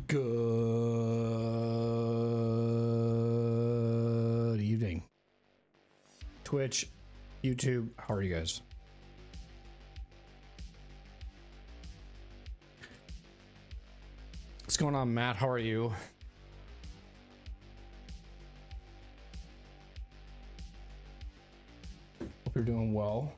Good evening. Twitch, YouTube, how are you guys? What's going on, Matt? How are you? Hope you're doing well.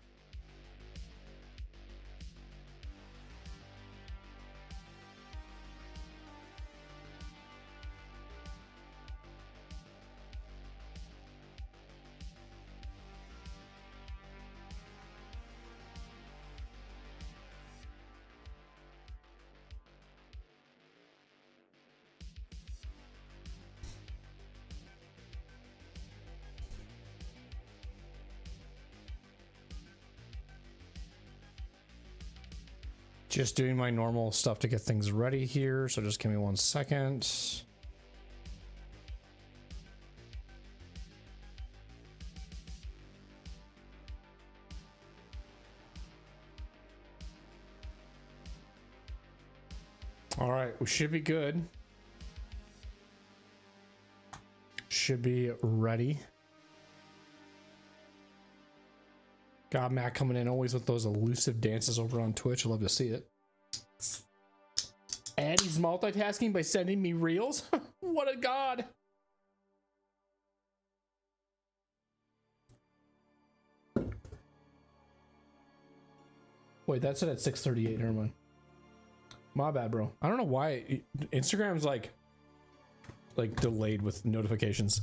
Just doing my normal stuff to get things ready here, so just give me 1 second. All right, we should be good. Should be ready. God, Matt coming in always with those elusive dances over on Twitch. I love to see it. And he's multitasking by sending me reels. What a god. Wait, that's it at 6:38. Never mind. My bad, bro. I don't know why Instagram's like delayed with notifications.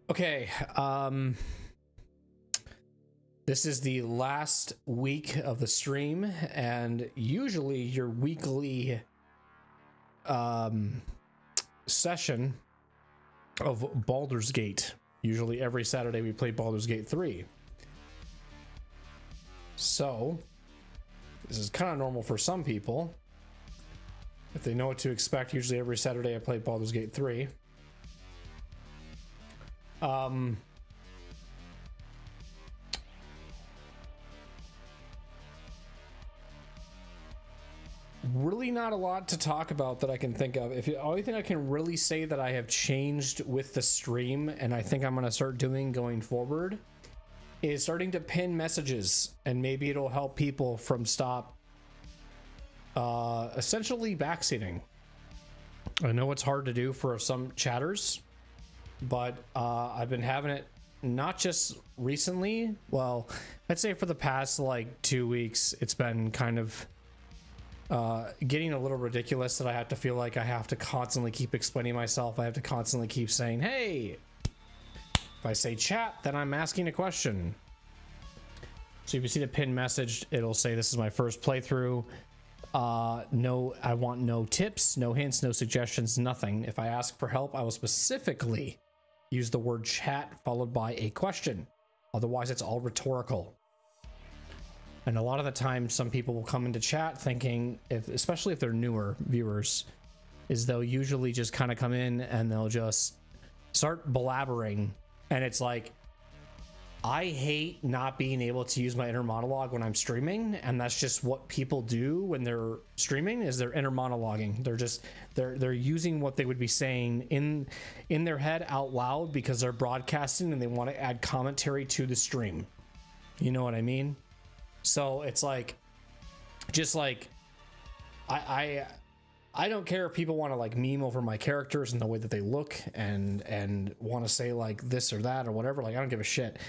Okay, this is the last week of the stream, and usually your weekly session of Baldur's Gate. Usually every Saturday we play Baldur's Gate 3. So, this is kind of normal for some people. If they know what to expect, usually every Saturday I play Baldur's Gate 3. Really not a lot to talk about that I can think of. If the only thing I can really say that I have changed with the stream, and I think I'm going to start doing going forward, is starting to pin messages, and maybe it'll help people from stop essentially backseating. I know it's hard to do for some chatters, but I've been having it not just recently. Well, I'd say for the past like 2 weeks, it's been kind of getting a little ridiculous that I have to feel like I have to constantly keep explaining myself. I have to constantly keep saying, hey, if I say chat, then I'm asking a question. So if you see the pinned message, it'll say this is my first playthrough. No, I want no tips, no hints, no suggestions, nothing. If I ask for help, I will specifically use the word chat followed by a question. Otherwise, it's all rhetorical. And a lot of the time, some people will come into chat thinking, especially if they're newer viewers, is they'll usually just kind of come in and they'll just start blabbering. And it's like, I hate not being able to use my inner monologue when I'm streaming, and that's just what people do when they're streaming, is they're inner monologuing. They're using what they would be saying in their head out loud because they're broadcasting and they want to add commentary to the stream. You know what I mean? So it's like, just like, I don't care if people want to like meme over my characters and the way that they look and want to say like this or that or whatever. Like, I don't give a shit.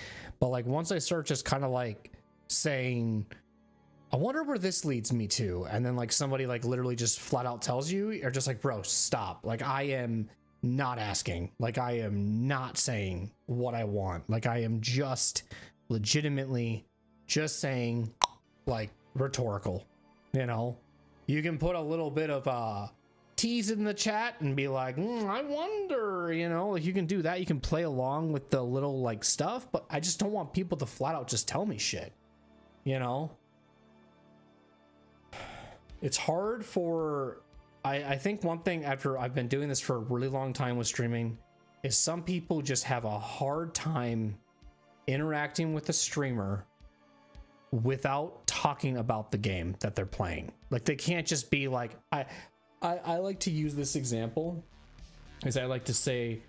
But like, once I start just kind of like saying, I wonder where this leads me to, and then like somebody like literally just flat out tells you, you're just like, bro, stop. Like, I am not asking. Like, I am not saying what I want. Like, I am just legitimately just saying like rhetorical, you know. You can put a little bit of tease in the chat and be like, I wonder, you know, like you can do that. You can play along with the little like stuff, but I just don't want people to flat out just tell me shit, you know. It's hard for, I think one thing after I've been doing this for a really long time with streaming is some people just have a hard time interacting with the streamer without talking about the game that they're playing. Like they can't just be like, I like to use this example, is I like to say,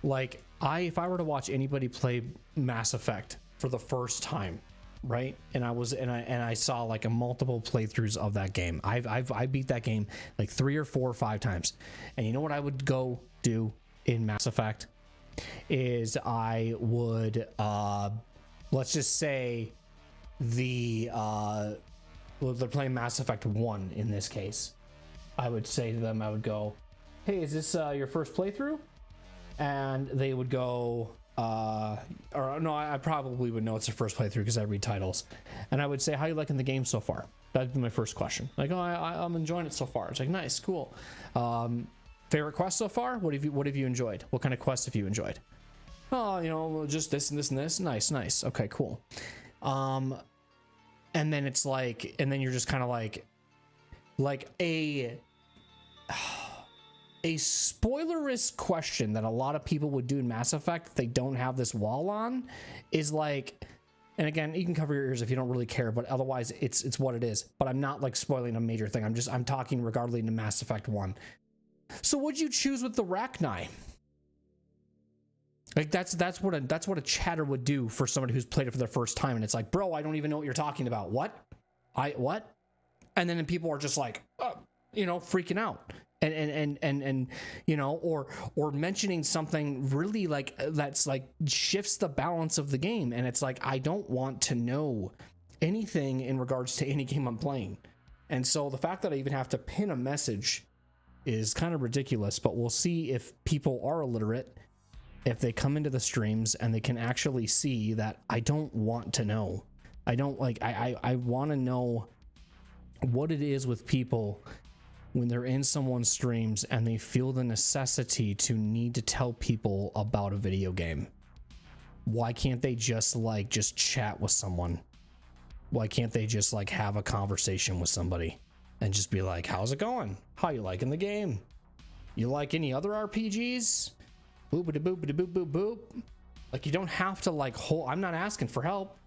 like, if I were to watch anybody play Mass Effect for the first time, right, and I saw like a multiple playthroughs of that game. I beat that game like 3 or 4 or 5 times, and you know what I would go do in Mass Effect is I would let's just say well, they're playing Mass Effect 1 in this case. I would say to them, I would go, hey, is this your first playthrough? And they would go, or no, I probably would know it's their first playthrough because I read titles. And I would say, how are you liking the game so far? That'd be my first question. Like, oh, I'm enjoying it so far. It's like, nice, cool. Favorite quest so far? What have you enjoyed? What kind of quests have you enjoyed? Oh, you know, just this and this and this. Nice. Okay, cool. And then it's like, and then you're just kind of like a spoilerous question that a lot of people would do in Mass Effect if they don't have this wall on is like, and again, you can cover your ears if you don't really care, but otherwise it's what it is. But I'm not like spoiling a major thing. I'm talking regarding to Mass Effect 1. So what'd you choose with the Rachni? Like that's what a chatter would do for somebody who's played it for the first time, and it's like, bro, I don't even know what you're talking about. What? And then people are just like, freaking out. And you know, or mentioning something really like that's like shifts the balance of the game, and it's like, I don't want to know anything in regards to any game I'm playing. And so the fact that I even have to pin a message is kind of ridiculous, but we'll see if people are illiterate, if they come into the streams and they can actually see that I don't want to know. I don't like, I want to know what it is with people when they're in someone's streams and they feel the necessity to need to tell people about a video game. Why can't they just chat with someone? Why can't they just like have a conversation with somebody and just be like, how's it going? How you liking the game? You like any other RPGs? Boopity boopity boop boop boop. Like, you don't have to like hold. I'm not asking for help.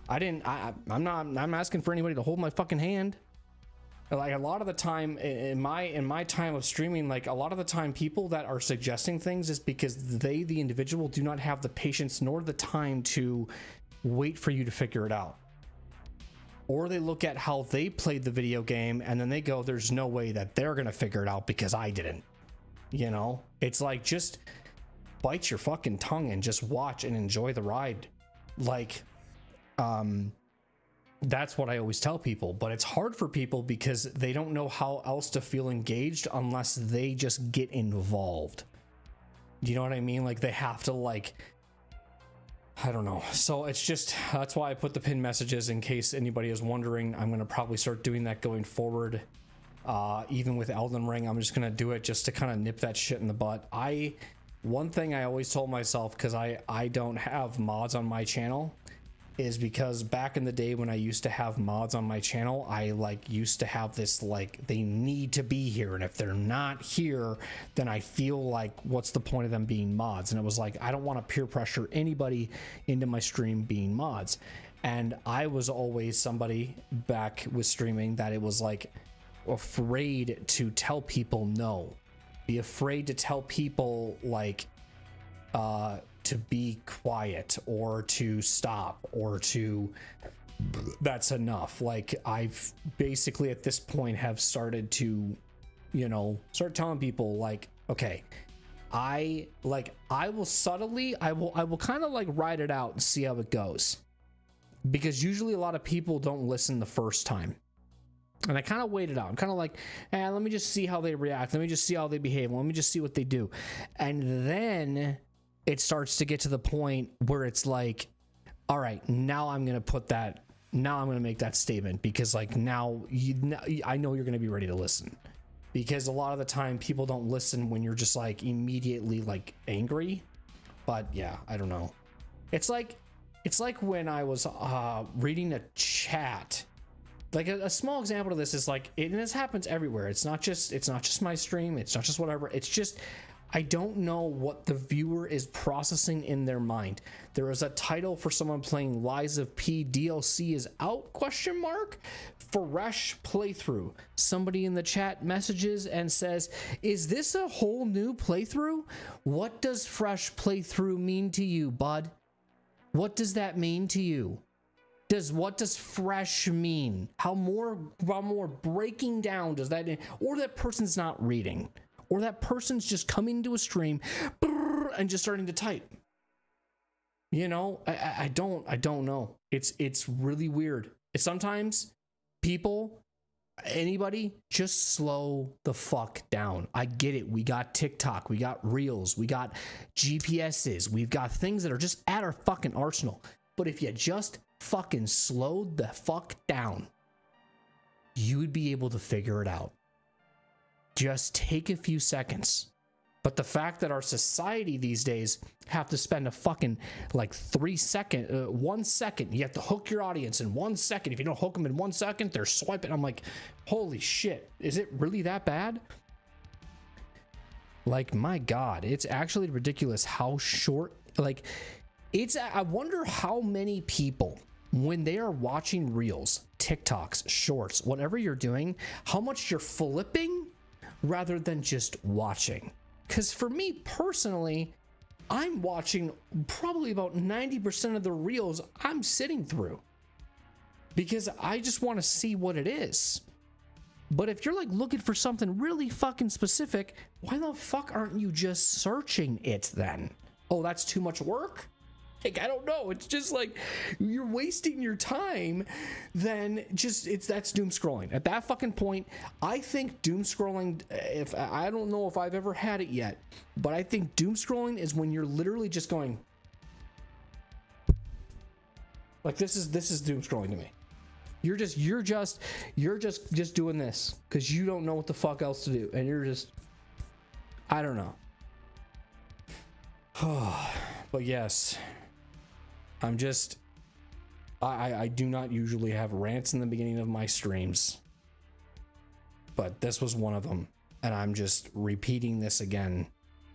I'm asking for anybody to hold my fucking hand. Like, a lot of the time in my time of streaming, like a lot of the time people that are suggesting things is because they, the individual, do not have the patience nor the time to wait for you to figure it out. Or they look at how they played the video game and then they go, there's no way that they're going to figure it out because I didn't. You know, it's like, just bite your fucking tongue and just watch and enjoy the ride. Like, that's what I always tell people, but it's hard for people because they don't know how else to feel engaged unless they just get involved. Do you know what I mean? Like, they have to, like, I don't know. So it's just, that's why I put the pinned messages in case anybody is wondering. I'm going to probably start doing that going forward. Even with Elden Ring, I'm just going to do it just to kind of nip that shit in the butt. One thing I always told myself, because I don't have mods on my channel, is because back in the day when I used to have mods on my channel, I like used to have this like, they need to be here, and if they're not here, then I feel like, what's the point of them being mods? And it was like, I don't want to peer pressure anybody into my stream being mods. And I was always somebody back with streaming that it was like afraid to tell people no, be afraid to tell people like to be quiet or to stop or to, that's enough. Like, I've basically at this point have started to, you know, start telling people like, okay, I will subtly, I will kind of like ride it out and see how it goes, because usually a lot of people don't listen the first time. And I kind of wait it out. I'm kind of like, let me just see how they react. Let me just see how they behave. Let me just see what they do. And then it starts to get to the point where it's like, all right, now I'm going to put that, now I'm going to make that statement, because like now I know you're going to be ready to listen. Because a lot of the time people don't listen when you're just like immediately like angry. But yeah, I don't know. It's like when I was reading a chat. Like a small example of this is like, and this happens everywhere. It's not just my stream. It's not just whatever. It's just I don't know what the viewer is processing in their mind. There is a title for someone playing Lies of P DLC is out, question mark? Fresh playthrough. Somebody in the chat messages and says, is this a whole new playthrough? What does fresh playthrough mean to you, bud? What does that mean to you? What does fresh mean? How more breaking down does that, or that person's not reading, or that person's just coming to a stream and just starting to type. You know, I don't know. It's really weird. Sometimes people, anybody, just slow the fuck down. I get it. We got TikTok, we got Reels, we got GPSs, we've got things that are just at our fucking arsenal. But if you just fucking slowed the fuck down, you would be able to figure it out. Just take a few seconds. But the fact that our society these days have to spend a fucking like 1 second, you have to hook your audience in 1 second. If you don't hook them in 1 second, they're swiping. I'm like, holy shit, is it really that bad? Like, my God, it's actually ridiculous how short, like, I wonder how many people, when they are watching Reels, TikToks, Shorts, whatever you're doing, how much you're flipping rather than just watching. Because for me personally, I'm watching probably about 90% of the Reels I'm sitting through because I just want to see what it is. But if you're like looking for something really fucking specific, why the fuck aren't you just searching it then? Oh, that's too much work? Like, I don't know. It's just like you're wasting your time. Then that's doom scrolling. At that fucking point, I think doom scrolling, if I don't know if I've ever had it yet, but I think doom scrolling is when you're literally just going like this is doom scrolling to me. You're just doing this because you don't know what the fuck else to do, and you're just, I don't know. But yes, I'm just, I do not usually have rants in the beginning of my streams, but this was one of them, and I'm just repeating this again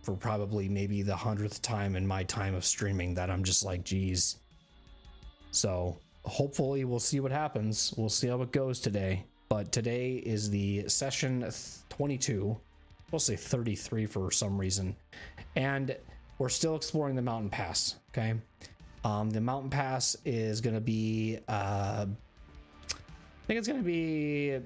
for probably maybe the 100th time in my time of streaming, that I'm just like, geez. So hopefully we'll see what happens. We'll see how it goes today. But today is the session 22. We'll say 33 for some reason. And we're still exploring the mountain pass. Okay. The mountain pass is going to be, I think it's going to be,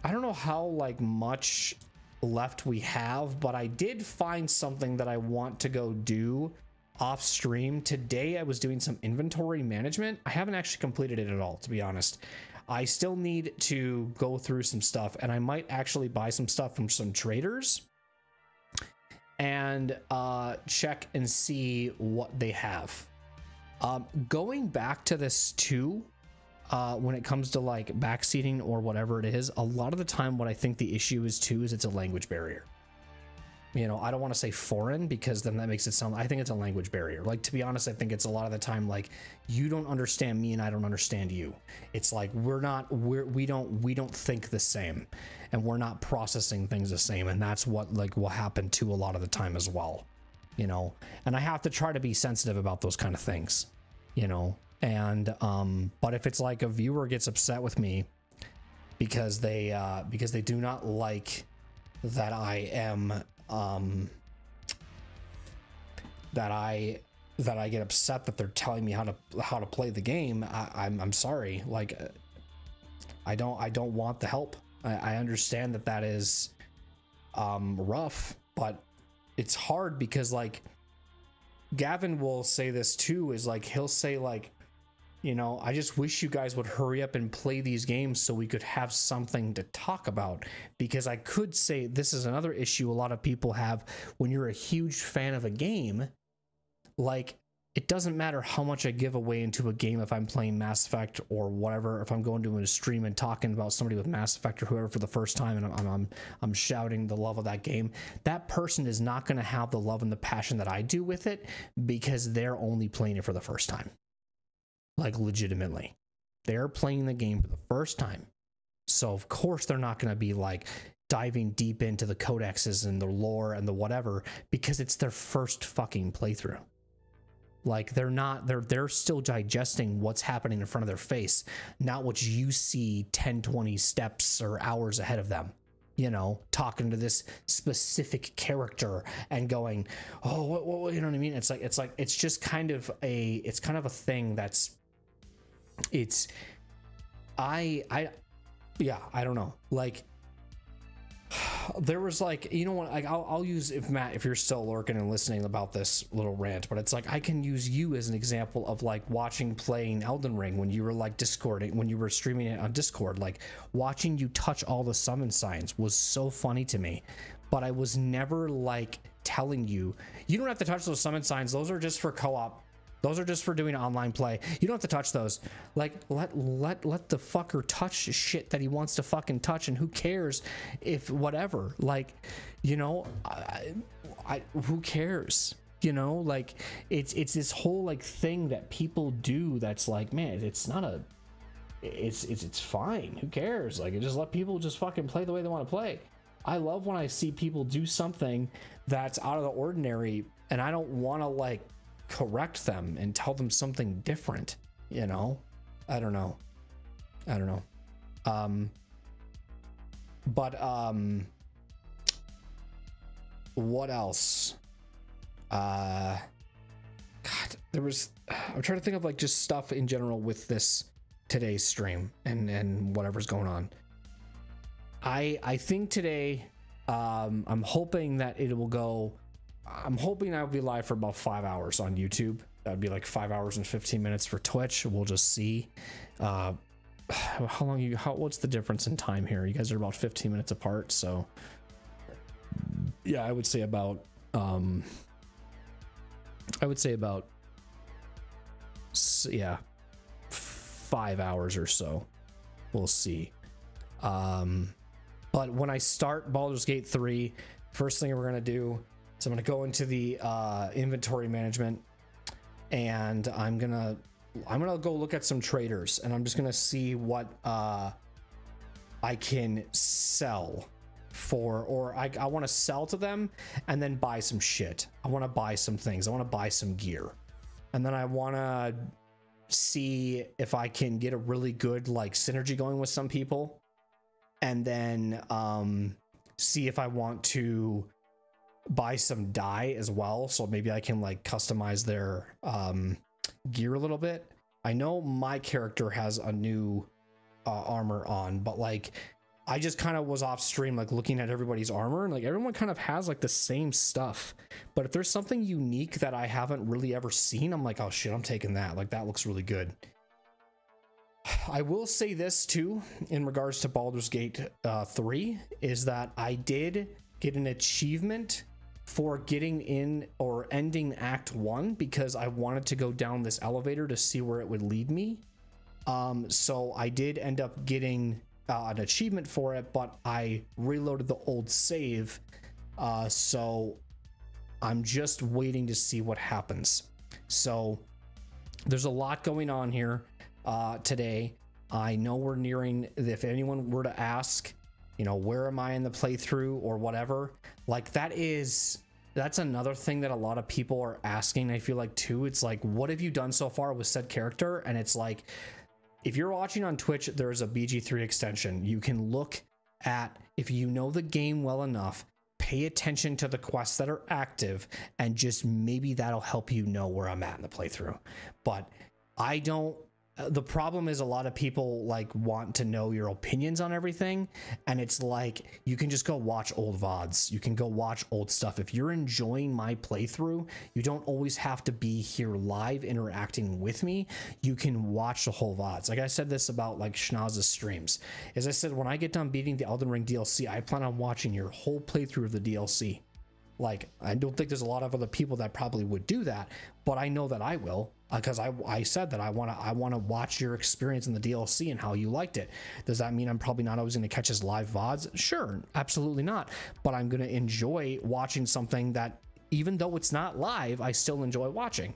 I don't know how like much left we have, but I did find something that I want to go do off stream. Today I was doing some inventory management. I haven't actually completed it at all, to be honest. I still need to go through some stuff, and I might actually buy some stuff from some traders and check and see what they have. Going back to this too, when it comes to like backseating or whatever it is, a lot of the time what I think the issue is too is it's a language barrier. You know, I don't want to say foreign because then that makes it sound, I think it's a language barrier. Like, to be honest, I think it's a lot of the time like you don't understand me and I don't understand you. It's like we don't think the same, and we're not processing things the same, and that's what like will happen too a lot of the time as well, you know. And I have to try to be sensitive about those kind of things, you know. And but if it's like a viewer gets upset with me because they do not like that I am that I get upset that they're telling me how to play the game, I'm sorry. Like, I don't want the help. I understand that is rough, but it's hard because like Gavin will say this too, is like he'll say like, you know, I just wish you guys would hurry up and play these games so we could have something to talk about. Because I could say this is another issue a lot of people have when you're a huge fan of a game. Like, it doesn't matter how much I give away into a game if I'm playing Mass Effect or whatever. If I'm going to a stream and talking about somebody with Mass Effect or whoever for the first time, and I'm shouting the love of that game, that person is not going to have the love and the passion that I do with it because they're only playing it for the first time. Like, legitimately, they're playing the game for the first time, so of course they're not going to be like diving deep into the codexes and the lore and the whatever, because it's their first fucking playthrough. Like they're still digesting what's happening in front of their face, not what you see 10, 20 steps or hours ahead of them, you know, talking to this specific character and going, oh, what you know what I mean? It's just kind of a thing that's, I don't know. Like, there was like, you know what, like I'll use, if Matt, if you're still lurking and listening about this little rant, but it's like, I can use you as an example of like watching playing Elden Ring when you were like Discording, when you were streaming it on Discord, like watching you touch all the summon signs was so funny to me, but I was never like telling you, you don't have to touch those summon signs. Those are just for co-op. Those are just for doing online play. You don't have to touch those. Like, let the fucker touch shit that he wants to fucking touch, and who cares if whatever. Like, you know, I who cares? You know, like it's this whole like thing that people do that's like, man, it's not a, it's fine. Who cares? Like, just let people just fucking play the way they want to play. I love when I see people do something that's out of the ordinary, and I don't want to like correct them and tell them something different, you know. I don't know what else? God, there was, I'm trying to think of like just stuff in general with this today's stream and whatever's going on. I think today, I'm hoping that it will go, I'm hoping I'll be live for about 5 hours on YouTube. That'd be like 5 hours and 15 minutes for Twitch. We'll just see. How long what's the difference in time here? You guys are about 15 minutes apart, so yeah, I would say about 5 hours or so. We'll see. But when I start Baldur's Gate 3, first thing we're gonna do, so I'm going to go into the inventory management, and I'm gonna go look at some traders, and I'm just gonna see what I can sell for, or I want to sell to them and then buy some shit. I want to buy some things. I want to buy some gear, and then I want to see if I can get a really good like synergy going with some people, and then see if I want to buy some dye as well, so maybe I can like customize their gear a little bit. I know my character has a new armor on, but like I just kind of was off stream like looking at everybody's armor, and like everyone kind of has like the same stuff, but if there's something unique that I haven't really ever seen, I'm like, oh shit, I'm taking that. Like, that looks really good. I will say this too in regards to Baldur's Gate 3 is that I did get an achievement for getting in or ending Act 1 because I wanted to go down this elevator to see where it would lead me. So I did end up getting an achievement for it, but I reloaded the old save. So I'm just waiting to see what happens. So there's a lot going on here today. I know we're nearing, if anyone were to ask, you know, where am I in the playthrough or whatever, like that's another thing that a lot of people are asking. I feel like too, it's like, what have you done so far with said character? And it's like, if you're watching on Twitch, there's a BG3 extension. You can look at, if you know the game well enough, pay attention to the quests that are active, and just maybe that'll help you know where I'm at in the playthrough. But I don't, the problem is a lot of people like want to know your opinions on everything, and it's like, you can just go watch old VODs, you can go watch old stuff. If you're enjoying my playthrough, you don't always have to be here live interacting with me. You can watch the whole VODs. Like I said this about like Schnoz's streams, as I said, when I get done beating the Elden Ring DLC, I plan on watching your whole playthrough of the DLC. Like, I don't think there's a lot of other people that probably would do that, but I know that I will, because I said that I want to watch your experience in the DLC and how you liked it. Does that mean I'm probably not always going to catch his live VODs? Sure, absolutely not. But I'm going to enjoy watching something that, even though it's not live, I still enjoy watching.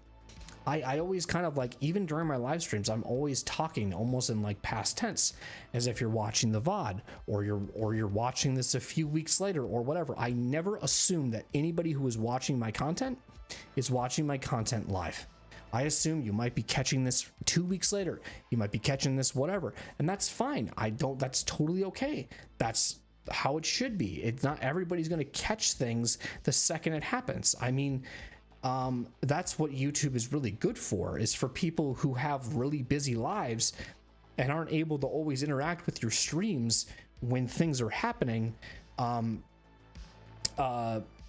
I always kind of like, even during my live streams, I'm always talking almost in like past tense, as if you're watching the VOD or you're watching this a few weeks later or whatever. I never assume that anybody who is watching my content is watching my content live. I assume you might be catching this 2 weeks later. You might be catching this whatever, and that's fine. That's totally okay. That's how it should be. It's not everybody's going to catch things the second it happens. I mean, that's what YouTube is really good for, is for people who have really busy lives and aren't able to always interact with your streams when things are happening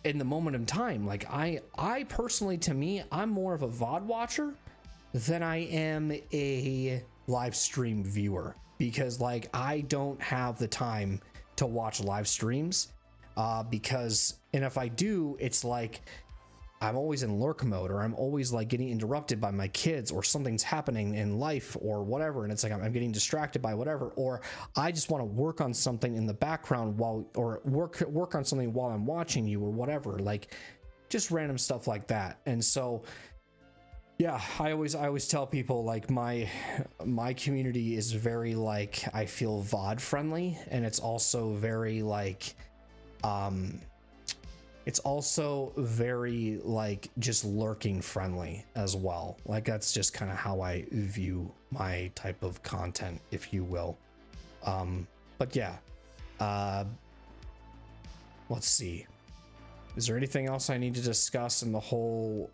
in the moment in time. Like I personally, to me, I'm more of a VOD watcher than I am a live stream viewer, because like I don't have the time to watch live streams and if I do, it's like I'm always in lurk mode, or I'm always like getting interrupted by my kids, or something's happening in life or whatever, and it's like I'm getting distracted by whatever, or I just want to work on something in the background or work on something while I'm watching you or whatever, like just random stuff like that. And so yeah, I always tell people, like, my community is very, like, I feel VOD friendly, and it's also very like it's also very like just lurking friendly as well. Like that's just kind of how I view my type of content, if you will. But yeah, let's see. Is there anything else I need to discuss in the whole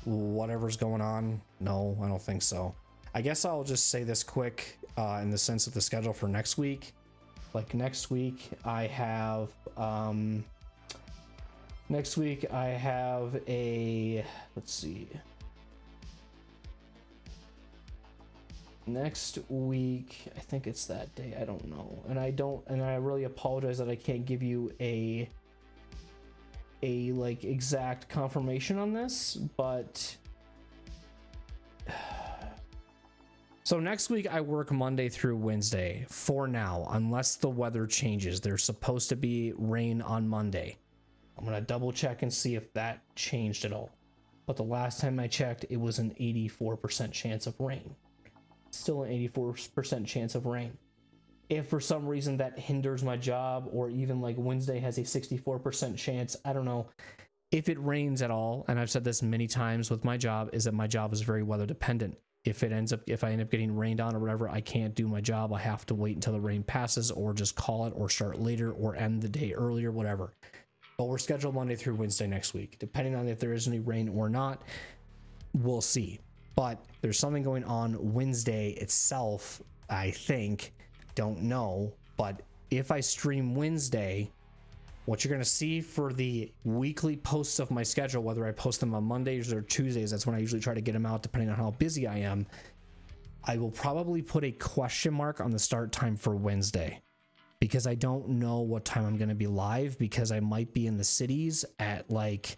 whatever's going on? No, I don't think so. I guess I'll just say this quick in the sense of the schedule for next week. Like next week I have a, let's see. Next week, I think it's that day. I don't know. And I really apologize that I can't give you a like exact confirmation on this, but so next week I work Monday through Wednesday for now, unless the weather changes. There's supposed to be rain on Monday. I'm gonna double check and see if that changed at all. But the last time I checked, it was an 84% chance of rain. Still an 84% chance of rain. If for some reason that hinders my job, or even like Wednesday has a 64% chance, I don't know. If it rains at all, and I've said this many times with my job, is that my job is very weather dependent. If I end up getting rained on or whatever, I can't do my job. I have to wait until the rain passes, or just call it, or start later, or end the day earlier, whatever. But we're scheduled Monday through Wednesday next week. Depending on if there is any rain or not, we'll see. But there's something going on Wednesday itself, I think. Don't know. But if I stream Wednesday, what you're going to see for the weekly posts of my schedule, whether I post them on Mondays or Tuesdays, that's when I usually try to get them out depending on how busy I am, I will probably put a question mark on the start time for Wednesday, because I don't know what time I'm going to be live, because I might be in the cities at like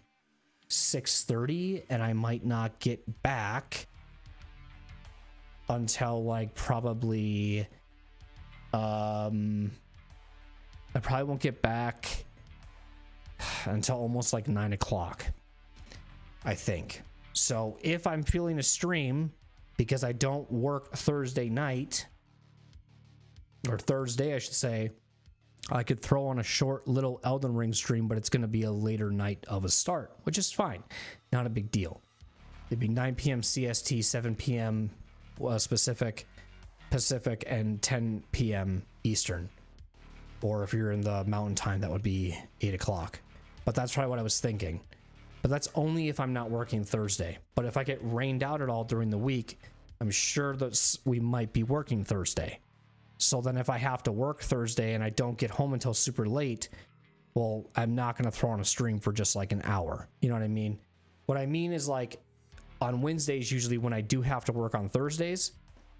6:30 and I might not get back until like probably I probably won't get back until almost like 9 o'clock, I think. So if I'm feeling a stream, because I don't work Thursday night, or Thursday I should say, I could throw on a short little Elden Ring stream, but it's going to be a later night of a start, which is fine. Not a big deal. It'd be 9 p.m. CST, 7 p.m. Pacific, and 10 p.m. Eastern. Or if you're in the mountain time, that would be 8 o'clock. But that's probably what I was thinking. But that's only if I'm not working Thursday. But if I get rained out at all during the week, I'm sure that we might be working Thursday. So then if I have to work Thursday and I don't get home until super late, well, I'm not going to throw on a stream for just like an hour. You know what I mean? What I mean is, like, on Wednesdays, usually when I do have to work on Thursdays,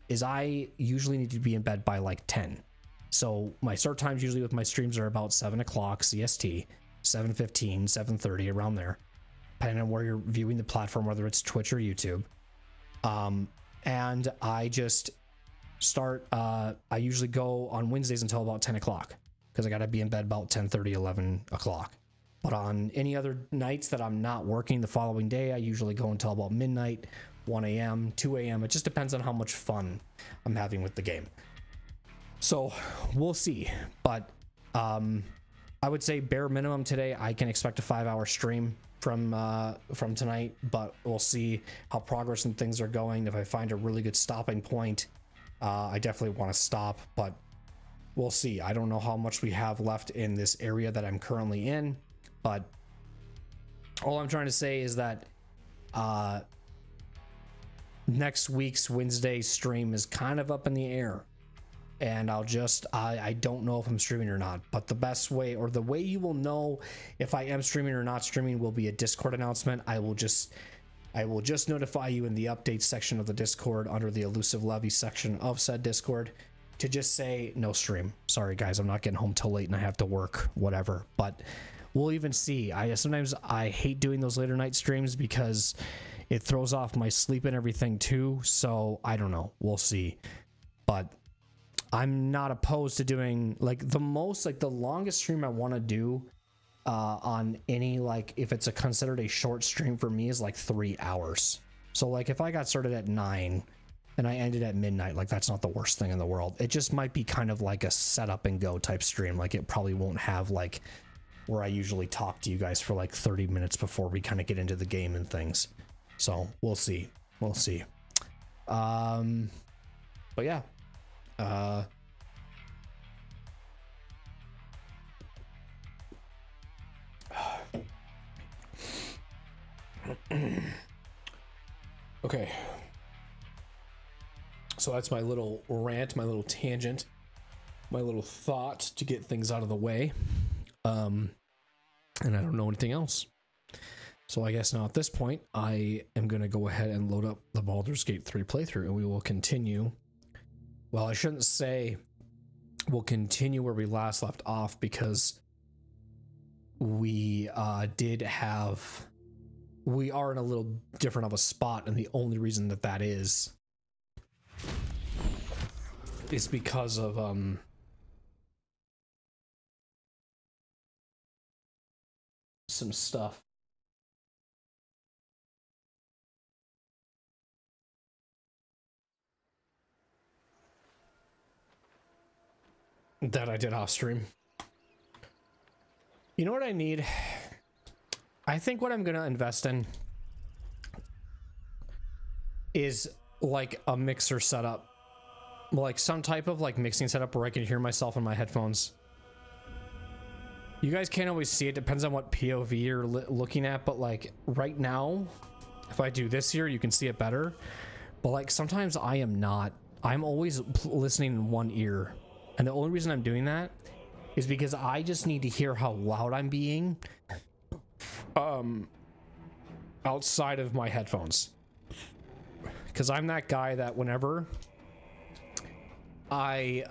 is I usually need to be in bed by like 10. So my start times usually with my streams are about 7 o'clock CST, 7:15, 7:30, around there, depending on where you're viewing the platform, whether it's Twitch or YouTube. And I just start, I usually go on Wednesdays until about 10 o'clock, because I got to be in bed about 10:30, 11 o'clock. But on any other nights that I'm not working the following day, I usually go until about midnight 1 a.m., 2 a.m. It just depends on how much fun I'm having with the game. So we'll see. But I would say bare minimum today, I can expect a 5-hour stream from tonight, but we'll see how progress and things are going. If I find a really good stopping point, I definitely want to stop, but we'll see. I don't know how much we have left in this area that I'm currently in, but all I'm trying to say is that next week's Wednesday stream is kind of up in the air, and I don't know if I'm streaming or not. But the best way, or the way you will know if I am streaming or not streaming, will be a Discord announcement. I will just notify you in the updates section of the Discord under the Elusive Levy section of said Discord to just say no stream. Sorry guys, I'm not getting home till late and I have to work, whatever. But we'll even see. Sometimes I hate doing those later night streams because it throws off my sleep and everything too. So I don't know. We'll see. But I'm not opposed to doing like the longest stream I want to do on any, like, if it's considered a short stream for me, is like 3 hours. So like if I got started at 9 and I ended at midnight, like that's not the worst thing in the world. It just might be kind of like a setup and go type stream. Like it probably won't have like where I usually talk to you guys for like 30 minutes before we kind of get into the game and things. So we'll see. But yeah. Okay. So that's my little rant, my little tangent, my little thought to get things out of the way. And I don't know anything else. So I guess now at this point, I am going to go ahead and load up the Baldur's Gate 3 playthrough, and we will continue. Well, I shouldn't say we'll continue where we last left off, because we are in a little different of a spot, and the only reason that is because of some stuff that I did off stream. You know what I need? I think what I'm gonna invest in is like a mixer setup, like some type of like mixing setup where I can hear myself in my headphones. You guys can't always see it, depends on what POV you're looking at, but like right now, if I do this here, you can see it better. But like sometimes I'm always listening in one ear, and the only reason I'm doing that is because I just need to hear how loud I'm being outside of my headphones, because I'm that guy that whenever I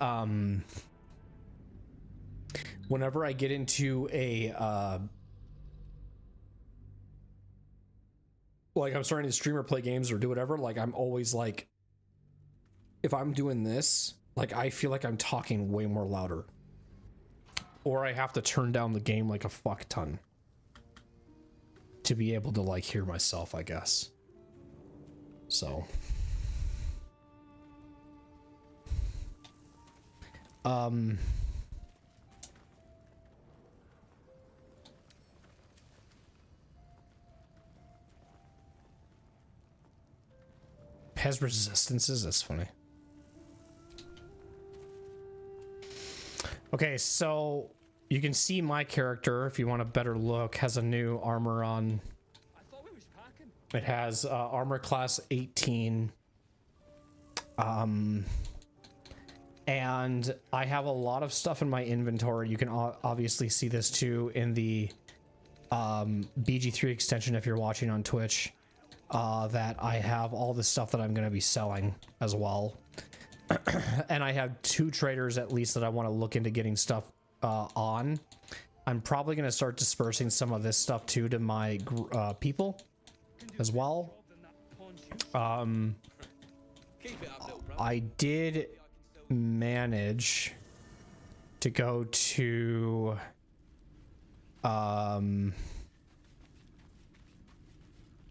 get into a like I'm starting to stream or play games or do whatever, like I'm always like, if I'm doing this, like I feel like I'm talking way more louder, or I have to turn down the game like a fuck ton to be able to like hear myself, I guess. So has resistances, that's funny. Okay, so you can see my character, if you want a better look, has a new armor on. It has armor class 18. And I have a lot of stuff in my inventory. You can obviously see this too in the BG3 extension if you're watching on Twitch, that I have all the stuff that I'm going to be selling as well. And I have 2 traders at least that I want to look into getting stuff on. I'm probably going to start dispersing some of this stuff too to my people as well. I did manage to go to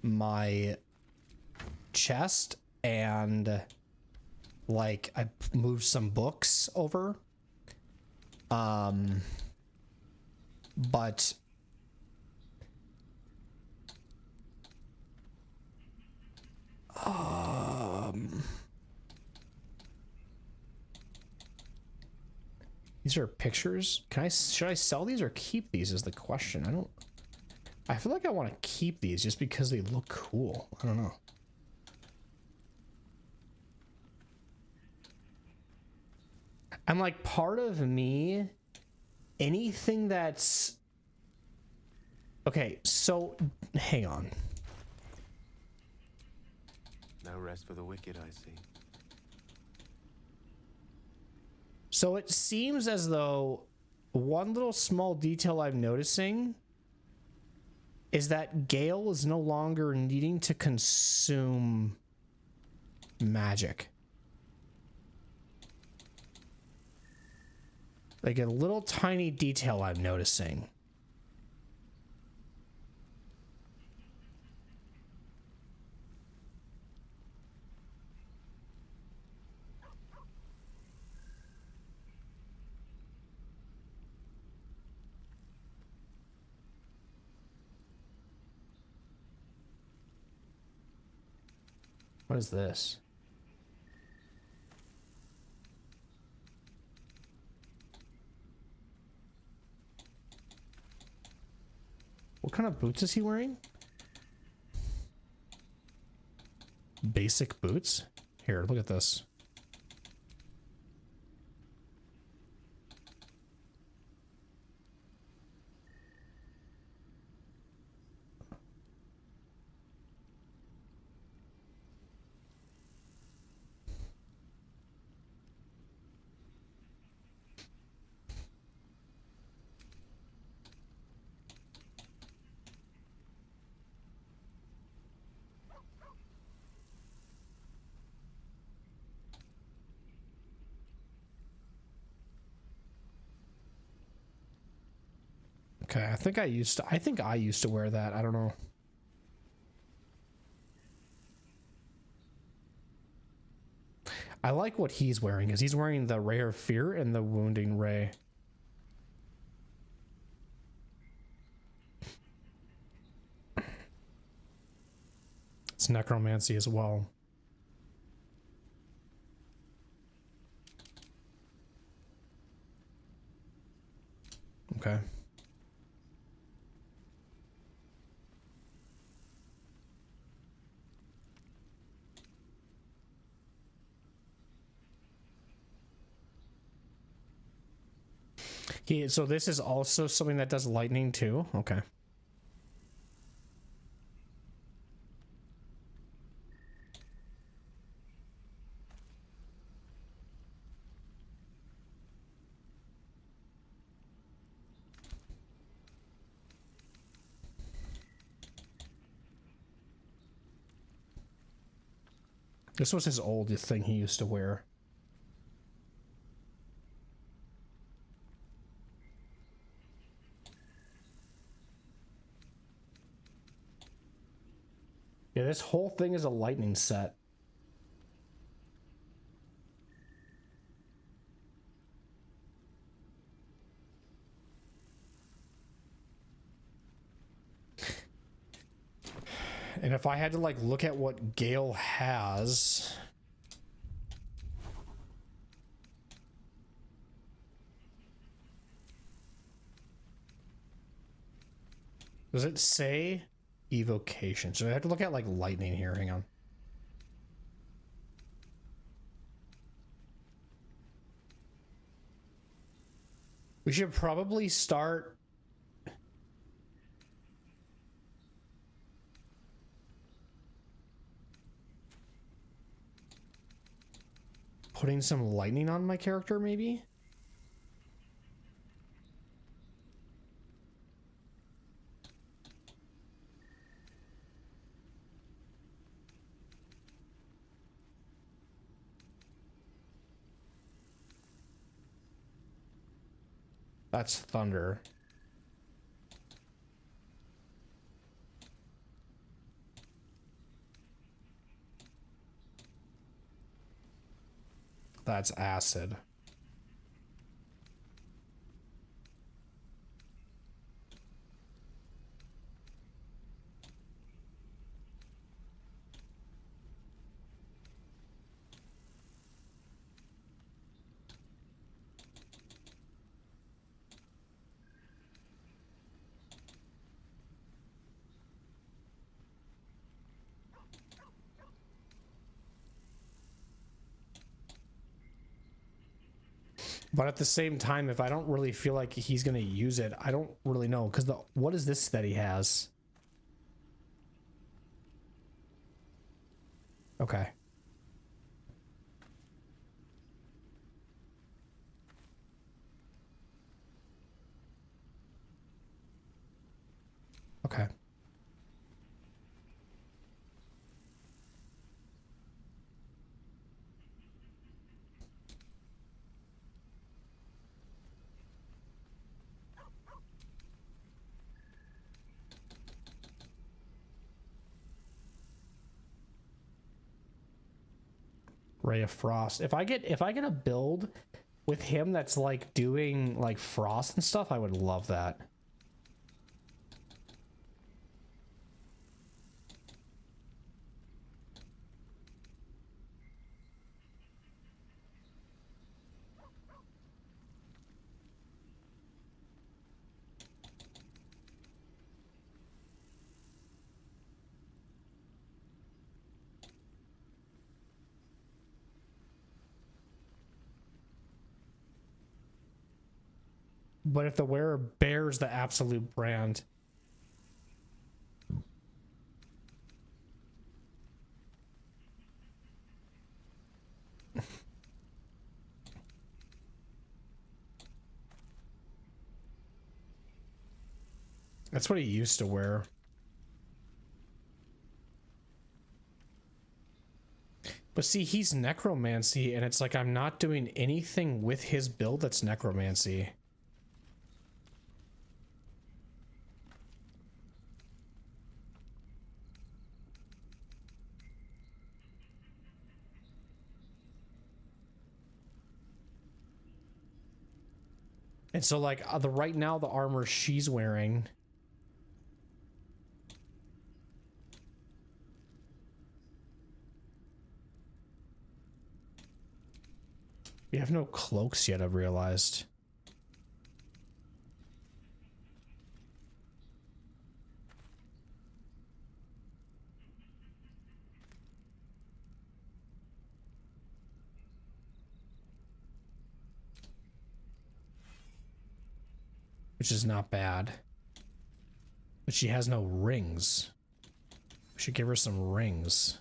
my chest and like I moved some books over. But these are pictures. Should I sell these or keep these is the question. I feel like I want to keep these just because they look cool. I don't know. I'm like, part of me, anything that's okay, so hang on. No rest for the wicked, I see. So it seems as though one little small detail I'm noticing is that Gale is no longer needing to consume magic. Like a little tiny detail I'm noticing. What is this? What kind of boots is he wearing? Basic boots? Here, look at this. Okay, I think I used to wear that. I don't know. I like what he's wearing, because he's wearing the Ray of Fear and the Wounding Ray. It's necromancy as well. Okay. So this is also something that does lightning too? Okay. This was his oldest thing he used to wear. Yeah, this whole thing is a lightning set. And if I had to like look at what Gale has, does it say evocation? So I have to look at like lightning here. Hang on. We should probably start putting some lightning on my character, maybe? That's thunder. That's acid. But at the same time, if I don't really feel like he's going to use it, I don't really know. Because what is this that he has? Okay. Okay. Ray of Frost. If I get a build with him that's like doing like frost and stuff, I would love that. But if the wearer bears the absolute brand, that's what he used to wear. But see, he's necromancy, and it's like I'm not doing anything with his build that's necromancy. And so like right now the armor she's wearing, we have no cloaks yet, I've realized. Which is not bad. But she has no rings. We should give her some rings.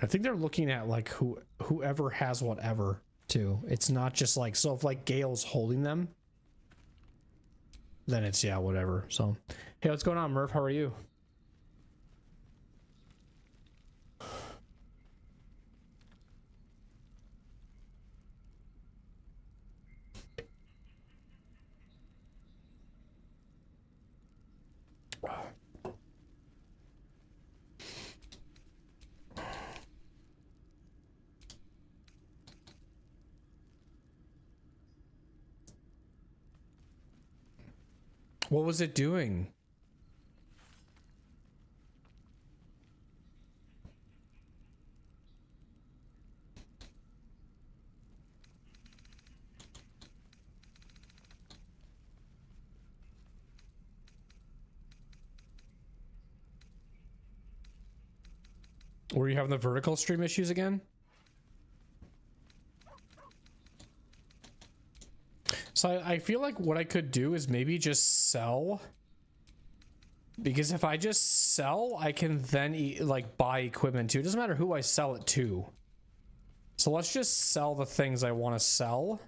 I think they're looking at like whoever has whatever too. It's not just like, so if like Gale's holding them, then it's yeah, whatever. So hey, what's going on, Murph? How are you? What was it doing? Were you having the vertical stream issues again? So I feel like what I could do is maybe just sell. Because if I just sell, I can then like buy equipment too. It doesn't matter who I sell it to. So let's just sell the things I want to sell.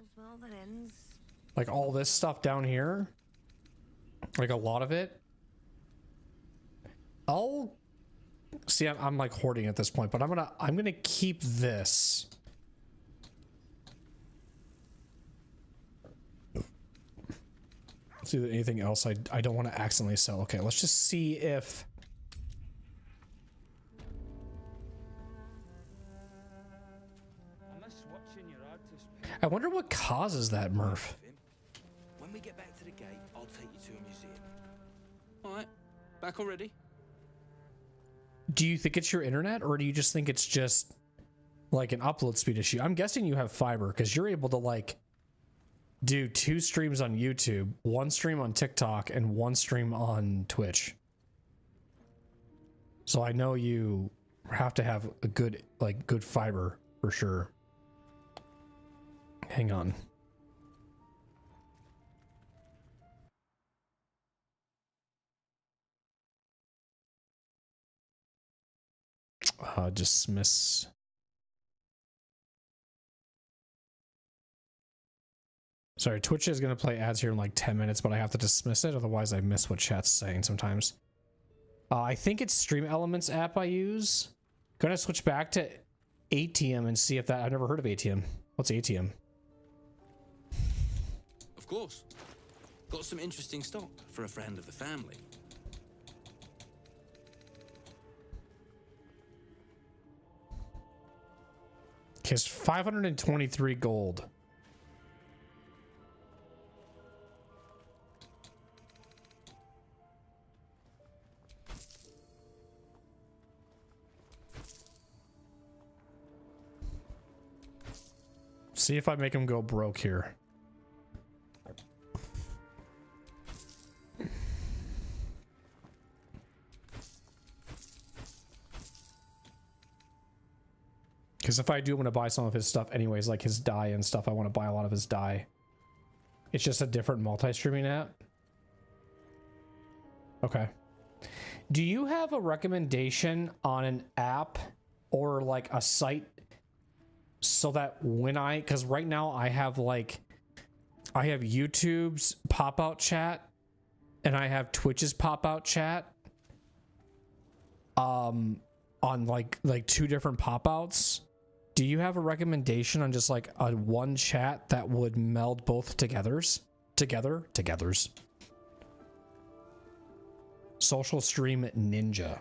Like all this stuff down here. Like a lot of it. I'll see. I'm like hoarding at this point, but I'm gonna keep this. See anything else I don't want to accidentally sell. Okay, let's just see if I wonder what causes that, Murph. When we get back to the gate, I'll take you to a museum. All right, back already? Do you think it's your internet, or do you just think it's just like an upload speed issue? I'm guessing you have fiber because you're able to like do 2 streams on YouTube, 1 stream on TikTok, and 1 stream on Twitch. So I know you have to have a good fiber for sure. Hang on. Dismiss. Sorry, Twitch is going to play ads here in like 10 minutes, but I have to dismiss it. Otherwise, I miss what chat's saying sometimes. I think it's Stream Elements app I use. Gonna switch back to ATM and see if that... I've never heard of ATM. What's ATM? Of course. Got some interesting stock for a friend of the family. Okay, it's 523 gold. See if I make him go broke here. Because if I do want to buy some of his stuff anyways, like his dye and stuff, I want to buy a lot of his dye. It's just a different multi-streaming app. Okay. Do you have a recommendation on an app or like a site so that when because right now I have YouTube's pop-out chat and I have Twitch's pop-out chat on like 2 different pop-outs. Do you have a recommendation on just like a one chat that would meld both togethers? Social Stream Ninja.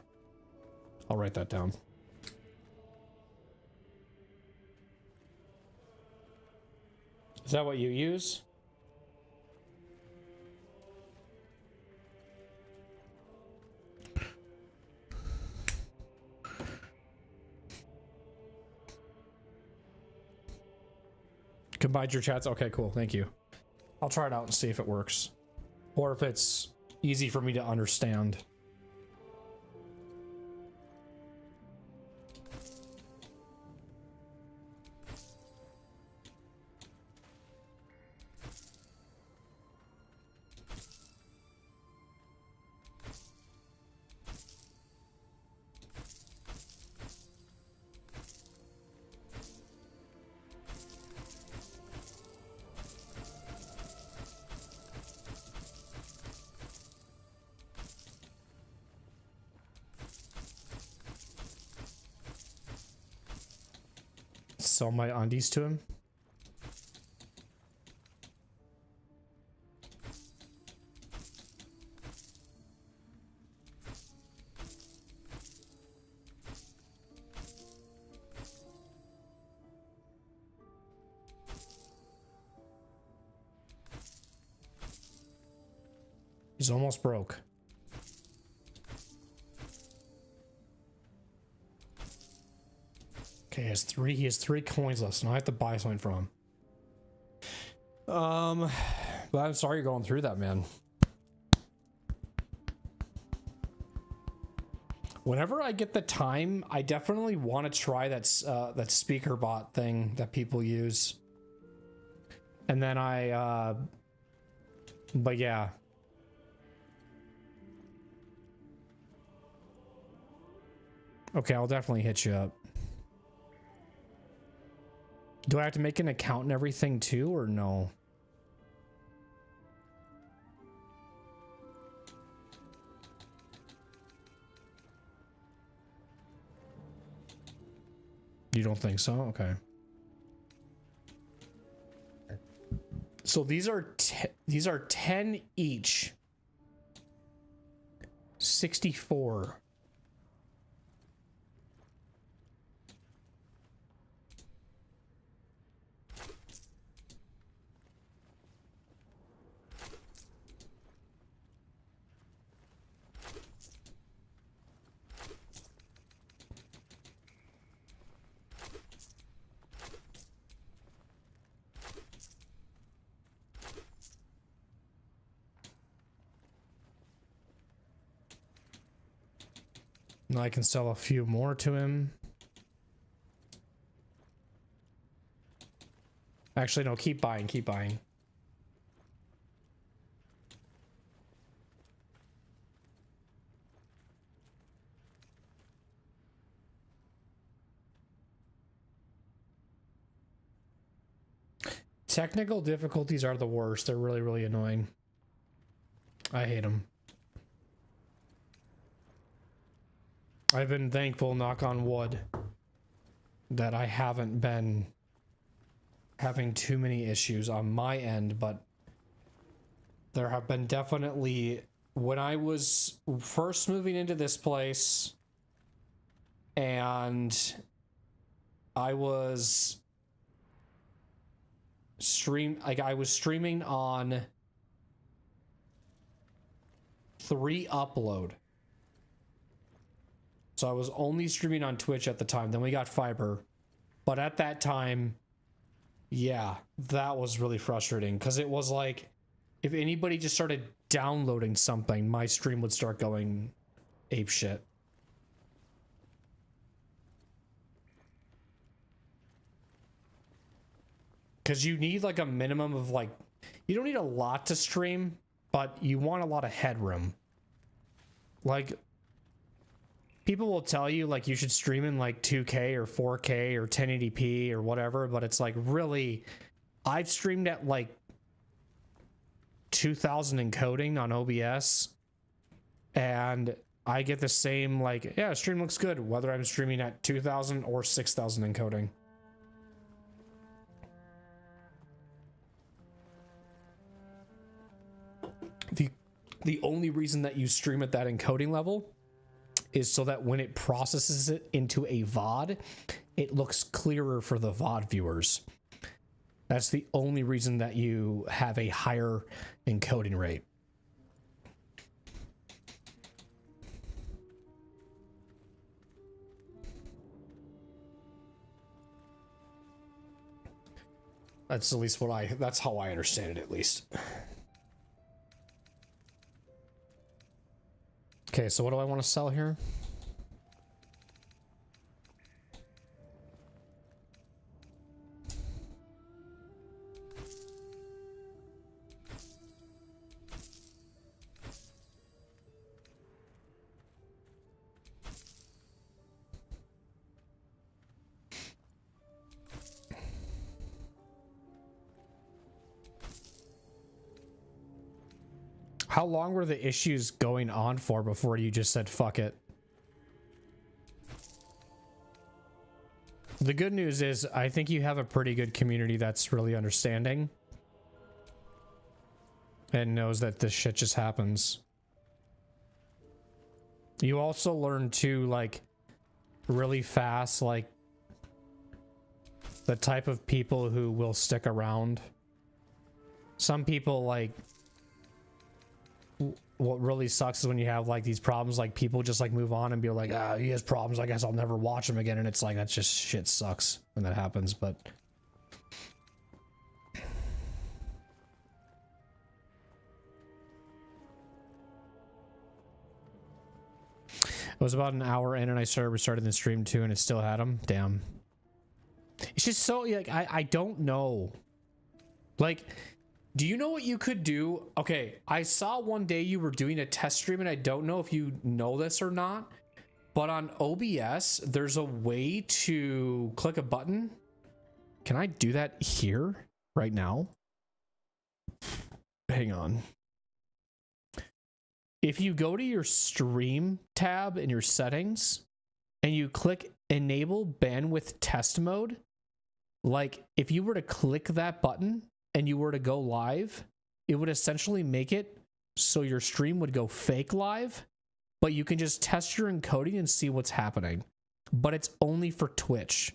I'll write that down. Is that what you use? Combined your chats? Okay, cool. Thank you. I'll try it out and see if it works. Or if it's easy for me to understand. Sell my undies to him. He's almost broke. Okay, he has three coins left, so now I have to buy something from him. But I'm sorry you're going through that, man. Whenever I get the time, I definitely want to try that speaker bot thing that people use. And then but yeah. Okay, I'll definitely hit you up. Do I have to make an account and everything too, or no? You don't think so? Okay. So these are 10 each. 64. And I can sell a few more to him. Actually, no, keep buying, keep buying. Technical difficulties are the worst. They're really, really annoying. I hate them. I've been thankful, knock on wood, that I haven't been having too many issues on my end, but there have been definitely, when I was first moving into this place and I was I was streaming on 3 upload. So I was only streaming on Twitch at the time. Then we got fiber. But at that time, yeah, that was really frustrating. Because it was like, if anybody just started downloading something, my stream would start going apeshit. Because you need like a minimum of like, you don't need a lot to stream, but you want a lot of headroom. Like, people will tell you like you should stream in like 2K or 4K or 1080p or whatever, but it's like, really, I've streamed at like 2000 encoding on OBS and I get the same like, yeah, stream looks good whether I'm streaming at 2000 or 6000 encoding. The only reason that you stream at that encoding level is so that when it processes it into a VOD, it looks clearer for the VOD viewers. That's the only reason that you have a higher encoding rate. That's at least what that's how I understand it, at least. Okay, so what do I want to sell here? How long were the issues going on for before you just said fuck it? The good news is I think you have a pretty good community that's really understanding and knows that this shit just happens. You also learn to like really fast, like the type of people who will stick around. Some people like, what really sucks is when you have like these problems, like people just like move on and be like, ah, he has problems, I guess I'll never watch him again. And it's like, that's just shit sucks when that happens. But was about an hour in and I started restarting the stream too and it still had them. Damn. It's just so like I don't know. Like, do you know what you could do? Okay, I saw one day you were doing a test stream and I don't know if you know this or not, but on OBS there's a way to click a button. Can I do that here right now? Hang on. If you go to your stream tab in your settings and you click enable bandwidth test mode, like if you were to click that button and you were to go live, it would essentially make it so your stream would go fake live, but you can just test your encoding and see what's happening. But it's only for Twitch.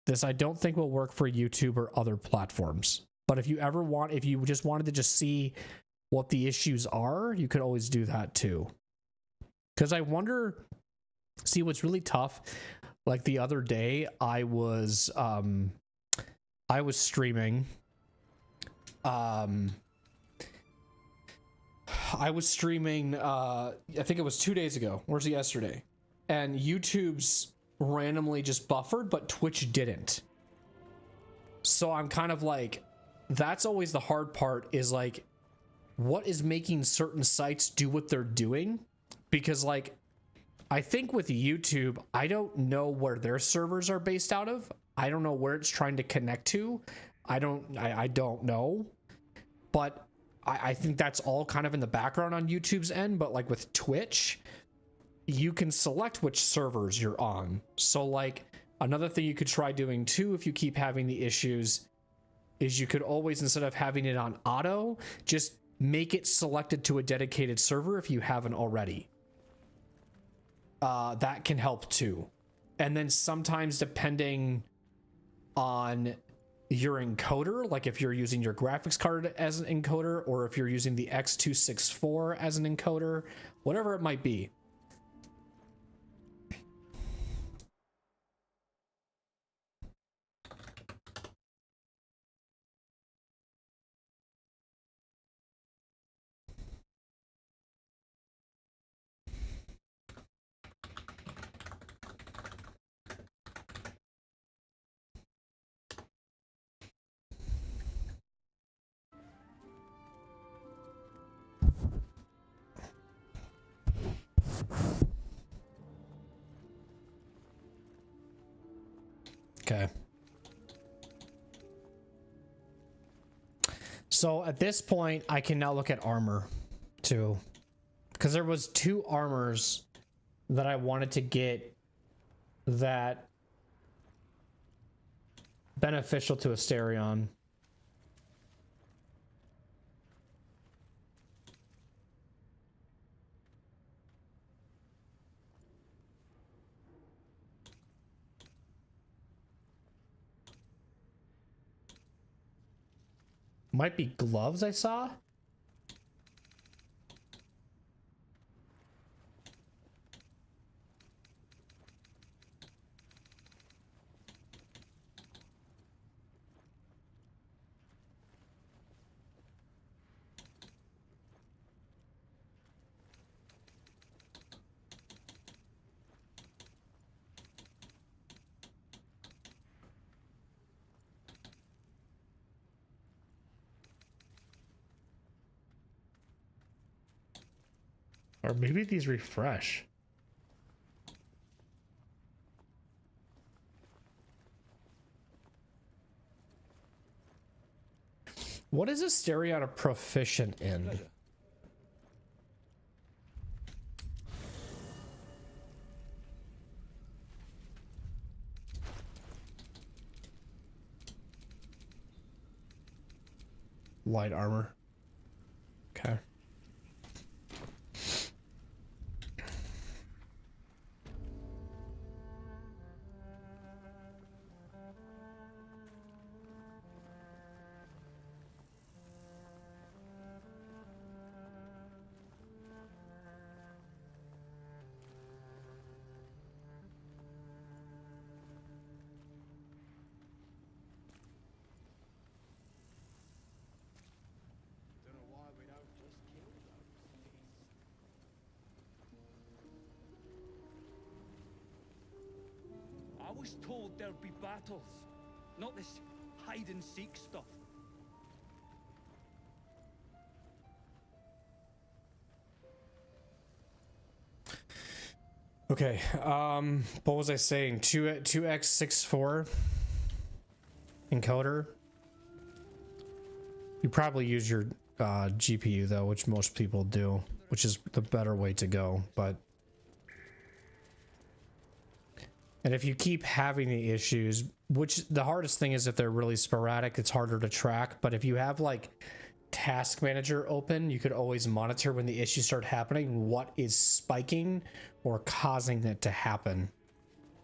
This I don't think will work for YouTube or other platforms. But if you just wanted to just see what the issues are, you could always do that too. Because I wonder, see what's really tough, like the other day I was streaming. I think it was 2 days ago. Where's it yesterday? And YouTube's randomly just buffered, but Twitch didn't. So I'm kind of like, that's always the hard part, is like, what is making certain sites do what they're doing? Because like, I think with YouTube, I don't know where their servers are based out of. I don't know where it's trying to connect to. I don't know. But I think that's all kind of in the background on YouTube's end. But like with Twitch, you can select which servers you're on. So like another thing you could try doing too, if you keep having the issues, is you could always, instead of having it on auto, just make it selected to a dedicated server if you haven't already. That can help too. And then sometimes depending on your encoder, like if you're using your graphics card as an encoder, or if you're using the X264 as an encoder, whatever it might be. Okay. So at this point, I can now look at armor too, because there was 2 armors that I wanted to get that beneficial to Asterion. Might be gloves I saw. Or maybe these refresh. What is Asterion a proficient in? Light armor. Okay. was told there'd be battles, not this hide and seek stuff. Okay, what was I saying? 2x64 encoder. You probably use your GPU though, which most people do, which is the better way to go. But and if you keep having the issues, which the hardest thing is if they're really sporadic, it's harder to track. But if you have like task manager open, you could always monitor when the issues start happening, what is spiking or causing it to happen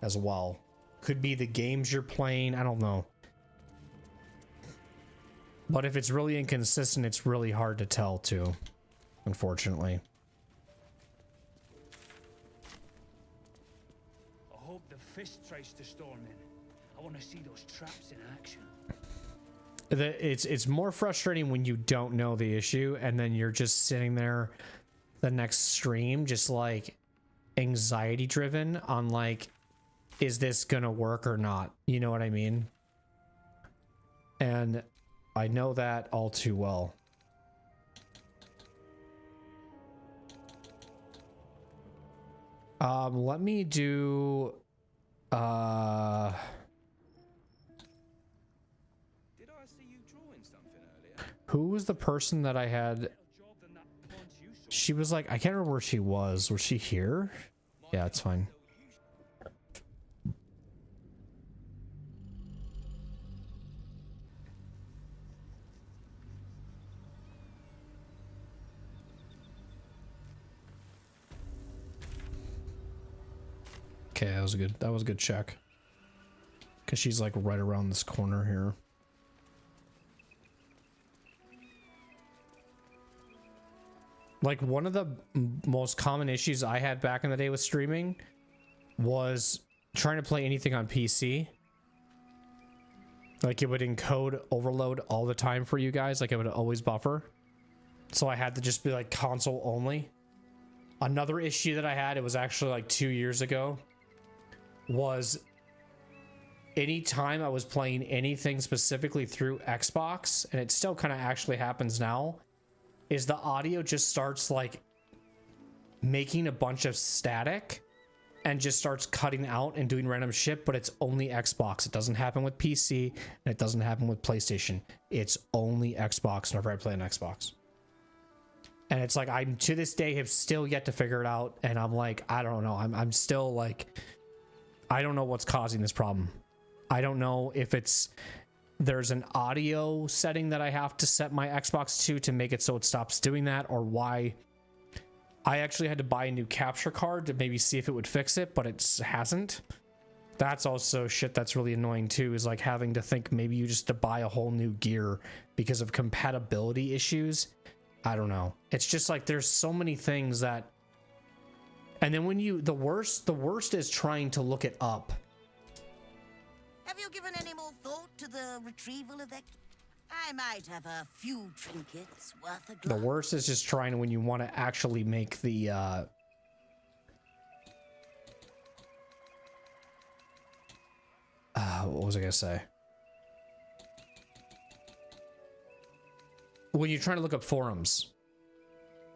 as well. Could be the games you're playing, I don't know. But if it's really inconsistent, it's really hard to tell too, unfortunately. I hope the fist tries to storm in. I want to see those traps in action. It's more frustrating when you don't know the issue and then you're just sitting there the next stream just like anxiety driven on like, is this gonna work or not? You know what I mean? And I know that all too well. Let me do Did I see you drawing something earlier? who was the person that I had? She was like, I can't remember where she was. Was she here? Yeah, it's fine. Okay, that was a good. That was a good check. Cause she's like right around this corner here. Like one of the most common issues I had back in the day with streaming was trying to play anything on PC. Like it would encode overload all the time for you guys. Like it would always buffer. So I had to just be like console only. Another issue that I had, it was actually like 2 years ago, was anytime I was playing anything specifically through Xbox, and it still kind of actually happens now, is the audio just starts like making a bunch of static and just starts cutting out and doing random shit, but it's only Xbox. It doesn't happen with PC and it doesn't happen with PlayStation. It's only Xbox whenever I play on Xbox. And it's like, I'm to this day have still yet to figure it out. And I'm like, I don't know. I'm still like, I don't know what's causing this problem. I don't know if there's an audio setting that I have to set my Xbox to make it so it stops doing that, or why. I actually had to buy a new capture card to maybe see if it would fix it, but it hasn't. That's also shit that's really annoying too, is like having to think maybe you just to buy a whole new gear because of compatibility issues. I don't know. It's just like there's so many things that, and then when the worst is trying to look it up. Have you given any more thought to the retrieval of that? I might have a few trinkets worth a The worst is just trying when you want to actually make the what was I gonna say? When you're trying to look up forums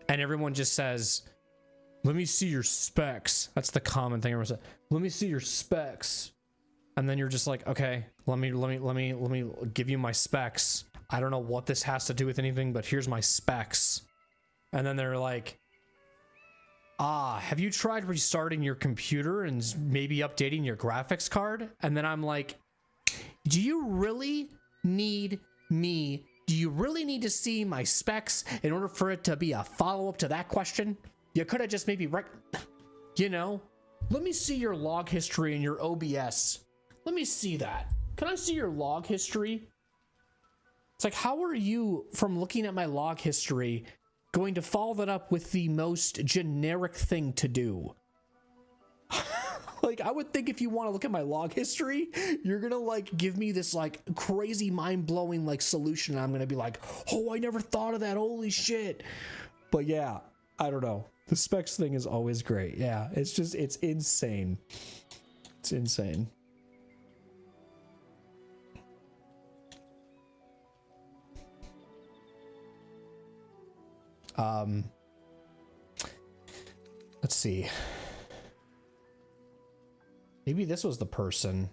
and everyone just says, let me see your specs. That's the common thing everyone says. Let me see your specs. And then you're just like, okay, let me give you my specs. I don't know what this has to do with anything, but here's my specs. And then they're like, have you tried restarting your computer and maybe updating your graphics card? And then I'm like, do you really need me? Do you really need to see my specs in order for it to be a follow-up to that question? You could have just maybe, you know, let me see your log history in your OBS. Let me see that. Can I see your log history? It's like, how are you, from looking at my log history, going to follow that up with the most generic thing to do? Like, I would think if you want to look at my log history, you're gonna like give me this like crazy mind-blowing like solution, and I'm gonna be like, oh, I never thought of that, holy shit. But yeah, I don't know. The specs thing is always great. Yeah, it's just, it's insane. It's insane. Let's see. Maybe this was the person.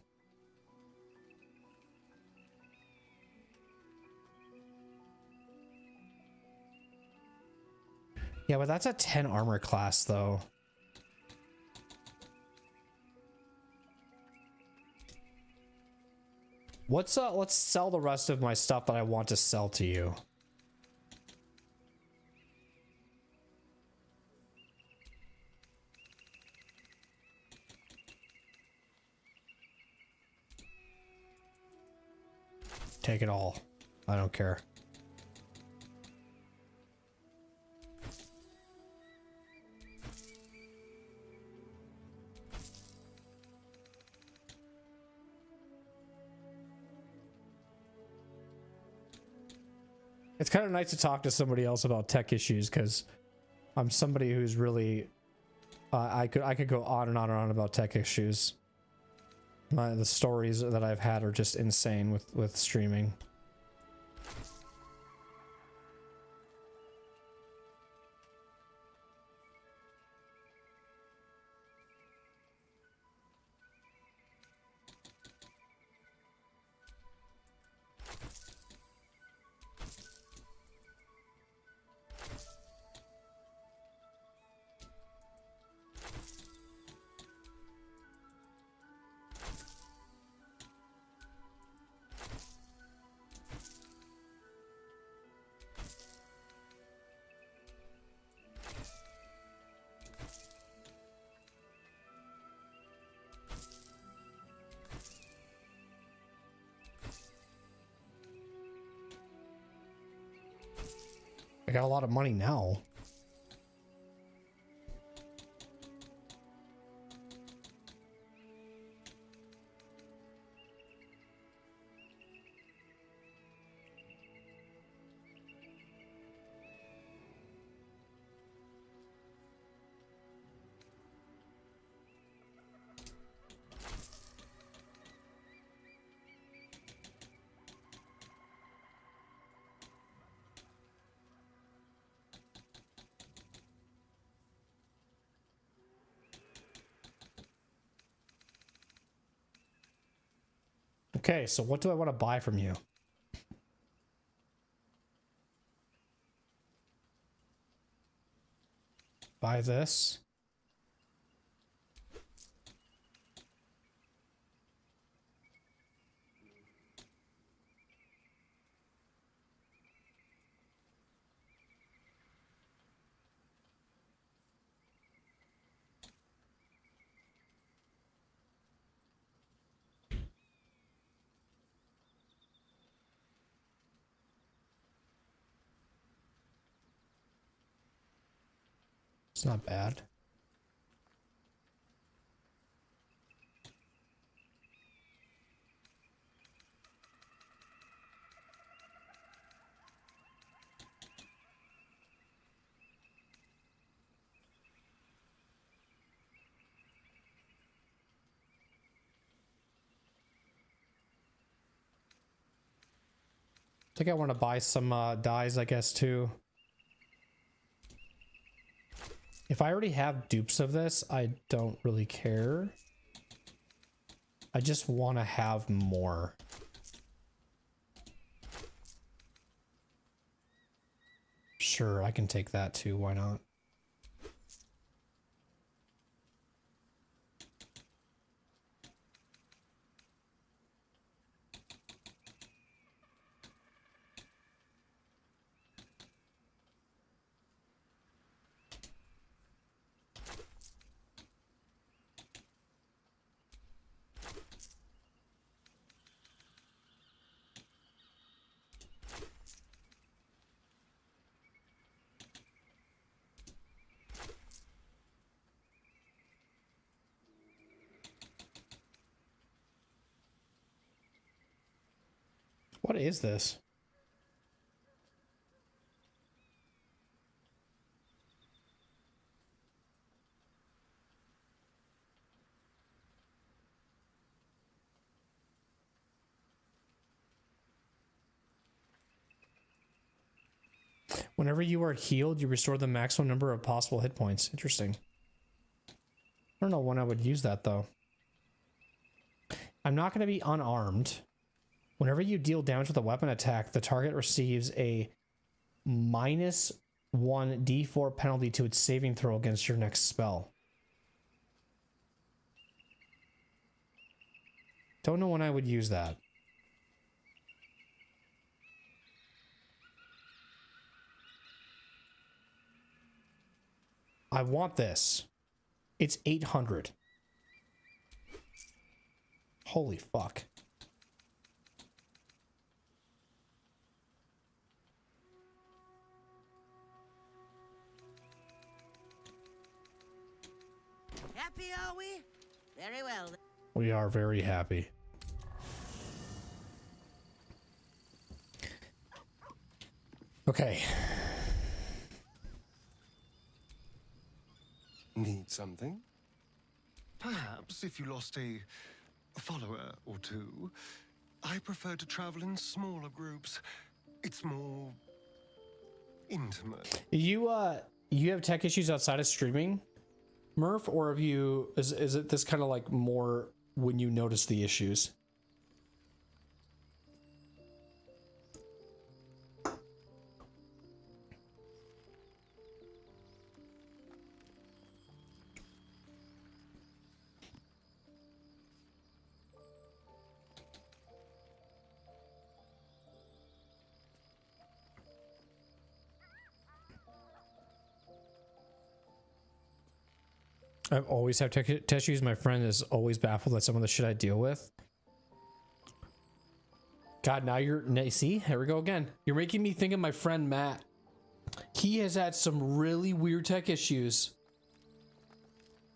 Yeah, but that's a 10 armor class, though. Let's sell the rest of my stuff that I want to sell to you. Take it all. I don't care. It's kind of nice to talk to somebody else about tech issues because I'm somebody who's really I could go on and on and on about tech issues. The stories that I've had are just insane with streaming. I got a lot of money now. Okay, so what do I want to buy from you? Buy this. It's not bad. I think I want to buy some dyes, I guess, too. If I already have dupes of this, I don't really care. I just want to have more. Sure, I can take that too. Why not? What is this? Whenever you are healed, you restore the maximum number of possible hit points. Interesting. I don't know when I would use that though. I'm not going to be unarmed. Whenever you deal damage with a weapon attack, the target receives a -1 d4 penalty to its saving throw against your next spell. Don't know when I would use that. I want this. It's 800. Holy fuck. Happy, are we? Very well. We are very happy. Okay. Need something? Perhaps if you lost a follower or two. I prefer to travel in smaller groups. It's more intimate. You have tech issues outside of streaming, Murph, or have you is it this kind of like more when you notice the issues? I've always had tech issues. My friend is always baffled at some of the shit I deal with. God, now see, here we go again. You're making me think of my friend Matt. He has had some really weird tech issues.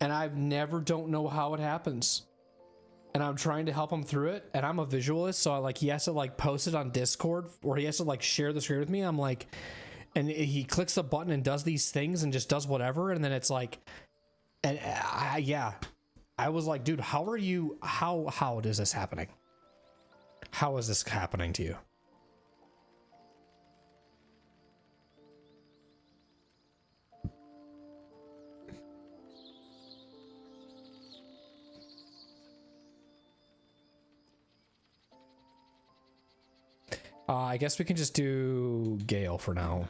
And don't know how it happens. And I'm trying to help him through it. And I'm a visualist, so he has to like post it on Discord, or he has to like share the screen with me. I'm like, and he clicks the button and does these things and just does whatever. And then it's like, and yeah, I was like, dude, how is this happening? How is this happening to you? I guess we can just do Gale for now.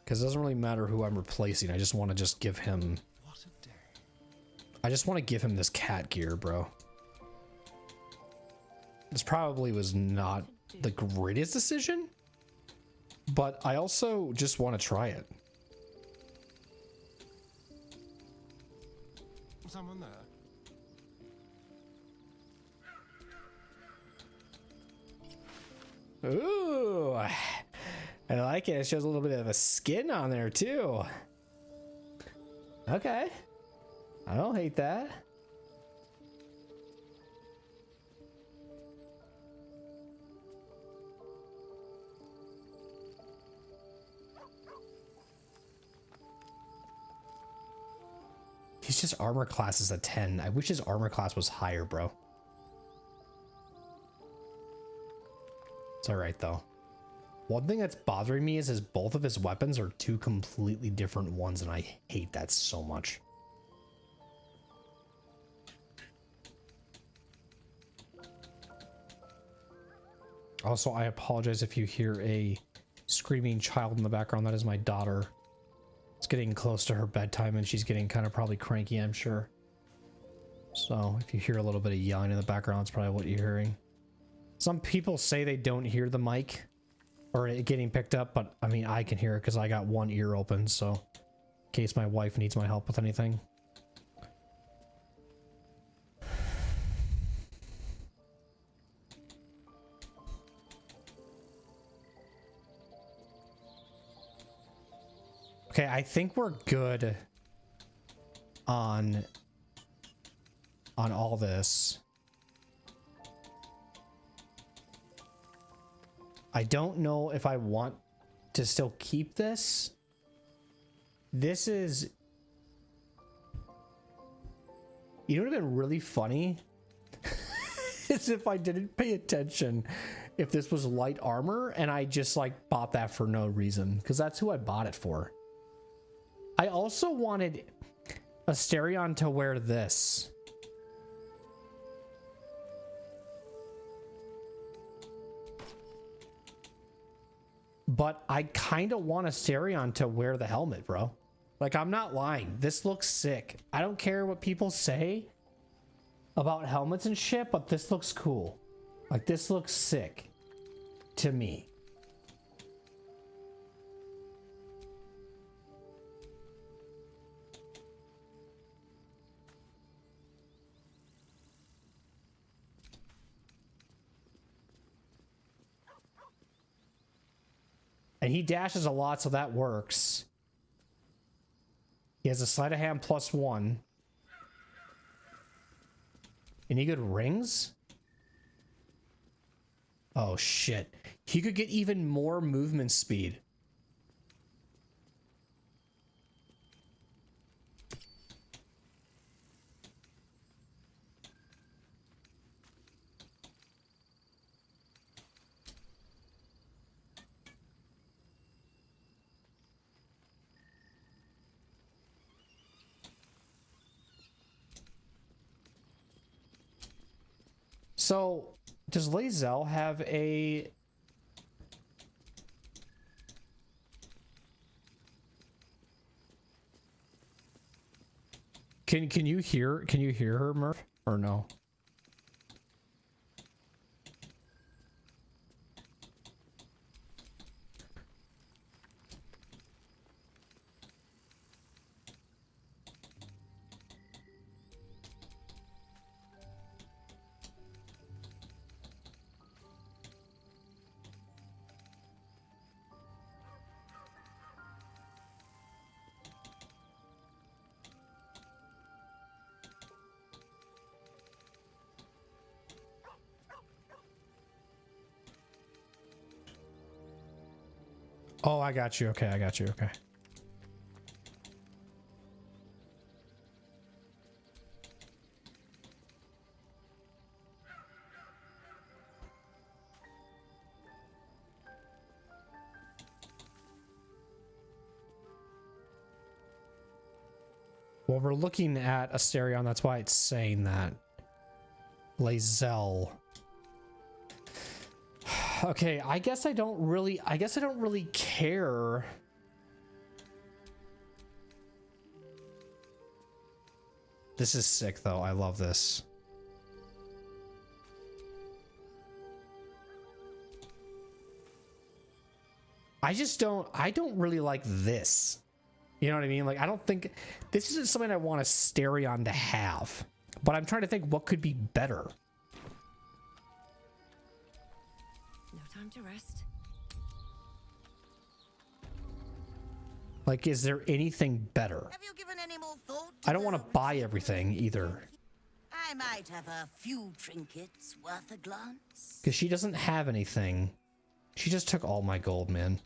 Because it doesn't really matter who I'm replacing. I just want to just give him... I just want to give him this cat gear, bro. This probably was not the greatest decision, but I also just want to try it. Someone there? Ooh, I like it. It shows a little bit of a skin on there too. Okay. I don't hate that. He's just armor class is a 10. I wish his armor class was higher, bro. It's alright though. One thing that's bothering me is both of his weapons are two completely different ones, and I hate that so much. Also, I apologize if you hear a screaming child in the background. That is my daughter. It's getting close to her bedtime and she's getting kind of probably cranky, I'm sure. So if you hear a little bit of yelling in the background, that's probably what you're hearing. Some people say they don't hear the mic or it getting picked up, but I mean, I can hear it because I got one ear open, so in case my wife needs my help with anything. Okay, I think we're good on all this. I don't know if I want to still keep this. This is... You know what would have been really funny? Is if I didn't pay attention if this was light armor, and I just like bought that for no reason because that's who I bought it for. I also wanted Asterion to wear this. But I kind of want Asterion to wear the helmet, bro. Like, I'm not lying. This looks sick. I don't care what people say about helmets and shit, but this looks cool. Like, this looks sick to me. And he dashes a lot, so that works. He has a sleight of hand +1. Any good rings? Oh shit. He could get even more movement speed. So, does Lae'zel have a... Can you hear her, Murph? Or no? Oh, I got you. Okay, I got you. Okay. Well, we're looking at Asterion. That's why it's saying that. Lae'zel. Okay, I guess I don't really care. This is sick though. I love this. I don't really like this. You know what I mean? Like, I don't think this isn't something I want Asterion to have, but I'm trying to think what could be better. No time to rest. Like, is there anything better? Have you given any more thought to I don't want to buy everything either. I might have a few trinkets worth a glance. Because she doesn't have anything. She just took all my gold, man.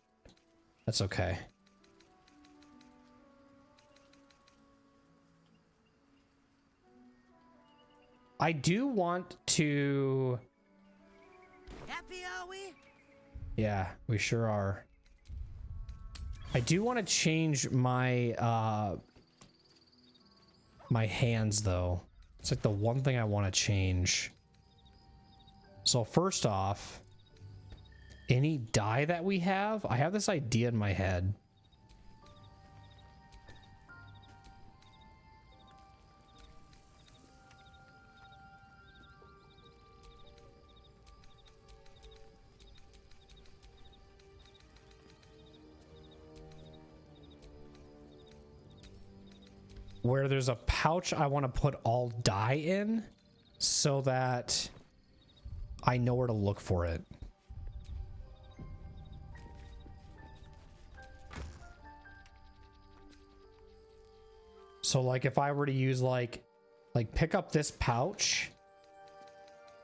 That's okay. I do want to... Happy, are we? Yeah, we sure are. I do want to change my my hands though. It's like the one thing I want to change. So first off, any dye that we have, I have this idea in my head. Where there's a pouch I want to put all dye in so that I know where to look for it. So like if I were to use like pick up this pouch,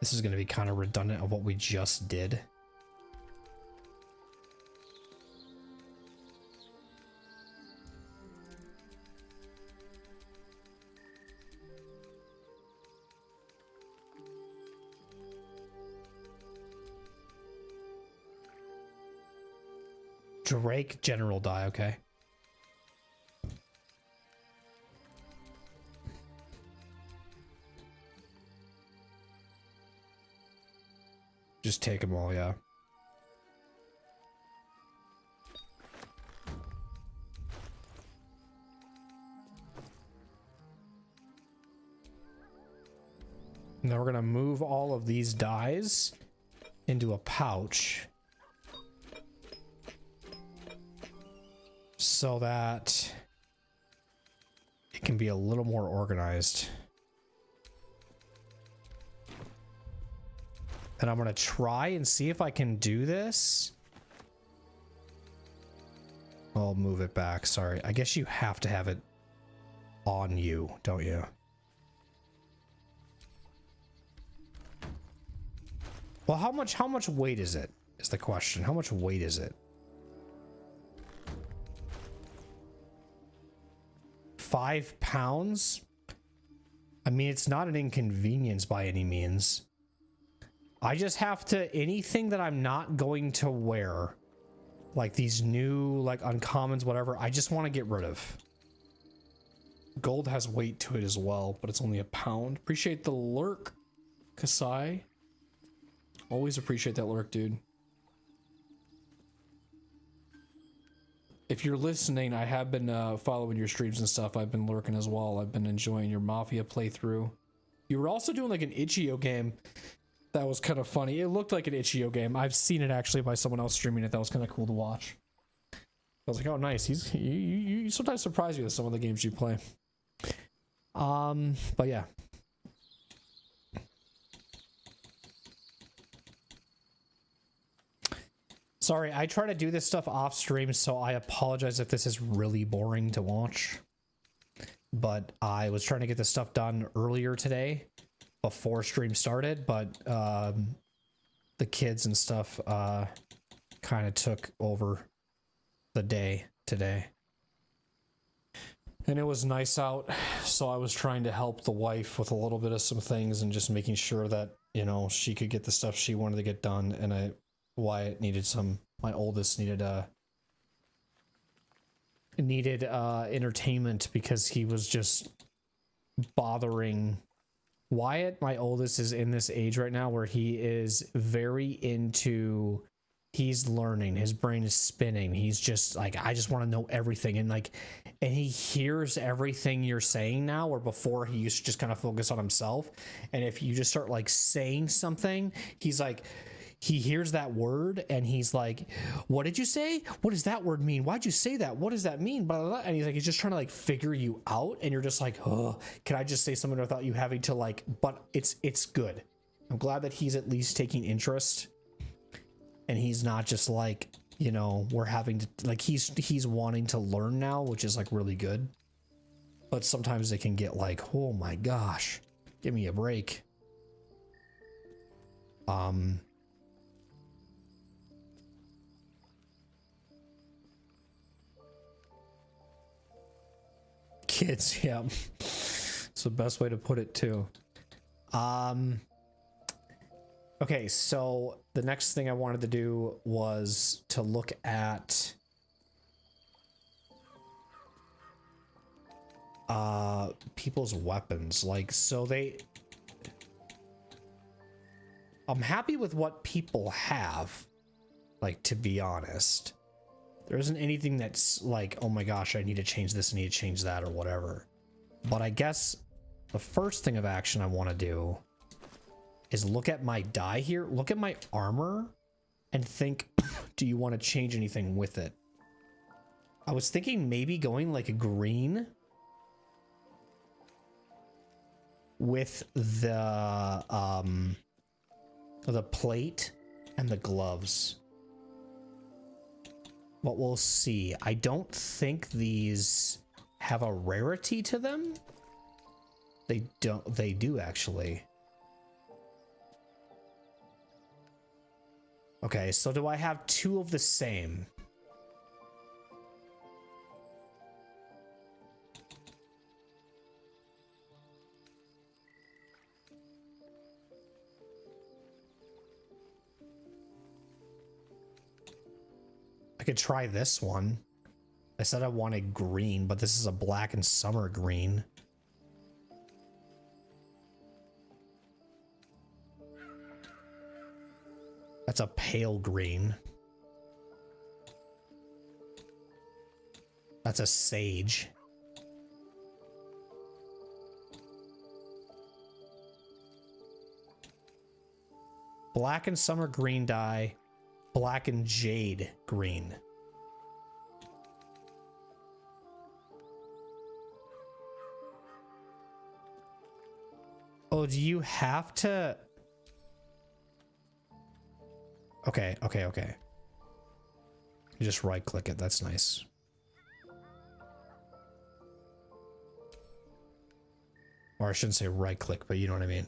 this is going to be kind of redundant of what we just did. Drake general die, okay. Just take them all, yeah. Now we're gonna move all of these dies into a pouch so that it can be a little more organized. And I'm gonna try and see if I can do this. I'll move it back, sorry. I guess you have to have it on you, don't you? Well, how much weight is it? Is the question. How much weight is it? 5 pounds? I mean, it's not an inconvenience by any means. I just have to, anything that I'm not going to wear, like these new, like uncommons, whatever, I just want to get rid of. Gold has weight to it as well, but it's only a pound. Appreciate the lurk, Kasai. Always appreciate that lurk, dude. If you're listening, I have been following your streams and stuff. I've been lurking as well. I've been enjoying your Mafia playthrough. You were also doing like an Itch.io game. That was kind of funny. It looked like an Itch.io game. I've seen it actually by someone else streaming it. That was kind of cool to watch. I was like, oh, nice. You sometimes surprise me with some of the games you play. But yeah. Sorry, I try to do this stuff off stream, so I apologize if this is really boring to watch. But I was trying to get this stuff done earlier today before stream started, but the kids and stuff kind of took over the day today. And it was nice out, so I was trying to help the wife with a little bit of some things and just making sure that, you know, she could get the stuff she wanted to get done, and Wyatt needed some, my oldest needed entertainment because he was just bothering. Wyatt, my oldest, is in this age right now where he is very into, he's learning, his brain is spinning, he's just like, I just want to know everything, and like, and he hears everything you're saying now, where before he used to just kind of focus on himself, and if you just start like saying something, he's like, he hears that word and he's like, what did you say? What does that word mean? Why'd you say that? What does that mean? Blah, blah, blah. And he's like, he's just trying to like figure you out, and you're just like, oh, can I just say something without you having to like, but it's good. I'm glad that he's at least taking interest, and he's not just like, you know, we're having to, like, he's wanting to learn now, which is like really good. But sometimes it can get like, oh my gosh, give me a break. Kids, yeah. It's the best way to put it too. Okay, so the next thing I wanted to do was to look at people's weapons. Like, so I'm happy with what people have, like, to be honest. There isn't anything that's like, oh my gosh, I need to change this, I need to change that, or whatever. But I guess the first thing of action I want to do is look at my die here, look at my armor, and think, do you want to change anything with it? I was thinking maybe going like a green with the plate and the gloves. But we'll see. I don't think these have a rarity to them. They don't. They do actually. Okay, so do I have two of the same? I could try this one. I said I wanted green, but this is a black and summer green. That's a pale green. That's a sage. Black and summer green dye, black and jade green. Oh, do you have to? Okay. You just right click it. That's nice. Or I shouldn't say right click, but you know what I mean.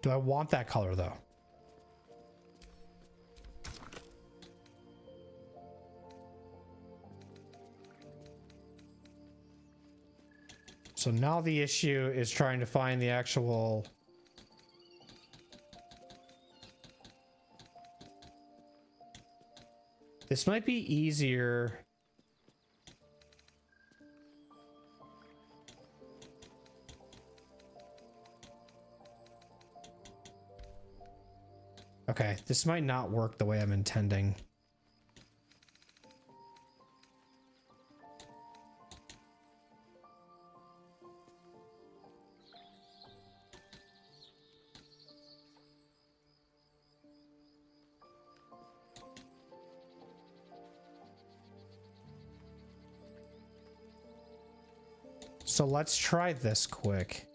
Do I want that color though? So now the issue is trying to find the actual... This might be easier. Okay, this might not work the way I'm intending. So let's try this quick.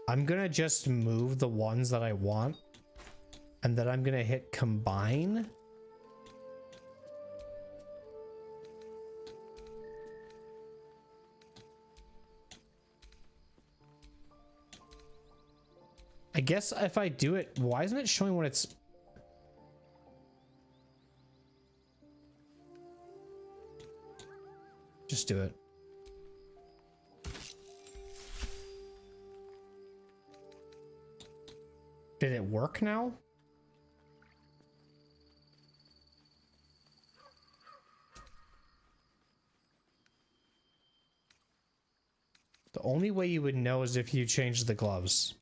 I'm gonna just move the ones that I want, and then I'm gonna hit combine. I guess if I do it, why isn't it showing when it's... Just do it. Did it work now? The only way you would know is if you change the gloves.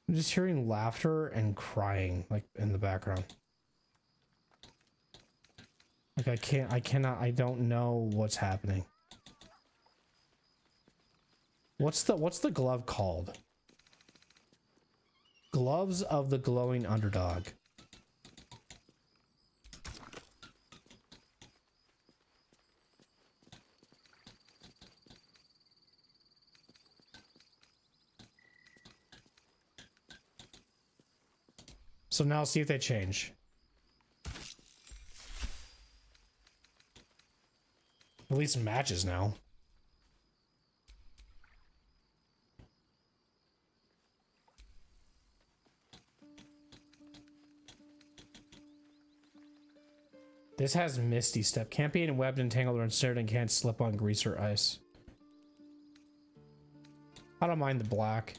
I'm just hearing laughter and crying like in the background. Like I don't know what's happening. What's the glove called? Gloves of the Glowing Underdog. So now see if they change. At least matches now. This has Misty Step. Can't be webbed, entangled, or ensnared, and can't slip on grease or ice. I don't mind the black.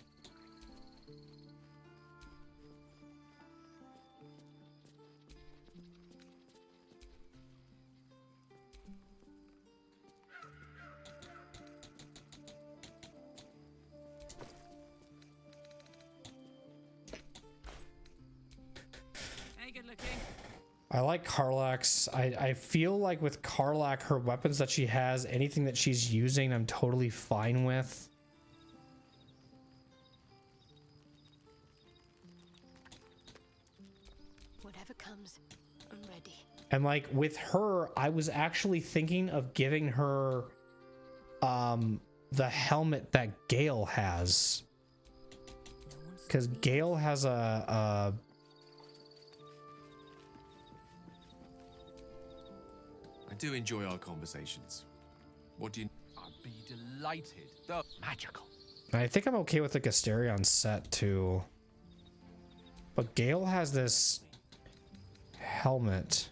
I like Karlach's. I feel like with Karlach, her weapons that she has, anything that she's using, I'm totally fine with. Whatever comes, I'm ready. And like with her, I was actually thinking of giving her the helmet that Gale has. Because Gale has a I do enjoy our conversations. What do you... I'd be delighted. Though magical. I think I'm okay with the Gasterion set too. But Gale has this helmet.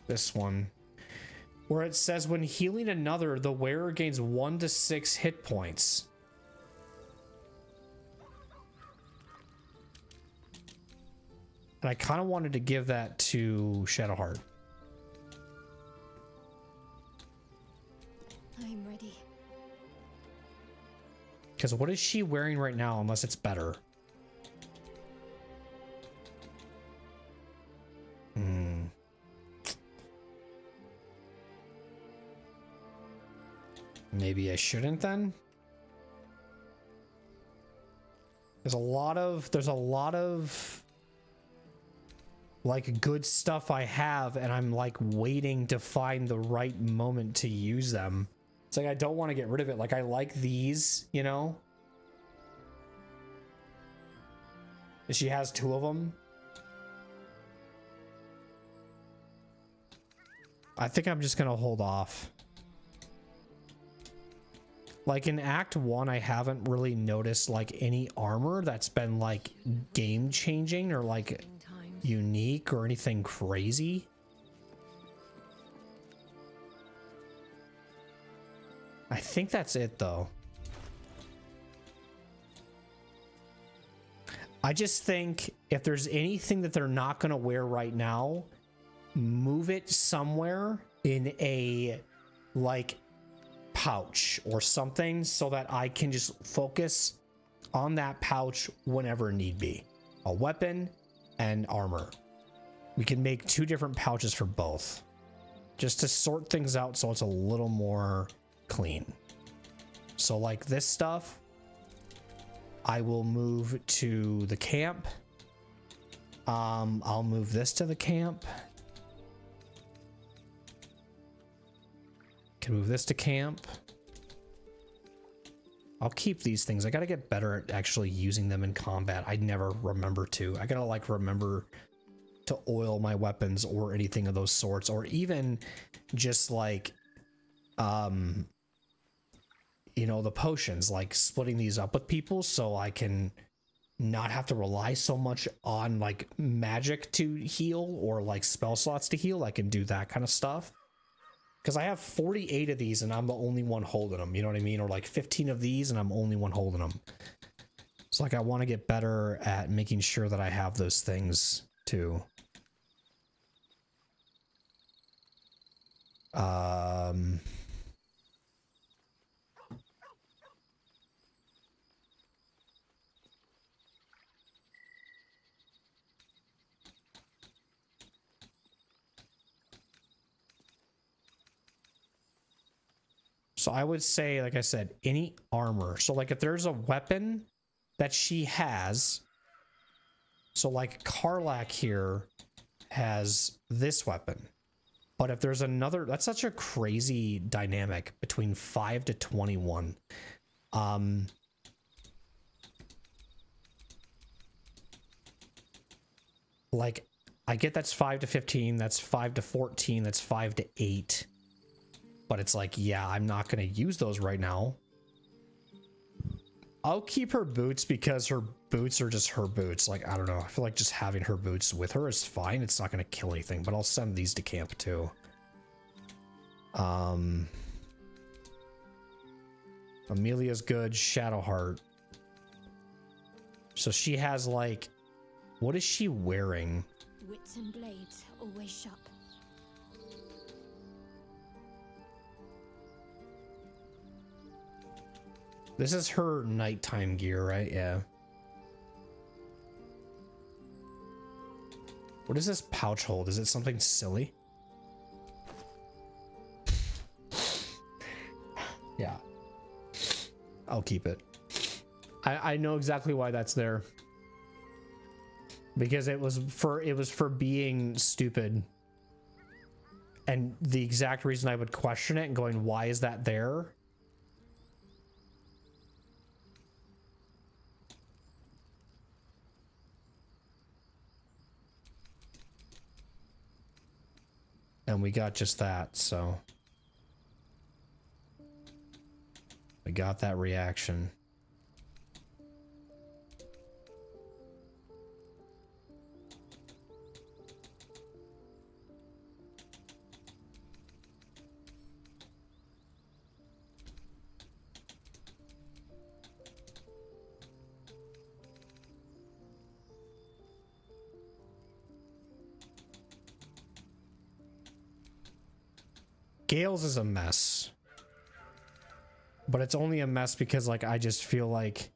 This one. Where it says when healing another, the wearer gains 1 to 6 hit points. And I kind of wanted to give that to Shadowheart. I'm ready. Because what is she wearing right now, unless it's better? Maybe I shouldn't then? There's a lot of like good stuff I have, and I'm like waiting to find the right moment to use them. It's like I don't want to get rid of it. Like I like these, you know? She has 2 of them. I think I'm just gonna hold off. Like in Act 1, I haven't really noticed like any armor that's been like game changing or like unique or anything crazy. I think that's it though. I just think if there's anything that they're not going to wear right now, move it somewhere in a like pouch or something so that I can just focus on that pouch whenever need be. A weapon and armor. We can make 2 different pouches for both just to sort things out so it's a little more clean. So like this stuff, I will move to the camp. I'll move this to the camp. Can move this to camp. I'll keep these things. I gotta get better at actually using them in combat. I never remember to. I gotta like remember to oil my weapons or anything of those sorts, or even just like you know, the potions, like splitting these up with people so I can not have to rely so much on like magic to heal or like spell slots to heal. I can do that kind of stuff. Because I have 48 of these and I'm the only one holding them, you know what I mean? Or like 15 of these and I'm only one holding them. It's like I want to get better at making sure that I have those things too. So I would say, like I said, any armor. So like if there's a weapon that she has, so like Karlach here has this weapon. But if there's another, that's such a crazy dynamic between 5 to 21. Like I get that's 5 to 15, that's 5 to 14, that's 5 to 8. But it's like, yeah, I'm not going to use those right now. I'll keep her boots because her boots are just her boots. Like, I don't know. I feel like just having her boots with her is fine. It's not going to kill anything, but I'll send these to camp too. Amelia's good. Shadowheart. So she has like, what is she wearing? Wits and blades always sharp. This is her nighttime gear, right? Yeah. What does this pouch hold? Is it something silly? Yeah. I'll keep it. I know exactly why that's there. Because it was for being stupid. And the exact reason I would question it and going, why is that there? And we got just that, so. got that reaction. Gales is a mess. But it's only a mess because, like, I just feel like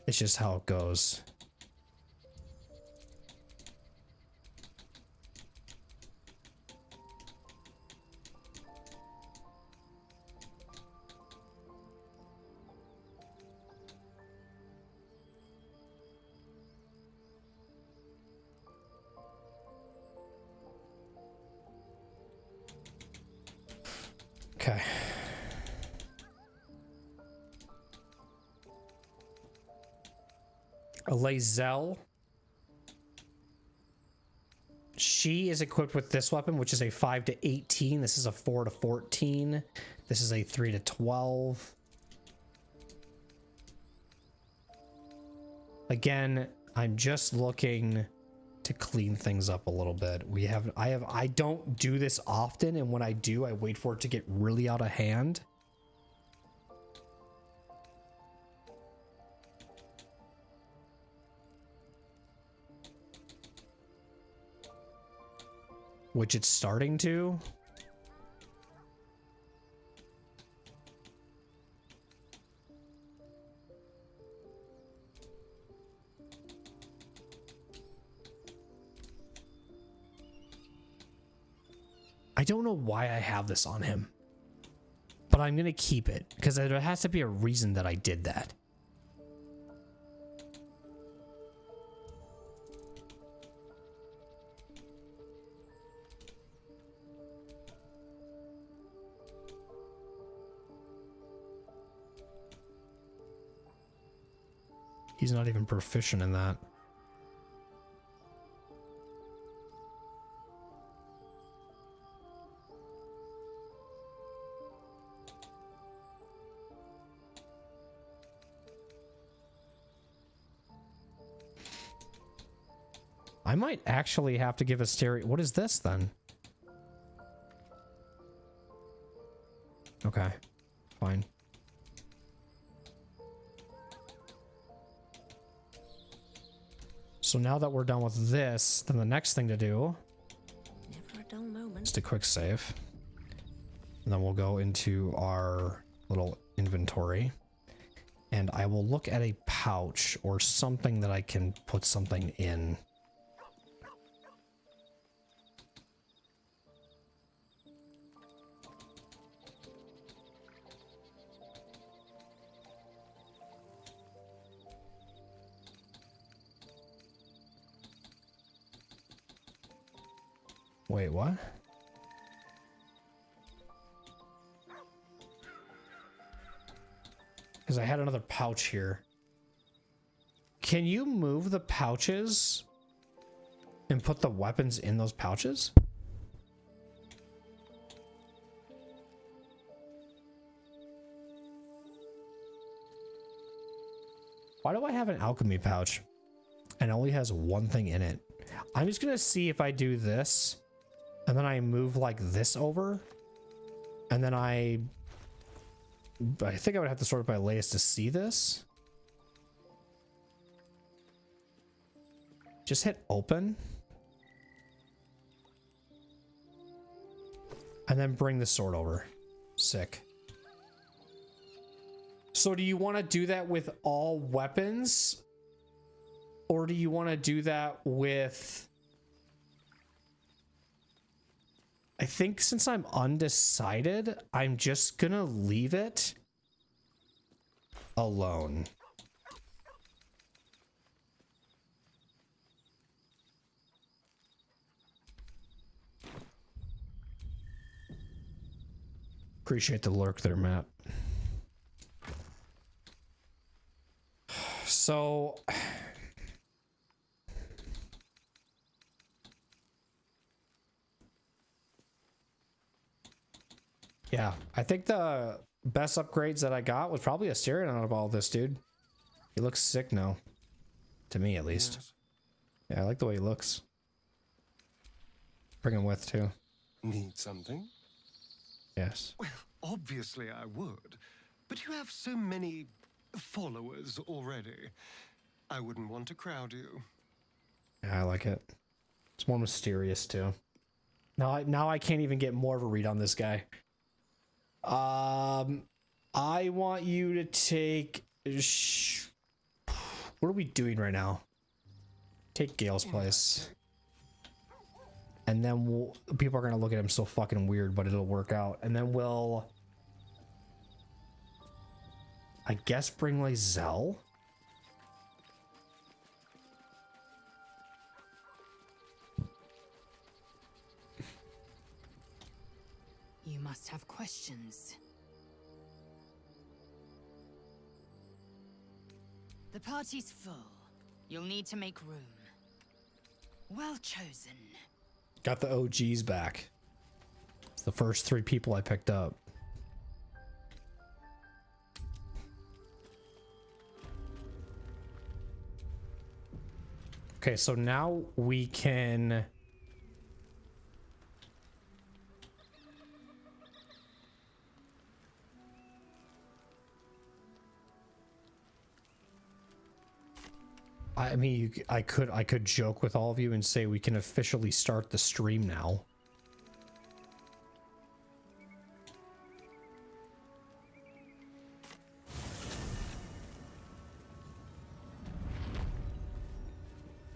it's just how it goes. Okay. A Lae'zel. She is equipped with this weapon, which is a 5 to 18. This is a 4 to 14. This is a 3 to 12. Again, I'm just looking to clean things up a little bit. I don't do this often, and when I do, I wait for it to get really out of hand. Which it's starting to. I don't know why I have this on him, but I'm gonna keep it because there has to be a reason that I did that. He's not even proficient in that. I might actually have to give a stereo. What is this then? Okay, fine. So now that we're done with this, then the next thing to do is to quick save. And then we'll go into our little inventory. And I will look at a pouch or something that I can put something in. Wait, what? Because I had another pouch here. Can you move the pouches and put the weapons in those pouches? Why do I have an alchemy pouch and it only has one thing in it? I'm just gonna see if I do this and then I move like this over, and then I think I would have to sort it by latest to see this. Just hit open. And then bring the sword over. Sick. So do you want to do that with all weapons? Or do you want to do that with... I think since I'm undecided, I'm just gonna leave it alone. Appreciate the lurk there, Matt. So... Yeah, I think the best upgrades that I got was probably Asterion out of all this, dude. He looks sick now. To me, at least. Yes. Yeah, I like the way he looks. Bring him with, too. Need something? Yes. Well, obviously I would. But you have so many followers already. I wouldn't want to crowd you. Yeah, I like it. It's more mysterious, too. Now I can't even get more of a read on this guy. I want you to take... What are we doing right now? Take Gale's place. And then people are going to look at him so fucking weird, but it'll work out. And then we'll... I guess bring Lae'zel? You must have questions. The party's full. You'll need to make room. Well chosen. Got the OGs back. It's the first 3 people I picked up. Okay, so now we can... I mean, I could joke with all of you and say we can officially start the stream now.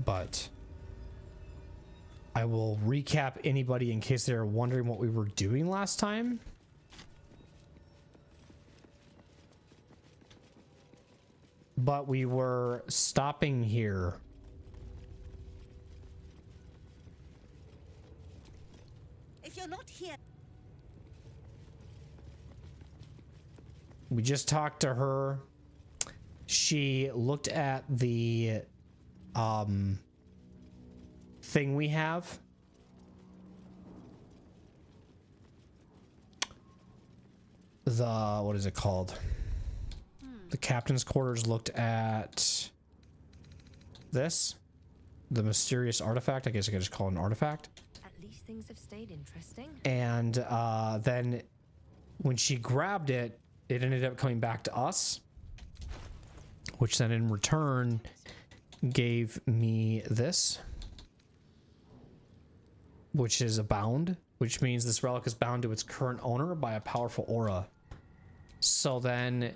But I will recap anybody in case they're wondering what we were doing last time. But we were stopping here. If you're not here... We just talked to her. She looked at the thing we have. What is it called? The captain's quarters looked at this, the mysterious artifact. I guess I could just call it an artifact. At least things have stayed interesting. And then when she grabbed it, it ended up coming back to us, which then in return gave me this, which is a bound, which means this relic is bound to its current owner by a powerful aura. So then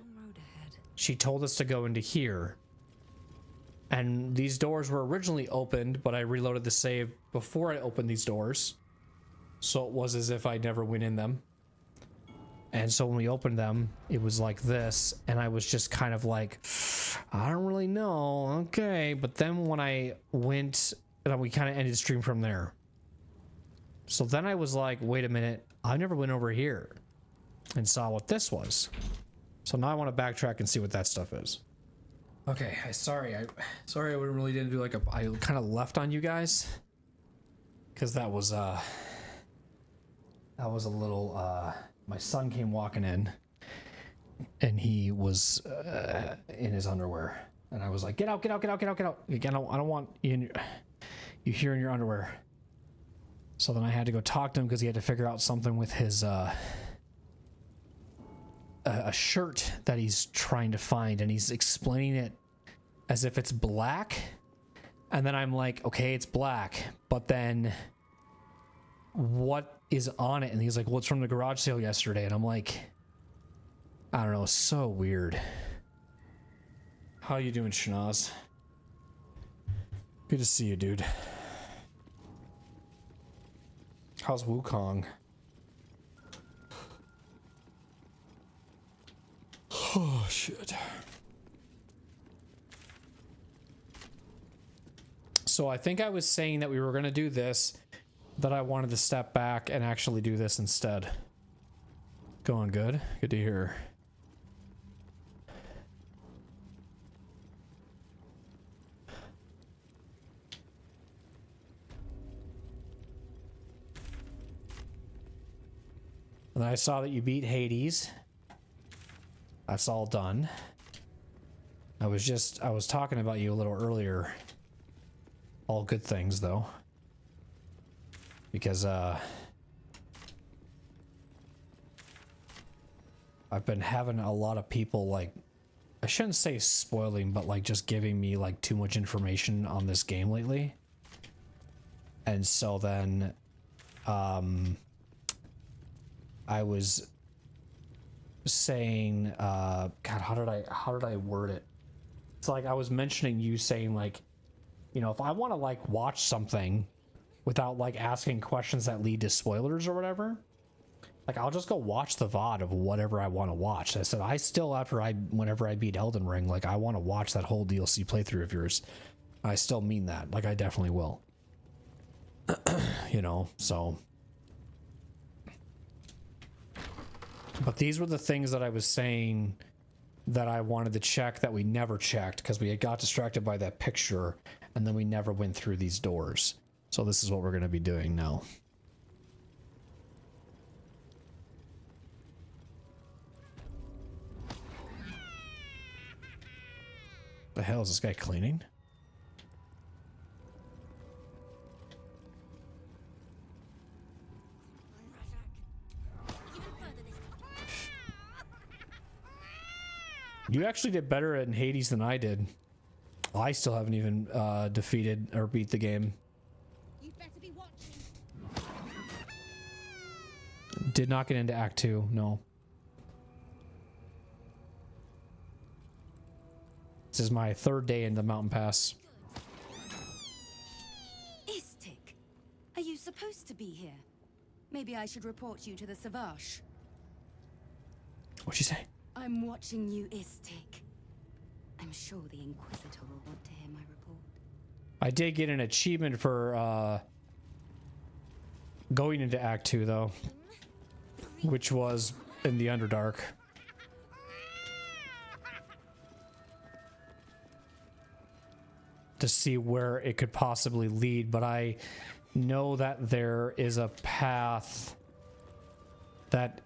she told us to go into here, and these doors were originally opened, but I reloaded the save before I opened these doors, so it was as if I never went in them. And so when we opened them, it was like this, and I was just kind of like, I don't really know, okay. But then when I went, and we kind of ended stream from there. So then I was like, wait a minute, I never went over here and saw what this was. So now I want to backtrack and see what that stuff is. Okay, sorry I really didn't do like I kind of left on you guys, because that was a little my son came walking in, and he was in his underwear, and I was like, get out, get out, get out, get out, get out. Again, I don't want you here in your underwear. So then I had to go talk to him because he had to figure out something with his a shirt that he's trying to find, and he's explaining it as if it's black. And then I'm like, okay, it's black, but then what is on it? And he's like, well, it's from the garage sale yesterday. And I'm like, I don't know, so weird. How you doing, Shanaz? Good to see you, dude. How's Wukong? Oh, shit. So I think I was saying that we were going to do this, that I wanted to step back and actually do this instead. Going good? Good to hear. And then I saw that you beat Hades. That's all done. I was talking about you a little earlier. All good things though. Because I've been having a lot of people like, I shouldn't say spoiling, but like just giving me like too much information on this game lately. And so then I was saying God, how did I word it? It's like I was mentioning you saying like, you know, if I want to like watch something without like asking questions that lead to spoilers or whatever, like I'll just go watch the VOD of whatever I want to watch. I said I still, whenever I beat Elden Ring, like I want to watch that whole DLC playthrough of yours. I still mean that. Like I definitely will. You know, so. But these were the things that I was saying that I wanted to check that we never checked because we had got distracted by that picture and then we never went through these doors. So this is what we're going to be doing now. The hell is this guy cleaning? You actually did better in Hades than I did. I still haven't even defeated or beat the game. You'd better be watching. Did not get into Act 2, no. This is my third day in the mountain pass. Istik, are you supposed to be here? Maybe I should report you to the Savage. What'd you say? I'm watching you, Istik. I'm sure the Inquisitor will want to hear my report. I did get an achievement for going into Act 2 though, which was in the Underdark. To see where it could possibly lead, but I know that there is a path that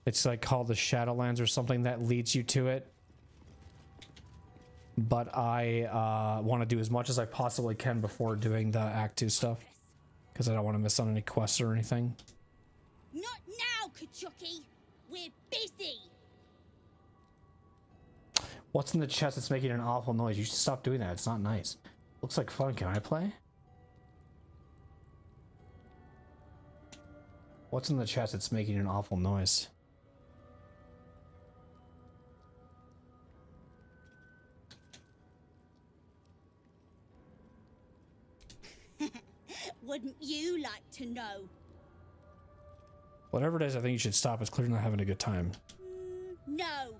it's like called the Shadowlands or something that leads you to it. But I want to do as much as I possibly can before doing the Act 2 stuff, because I don't want to miss on any quests or anything. Not now, Kachuki. We're busy. What's in the chest that's making an awful noise? You should stop doing that. It's not nice. Looks like fun. Can I play? What's in the chest that's making an awful noise? Wouldn't you like to know? Whatever it is, I think you should stop. It's clearly not having a good time. No.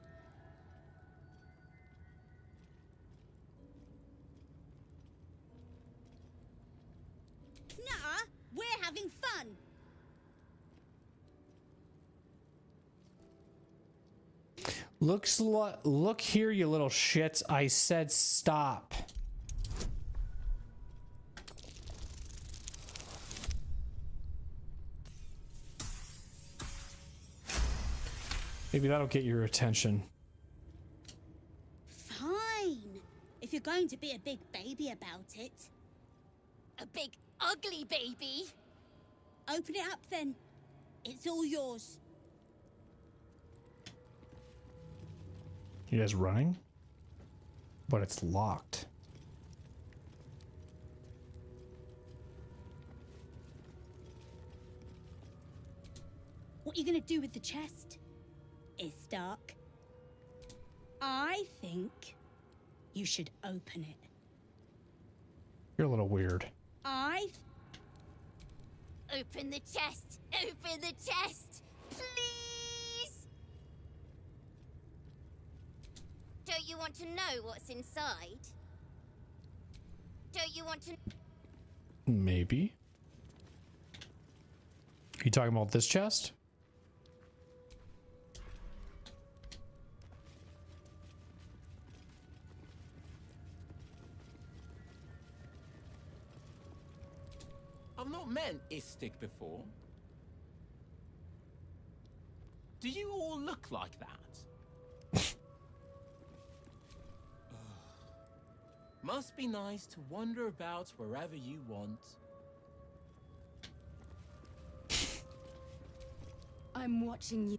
Nah, we're having fun. Look here, you little shits. I said stop. Maybe that'll get your attention. Fine. If you're going to be a big baby about it. A big, ugly baby? Open it up then. It's all yours. You guys running? But it's locked. What are you going to do with the chest? It's dark. I think you should open it. You're a little weird. Open the chest! Open the chest! Please! Don't you want to know what's inside? Don't you want to... Maybe. Are you talking about this chest? I've not met Istik before. Do you all look like that? Must be nice to wander about wherever you want. I'm watching you.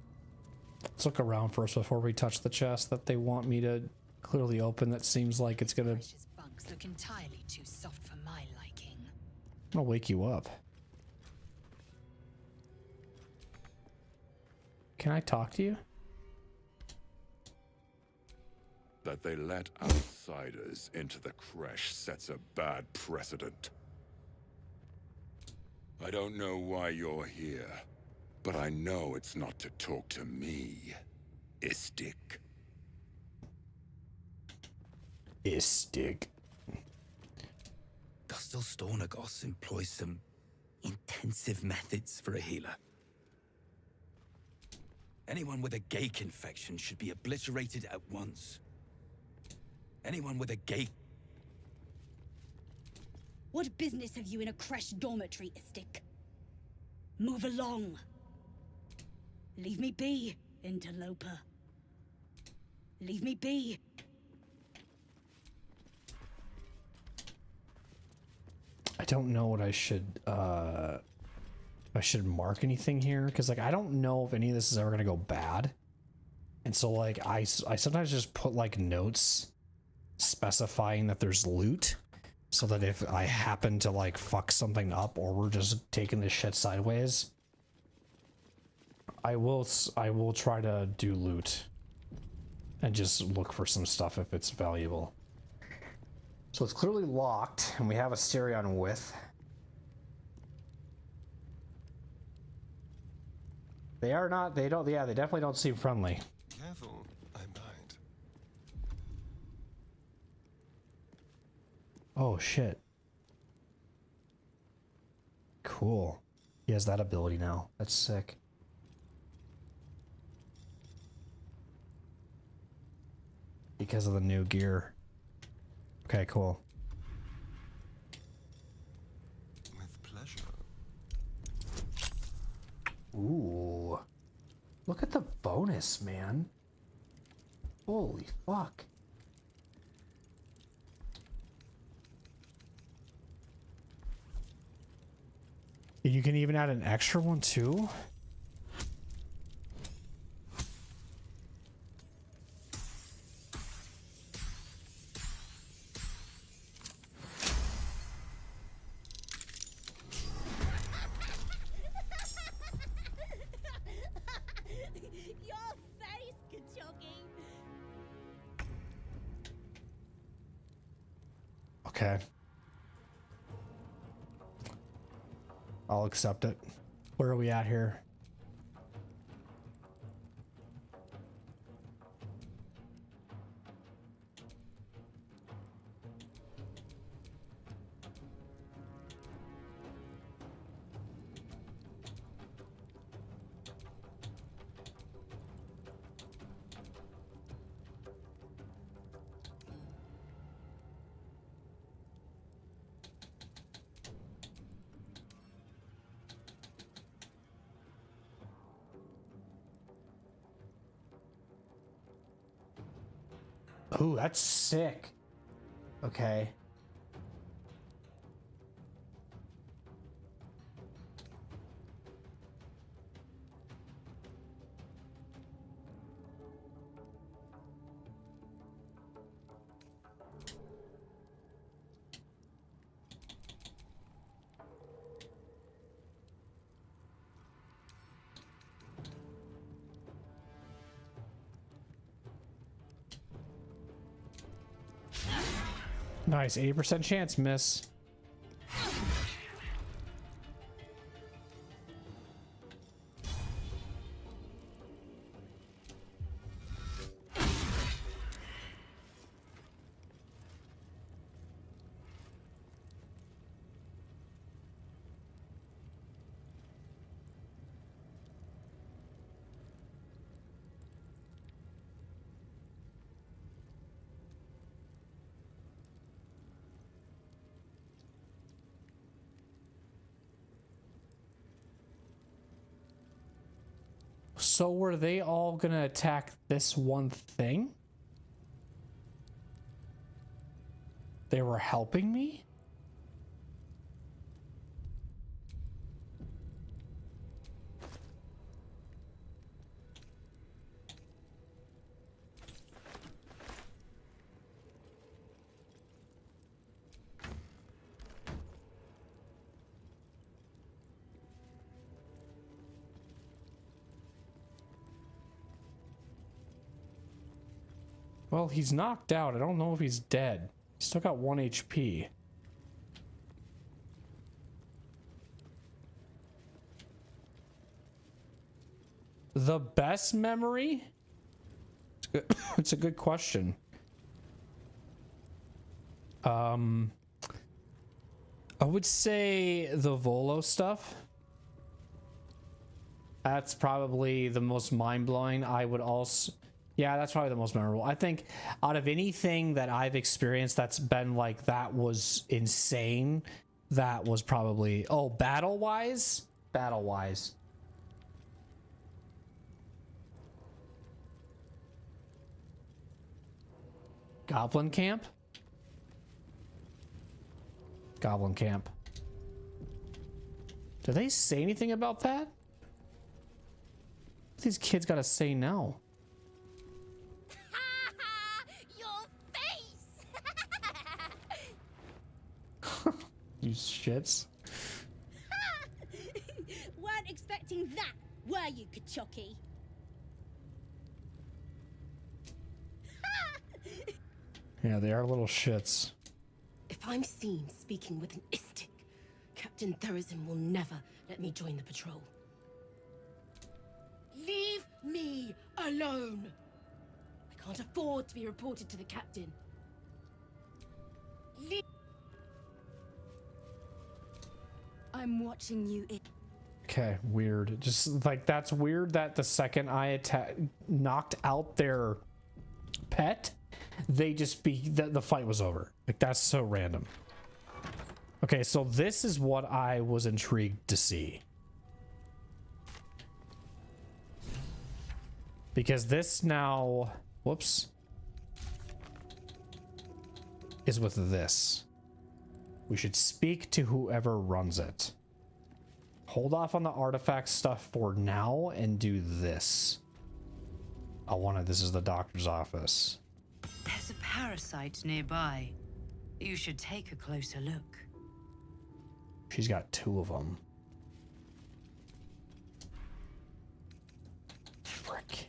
Let's look around first before we touch the chest that they want me to clearly open. That seems like it's gonna... Precious bunks look entirely too soft for my liking. I'm gonna wake you up. Can I talk to you? That they let outsiders into the creche sets a bad precedent. I don't know why you're here, but I know it's not to talk to me, Istik. Istik. Gustel Stornagos employs some intensive methods for a healer. Anyone with a gake infection should be obliterated at once. Anyone with a gate. What business have you in a creche dormitory, Istik? Move along. Leave me be, interloper. Leave me be. I don't know what I should mark anything here, because like I don't know if any of this is ever gonna go bad, and so like I sometimes just put like notes specifying that there's loot, so that if I happen to like fuck something up or we're just taking this shit sideways, I will try to do loot and just look for some stuff if it's valuable. So it's clearly locked, and we have a Styrian with. They are not, they don't, yeah, they definitely don't seem friendly. Careful, I might. Oh, shit. Cool. He has that ability now. That's sick. Because of the new gear. Okay, cool. With pleasure. Ooh. Look at the bonus, man. Holy fuck. You can even add an extra one too? Your face, Kachogi. Okay. I'll accept it. Where are we at here? Ooh, that's sick. Okay. Nice, 80% chance, miss. So were they all gonna attack this one thing? They were helping me? Well, he's knocked out. I don't know if he's dead. He's still got 1 HP. The best memory? It's good. It's a good question. I would say the Volo stuff. That's probably the most mind-blowing. I would also... Yeah, that's probably the most memorable. I think out of anything that I've experienced that's been like, that was insane, that was probably... Oh, battle-wise? Battle-wise. Goblin camp? Goblin camp. Do they say anything about that? These kids gotta say no. Your face! You shits. Weren't expecting that, were you, Kachoki? Yeah, they are little shits. If I'm seen speaking with an Istik, Captain Therazin will never let me join the patrol. Leave me alone! I can't afford to be reported to the captain. I'm watching you. Okay, weird. Just like, that's weird that the second I knocked out their pet, they just the fight was over. Like, that's so random. Okay, so this is what I was intrigued to see. Because this now, whoops, is with this. We should speak to whoever runs it. Hold off on the artifact stuff for now and do this. This is the doctor's office. There's a parasite nearby. You should take a closer look. She's got 2 of them. Frick.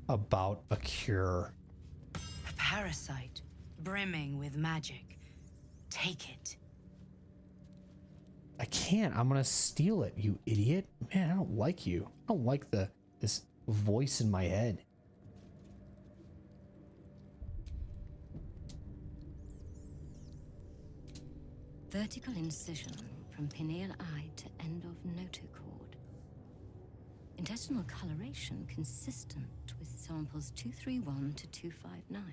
About a cure. A parasite, brimming with magic. Take it. I can't. I'm gonna steal it, you idiot. Man, I don't like you. I don't like this voice in my head. Vertical incision from pineal eye to end of notochord. Intestinal coloration consistent with samples 231 to 259.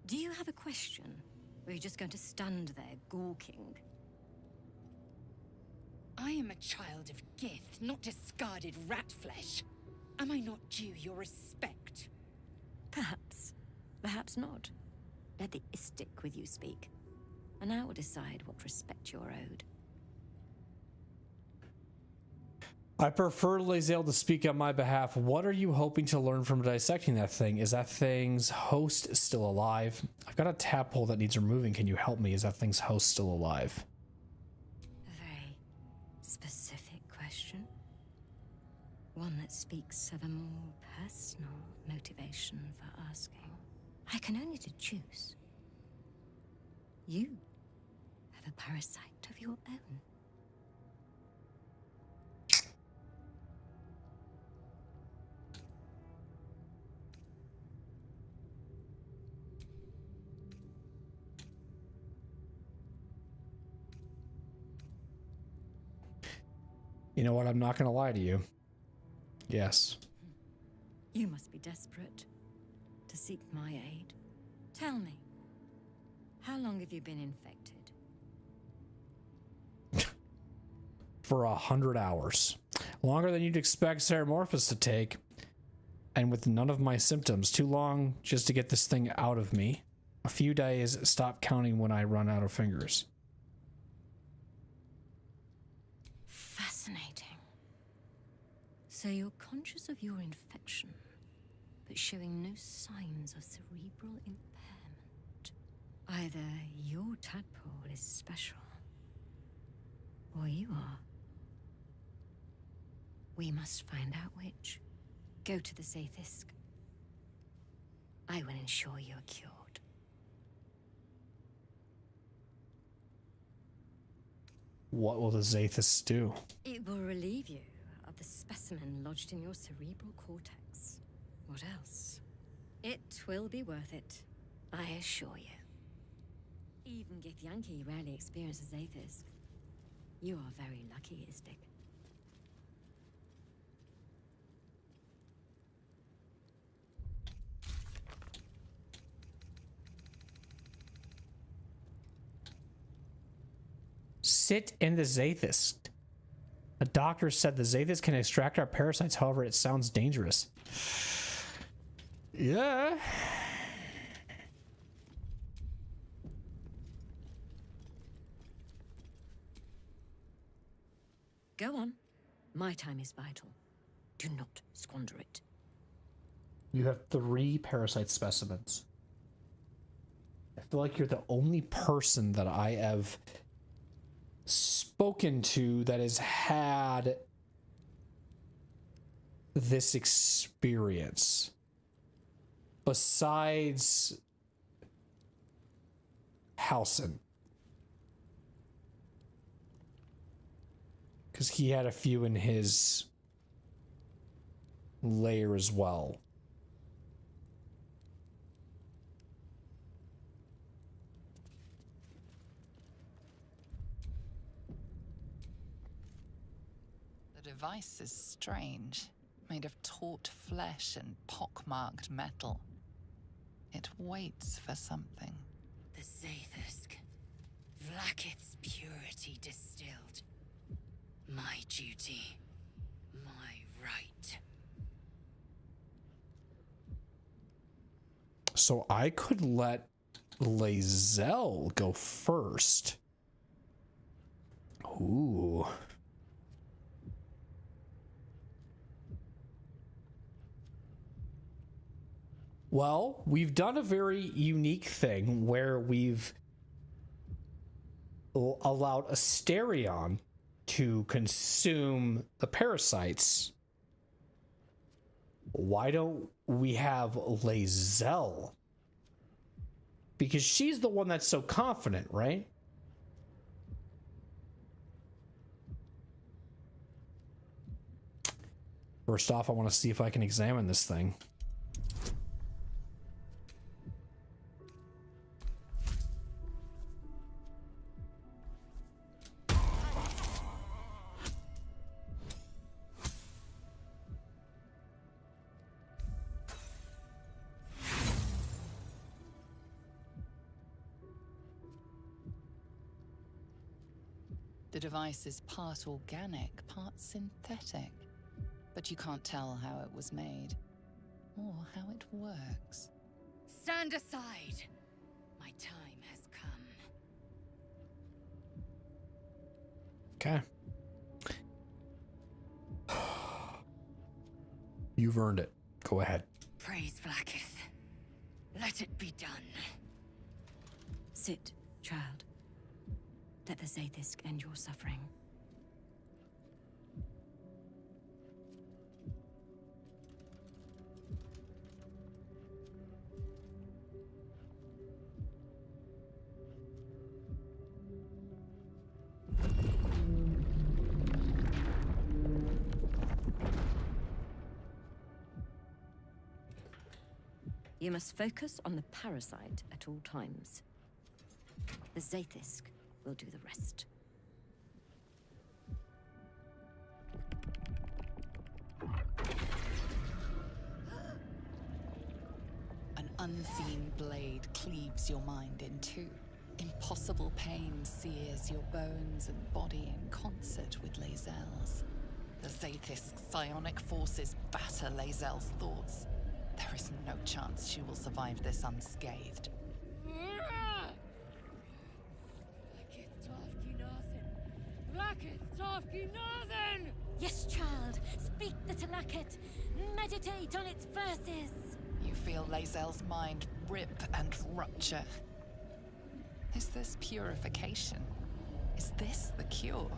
Do you have a question? Or are you just going to stand there gawking? I am a child of Gith, not discarded rat flesh. Am I not due your respect? Perhaps. Perhaps not. Let the Istik with you speak, and I will decide what respect you're owed. I prefer Lae'zel to speak on my behalf. What are you hoping to learn from dissecting that thing? Is that thing's host still alive? I've got a tadpole that needs removing. Can you help me? Is that thing's host still alive? A very specific question. One that speaks of a more personal motivation for asking. I can only deduce. You have a parasite of your own. You know what? I'm not gonna lie to you. Yes. You must be desperate to seek my aid. Tell me, how long have you been infected? For 100 hours. Longer than you'd expect Ceramorphous to take. And with none of my symptoms. Too long just to get this thing out of me. A few days, stop counting when I run out of fingers. Fascinating. So you're conscious of your infection, but showing no signs of cerebral impairment. Either your tadpole is special, or you are. We must find out which. Go to the Zaithisk. I will ensure you are cured. What will the Zaithis do? It will relieve you of the specimen lodged in your cerebral cortex. What else? It will be worth it, I assure you. Even Githyanki rarely experiences Zaithis. You are very lucky, Istik. Sit in the Zaithis. A doctor said the Zaithis can extract our parasites, however, it sounds dangerous. Yeah. Go on. My time is vital. Do not squander it. You have 3 parasite specimens. I feel like you're the only person that I have spoken to that has had this experience. Besides Halson. Because he had a few in his lair as well. The device is strange, made of taut flesh and pockmarked metal. It waits for something. The Zaithisk. Vlaakith's purity distilled. My duty. My right. So I could let Lae'zel go first. Ooh. Well, we've done a very unique thing where we've allowed Asterion to consume the parasites. Why don't we have Lae'zel? Because she's the one that's so confident, right? First off, I want to see if I can examine this thing. The device is part organic, part synthetic. But you can't tell how it was made, or how it works. Stand aside. My time has come. Okay. You've earned it. Go ahead. Praise Vlaakith. Let it be done. Sit, child. Let the Zaithisk end your suffering. You must focus on the parasite at all times. The Zaithisk will do the rest. unseen blade cleaves your mind in two. Impossible pain sears your bones and body in concert with Lae'zel's. The Zaithis' psionic forces batter Lae'zel's thoughts. There is no chance she will survive this unscathed. Yes, child. Speak the Talakit. Meditate on its verses. You feel Lae'zel's mind rip and rupture. Is this purification? Is this the cure?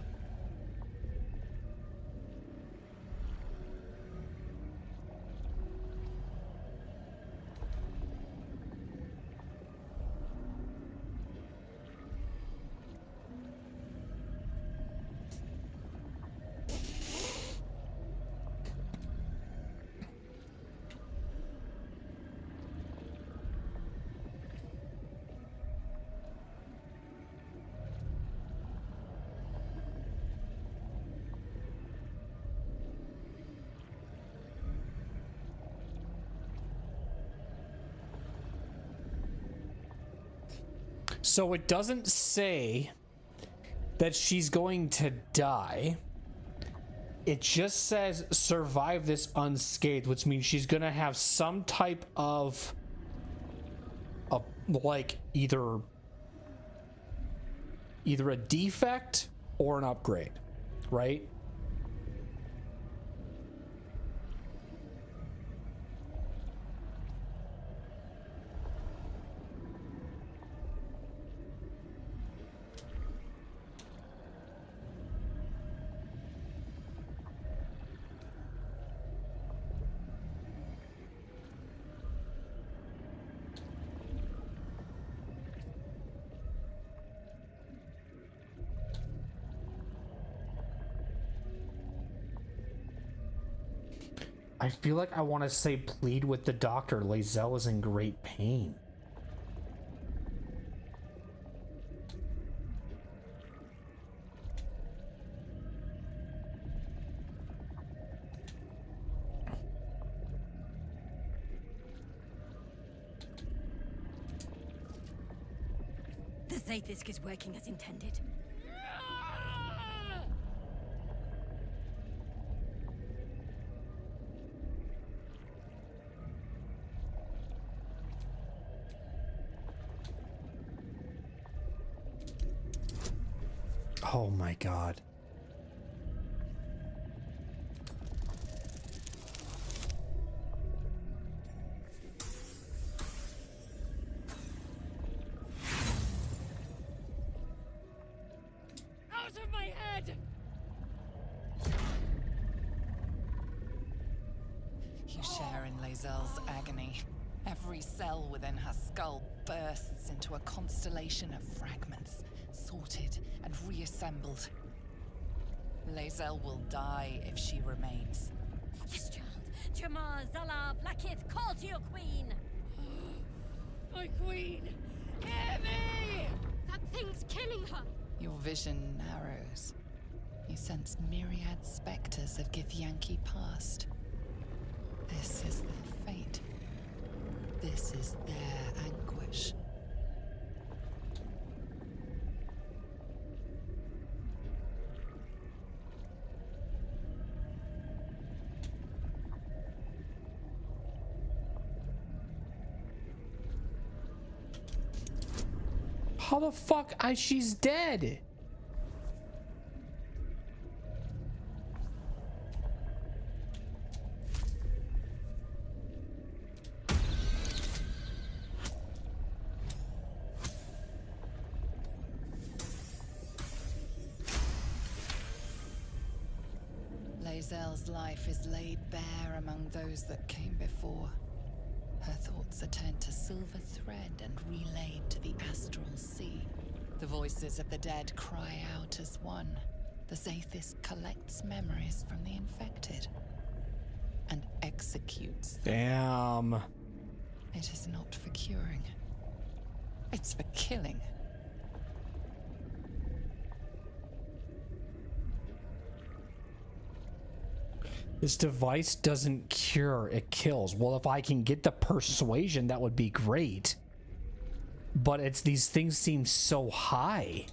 So it doesn't say that she's going to die. It just says survive this unscathed, which means she's gonna have some type of like either a defect or an upgrade, right? I feel like I want to say plead with the doctor. Lae'zel is in great pain. The Zaithis is working as intended. Oh my god. Out of my head! You share in Lae'zel's agony. Every cell within her skull bursts into a constellation of fragments, sorted and reassembled. Lae'zel will die if she remains. Yes, child. Jamar, Zala, Blackith, call to your queen! My queen! Hear me! That thing's killing her! Your vision narrows. You sense myriad specters of Githyanki past. This is their fate. This is their anguish. How the fuck? She's dead. Lae'zel's life is laid bare among those that came before. Her thoughts are turned to silver thread and relayed to the astral sea. The voices of the dead cry out as one. The Zaithis collects memories from the infected and executes them. Damn. It is not for curing. It's for killing. This device doesn't cure, it kills. Well, if I can get the persuasion, that would be great. But it's these things seem so high.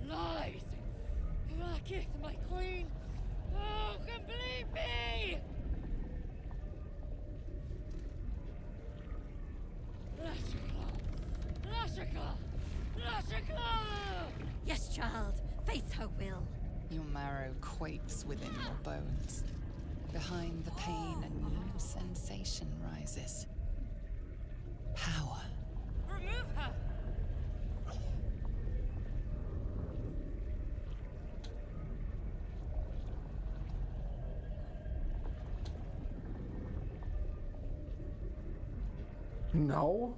Lies! Blacketh, my queen! Oh, complete me! Lashikla! Yes, child. Face her will. Your marrow quakes within your bones. Behind the pain, a new sensation rises. Power. Remove her! No.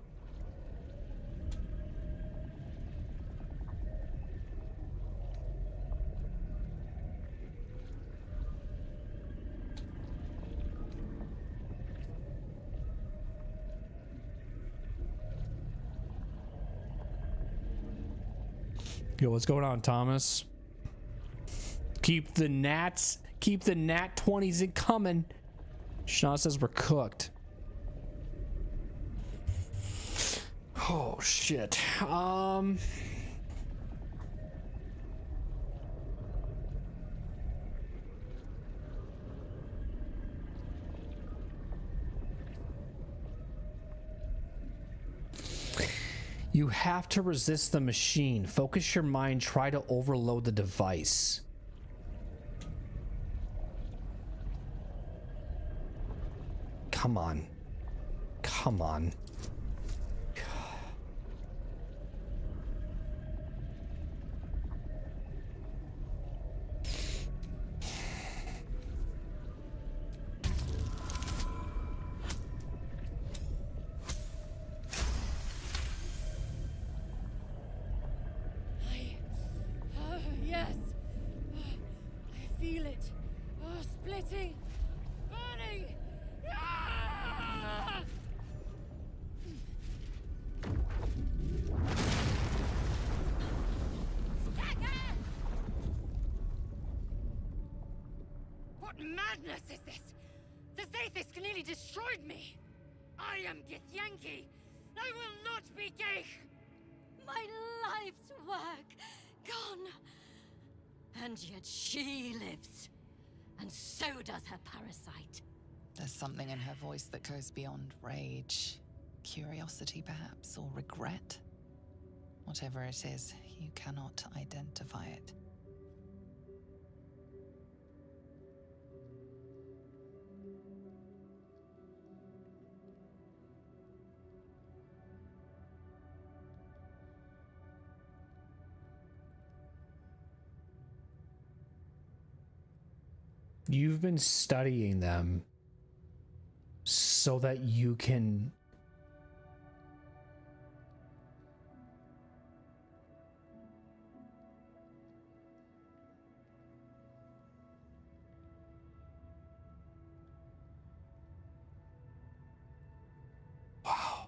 Yo, what's going on, Thomas? Keep the gnats, keep the nat 20s in coming. Shaw says we're cooked. Oh shit. You have to resist the machine. Focus your mind. Try to overload the device. Come on. Come on. Yes! I feel it. Splitting! Burning! Ah! What madness is this? The Zaithis nearly destroyed me! I am Githyanki! I will not be Geich! My life's work gone. And yet she lives. And so does her parasite. There's something in her voice that goes beyond rage. Curiosity, perhaps, or regret. Whatever it is, you cannot identify it. You've been studying them so that you can wow.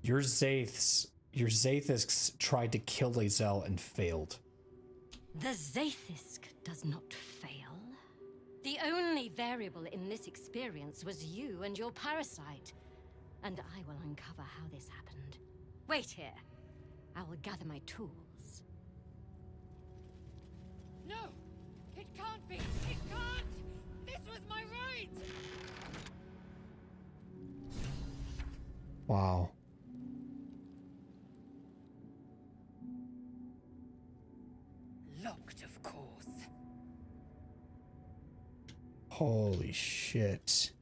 Your Zaithis tried to kill Lae'zel and failed. The Zaithisk does not fail. The only variable in this experience was you and your parasite. And I will uncover how this happened. Wait here. I will gather my tools. No! It can't be! It can't! This was my right! Wow. Locked, of course. Holy shit.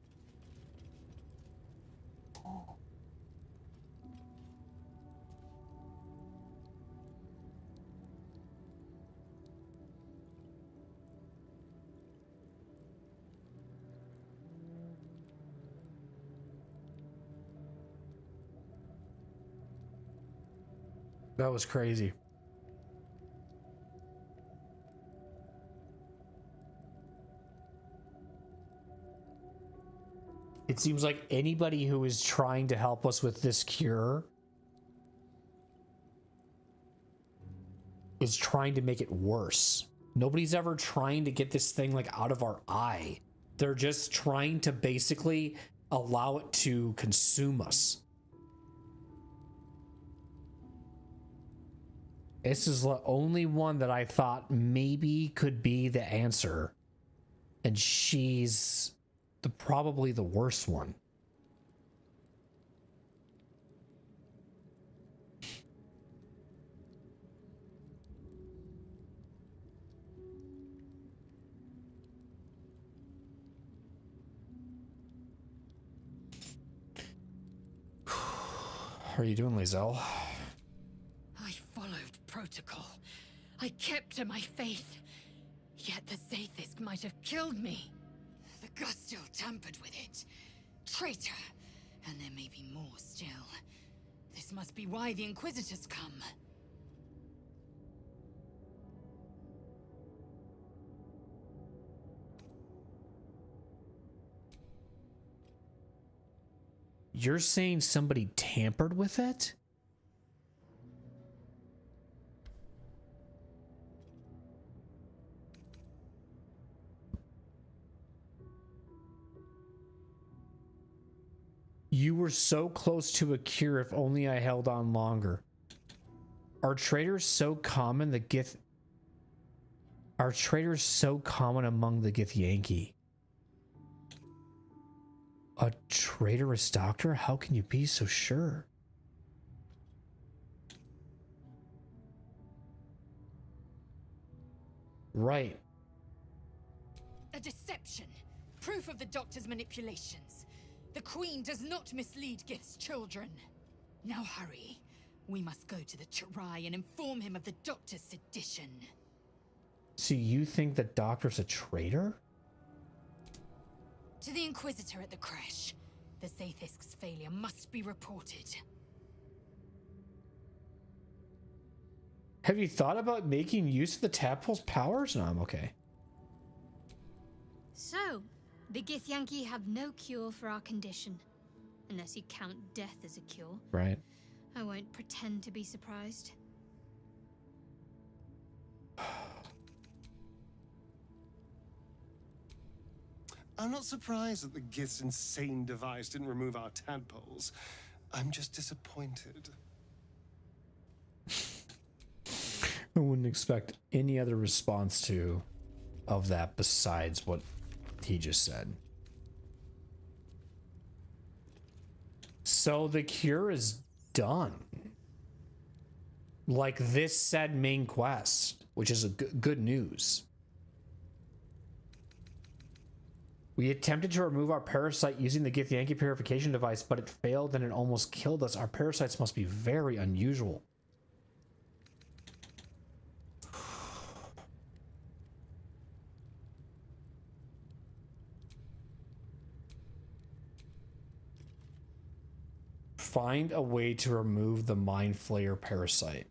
That was crazy. It seems like anybody who is trying to help us with this cure is trying to make it worse. Nobody's ever trying to get this thing like out of our eye. They're just trying to basically allow it to consume us. This is the only one that I thought maybe could be the answer. And she's probably the worst one. How are you doing, Lae'zel? I followed protocol. I kept to my faith. Yet the Zaithisk might have killed me. The Gustil tampered with it. Traitor. And there may be more still. This must be why the Inquisitors come. You're saying somebody tampered with it? You were so close to a cure, if only I held on longer. Are traitors so common the Gith... Are traitors so common among the Githyanki? A traitorous doctor? How can you be so sure? Right. A deception. Proof of the Doctor's manipulations. The Queen does not mislead Gith's children. Now hurry. We must go to the Pt3 and inform him of the Doctor's sedition. So you think the Doctor's a traitor? To the Inquisitor at the crash. The Zaithisk's failure must be reported. Have you thought about making use of the tadpole's powers? No, I'm okay. So, the Githyanki have no cure for our condition. Unless you count death as a cure. Right. I won't pretend to be surprised. I'm not surprised that the Gith's insane device didn't remove our tadpoles. I'm just disappointed. I wouldn't expect any other response of that besides what he just said. So the cure is done. Like this said main quest, which is a good news. We attempted to remove our parasite using the Githyanki purification device, but it failed and it almost killed us. Our parasites must be very unusual. Find a way to remove the Mind Flayer parasite.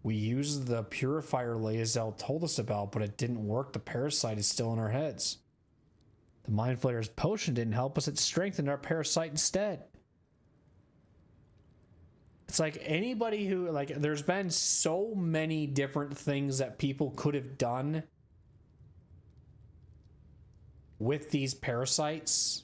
We used the purifier Lae'zel told us about, but it didn't work. The parasite is still in our heads. The Mind Flayer's potion didn't help us. It strengthened our parasite instead. It's like anybody who, like, there's been so many different things that people could have done with these parasites.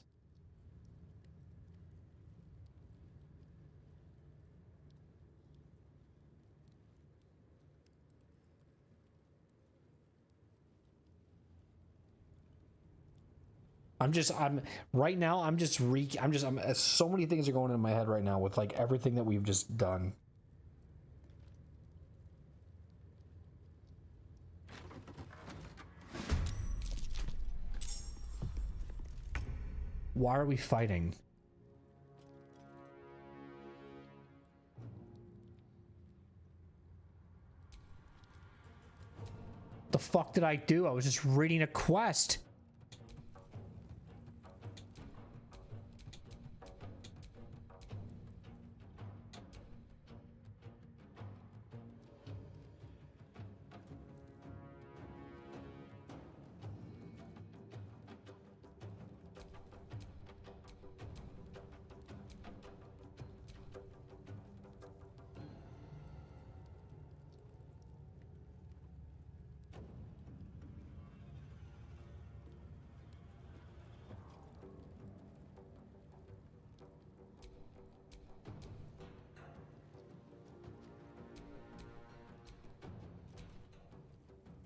Right now, so many things are going in my head right now with like everything that we've just done. Why are we fighting? The fuck did I do? I was just reading a quest.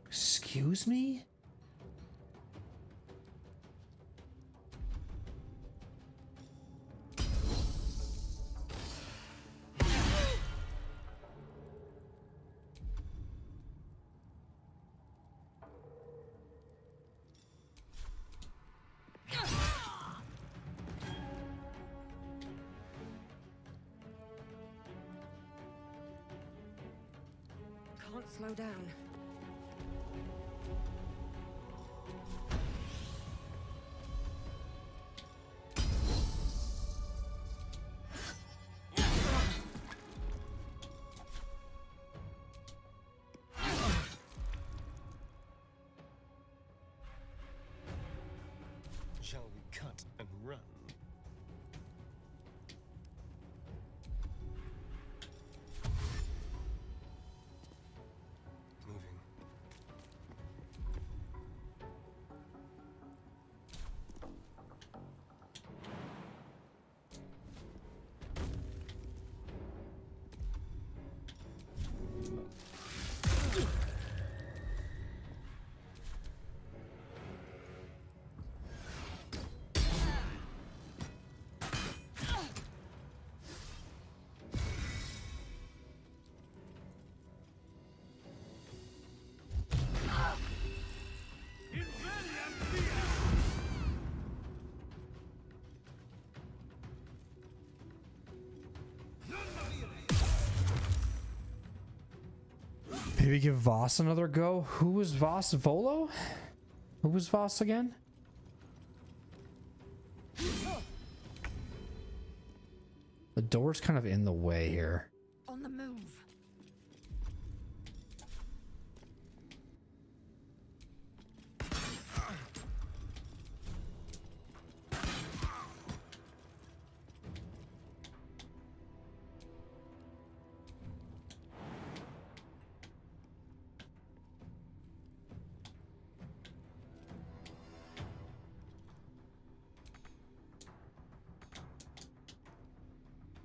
Excuse me? Can't slow down. Shall we cut and run? Moving. Maybe give Voss another go. Who was Voss? Volo? Who was Voss again? The door's kind of in the way here. On the move.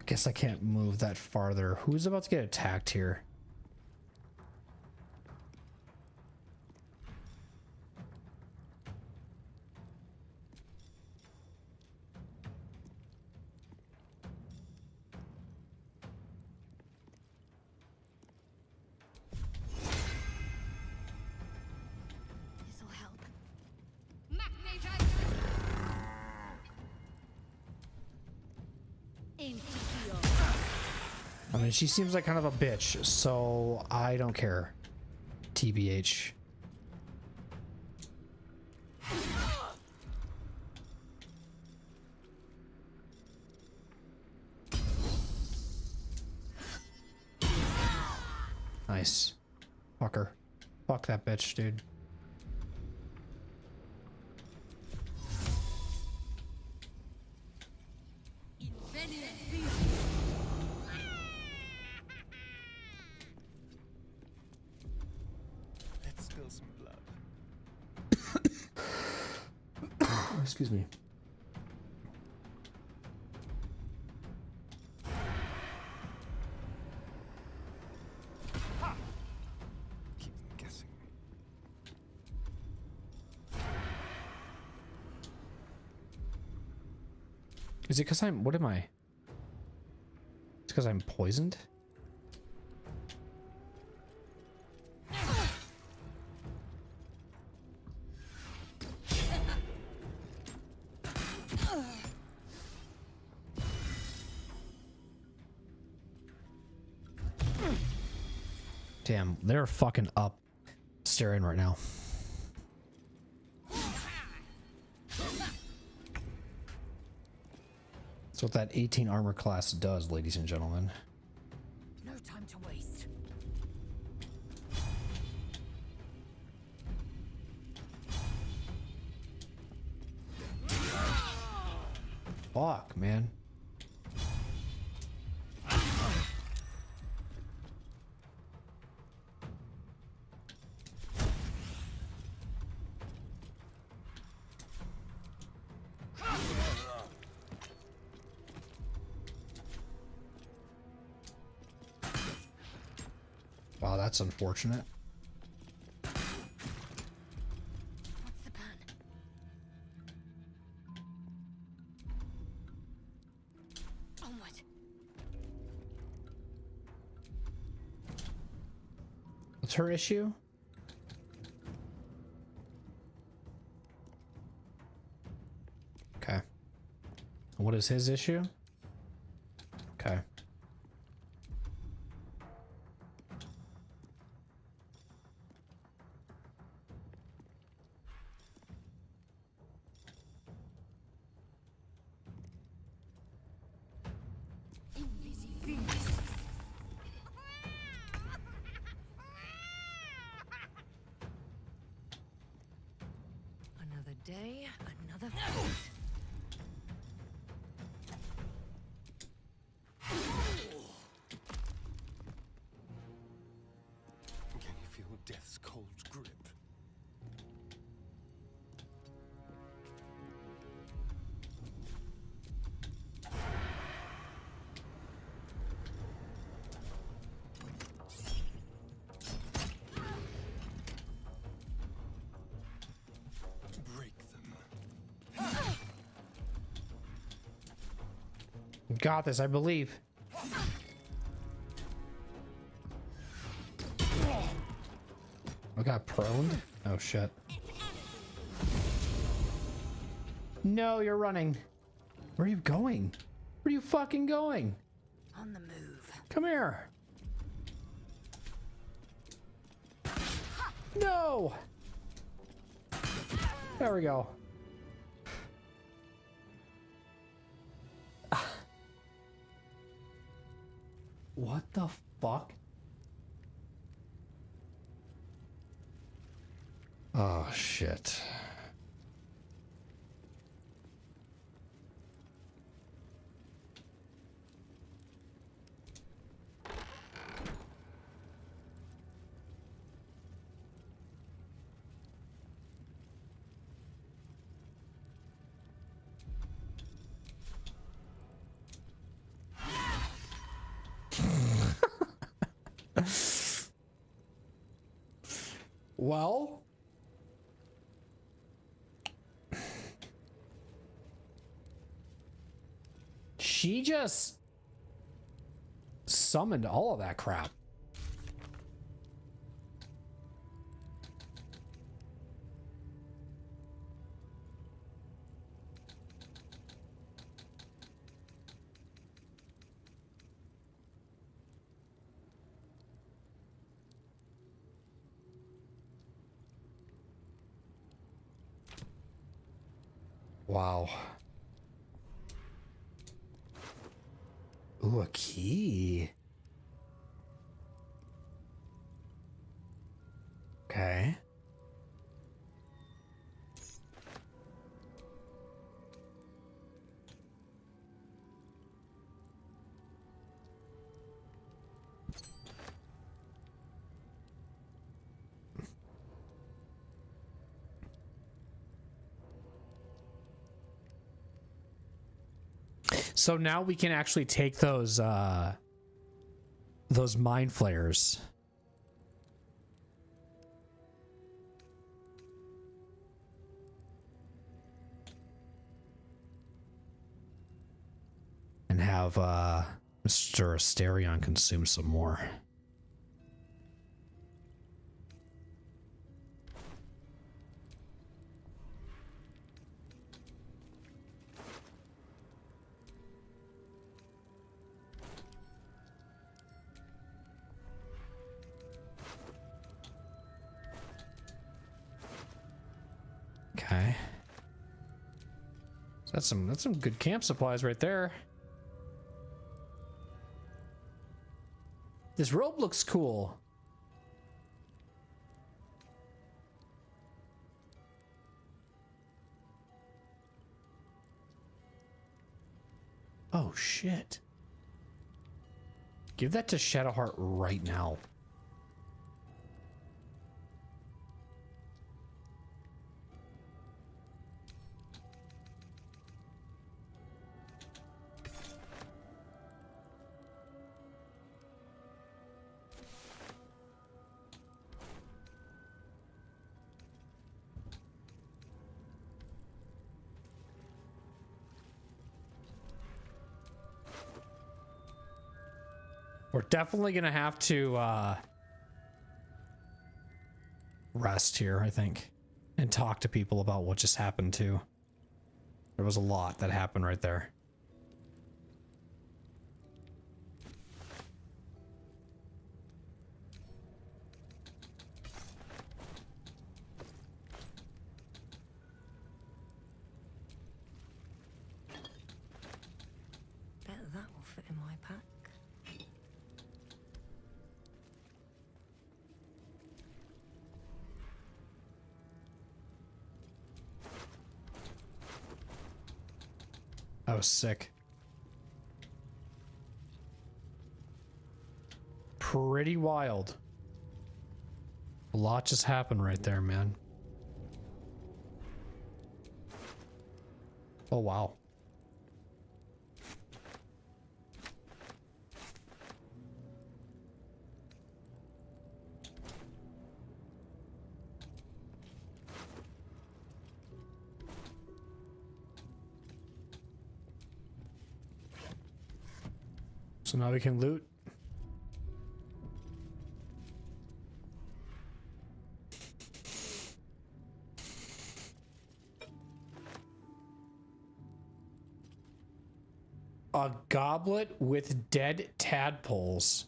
Guess I can't move that farther. Who's about to get attacked here? This'll help. I mean, she seems like kind of a bitch, so I don't care. TBH. Nice. Fuck her. Fuck that bitch, dude. Let's spill some blood. Excuse me. Keep them guessing. Is it because I'm... What am I? It's because I'm poisoned? Damn, they're fucking up staring right now. That's what that 18 armor class does, ladies and gentlemen. No time to waste. Fuck, man. Wow, that's unfortunate. What's the plan? Onward. What's her issue? Okay. What is his issue? Okay. Another day, another fight. Can you feel death's cold grip? Break them. You got this, I believe. I got proned? Oh shit. No, you're running. Where are you going? Where are you fucking going? On the move. Come here. No! There we go. What the fuck? Oh shit. Well, she just summoned all of that crap. Wow. Ooh, a key. Okay. So now we can actually take those mind flayers. And have Mr. Asterion consume some more. Okay. So that's some good camp supplies right there. This robe looks cool. Oh shit. Give that to Shadowheart right now. We're definitely gonna have to rest here, I think, and talk to people about what just happened too. There was a lot that happened right there. Bet that will fit in my pack. That was sick. Pretty wild. A lot just happened right there, man. Oh, wow. So now we can loot. A goblet with dead tadpoles.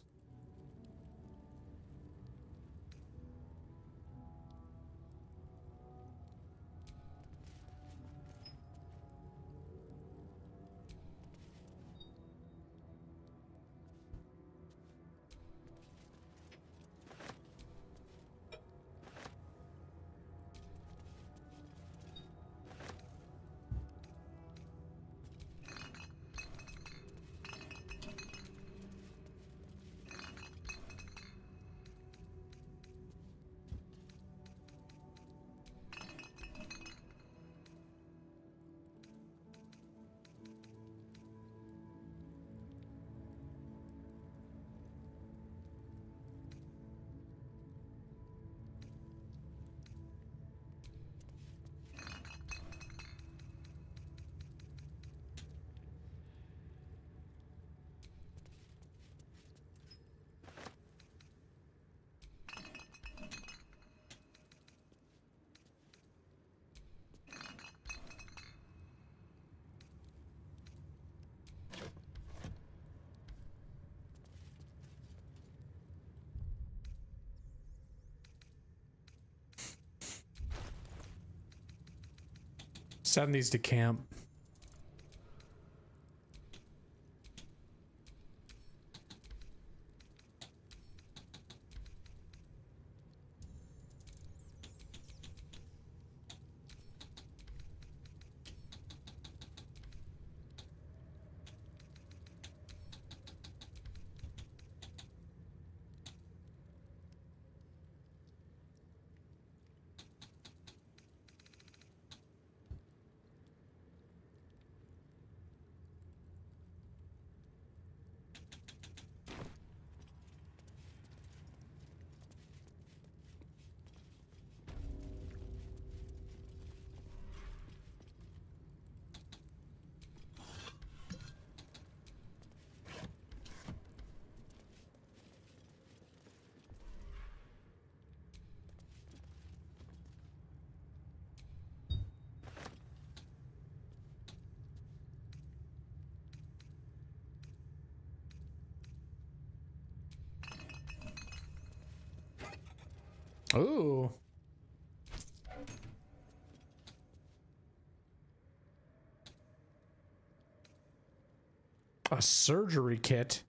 Send these to camp. Ooh. A surgery kit?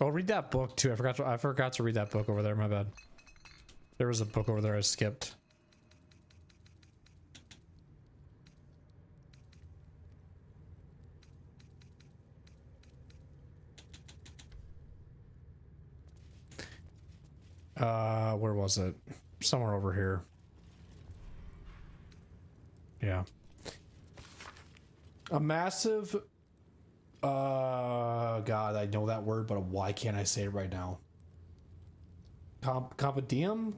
Oh, read that book too. I forgot to read that book over there. My bad. There was a book over there I skipped. Where was it? Somewhere over here. Yeah. A massive God, I know that word, but why can't I say it right now? Compendium?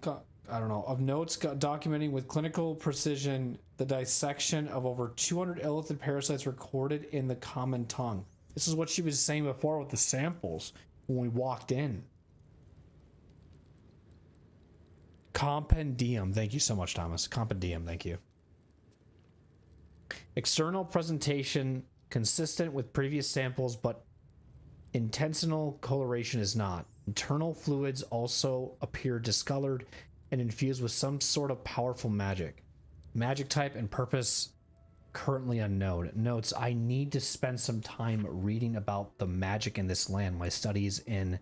I don't know. Of notes documenting with clinical precision the dissection of over 200 illithid parasites recorded in the common tongue. This is what she was saying before with the samples when we walked in. Compendium. Thank you so much, Thomas. Compendium. Thank you. External presentation consistent with previous samples, but intentional coloration is not. Internal fluids also appear discolored and infused with some sort of powerful magic. Magic type and purpose currently unknown. Notes, I need to spend some time reading about the magic in this land. My studies in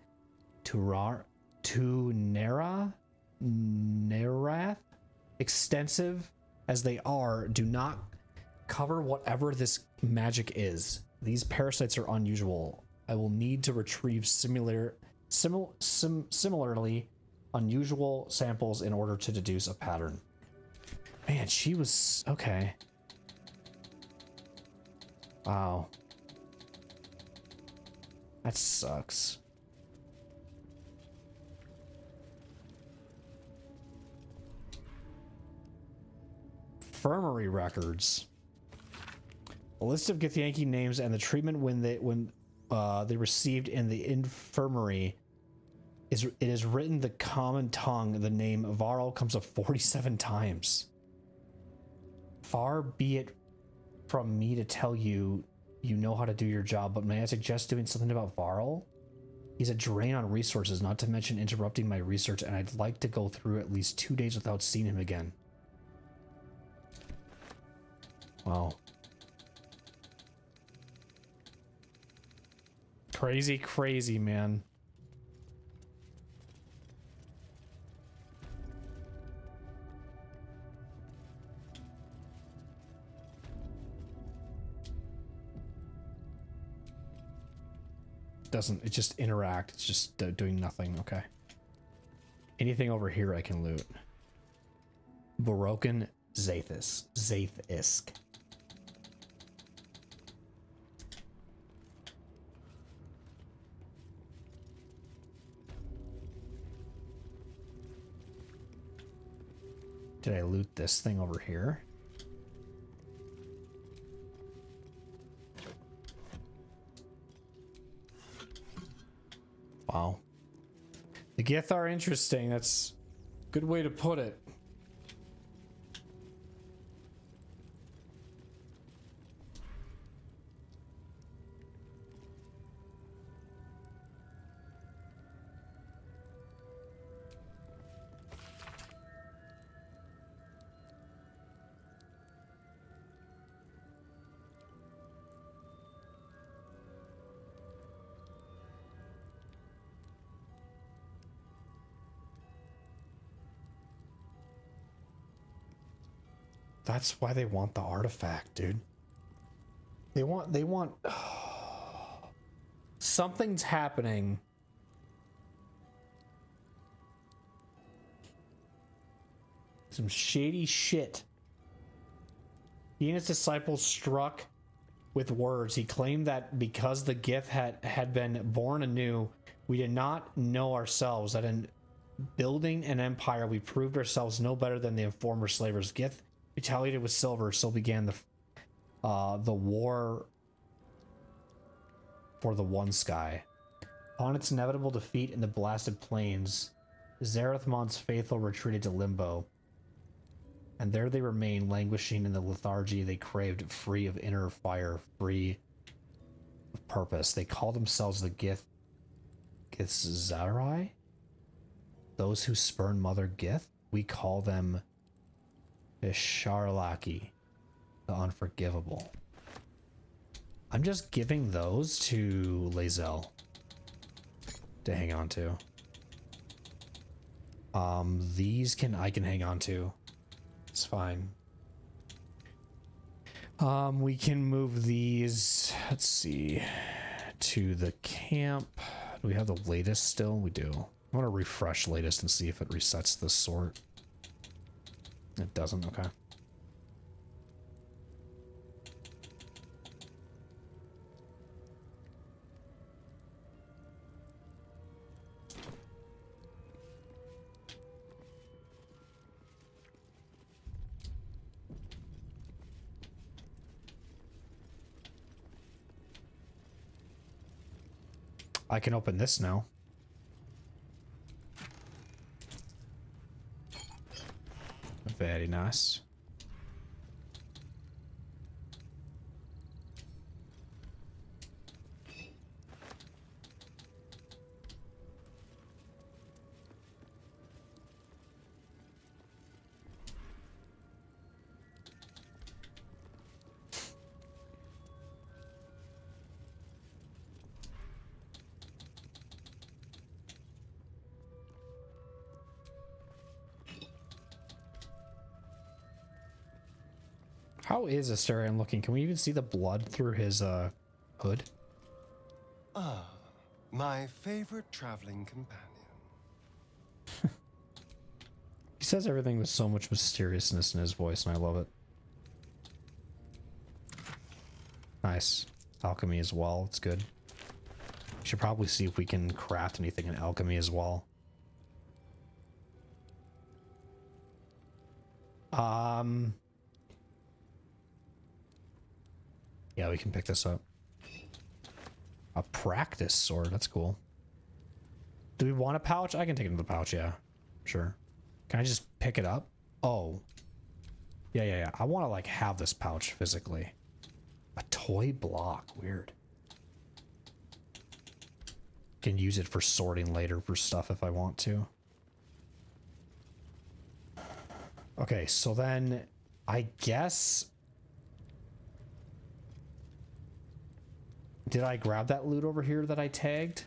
Nerath, extensive as they are, do not cover whatever this magic is. These parasites are unusual. I will need to retrieve similarly unusual samples in order to deduce a pattern. Man, she was okay. Wow. That sucks. Infirmary records. A list of Githyanki names and the treatment when they received in the infirmary is written the common tongue. The name Varl comes up 47 times. Far be it from me to tell you know how to do your job, but may I suggest doing something about Varl? He's a drain on resources, not to mention interrupting my research, and I'd like to go through at least 2 days without seeing him again. Wow. Crazy, crazy, man. It just interact. It's just doing nothing. Okay. Anything over here I can loot. Barokan Zaithisk. Did I loot this thing over here? Wow. The Gith are interesting. That's a good way to put it. That's why they want the artifact, dude. They want something's happening. Some shady shit. He and his disciples struck with words. He claimed that because the Gith had been born anew, we did not know ourselves, that in building an empire we proved ourselves no better than the former slavers. Gith retaliated with silver, so began the war for the One Sky. Upon its inevitable defeat in the blasted plains, Zarathmon's faithful retreated to Limbo, and there they remain, languishing in the lethargy they craved, free of inner fire, free purpose. They call themselves the Githzerai? Those who spurn Mother Gith? We call them Isharlaki, the unforgivable. I'm just giving those to Lae'zel to hang on to. These I can hang on to. It's fine. We can move these, let's see, to the camp. Do we have the latest still? We do. I want to refresh latest and see if it resets the sort. It doesn't, okay. I can open this now. Very nice. How is Astarion looking? Can we even see the blood through his hood? Ah, my favorite traveling companion. He says everything with so much mysteriousness in his voice, and I love it. Nice. Alchemy as well. It's good. We should probably see if we can craft anything in alchemy as well. Yeah, we can pick this up. A practice sword. That's cool. Do we want a pouch? I can take it in the pouch, yeah. Sure. Can I just pick it up? Oh. Yeah. I want to, like, have this pouch physically. A toy block. Weird. Can use it for sorting later for stuff if I want to. Okay, so then I guess... Did I grab that loot over here that I tagged?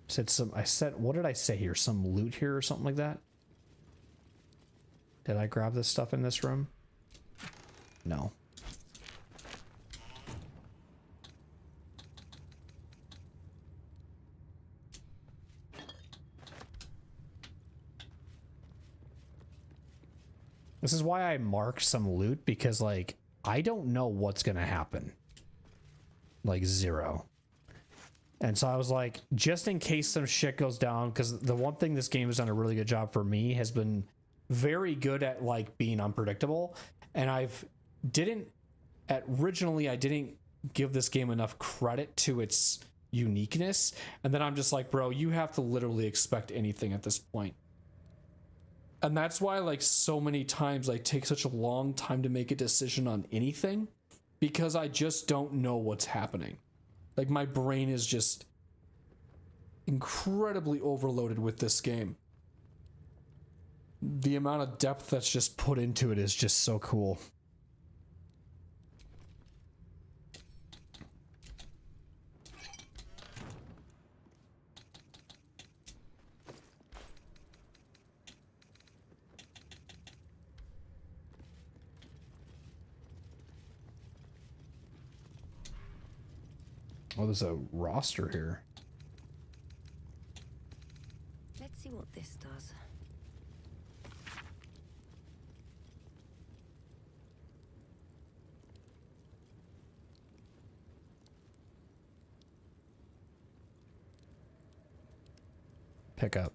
I said, what did I say here? Some loot here or something like that? Did I grab this stuff in this room? No. This is why I marked some loot, because, like, I don't know what's gonna happen. Like, zero. And so I was like, just in case some shit goes down, because the one thing this game has done a really good job for me has been very good at, like, being unpredictable. And originally I didn't give this game enough credit to its uniqueness. And then I'm just like, bro, you have to literally expect anything at this point. And that's why, like, so many times I take such a long time to make a decision on anything, because I just don't know what's happening. Like, my brain is just incredibly overloaded with this game. The amount of depth that's just put into it is just so cool. Oh, there's a roster here. Let's see what this does. Pick up.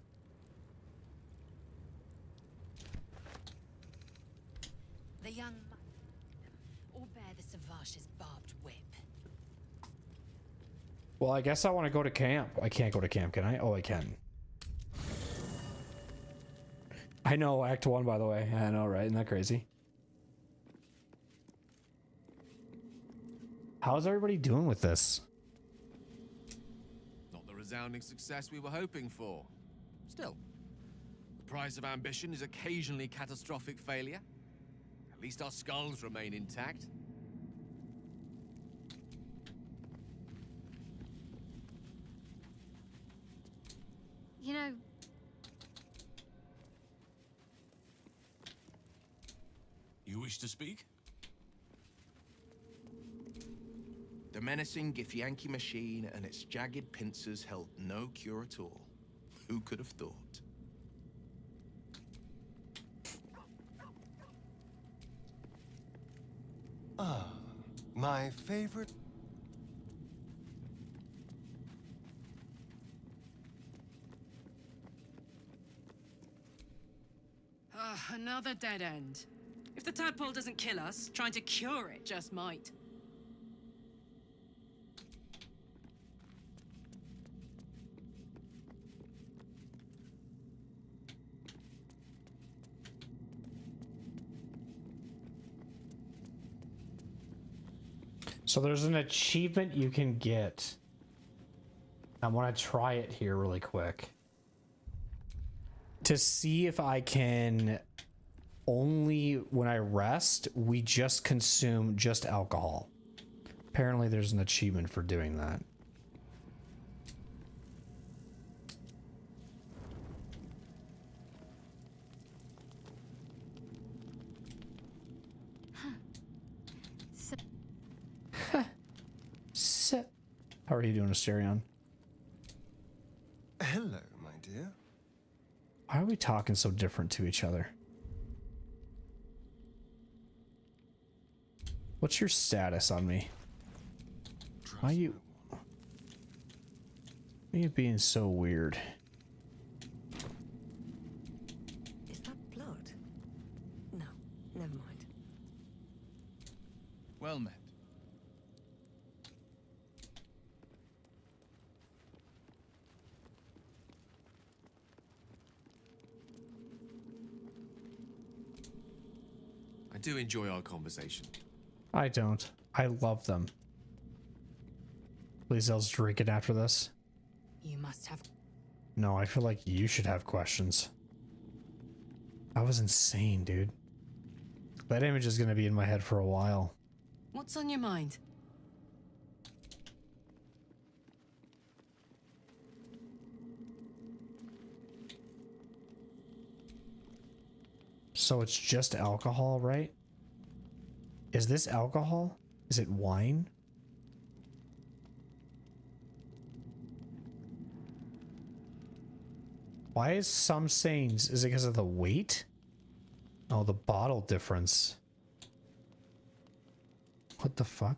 The young or bear the Savash's barbed whip. Well, I guess I want to go to camp. I can't go to camp, can I? Oh, I can. I know, Act 1, by the way. I know, right? Isn't that crazy? How's everybody doing with this? Not the resounding success we were hoping for. Still, the price of ambition is occasionally catastrophic failure. At least our skulls remain intact. You know, You wish to speak? The menacing Githyanki machine and its jagged pincers held no cure at all. Who could have thought? Ah, my favorite. Another dead end. If the tadpole doesn't kill us, trying to cure it just might. So there's an achievement you can get. I want to try it here really quick. To see if I can, only when I rest, we just consume just alcohol. Apparently there's an achievement for doing that. How are you doing, Asterion? Hello, my dear. Why are we talking so different to each other? What's your status on me? Why are you being so weird? Is that blood? No, never mind. Well met. I do enjoy our conversation. I don't. I love them. Please, I'll drink it after this. You must have. No, I feel like you should have questions. That was insane, dude. That image is going to be in my head for a while. What's on your mind? So it's just alcohol, right? Is this alcohol? Is it wine? Why is some saying, is it because of the weight? Oh, the bottle difference. What the fuck?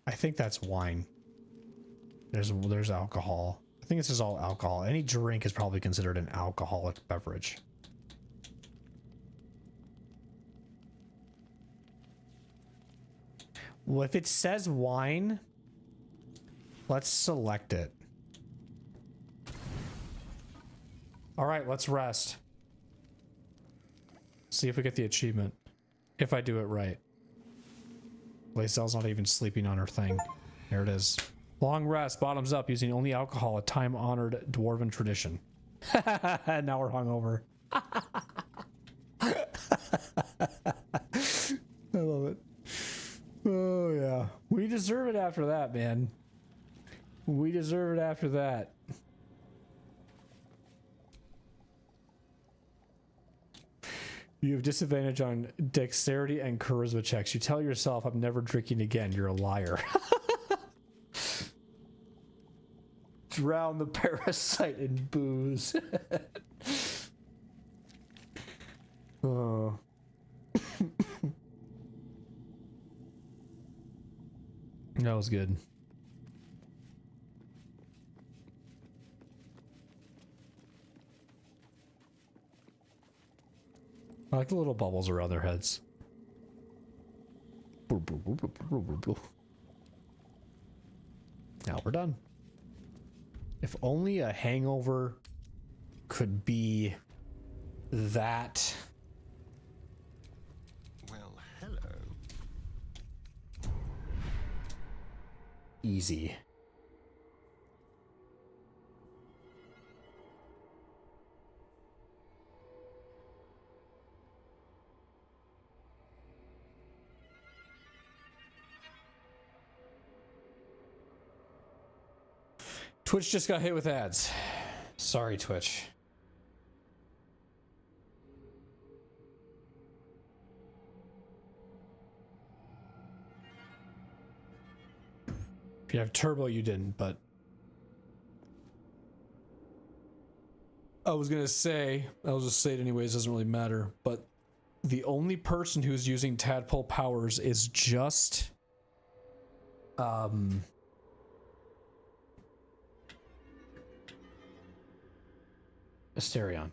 I think that's wine. There's alcohol. I think this is all alcohol. Any drink is probably considered an alcoholic beverage. Well, if it says wine, let's select it. All right, let's rest. See if we get the achievement. If I do it right. Laysel's not even sleeping on her thing. There it is. Long rest, bottoms up, using only alcohol, a time-honored dwarven tradition. Now we're hungover. I love it. Oh, yeah. We deserve it after that, man. We deserve it after that. You have disadvantage on dexterity and charisma checks. You tell yourself, I'm never drinking again. You're a liar. Drown the parasite in booze. Oh. That was good. I like the little bubbles around their heads. Now we're done. If only a hangover could be that. Well, easy. Twitch just got hit with ads. Sorry, Twitch. If you have turbo, you didn't, but I was gonna say, I'll just say it anyways, doesn't really matter, but the only person who's using tadpole powers is just Asterion.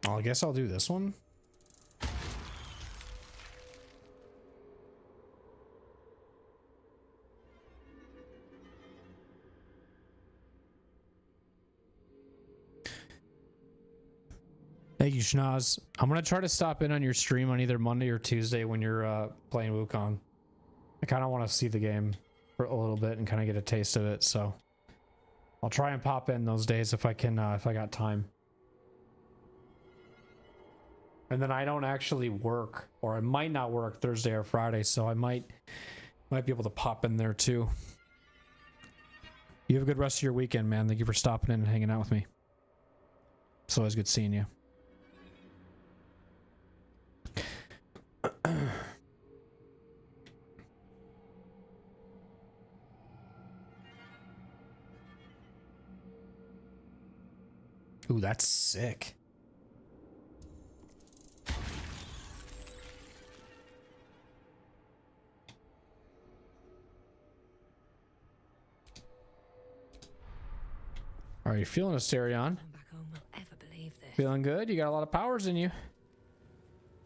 Well, I guess I'll do this one. Thank you, Schnoz. I'm gonna try to stop in on your stream on either Monday or Tuesday when you're playing Wukong. I kind of want to see the game for a little bit and kind of get a taste of it, so I'll try and pop in those days if I can, if I got time. And then I don't actually work, or I might not work Thursday or Friday, so I might be able to pop in there too. You have a good rest of your weekend, man. Thank you for stopping in and hanging out with me. It's always good seeing you. Ooh, that's sick. Are you feeling, Asterion? Feeling good? You got a lot of powers in you.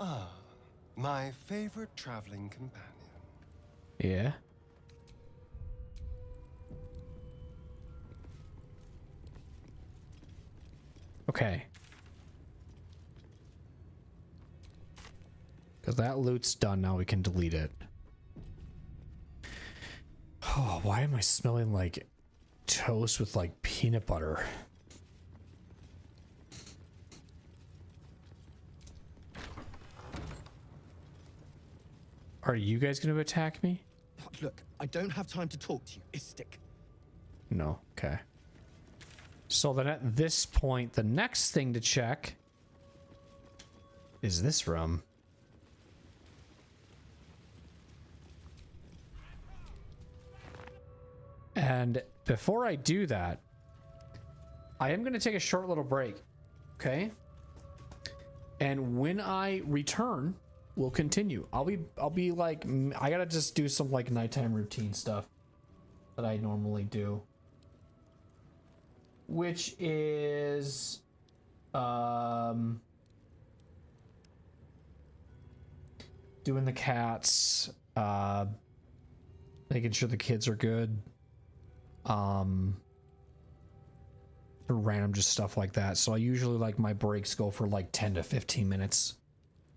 Ah, my favorite traveling companion. Yeah. Okay. Because that loot's done, now we can delete it. Oh, why am I smelling like toast with like peanut butter? Are you guys going to attack me? Look, I don't have time to talk to you, Istik. No, okay. So then at this point, the next thing to check is this room. And before I do that, I am going to take a short little break. Okay? And when I return, we'll continue. I'll be like, I gotta just do some like nighttime routine stuff that I normally do, which is doing the cats, making sure the kids are good, random just stuff like that. So I usually like my breaks go for like 10 to 15 minutes,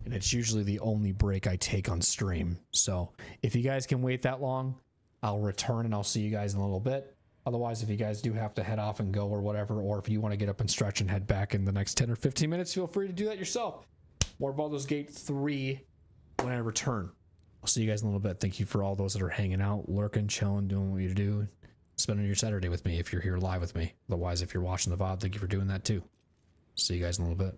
and it's usually the only break I take on stream. So if you guys can wait that long, I'll return and I'll see you guys in a little bit. Otherwise, if you guys do have to head off and go or whatever, or if you want to get up and stretch and head back in the next 10 or 15 minutes, feel free to do that yourself. More Baldur's Gate 3 when I return. I'll see you guys in a little bit. Thank you for all those that are hanging out, lurking, chilling, doing what you do, spending your Saturday with me if you're here live with me. Otherwise, if you're watching the VOD, thank you for doing that too. See you guys in a little bit.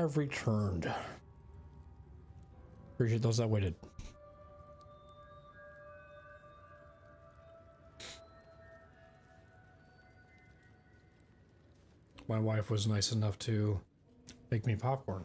have returned. Appreciate those that waited. My wife was nice enough to make me popcorn.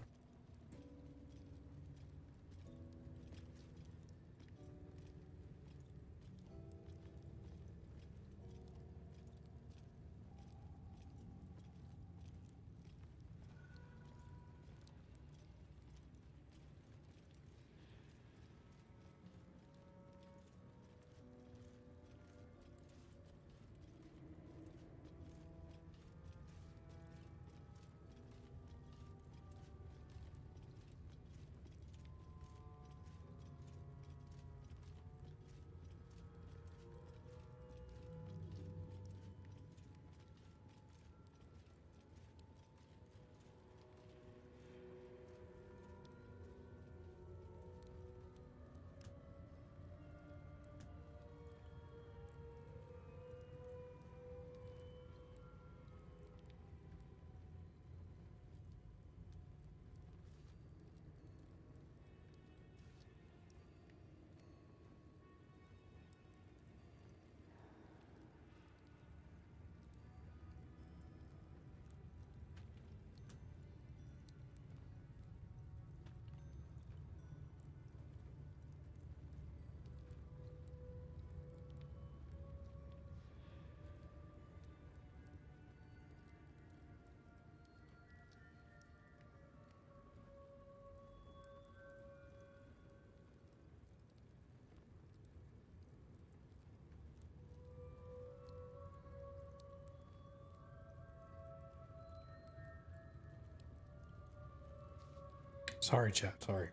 Sorry, chat. Sorry.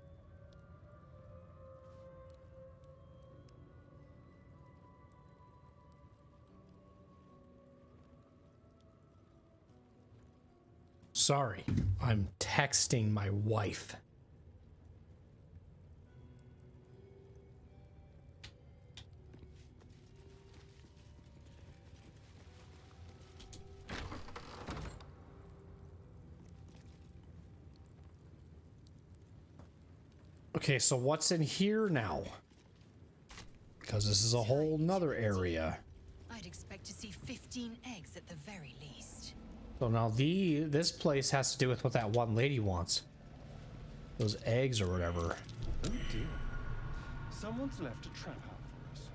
Sorry. I'm texting my wife. Okay, so what's in here now? Because this is a whole nother area. I'd expect to see 15 eggs at the very least. So now this place has to do with what that one lady wants. Those eggs or whatever. Oh dear. Someone's left a trap out for us.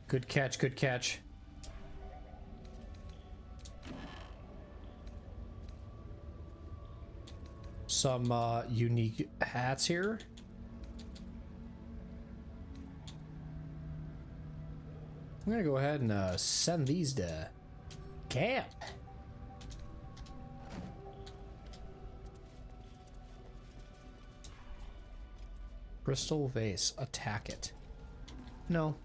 Good catch, good catch. Some unique hats here. I'm gonna go ahead and send these to camp. Crystal vase, attack it. No.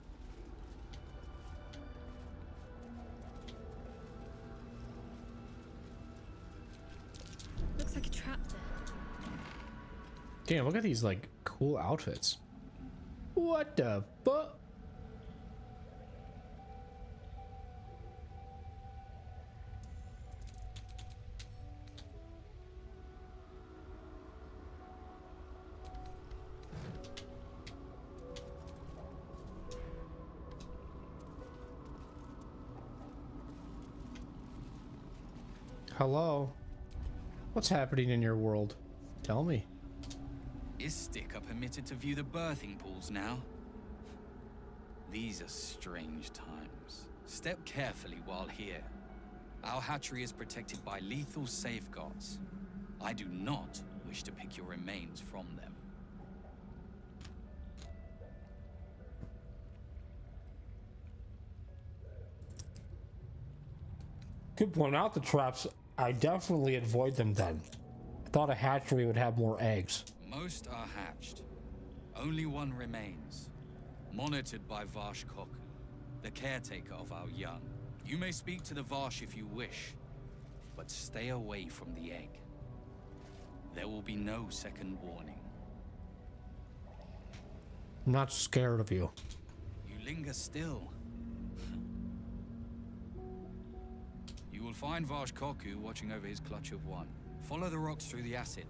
Looks like a trap there. Damn, look at these like cool outfits. What the fuck? Hello? What's happening in your world? Tell me. Istik are permitted to view the birthing pools now. These are strange times. Step carefully while here. Our hatchery is protected by lethal safeguards. I do not wish to pick your remains from them. Could point out the traps. I definitely avoid them then. I thought a hatchery would have more eggs. Most are hatched. Only one remains. Monitored by Varsh Koku, the caretaker of our young. You may speak to the Varsh if you wish, but stay away from the egg. There will be no second warning. I'm not scared of you. You linger still. You will find Vash Koku watching over his clutch of one. Follow the rocks through the acid,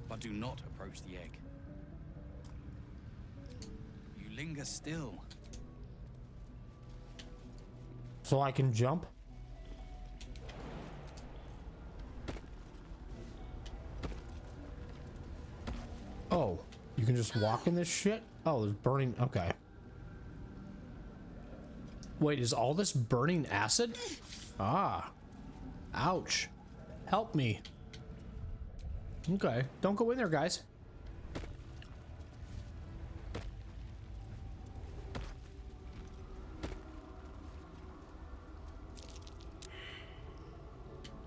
but do not approach the egg. You linger still. So I can jump? Oh, you can just walk in this shit? Oh, there's burning. Okay. Wait, is all this burning acid? Ah. Ouch. Help me. Okay. Don't go in there, guys.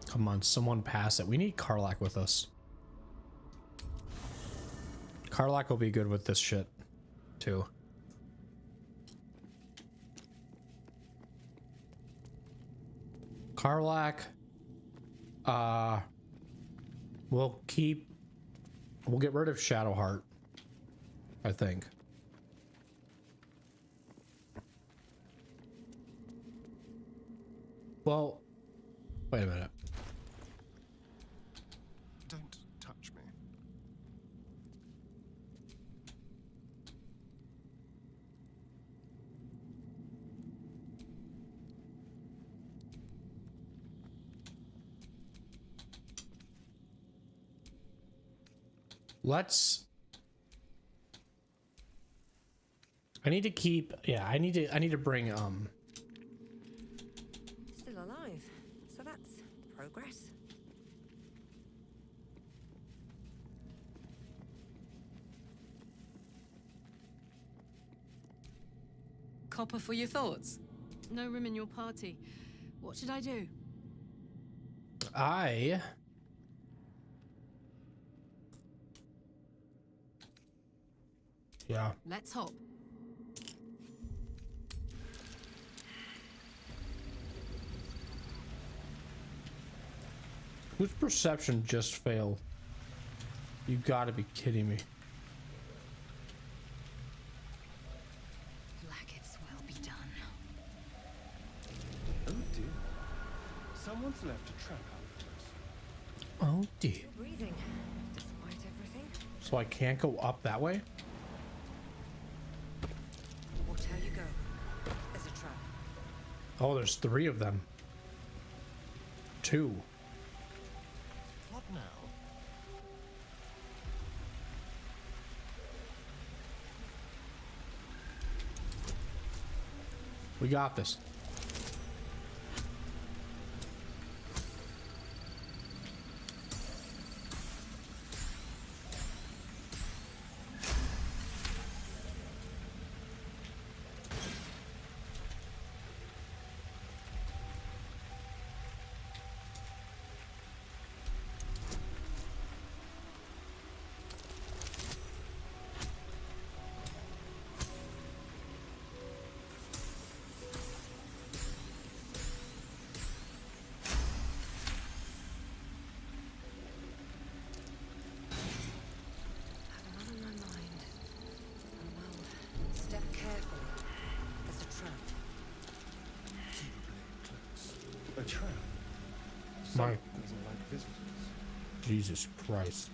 Come on, someone pass it. We need Karlak with us. Karlak will be good with this shit, too. Karlak, we'll get rid of Shadowheart, I think. Well, wait a minute. Don't touch me. I need to keep, yeah, I need to bring, Still alive. So that's progress. Copper for your thoughts. No room in your party. What should I do? Yeah. Let's hop. Whose perception just failed? You gotta be kidding me. Blacket's well be done. Oh dear. Someone's left a trap out for us. Oh dear. Still breathing, despite everything. So I can't go up that way? Watch how you go. There's a trap. Oh, there's 3 of them. 2. What now? We got this. A trap. My Someone doesn't like visitors. Jesus Christ.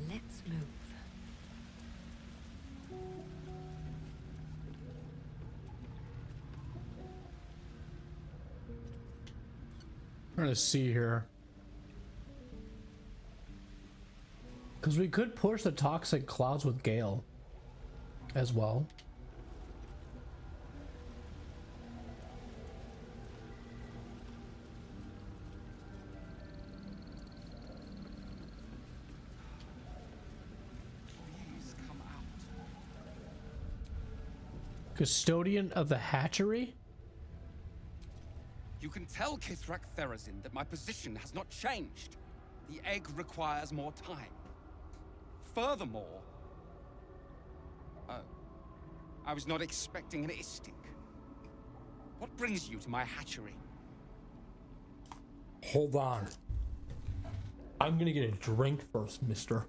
Let's move. I'm trying to see here. Because we could push the toxic clouds with Gale as well. Please come out. Custodian of the hatchery? You can tell Kithrak Therazin that my position has not changed. The egg requires more time. Furthermore... Oh. I was not expecting an Istik. What brings you to my hatchery? Hold on. I'm gonna get a drink first, mister.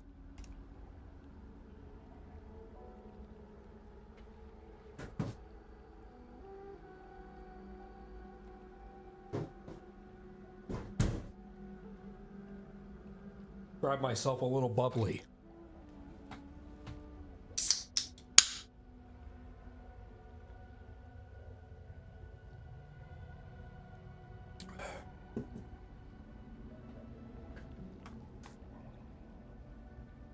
Grab myself a little bubbly.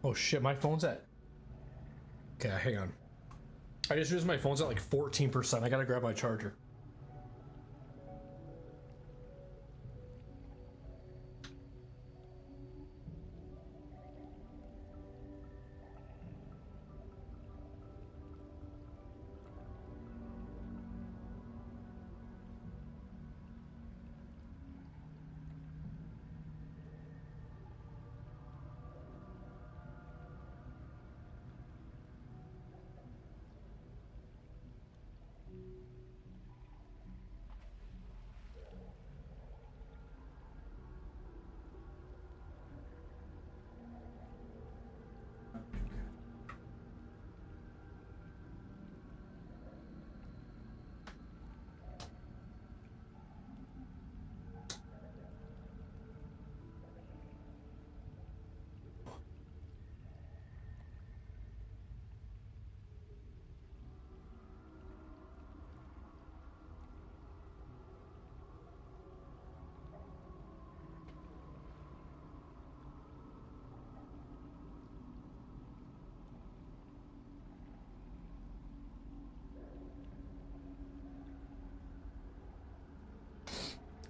Oh shit, my phone's at... Okay, hang on. I just realized my phone's at like 14%. I gotta grab my charger.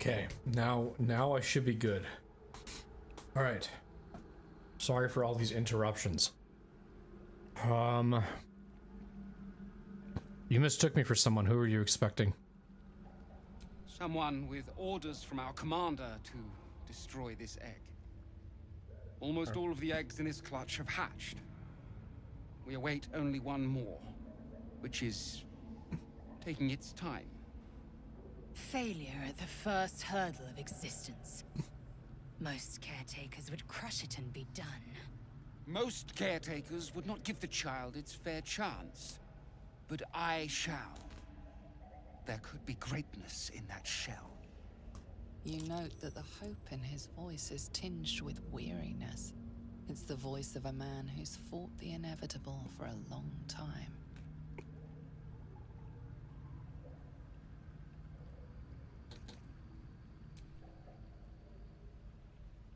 Okay, now I should be good. All right. Sorry for all these interruptions. You mistook me for someone. Who were you expecting? Someone with orders from our commander to destroy this egg. Almost all of the eggs in this clutch have hatched. We await only one more, which is taking its time. Failure at the first hurdle of existence. Most caretakers would crush it and be done. Most caretakers would not give the child its fair chance. But I shall. There could be greatness in that shell. You note that the hope in his voice is tinged with weariness. It's the voice of a man who's fought the inevitable for a long time.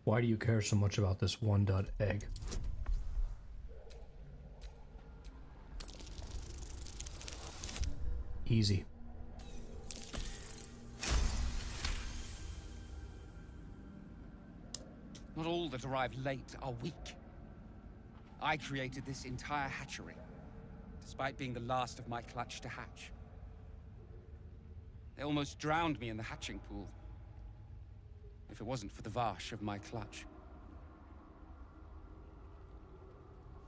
Why do you care so much about this one-dot egg? Easy. Not all that arrive late are weak. I created this entire hatchery, despite being the last of my clutch to hatch. They almost drowned me in the hatching pool. If it wasn't for the Varsh of my clutch.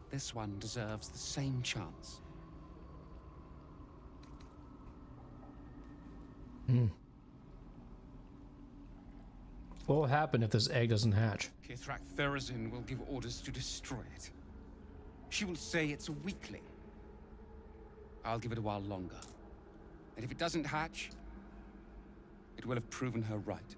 This one deserves the same chance. What will happen if this egg doesn't hatch? Kithrak Therazin will give orders to destroy it. She will say it's a weakling. I'll give it a while longer. And if it doesn't hatch, it will have proven her right.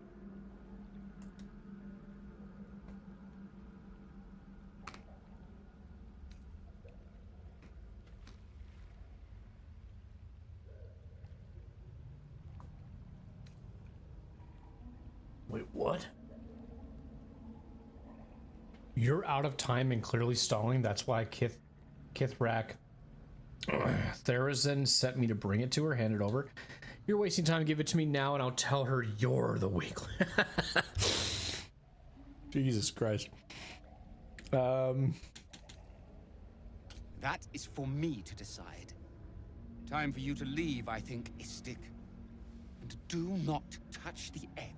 Wait, what? You're out of time and clearly stalling. That's why Kithrak Therazin sent me to bring it to her, hand it over. You're wasting time. Give it to me now and I'll tell her you're the weakling. Jesus Christ. That is for me to decide. Time for you to leave, I think, Istik. And do not touch the egg.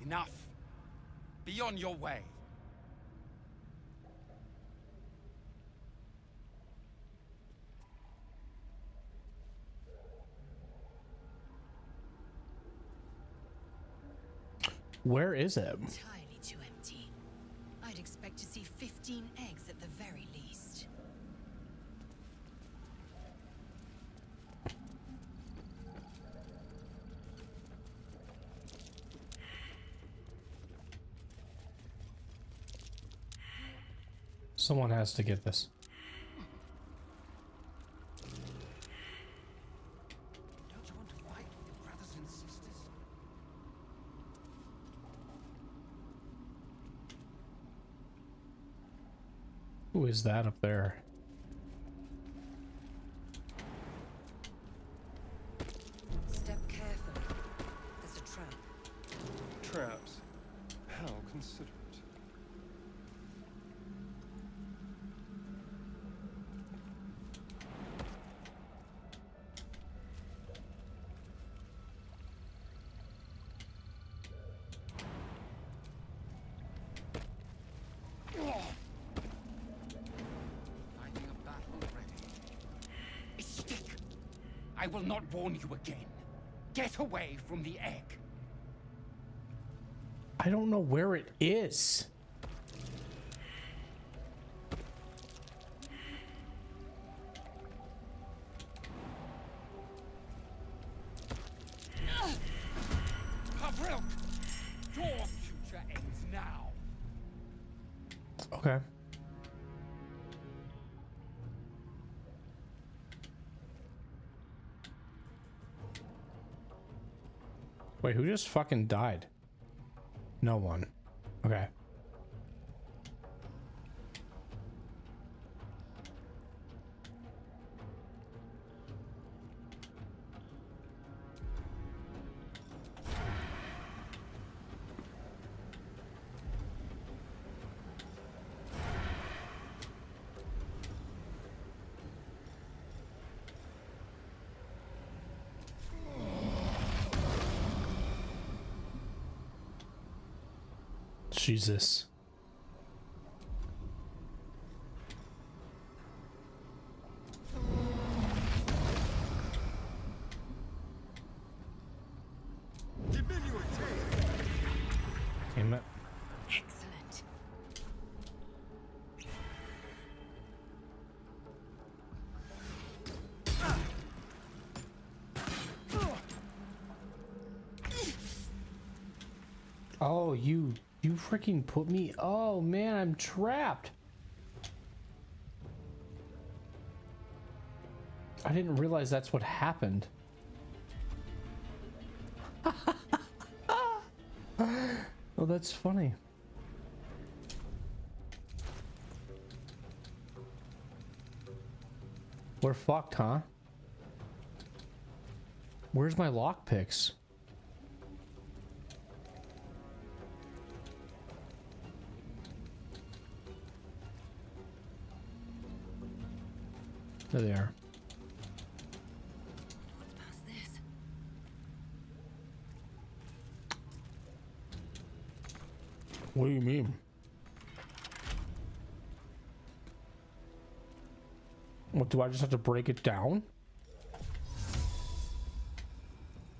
Enough. Be on your way. Where is it? Entirely too empty. I'd expect to see 15 eggs at the very least. Someone has to get this. Don't you want to fight with your brothers and sisters? Who is that up there? Step carefully. There's a trap. Traps? How considerate. Fighting a battle already. Istik! I will not warn you again. Get away from the egg. I don't know where it is. Pavrilk! Your future ends now. Okay. Wait, who just fucking died? No one. Okay. Jesus. Damn it. Excellent. Oh, you freaking put me. Oh man, I'm trapped. I didn't realize that's what happened. Oh, that's funny. We're fucked, huh? Where's my lockpicks? There they are. What's past this? What do you mean? What, do I just have to break it down?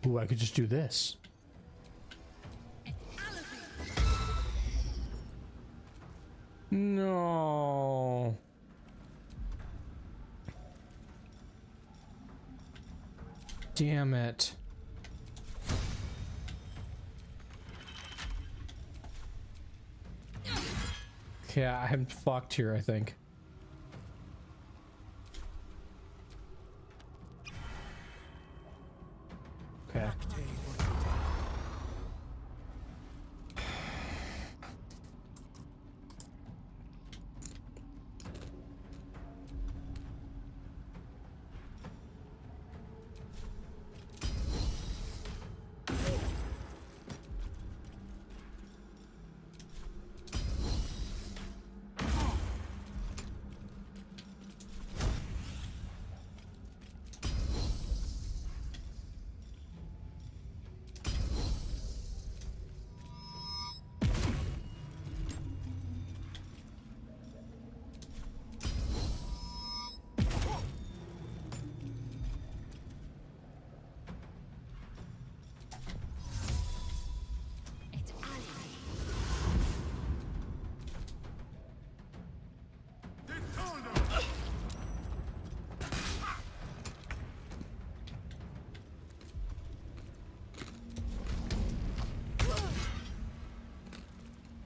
Ooh, I could just do this. No. Damn it. Yeah, I'm fucked here, I think. Okay.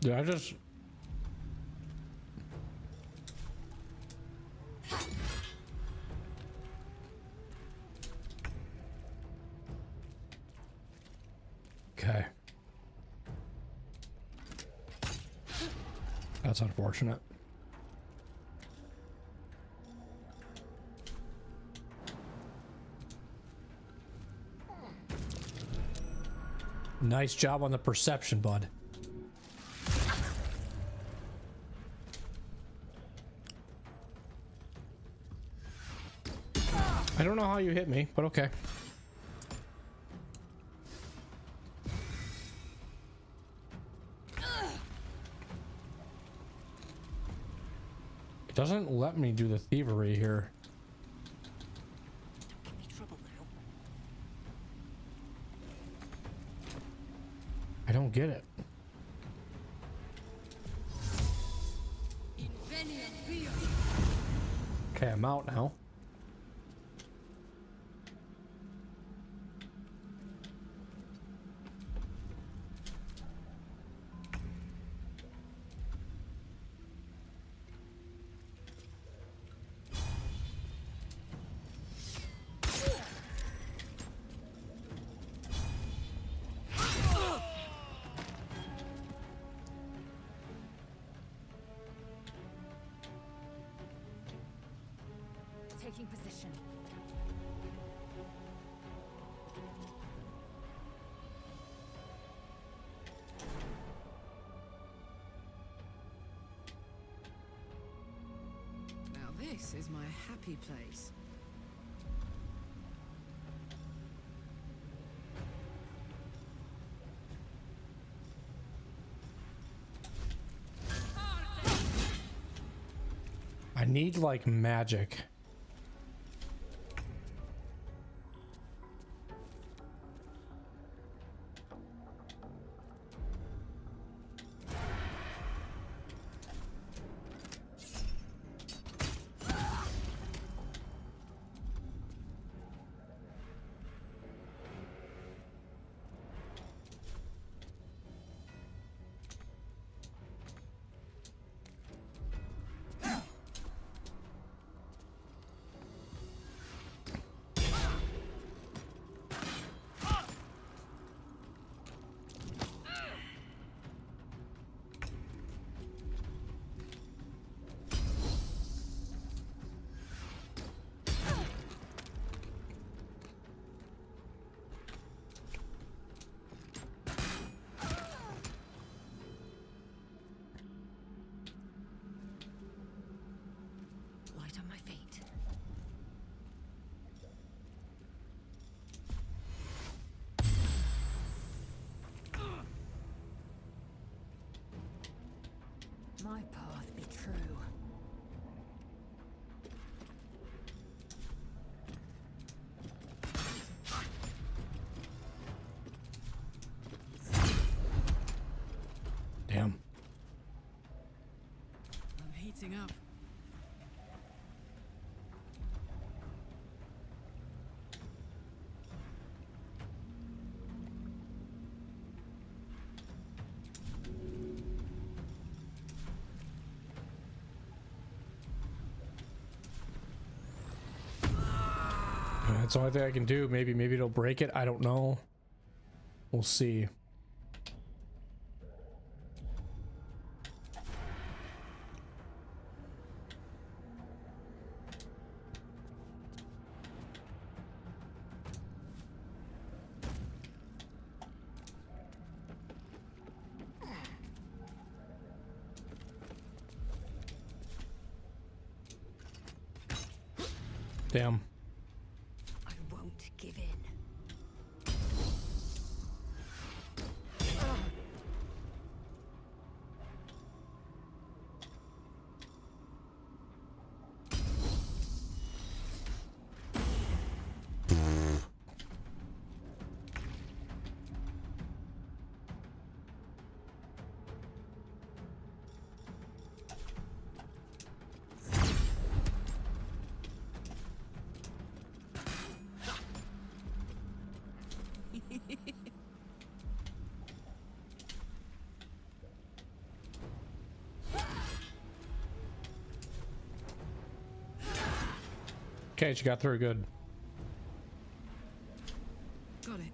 Did I just... Okay. That's unfortunate. Nice job on the perception, bud. I don't know how you hit me, but okay. It doesn't let me do the thievery here. I don't get it. Okay, I'm out now. Taking position. Now this is my happy place. I need like magic. Light on my feet. My path be true. Damn. I'm heating up. That's the only thing I can do. Maybe it'll break it. I don't know. We'll see. Damn. I won't give in. Okay, she got through good. Got it.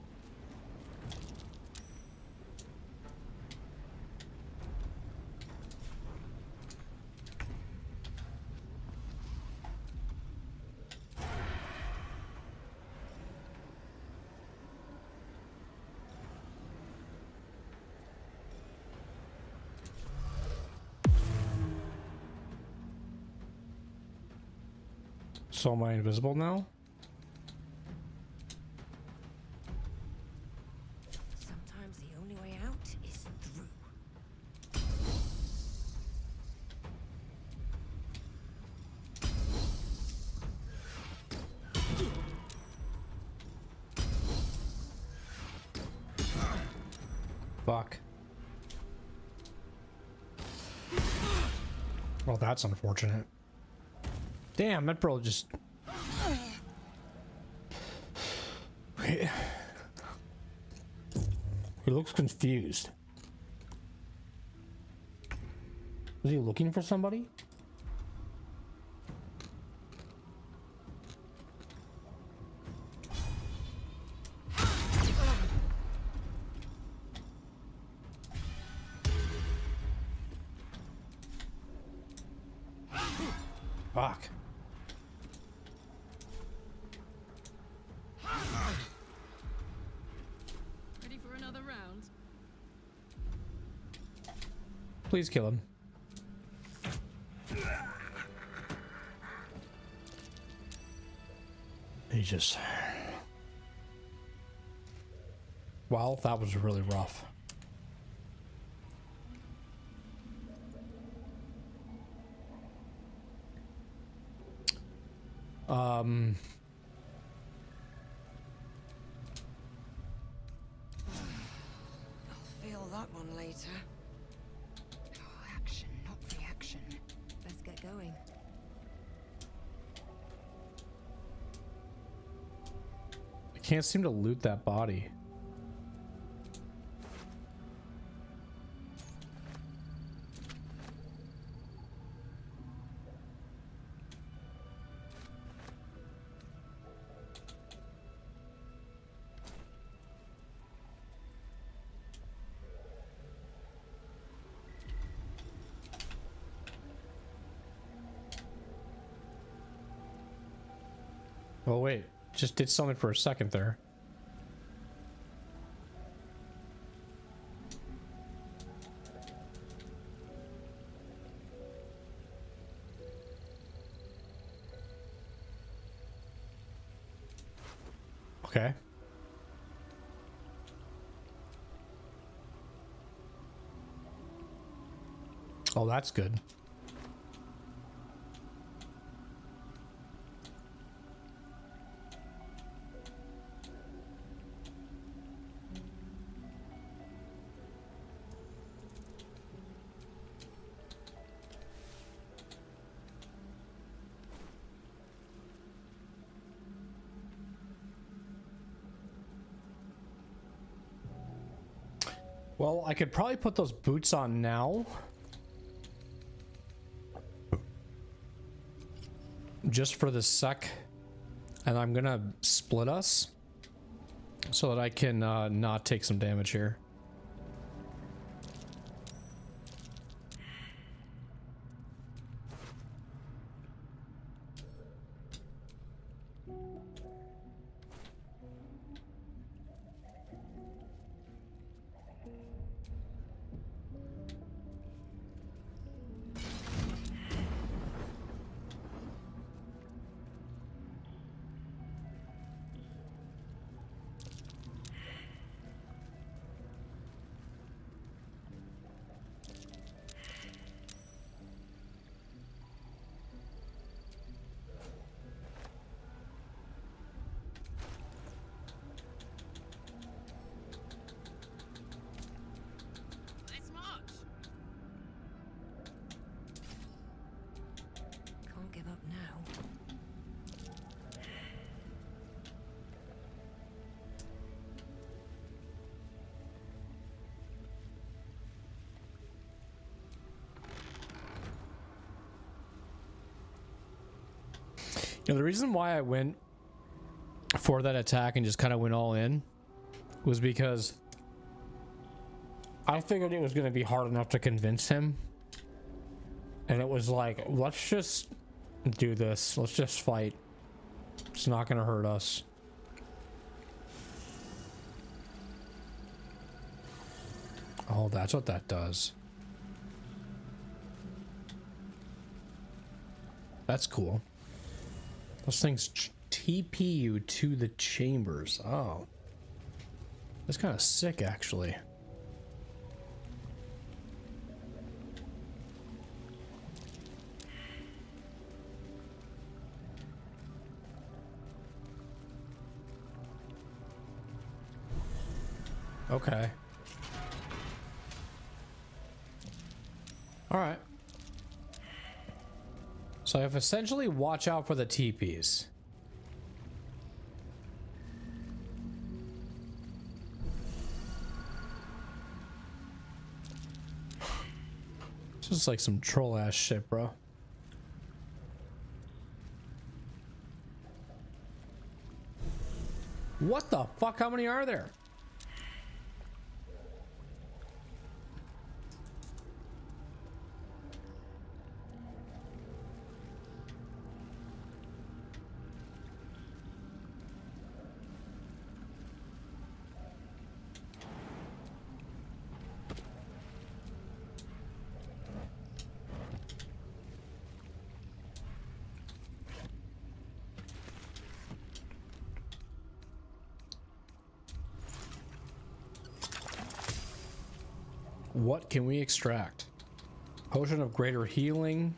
So am I invisible now? Sometimes the only way out is through. Fuck. Well, that's unfortunate. Damn, that bro just... He looks confused. Is he looking for somebody? Fuck. Ready for another round? Please kill him. He just... Wow, that was really rough. I'll feel that one later. Oh, action, not reaction. Let's get going. I can't seem to loot that body. Oh wait, just did something for a second there. Okay. Oh, that's good. Well, I could probably put those boots on now. Just for the sec. And I'm gonna split us. So that I can not take some damage here. The reason why I went for that attack and just kind of went all in was because I figured it was going to be hard enough to convince him. And it was like, let's just do this. Let's just fight. It's not going to hurt us. Oh, that's what that does. That's cool. Those things TP you to the chambers. Oh. That's kind of sick, actually. Okay. All right. So I have essentially watch out for the TPs. It's just like some troll ass shit, bro. What the fuck? How many are there? What can we extract? Potion of greater healing.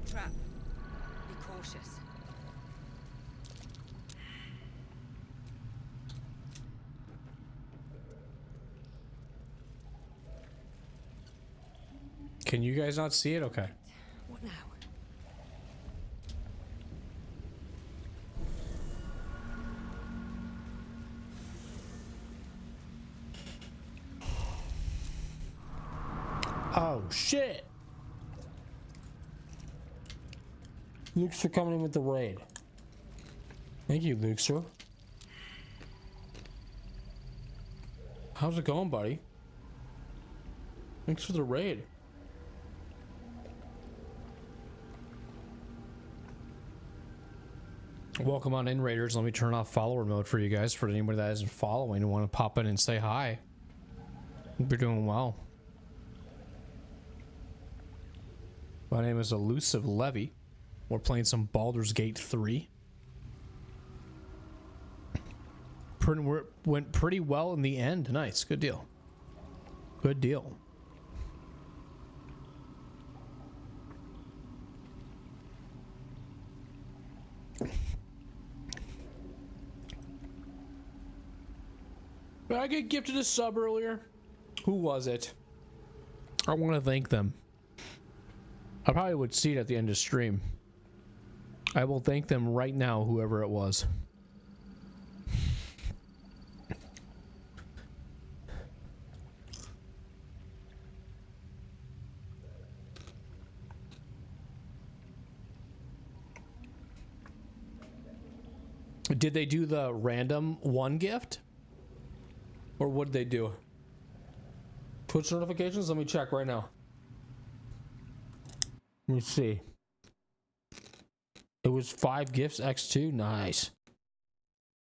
Trap. Be cautious. Can you guys not see it? Okay. What now? Oh shit. Luke's for coming in with the raid. Thank you, Luke's. How's it going, buddy? Thanks for the raid. Welcome on in, Raiders. Let me turn off follower mode for you guys. For anybody that isn't following and want to pop in and say hi. Hope you're doing well. My name is Elusive Levy. We're playing some Baldur's Gate 3. Went pretty well in the end. Nice. Good deal. Good deal. Did I get gifted a sub earlier? Who was it? I want to thank them. I probably would see it at the end of stream. I will thank them right now, whoever it was. Did they do the random one gift? Or what did they do? Twitch notifications? Let me check right now. Let me see. It was 5 gifts, X2. Nice.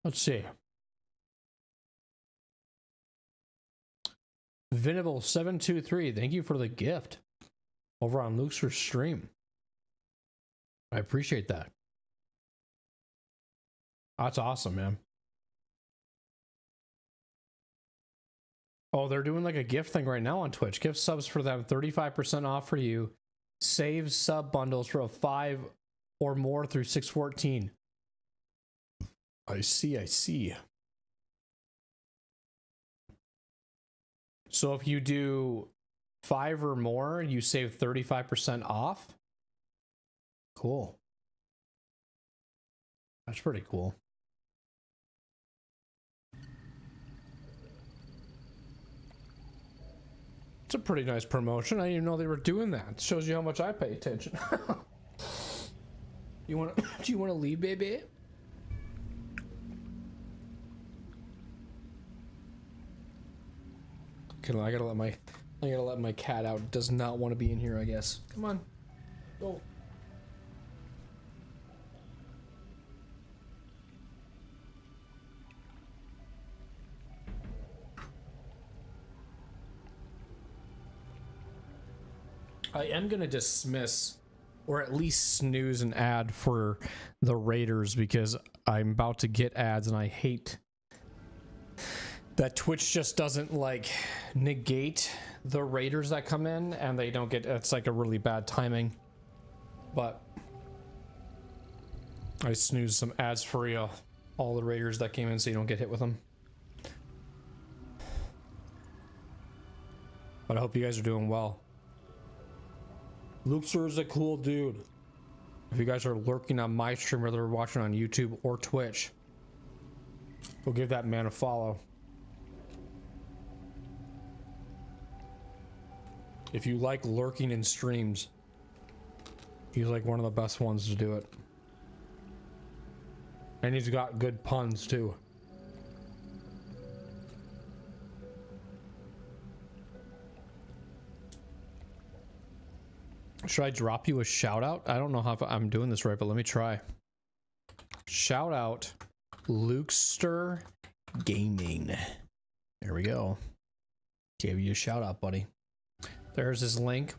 Let's see. Venable723, thank you for the gift over on Luke's stream. I appreciate that. That's awesome, man. Oh, they're doing like a gift thing right now on Twitch. Gift subs for them, 35% off for you. Save sub bundles for a 5 or more through 6/14. I see. So if you do 5 or more, you save 35% off. Cool. That's pretty cool. It's a pretty nice promotion. I didn't even know they were doing that. Shows you how much I pay attention. Do you want to leave, baby? Okay, I gotta let my cat out. It does not want to be in here, I guess. Come on. Go. I am gonna dismiss, or at least snooze an ad for the Raiders, because I'm about to get ads and I hate that Twitch just doesn't like negate the Raiders that come in, and they don't get, it's like a really bad timing. But I snooze some ads for you, all the Raiders that came in, so you don't get hit with them. But I hope you guys are doing well. Luxor is a cool dude. If you guys are lurking on my stream, whether you're watching on YouTube or Twitch, go give that man a follow. If you like lurking in streams, he's like one of the best ones to do it. And he's got good puns too. Should I drop you a shout out? I don't know how I'm doing this right, but let me try. Shout out Luxor Gaming. There we go. Gave you a shout out, buddy. There's his link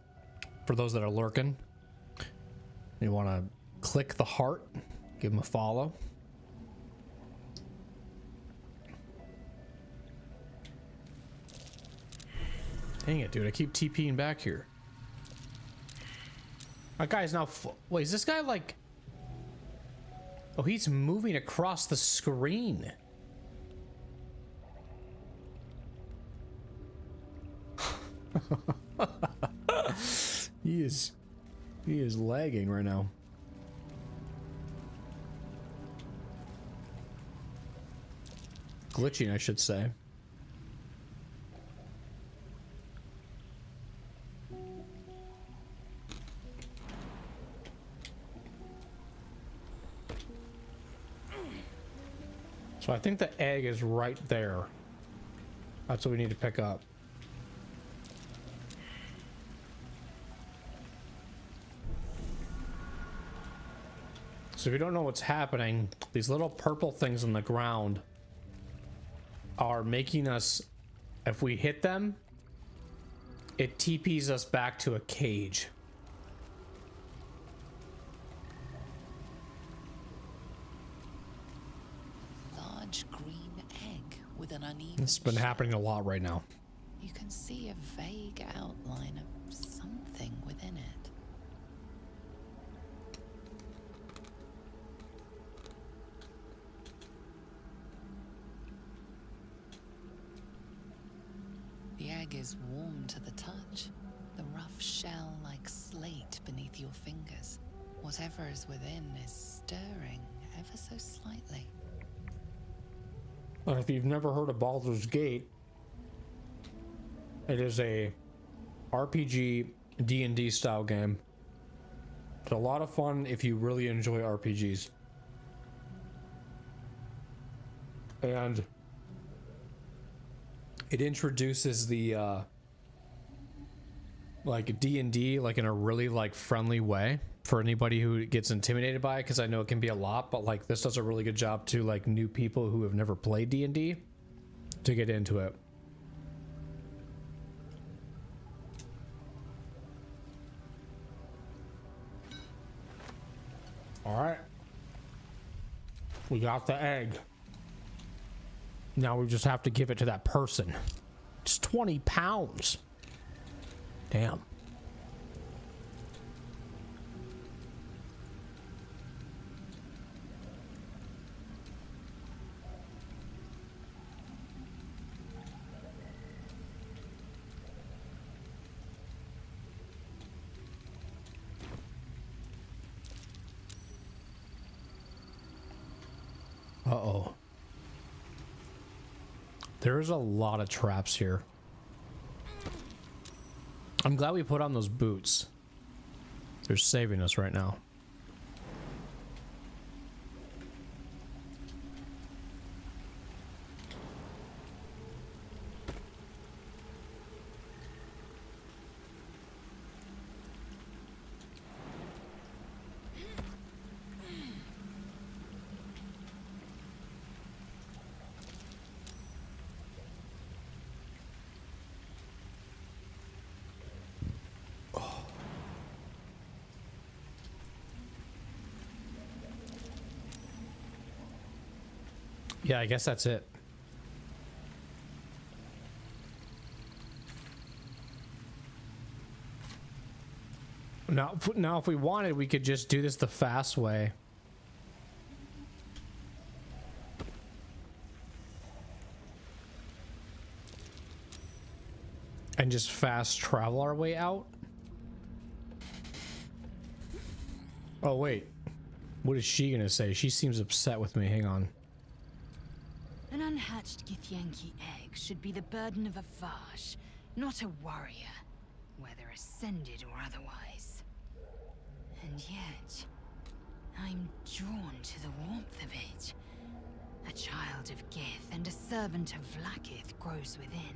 for those that are lurking. You want to click the heart, give him a follow. Dang it, dude. I keep TPing back here. My guy's now wait, is this guy like... Oh, he's moving across the screen. He is lagging right now. Glitching, I should say. So I think the egg is right there. That's what we need to pick up. So if you don't know what's happening, these little purple things on the ground are making us, if we hit them, it TPs us back to a cage. With an uneven It's been happening a lot right now. You can see a vague outline of something within it. The egg is warm to the touch, the rough shell like slate beneath your fingers. Whatever is within is stirring ever so slightly. If you've never heard of Baldur's Gate, it is a RPG D&D style game. It's a lot of fun if you really enjoy RPGs. And it introduces the like D&D like in a really like friendly way for anybody who gets intimidated by it, because I know it can be a lot, but like this does a really good job to like new people who have never played D&D to get into it. All right, we got the egg. Now we just have to give it to that person. It's 20 pounds. Damn. Uh-oh. There's a lot of traps here. I'm glad we put on those boots. They're saving us right now. Yeah, I guess that's it. Now, if we wanted, we could just do this the fast way. And just fast travel our way out. Oh, wait. What is she gonna say? She seems upset with me. Hang on. An unhatched Githyanki egg should be the burden of a Vash, not a warrior, whether ascended or otherwise. And yet, I'm drawn to the warmth of it. A child of Gith and a servant of Vlaakith grows within.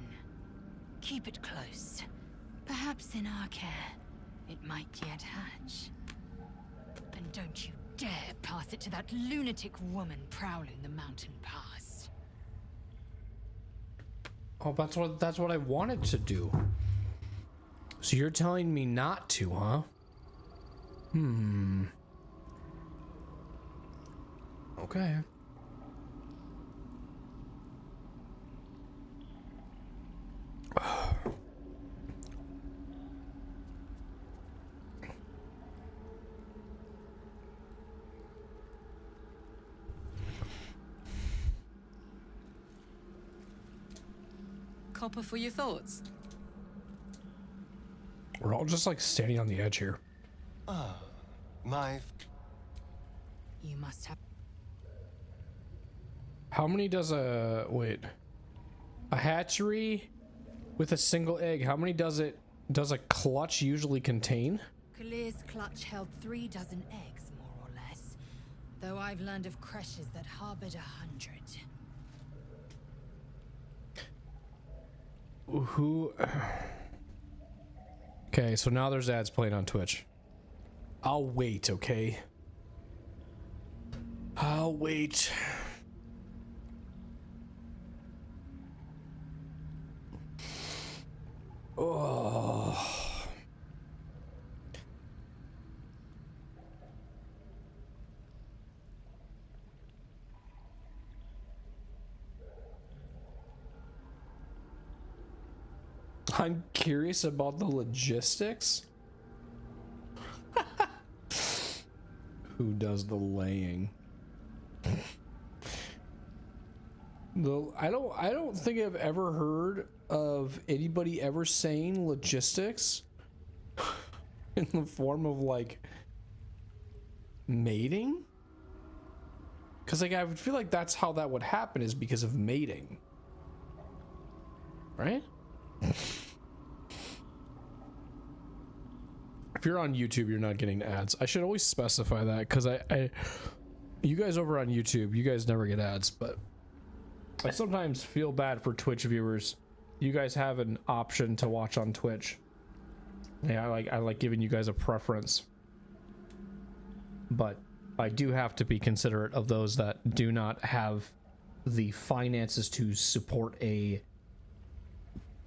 Keep it close. Perhaps in our care, it might yet hatch. And don't you dare pass it to that lunatic woman prowling the mountain pass. Oh, that's what I wanted to do. So you're telling me not to, huh? Okay. Copper for your thoughts. We're all just like standing on the edge here. Ah, my... You must have... How many does a... wait. A hatchery with a single egg, how many does a clutch usually contain? Kalir's clutch held 3 dozen eggs, more or less. Though I've learned of creches that harbored 100. Who... Okay, so now there's ads playing on Twitch. I'll wait, okay? I'll wait. Oh... I'm curious about the logistics. Who does the laying? I don't think I've ever heard of anybody ever saying logistics in the form of like mating. Cause like I would feel like that's how that would happen, is because of mating. Right? If you're on YouTube, you're not getting ads. I should always specify that, because you guys over on YouTube, you guys never get ads, but I sometimes feel bad for Twitch viewers. You guys have an option to watch on Twitch. Yeah, I like giving you guys a preference. But I do have to be considerate of those that do not have the finances to support a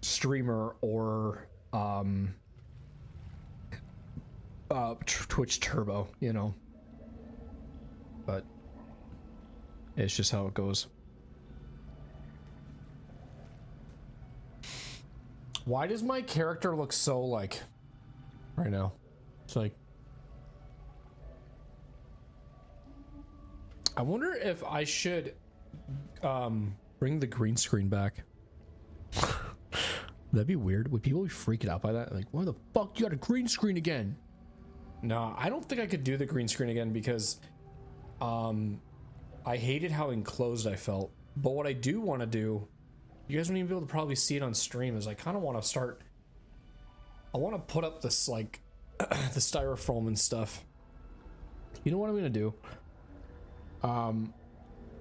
streamer or Twitch Turbo, you know. But it's just how it goes. Why does my character look so like right now? It's like, I wonder if I should bring the green screen back. That'd be weird. Would people be freaking out by that? Like, why the fuck you got a green screen again? No, I don't think I could do the green screen again because I hated how enclosed I felt. But what I do want to do, you guys won't even be able to probably see it on stream, is I kind of want to start, I want to put up this like the styrofoam and stuff. You know what I'm gonna do?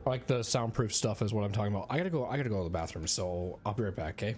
Like the soundproof stuff is what I'm talking about. I gotta go to the bathroom, so I'll be right back, okay?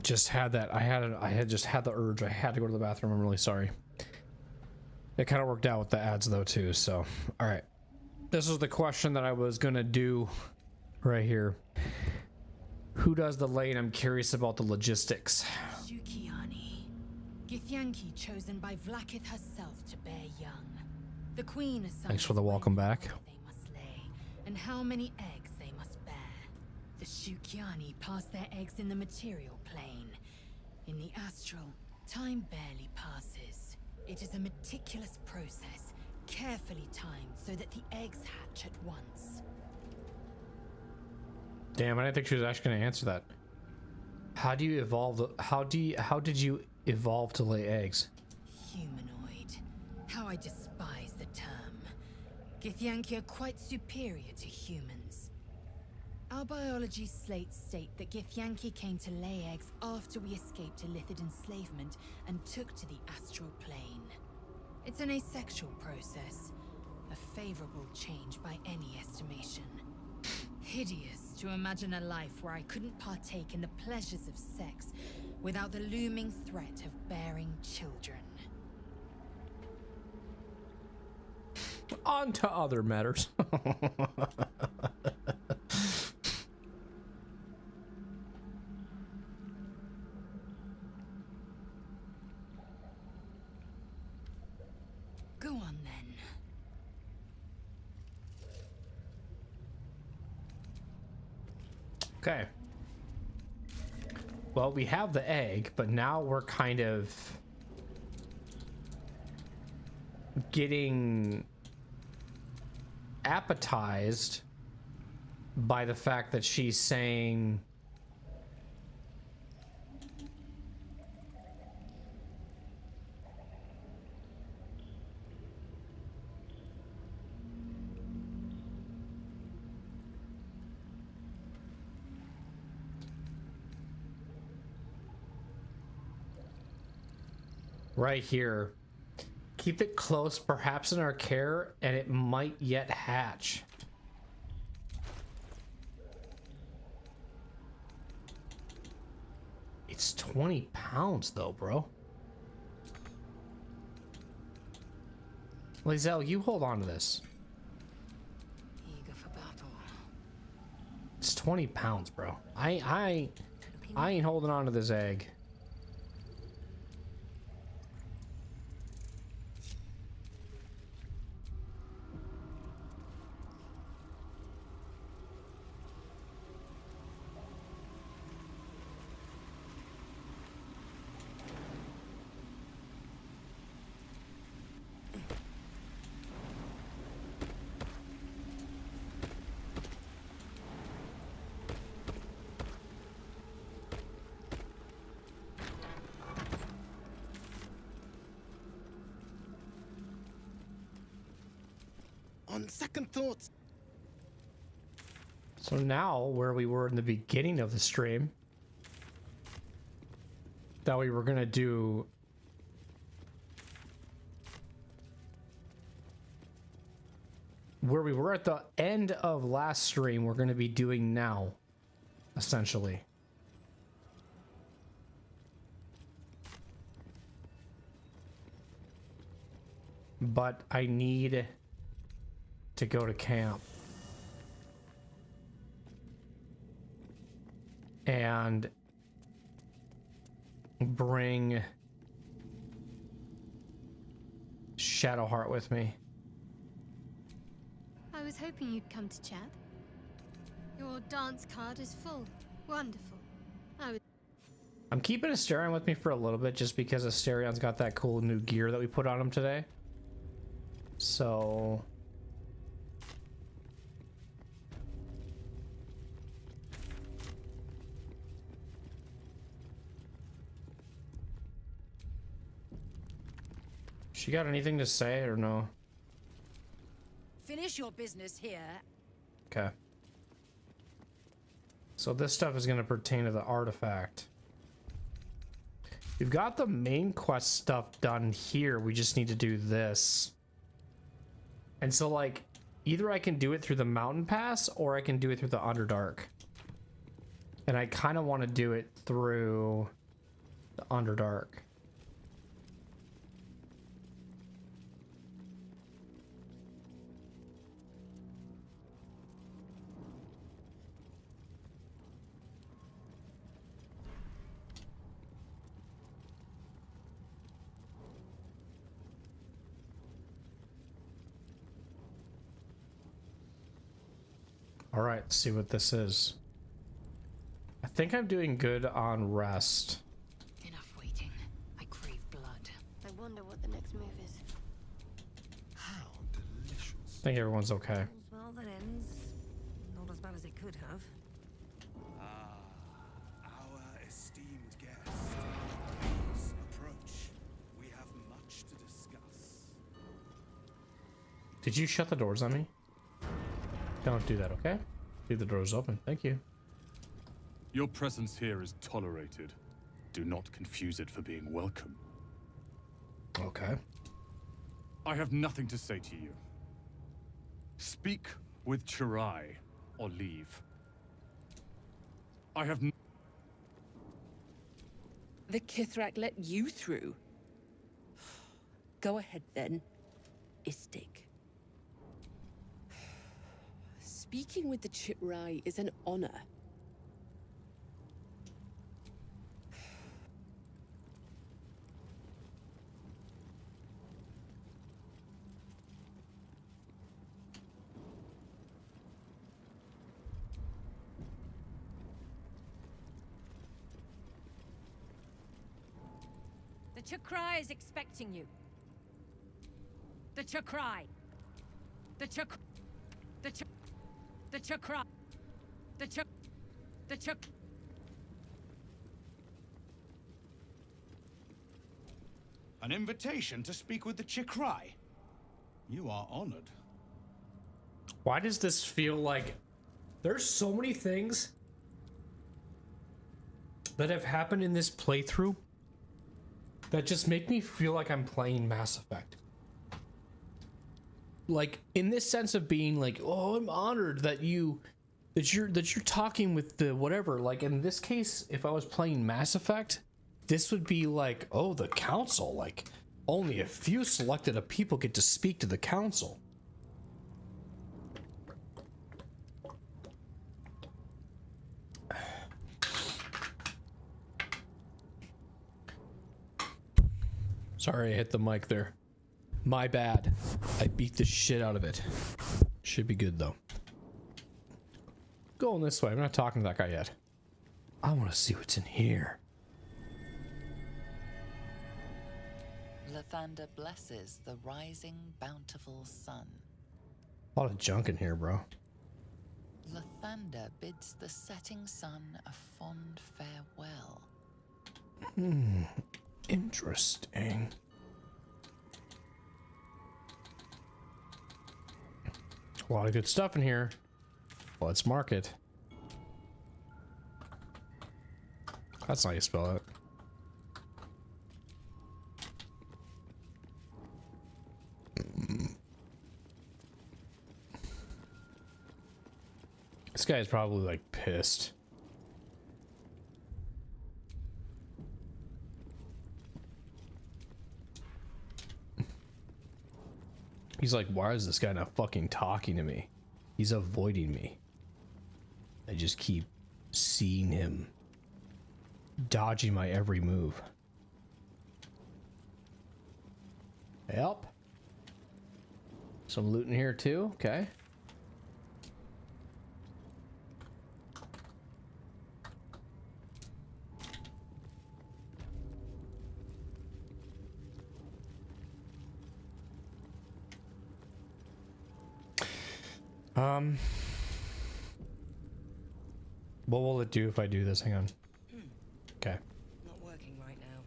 just had that. I had just had the urge. I had to go to the bathroom. I'm really sorry. It kind of worked out with the ads though too. So, all right. This was the question that I was gonna do right here. Who does the lane? I'm curious about the logistics. Shukiani. Githyanki chosen by Vlaakith herself to bear young. The queen assigned Thanks for the welcome back. they must lay, and how many eggs they must bear. The Shukiani pass their eggs in the material plane. In the astral, time barely passes. It is a meticulous process, carefully timed so that the eggs hatch at once. Damn, I didn't think she was actually going to answer that. How do you evolve? How did you evolve to lay eggs? Humanoid. How I despise the term. Githyanki are quite superior to humans. Our biology slates state that Githyanki came to lay eggs after we escaped Illithid enslavement and took to the astral plane. It's an asexual process, a favorable change by any estimation. Hideous to imagine a life where I couldn't partake in the pleasures of sex without the looming threat of bearing children. On to other matters. Go on then. Okay. Well, we have the egg, but now we're kind of getting appetized by the fact that she's saying right here, keep it close, perhaps in our care, and it might yet hatch. It's 20 pounds though, bro. Lae'zel, you hold on to this. Eager for battle. It's 20 pounds, bro. I ain't holding on to this egg. On second thoughts. So now, where we were in the beginning of the stream, that we were gonna do where we were at the end of last stream, we're gonna be doing now, essentially. But I need to go to camp and bring Shadowheart with me. I was hoping you'd come to chat. Your dance card is full. Wonderful. I'm keeping Asterion with me for a little bit just because Asterion's got that cool new gear that we put on him today. So she got anything to say or no? Finish your business here. Okay. So this stuff is going to pertain to the artifact. We've got the main quest stuff done here. We just need to do this. And so, like, either I can do it through the mountain pass or I can do it through the Underdark. And I kind of want to do it through the Underdark. All right, let's see what this is. I think I'm doing good on rest. Enough waiting. I crave blood. I wonder what the next move is. How delicious. I think everyone's okay. Well, that ends not as bad as it could have. Our esteemed guest. Please approach. We have much to discuss. Did you shut the doors on me? Don't do that, okay? Leave the doors open. Thank you. Your presence here is tolerated. Do not confuse it for being welcome. Okay. I have nothing to say to you. Speak with Chirai or leave. I have The Kithrak let you through. Go ahead then, Istik. Speaking with the Chitrai is an honor. The Chakrai is expecting you. The Chakrai. The Chakrai. The Chakrai. The Chakra. The Chak. The Chak. An invitation to speak with the Chikrai. You are honored. Why does this feel like there's so many things that have happened in this playthrough that just make me feel like I'm playing Mass Effect? Like in this sense of being like, oh, I'm honored that you're talking with the whatever. Like in this case, if I was playing Mass Effect, this would be like, oh, the council, like only a few selected of people get to speak to the council. Sorry, I hit the mic there. My bad. I beat the shit out of it. Should be good though. Going this way. I'm not talking to that guy yet. I want to see what's in here. Lathander blesses the rising, bountiful sun. A lot of junk in here, bro. Lathander bids the setting sun a fond farewell. Interesting. A lot of good stuff in here. Let's mark it. That's how you spell it. This guy's probably like pissed. He's like, why is this guy not fucking talking to me? He's avoiding me. I just keep seeing him dodging my every move. Help. Some loot in here too. Okay. What will it do if I do this? Hang on. Okay. Not working right now.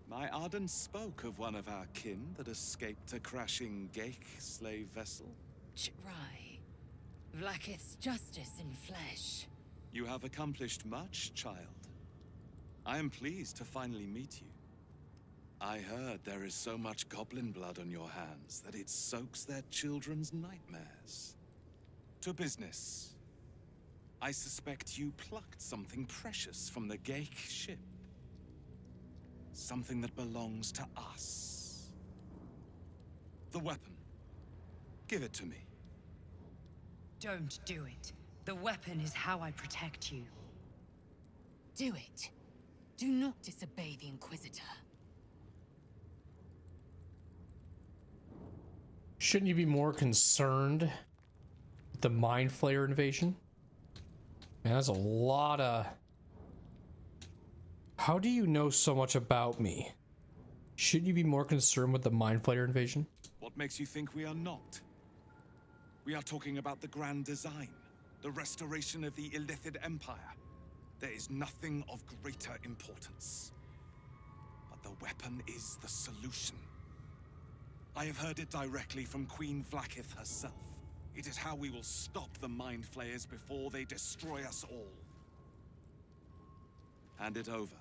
My Arden spoke of one of our kin that escaped a crashing Geik slave vessel. Chitrai. Vlaakith's justice in flesh. You have accomplished much, child. I am pleased to finally meet you. I heard there is so much goblin blood on your hands that it soaks their children's nightmares. To business. I suspect you plucked something precious from the Geik ship. Something that belongs to us. The weapon. Give it to me. Don't do it. The weapon is how I protect you. Do it. Do not disobey the Inquisitor. Shouldn't you be more concerned with the Mind Flayer invasion? Man, that's a lot of... How do you know so much about me? Shouldn't you be more concerned with the Mind Flayer invasion? What makes you think we are not? We are talking about the grand design, the restoration of the Illithid Empire. There is nothing of greater importance. But the weapon is the solution. I have heard it directly from Queen Vlaakith herself. It is how we will stop the Mind Flayers before they destroy us all. Hand it over.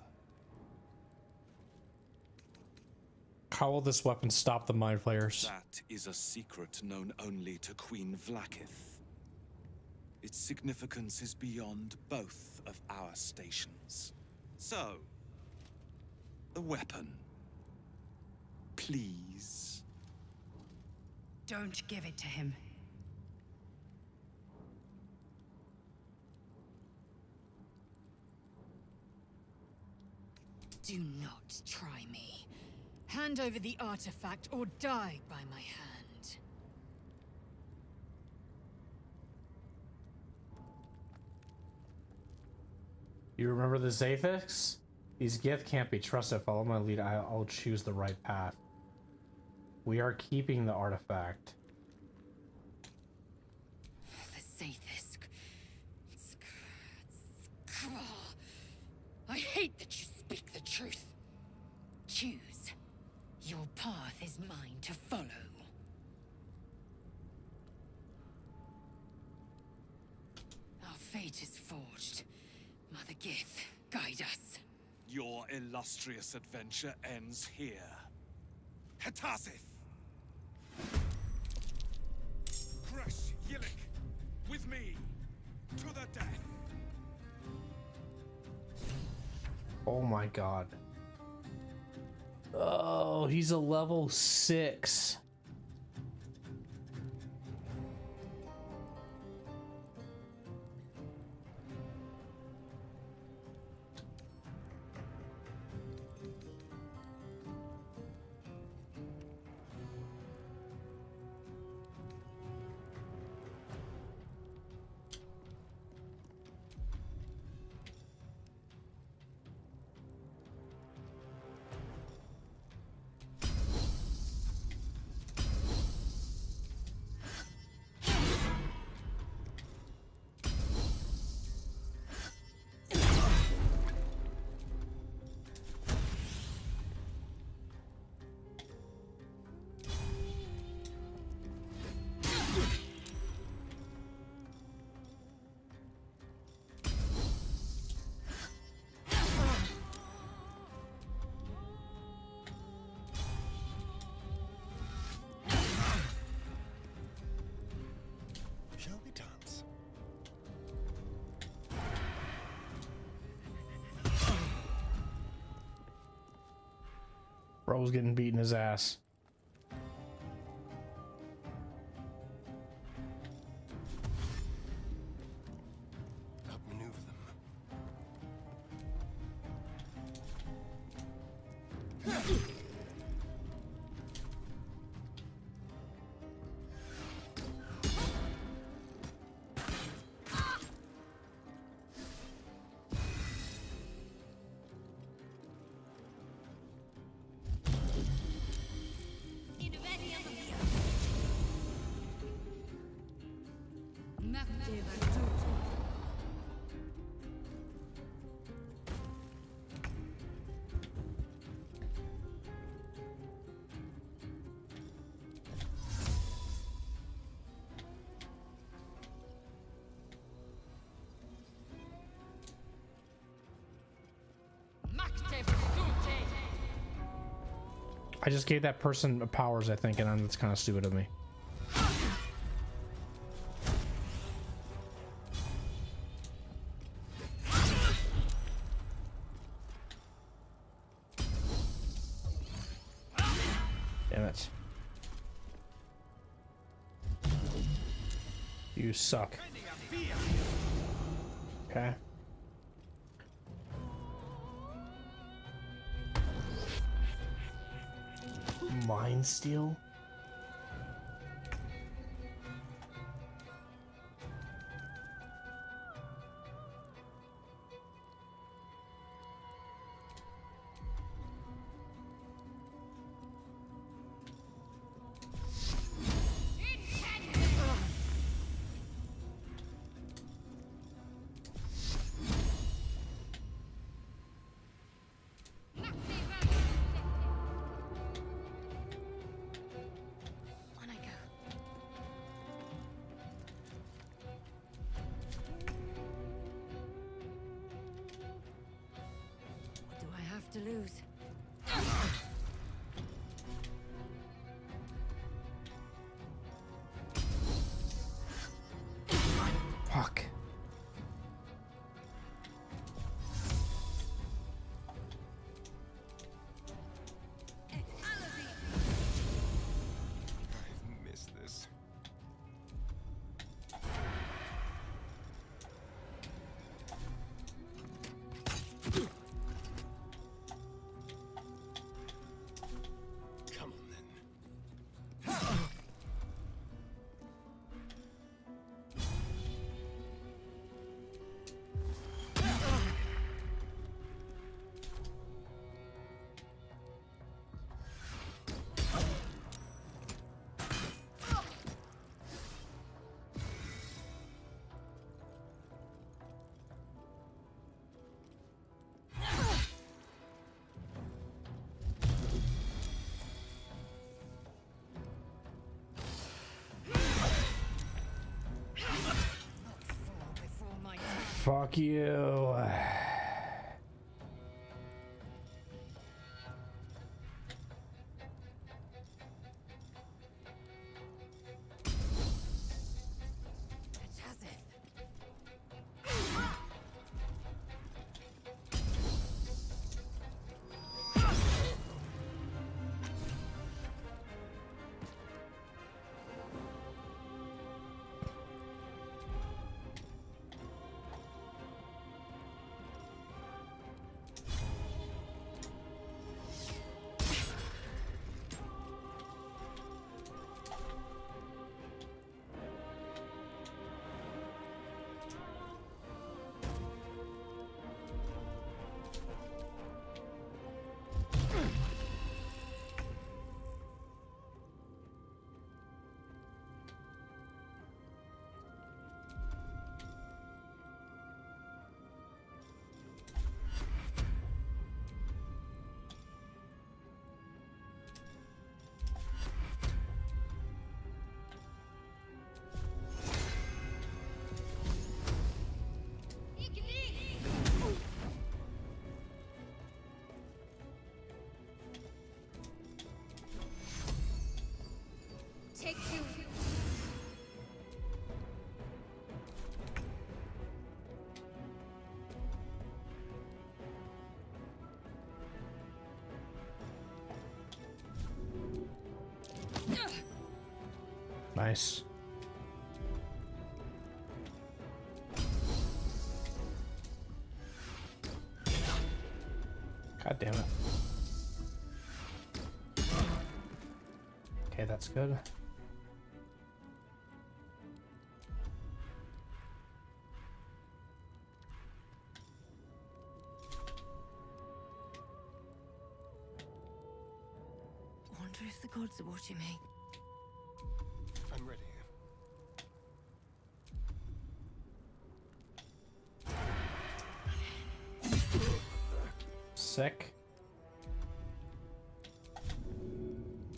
How will this weapon stop the Mind Flayers? That is a secret known only to Queen Vlaakith. Its significance is beyond both of our stations. So, the weapon. Please. Don't give it to him. Do not try me. Hand over the artifact or die by my hand. You remember the Zaithix? These Gith can't be trusted. Follow my lead. I'll choose the right path. We are keeping the artifact. The Zaithis. I hate that you speak the truth. Choose. Your path is mine to follow. Our fate is forged. Mother Gith, guide us. Your illustrious adventure ends here. Hetasith! Kresh Yillik, with me, to the death! Oh my god. Oh, he's a level 6. Shall we dance? Bro's getting beaten his ass. Outmaneuver them. I just gave that person powers, I think, and that's kind of stupid of me. You suck. Okay. Mind steal? What do I have to lose? Fuck. I've missed this. Come on then. Fuck you. Take two. Nice. God damn it. Okay, that's good. Wonder if the gods are watching me. I'm ready. Sick.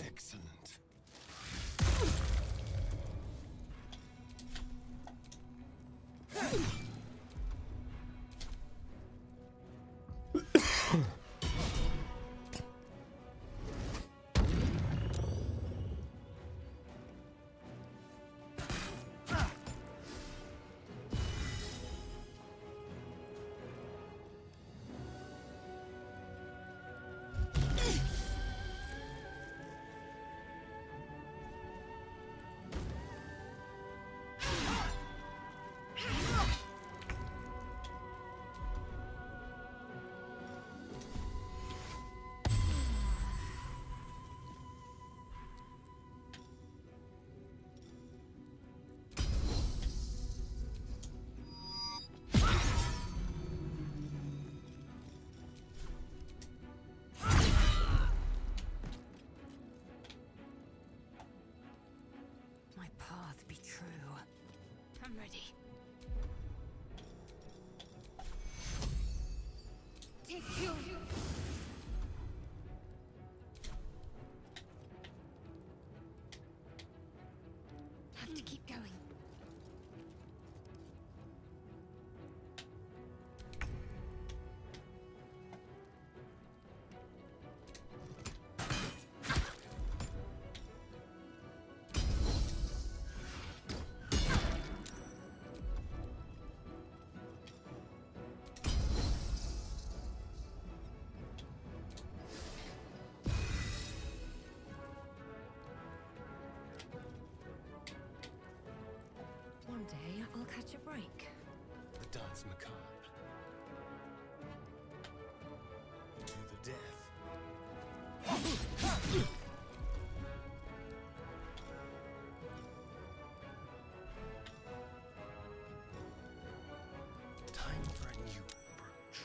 Excellent. I'm ready. Take you. Have to keep going. One day I'll catch a break. The dance macabre. To the death. Time for a new approach.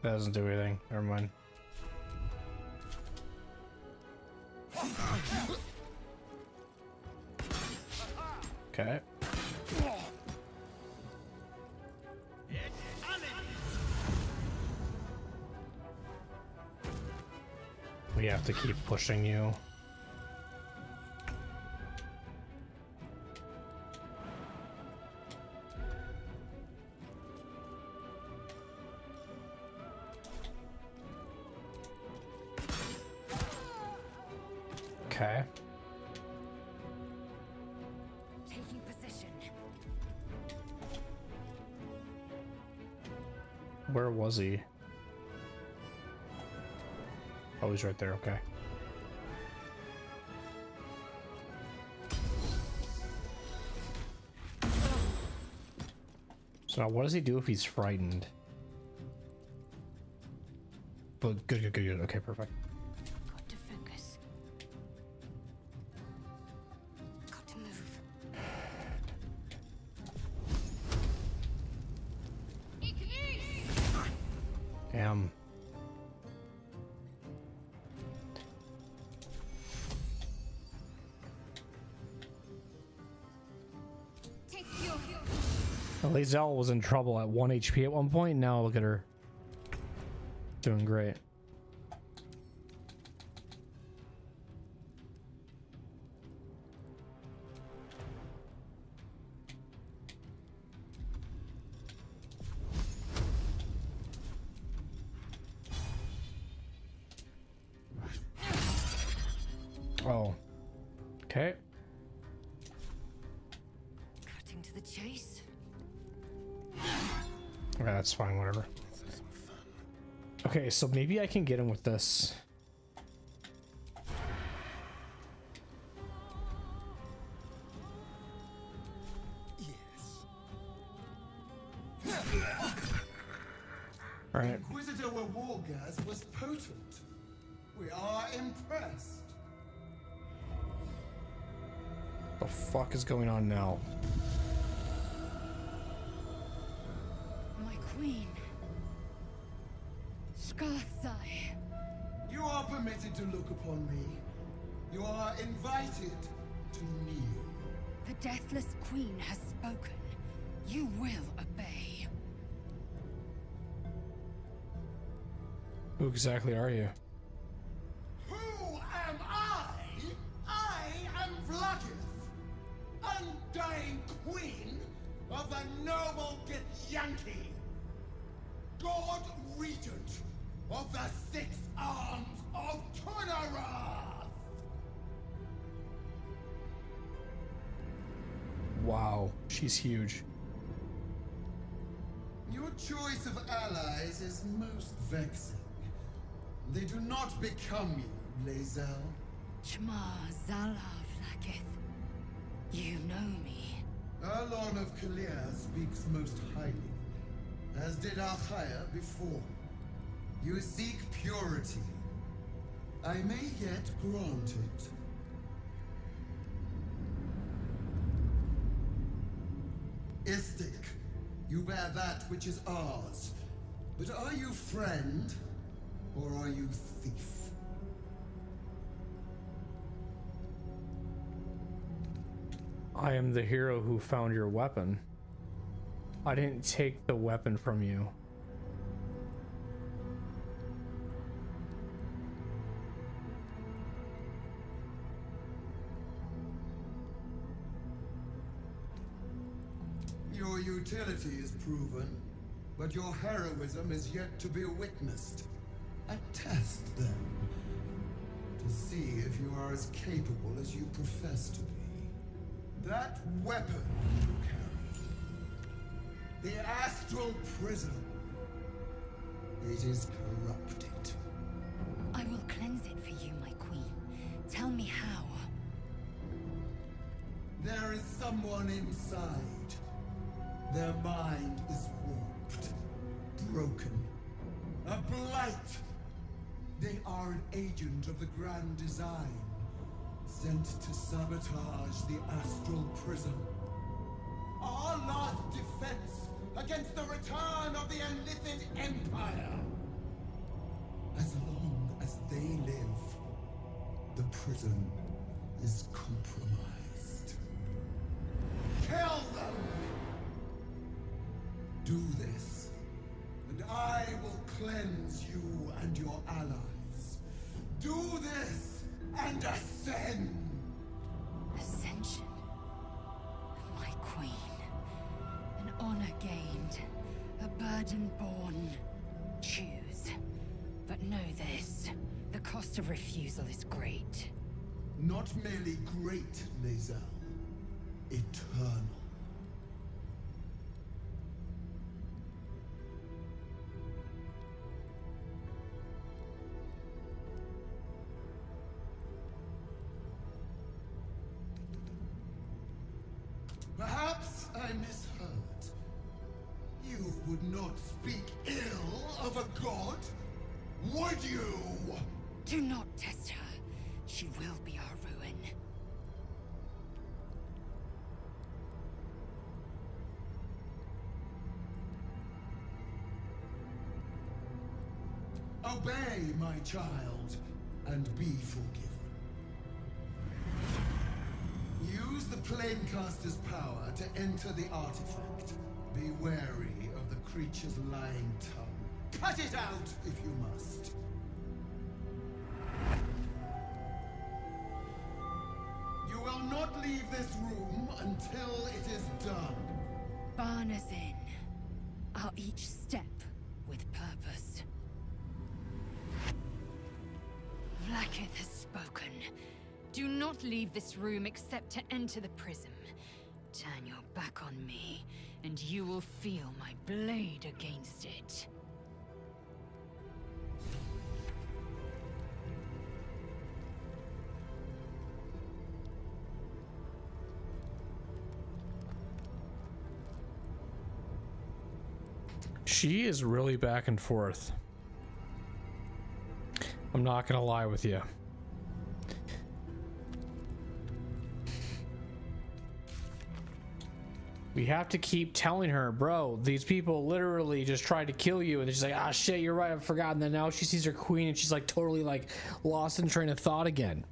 That doesn't do anything. Never mind. Okay. We have to keep pushing you. Okay. Taking position. Where was he? Oh, he's right there. Okay. So now what does he do if he's frightened? But good. Okay, perfect. Got to focus. Got to move. Damn. Lae'zel was in trouble at 1 HP at one point. Now look at her. Doing great. Oh. Okay. Cutting to the chase. Yeah, that's fine, whatever. Okay, so maybe I can get him with this. Alright. Inquisitor Wargas was potent. We are impressed. The fuck is going on now? My queen. Skarsai. You are permitted to look upon me. You are invited to kneel. The Deathless Queen has spoken. You will obey. Who exactly are you? Who am I? I am Vlaakith, undying queen of the noble Githyanki, God Regent of the Six Arms of Tunnarath. Wow, she's huge. Your choice of allies is most vexing. They do not become you, Lae'zel. Chma Zala Vlaakith. You know me. Erlon of Kalir speaks most highly, as did Achaya before. You seek purity. I may yet grant it. Istik, you bear that which is ours. But are you friend, or are you thief? I am the hero who found your weapon. I didn't take the weapon from you. Your utility is proven, but your heroism is yet to be witnessed. I test them to see if you are as capable as you profess to be. That weapon you carry, the astral prism, it is corrupted. I will cleanse it for you, my queen. Tell me how. There is someone inside. Their mind is warped, broken, a blight. They are an agent of the Grand Design, sent to sabotage the astral prism. Our last defense against the return of the Illithid Empire. As long as they live, the prism is compromised. Kill them! Do this, and I will cleanse you and your allies. Do this, and ascend! Ascension. My queen. An honor gained. A burden borne. Choose. But know this. The cost of refusal is great. Not merely great, Lae'zel. Eternal. Perhaps I misheard. You would not speak ill of a god, would you? Do not test her. She will be our ruin. Obey, my child, and be forgiven. Use the Planecaster's power to enter the artifact. Be wary of the creature's lying tongue. Cut it out if you must. You will not leave this room until it is done. Barna's in. Our each step with purpose. Vlaakith has spoken. Do not leave this room except to enter the prism. Turn your back on me, and you will feel my blade against it. She is really back and forth. I'm not gonna lie with you. We have to keep telling her, bro, these people literally just tried to kill you. And she's like, ah, shit, you're right, I've forgotten. Then now she sees her queen and she's like totally like lost in train of thought again.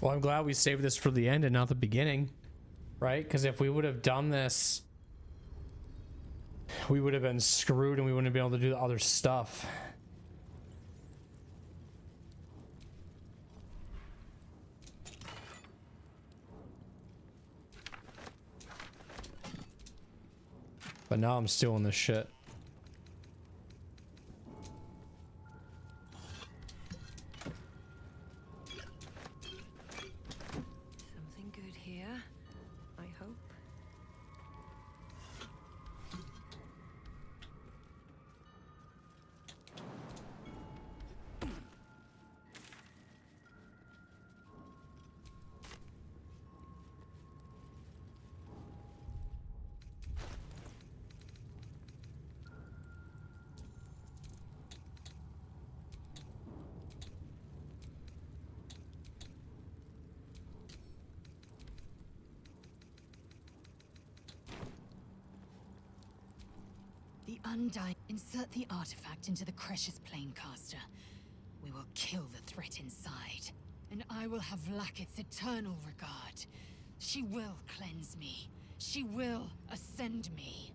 Well, I'm glad we saved this for the end and not the beginning, right? Because if we would have done this, we would have been screwed and we wouldn't have been able to do the other stuff. But now I'm still in this shit. Something good here, I hope. The Undying. Insert the artifact into the Cresh's Planecaster. We will kill the threat inside, and I will have Lacket's eternal regard. She will cleanse me. She will ascend me.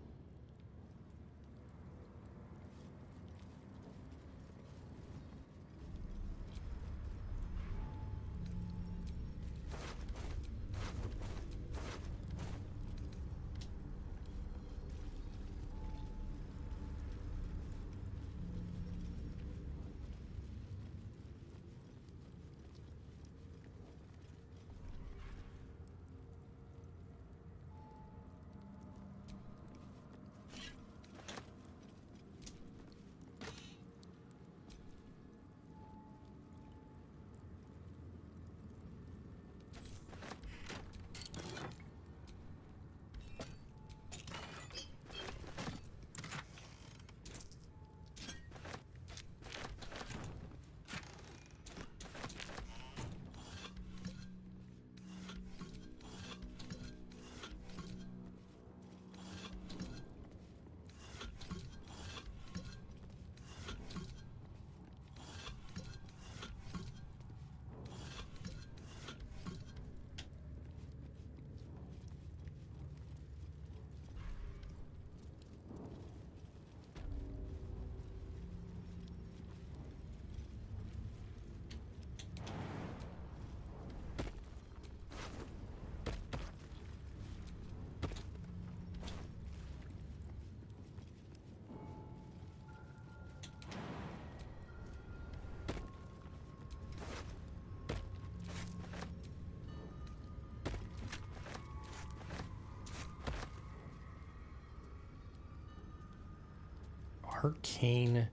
Arcane.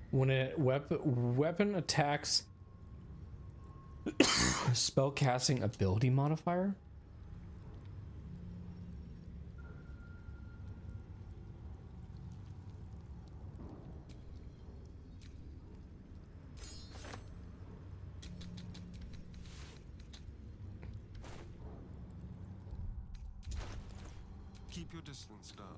When a weapon attacks spellcasting ability modifier? Keep your distance, darling.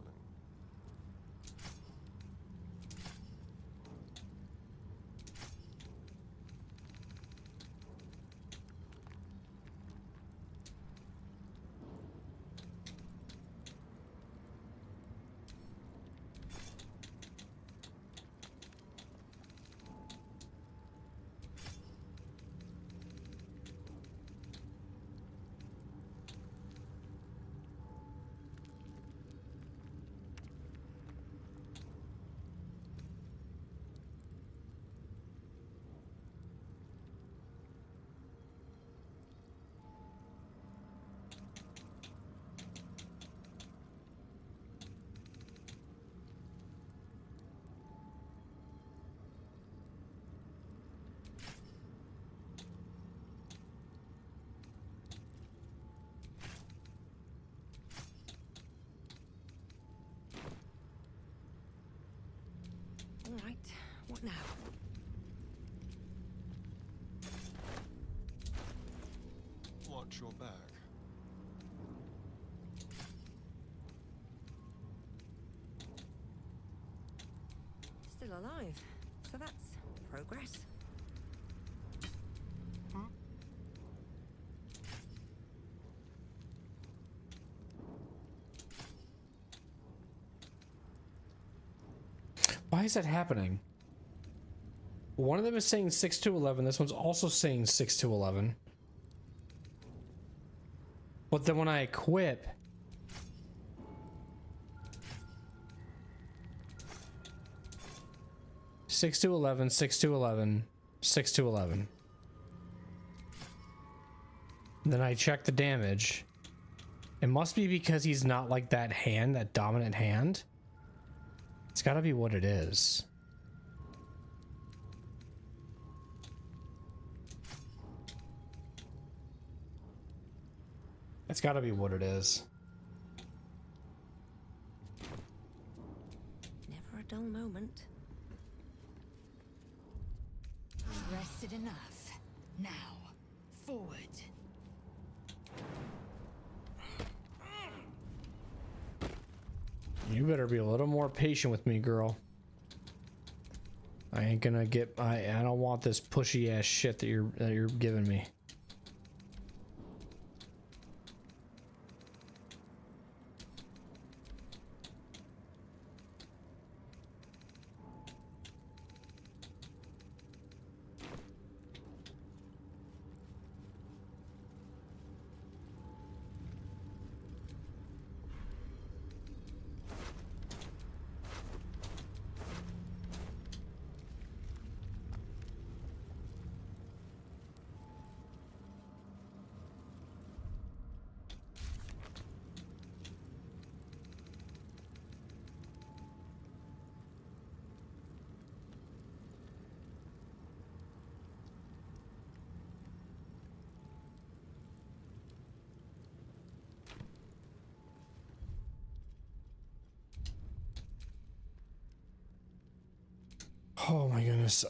All right, what now? Watch your back. Still alive, so that's progress. Why is that happening? One of them is saying 6 to 11. This one's also saying 6 to 11. But then when I equip, six to 11, 6 to 11, 6 to 11. Then I check the damage. It must be because he's not like that hand, that dominant hand. It's gotta be what it is. It's gotta be what it is. Never a dull moment. Rested enough. Now, forward. You better be a little more patient with me, girl. I ain't gonna get. I don't want this pushy ass shit that you're giving me. Oh my goodness.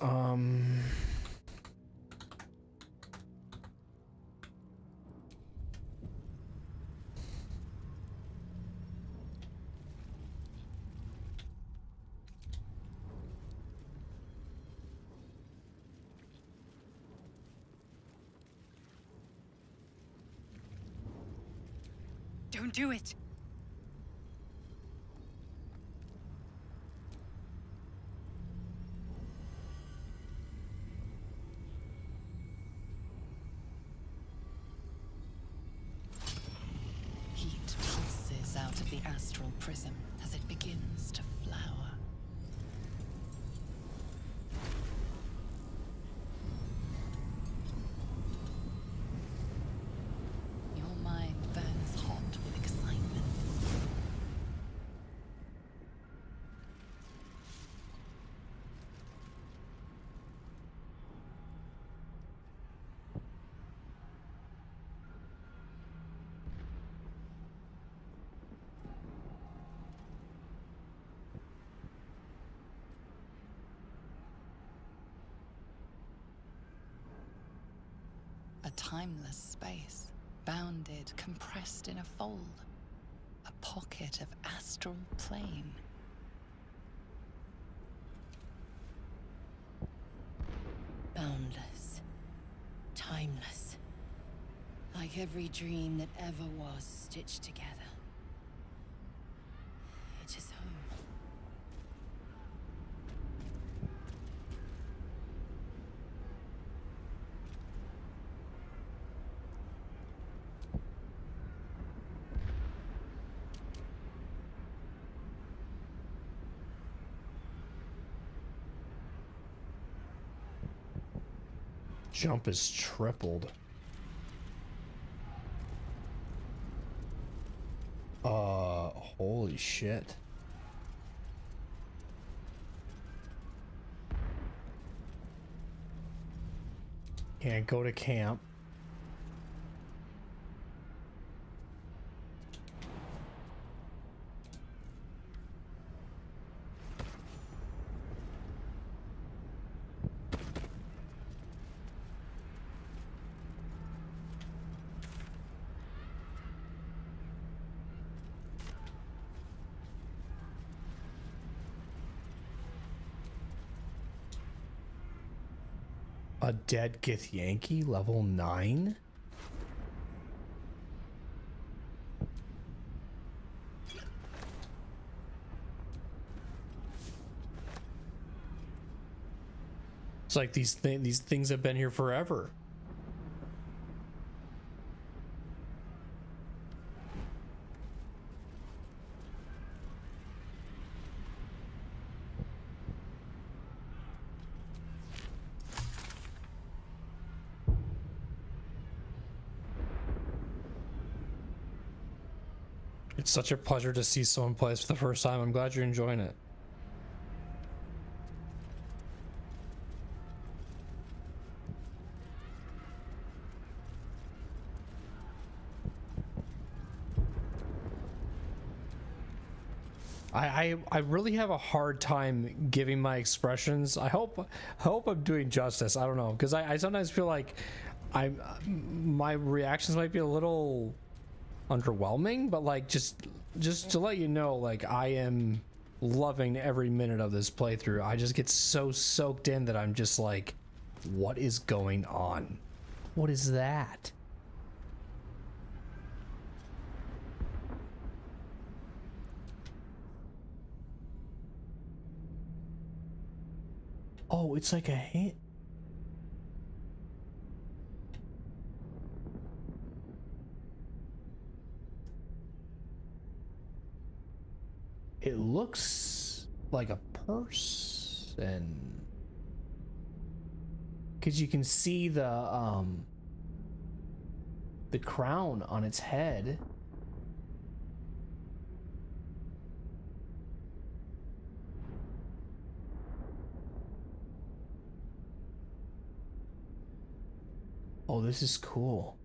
Don't do it. Heat pulses out of the astral prism as it begins to flower. Your mind burns hot with excitement. A timeless space, bounded, compressed in a fold. A pocket of astral plane. Boundless. Timeless. Like every dream that ever was stitched together. It is home. Jump is tripled. Holy shit. Can't go to camp. A dead Githyanki, level 9? It's like these things have been here forever. It's such a pleasure to see someone play this for the first time. I'm glad you're enjoying it. I really have a hard time giving my expressions. I hope I'm doing justice. I don't know, because I sometimes feel like my reactions might be a little underwhelming, but like just to let you know, like I am loving every minute of this playthrough. I just get so soaked in that I'm just like, what is going on? What is that? Oh, it's like a hint. It looks like a person, because you can see the crown on its head. Oh, this is cool.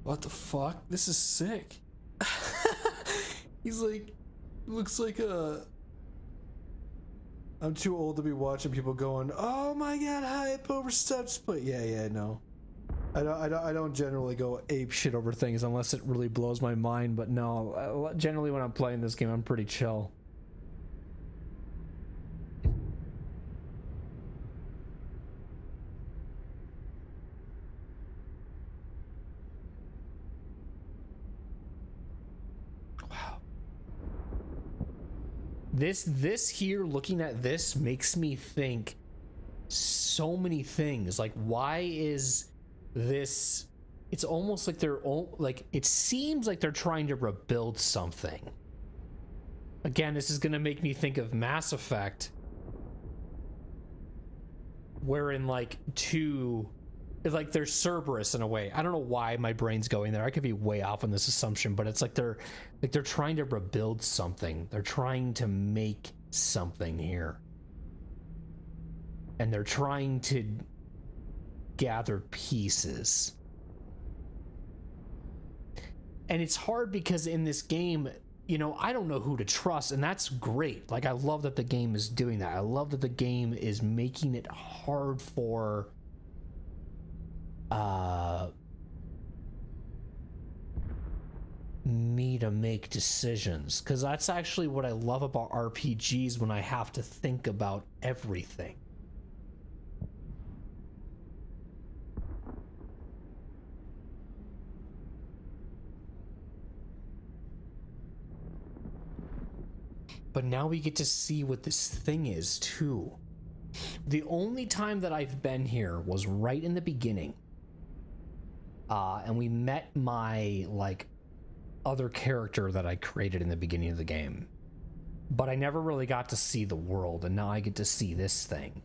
What the fuck? This is sick. He's like, looks like a... I'm too old to be watching people going, oh my god, hype oversteps, but yeah, no. I don't generally go ape shit over things unless it really blows my mind, but no, generally when I'm playing this game, I'm pretty chill. Wow. This here, looking at this, makes me think so many things. Like, why is this... It's almost like they're all like, it seems like they're trying to rebuild something. Again, this is gonna make me think of Mass Effect, wherein like like they're Cerberus in a way. I don't know why my brain's going there. I could be way off on this assumption, but it's like they're trying to rebuild something. They're trying to make something here, and they're trying to gather pieces. And it's hard because in this game, you know, I don't know who to trust, and that's great. Like, I love that the game is doing that. I love that the game is making it hard for me to make decisions, because that's actually what I love about RPGs, when I have to think about everything. But now we get to see what this thing is too. The only time that I've been here was right in the beginning. And we met my, like, other character that I created in the beginning of the game. But I never really got to see the world, and now I get to see this thing.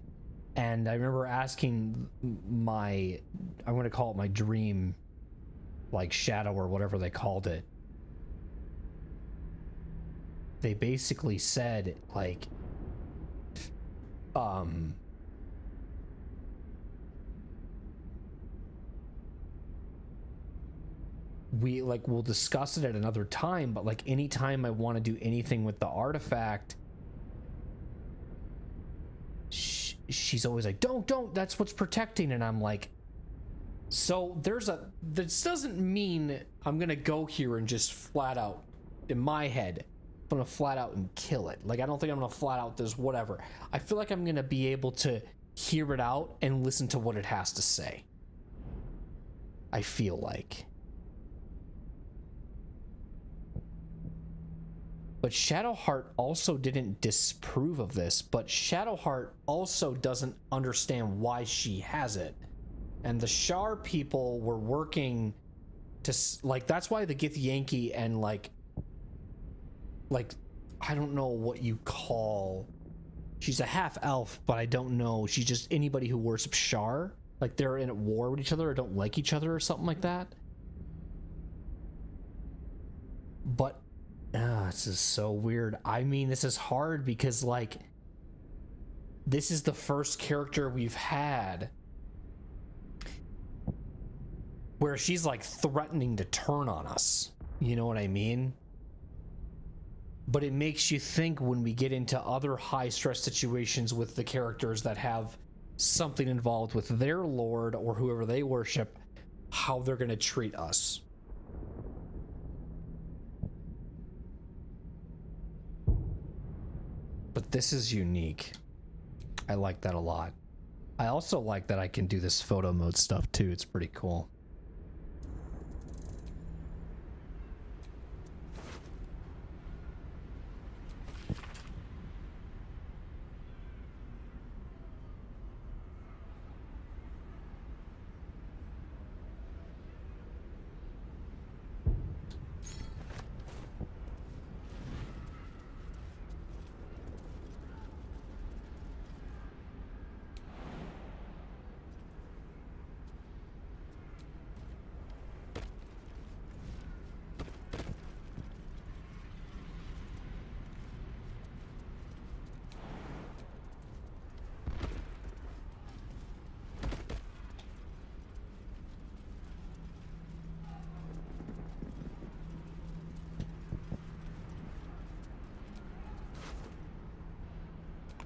And I remember asking my, I'm going to call it my dream, like, shadow or whatever they called it. They basically said, like, we'll discuss it at another time, but like anytime I want to do anything with the artifact, she's always like, don't, that's what's protecting. And I'm like, so this doesn't mean I'm gonna go here and just flat out, in my head, I'm gonna flat out and kill it. Like, I don't think I'm gonna flat out this whatever. I feel like I'm gonna be able to hear it out and listen to what it has to say. I feel like. But Shadowheart also didn't disapprove of this, but Shadowheart also doesn't understand why she has it. And the Shar people were working to, like, that's why the Githyanki and like, I don't know what you call, she's a half elf, but I don't know, she's just anybody who worships Shar. Like they're in at war with each other or don't like each other or something like that. But this is so weird. I mean, this is hard because like this is the first character we've had where she's like threatening to turn on us. You know what I mean? But it makes you think when we get into other high stress situations with the characters that have something involved with their lord or whoever they worship, how they're going to treat us. But this is unique. I like that a lot. I also like that I can do this photo mode stuff too. It's pretty cool.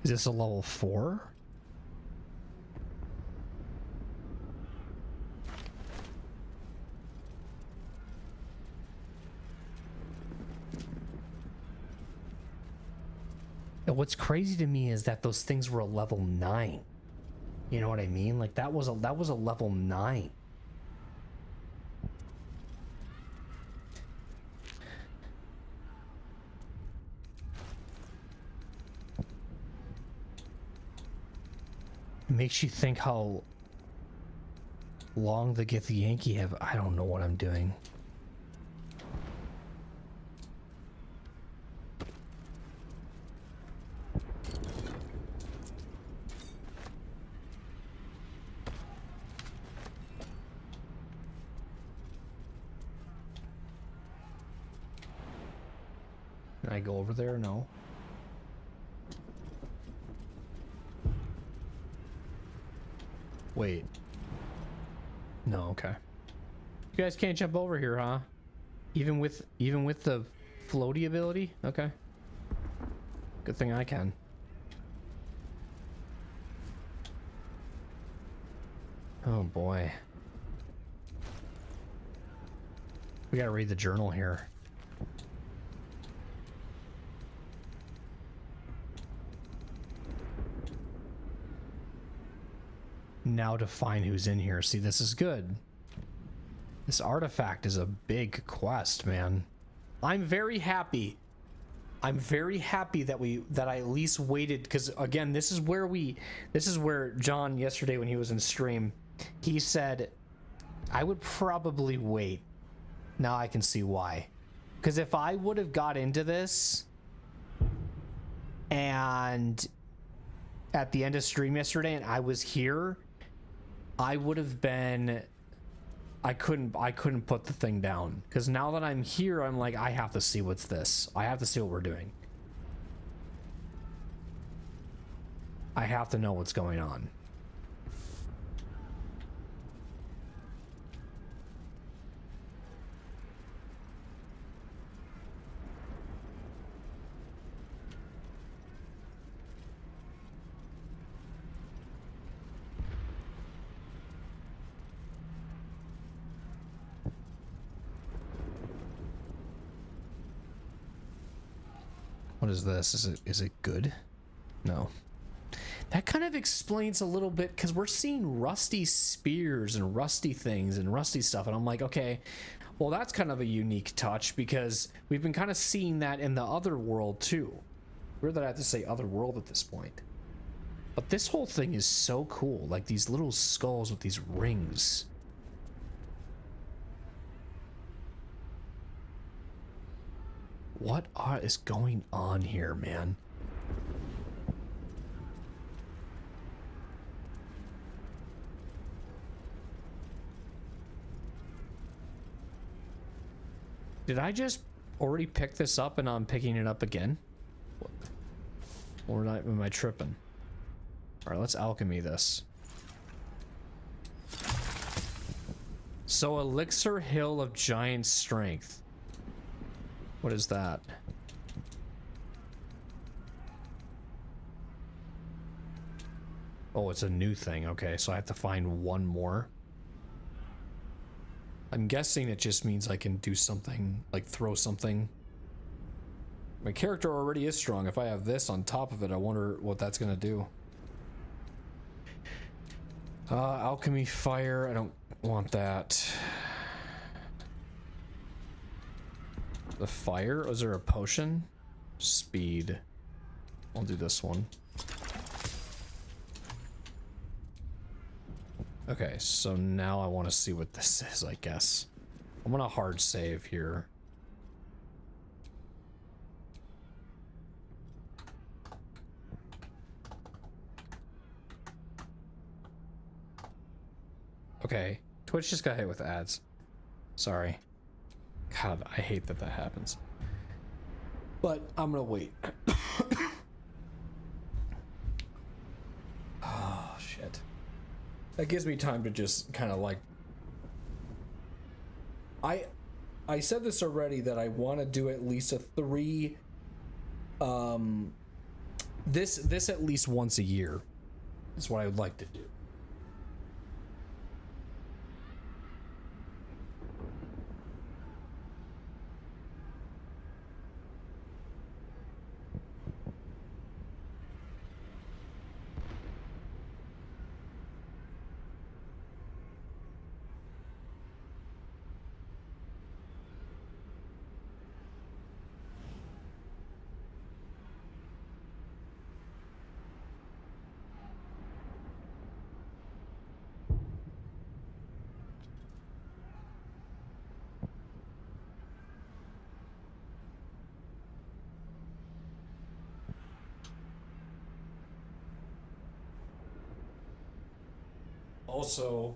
Is this a level 4? And what's crazy to me is that those things were a level 9. You know what I mean? Like that was a level 9. Makes you think how long the Githyanki have. I don't know what I'm doing. Can I go over there? No. Wait. No, okay. You guys can't jump over here, huh? Even with the floaty ability? Okay. Good thing I can. Oh boy. We gotta read the journal here. Now to find who's in here. See, this is good. This artifact is a big quest, man. I'm very happy. I'm very happy that I at least waited, because again, this is where John yesterday when he was in stream, he said I would probably wait. Now I can see why. Because if I would have got into this and at the end of stream yesterday and I was here, I would have been, I couldn't put the thing down, because now that I'm here, I'm like, I have to see what's this. I have to see what we're doing. I have to know what's going on. What is this? Is it good? No. That kind of explains a little bit, because we're seeing rusty spears and rusty things and rusty stuff, and I'm like, okay, well, that's kind of a unique touch, because we've been kind of seeing that in the other world too. Weird that I have to say other world at this point. But this whole thing is so cool, like these little skulls with these rings. What is going on here, man? Did I just already pick this up and I'm picking it up again? Or am I tripping? Alright, let's alchemy this. So, Elixir Hill of Giant Strength. What is that? Oh, it's a new thing. Okay, so I have to find one more. I'm guessing it just means I can do something, like throw something. My character already is strong. If I have this on top of it, I wonder what that's gonna do. Alchemy fire, I don't want that. The fire? Oh, is there a potion? Speed. I'll do this one. Okay, so now I want to see what this is, I guess. I'm gonna hard save here. Okay, Twitch just got hit with ads. Sorry. God, I hate that that happens. But I'm gonna wait. Oh, shit. That gives me time to just kind of like... I said this already that I want to do at least a 3... This at least once a year is what I would like to do. Also,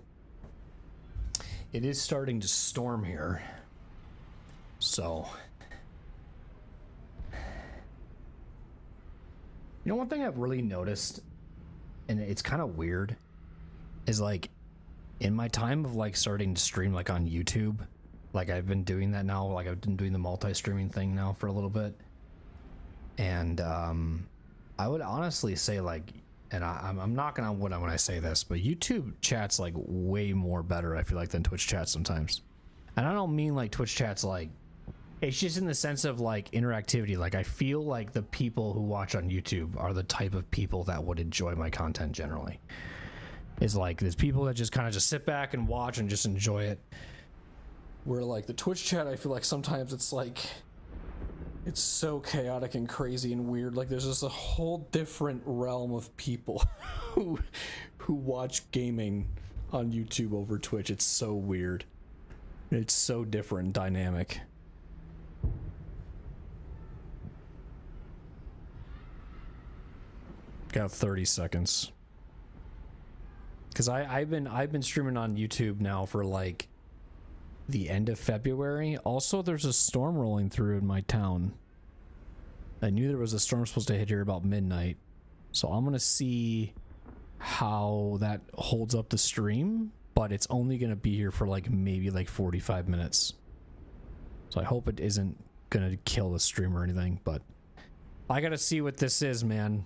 it is starting to storm here, so you know, one thing I've really noticed, and it's kind of weird, is like in my time of like starting to stream like on YouTube, like I've been doing that now, like I've been doing the multi-streaming thing now for a little bit, and I would honestly say like, and I'm knocking on wood when I say this, but YouTube chat's like way more better, I feel like, than Twitch chat sometimes. And I don't mean like Twitch chat's like, it's just in the sense of like interactivity. Like I feel like the people who watch on YouTube are the type of people that would enjoy my content generally. It's like there's people that just kind of just sit back and watch and just enjoy it. Where like the Twitch chat, I feel like sometimes it's like, it's so chaotic and crazy and weird. Like there's just a whole different realm of people who watch gaming on YouTube over Twitch. It's so weird. It's so different and dynamic. Got 30 seconds. Cause I've been streaming on YouTube now for like the end of February. Also, there's a storm rolling through in my town. I knew there was a storm supposed to hit here about midnight, so I'm gonna see how that holds up the stream, but it's only gonna be here for like maybe like 45 minutes. So I hope it isn't gonna kill the stream or anything, but I gotta see what this is, man.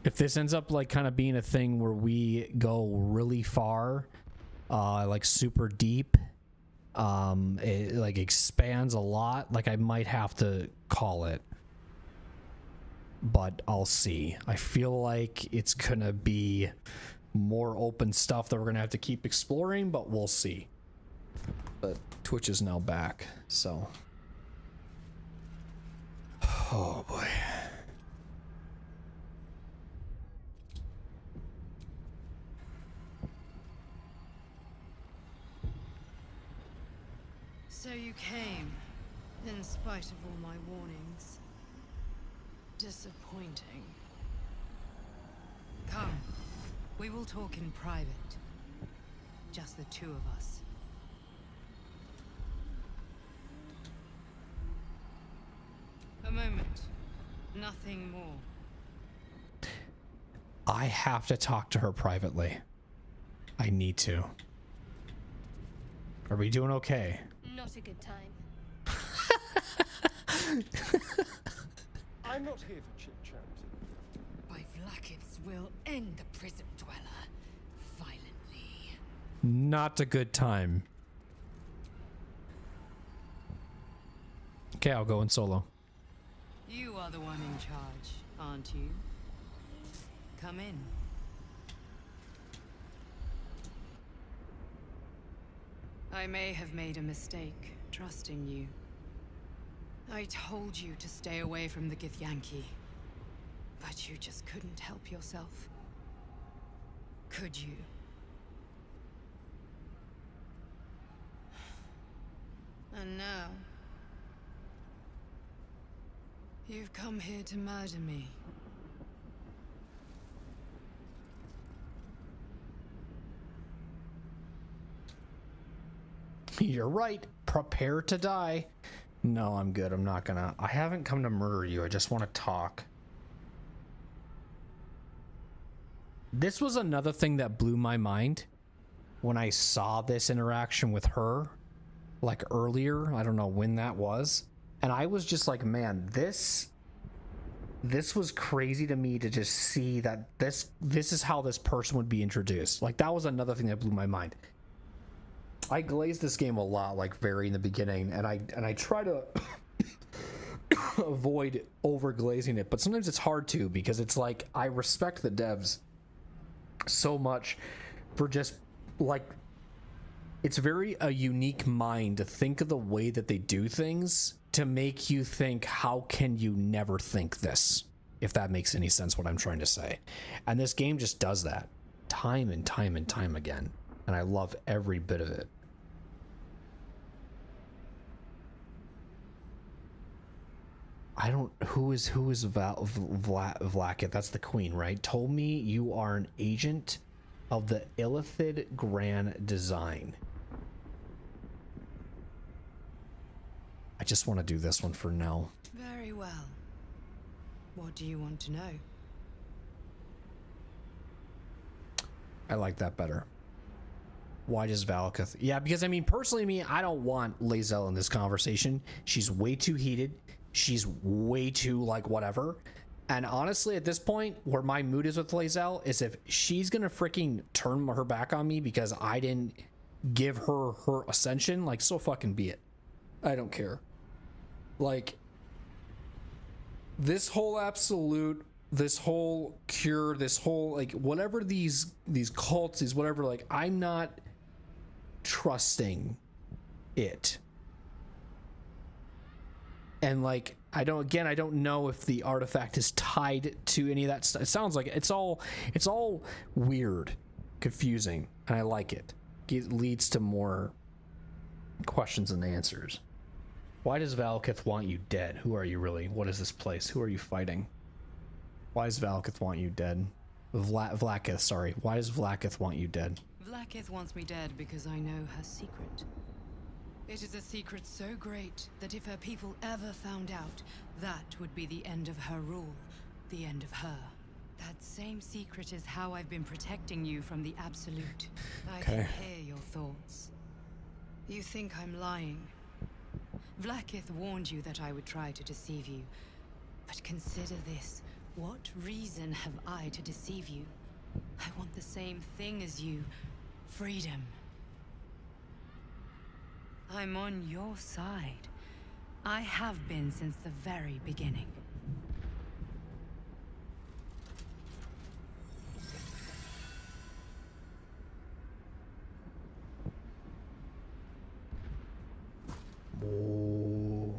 If this ends up like kind of being a thing where we go really far, like super deep, it like expands a lot, like I might have to call it. but I'll see. I feel like it's gonna be more open stuff that we're gonna have to keep exploring, but we'll see. But Twitch is now back, so. Oh boy. So you came, in spite of all my warnings. Disappointing. Come, we will talk in private. Just the two of us. A moment. Nothing more. I have to talk to her privately. I need to. Are we doing okay? Not a good time. I'm not here for chit-chat. By Vlaakith's will, end the prison dweller. Violently. Not a good time. Okay, I'll go in solo. You are the one in charge, aren't you? Come in. I may have made a mistake, trusting you. I told you to stay away from the Githyanki, but you just couldn't help yourself. Could you? And now, you've come here to murder me. You're right. Prepare to die. No, I'm good. I'm not gonna. I haven't come to murder you. I just want to talk. This was another thing that blew my mind when I saw this interaction with her, like earlier. I don't know when that was. And I was just like, man, this was crazy to me to just see that this is how this person would be introduced. Like, that was another thing that blew my mind. I glazed this game a lot, like very in the beginning, and I try to avoid over glazing it, but sometimes it's hard to, because it's like I respect the devs so much for just like, it's very a unique mind to think of the way that they do things to make you think, how can you never think this? If that makes any sense, what I'm trying to say. And this game just does that time and time and time again, and I love every bit of it. I don't. Who is Vlaakith? That's the queen, right? Told me you are an agent of the Illithid Grand Design. I just want to do this one for now. Very well. What do you want to know? I like that better. Why does Vlaakith? Yeah, because I mean, personally, I don't want Lae'zel in this conversation. She's way too heated. She's way too, like, whatever. And honestly, at this point, where my mood is with Lae'zel is if she's gonna freaking turn her back on me because I didn't give her her ascension, like, so fucking be it. I don't care. Like, this whole absolute, this whole cure, this whole, like, whatever these cults, these whatever, like, I'm not trusting it. And like, I don't know if the artifact is tied to any of that stuff. It sounds like it's all weird, confusing, and I like it. It leads to more questions and answers. Why does Vlaakith want you dead? Who are you really? What is this place? Who are you fighting? Why does Vlaakith want you dead? Vlaakith, sorry. Why does Vlaakith want you dead? Vlaakith wants me dead because I know her secret. It is a secret so great that if her people ever found out, that would be the end of her rule, the end of her. That same secret is how I've been protecting you from the Absolute. I can hear your thoughts. You think I'm lying. Vlaakith warned you that I would try to deceive you. But consider this. What reason have I to deceive you? I want the same thing as you. Freedom. I'm on your side. I have been since the very beginning. Oh.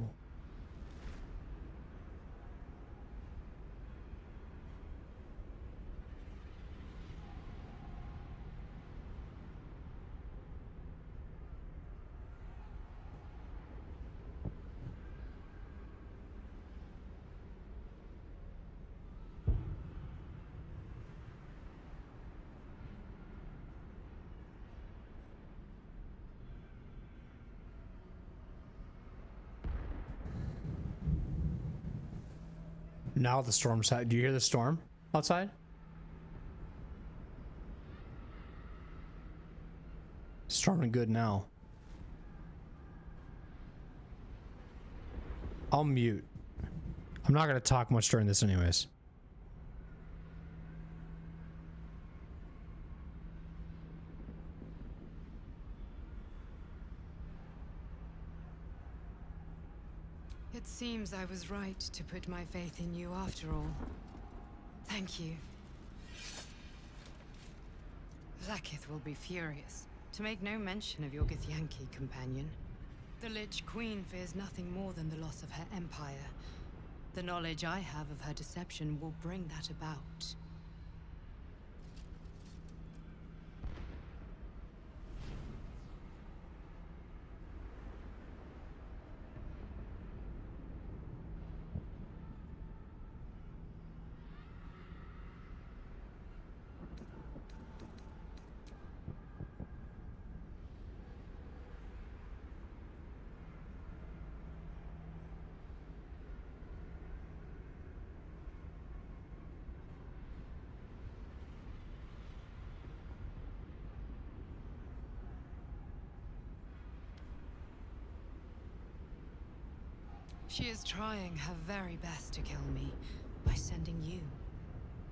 Now the storm's out. Do you hear the storm outside? Storming good now. I'll mute. I'm not going to talk much during this anyways. It seems I was right to put my faith in you after all. Thank you. Vlaakith will be furious, to make no mention of your Githyanki companion. The Lich Queen fears nothing more than the loss of her empire. The knowledge I have of her deception will bring that about. She is trying her very best to kill me by sending you.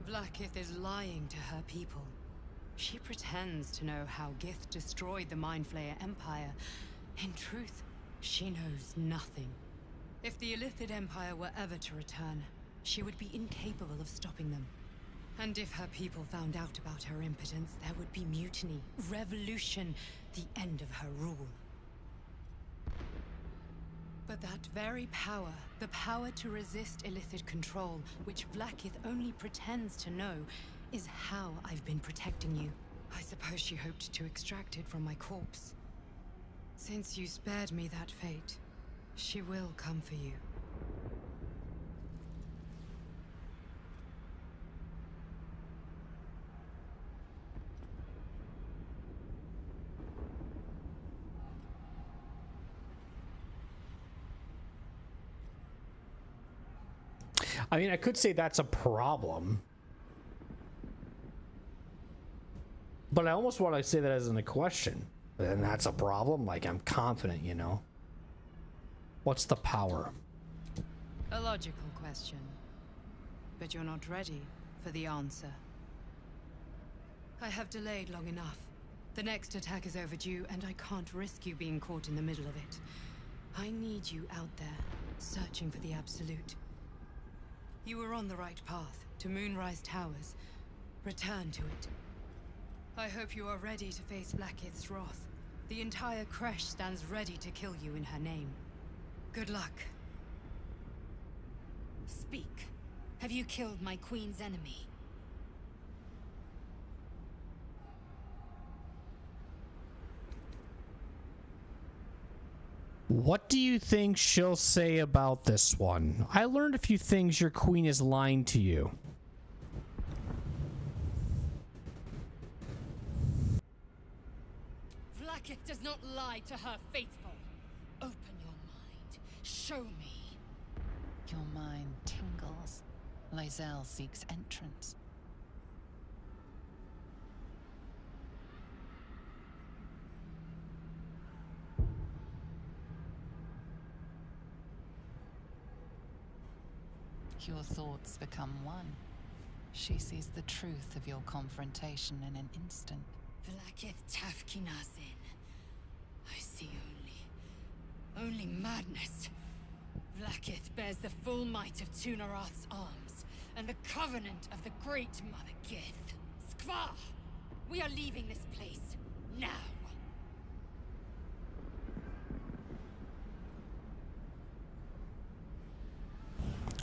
Vlaakith is lying to her people. She pretends to know how Gith destroyed the Mindflayer Empire. In truth, she knows nothing. If the Illithid Empire were ever to return, she would be incapable of stopping them. And if her people found out about her impotence, there would be mutiny, revolution, the end of her rule. But that very power, the power to resist Illithid control, which Vlaakith only pretends to know, is how I've been protecting you. I suppose she hoped to extract it from my corpse. Since you spared me that fate, she will come for you. I mean, I could say that's a problem. But I almost want to say that as in a question. And that's a problem? Like, I'm confident, you know? What's the power? A logical question. But you're not ready for the answer. I have delayed long enough. The next attack is overdue, and I can't risk you being caught in the middle of it. I need you out there, searching for the Absolute. You were on the right path, to Moonrise Towers. Return to it. I hope you are ready to face Vlaakith's wrath. The entire Kresh stands ready to kill you in her name. Good luck. Speak. Have you killed my queen's enemy? What do you think she'll say about this one? I learned a few things your queen is lying to you. Vlaakith does not lie to her faithful. Open your mind. Show me. Your mind tingles. Lae'zel seeks entrance. Your thoughts become one. She sees the truth of your confrontation in an instant. Vlaakith Tafkinazin. I see only madness. Vlaakith bears the full might of Tunarath's arms, and the covenant of the great Mother Gith. Skvar! We are leaving this place, now!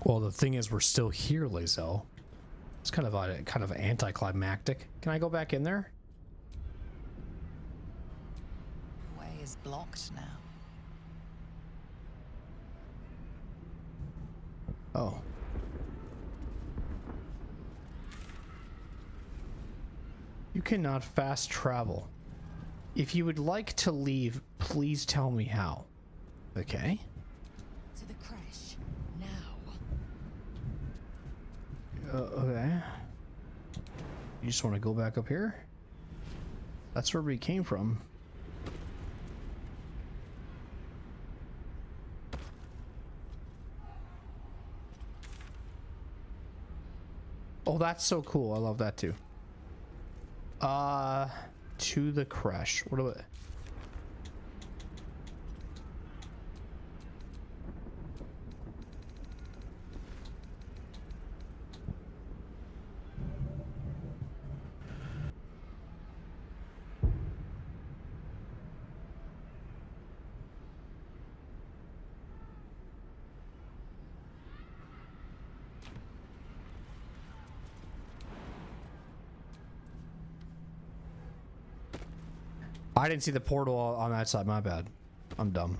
Well, the thing is, we're still here, Lae'zel. It's kind of anticlimactic. Can I go back in there? The way is blocked now. Oh. You cannot fast travel. If you would like to leave, please tell me how. Okay. To the crash, now. Okay. You just want to go back up here? That's where we came from. Oh, that's so cool. I love that too. To the crash. What do I... I didn't see the portal on that side. My bad. I'm dumb.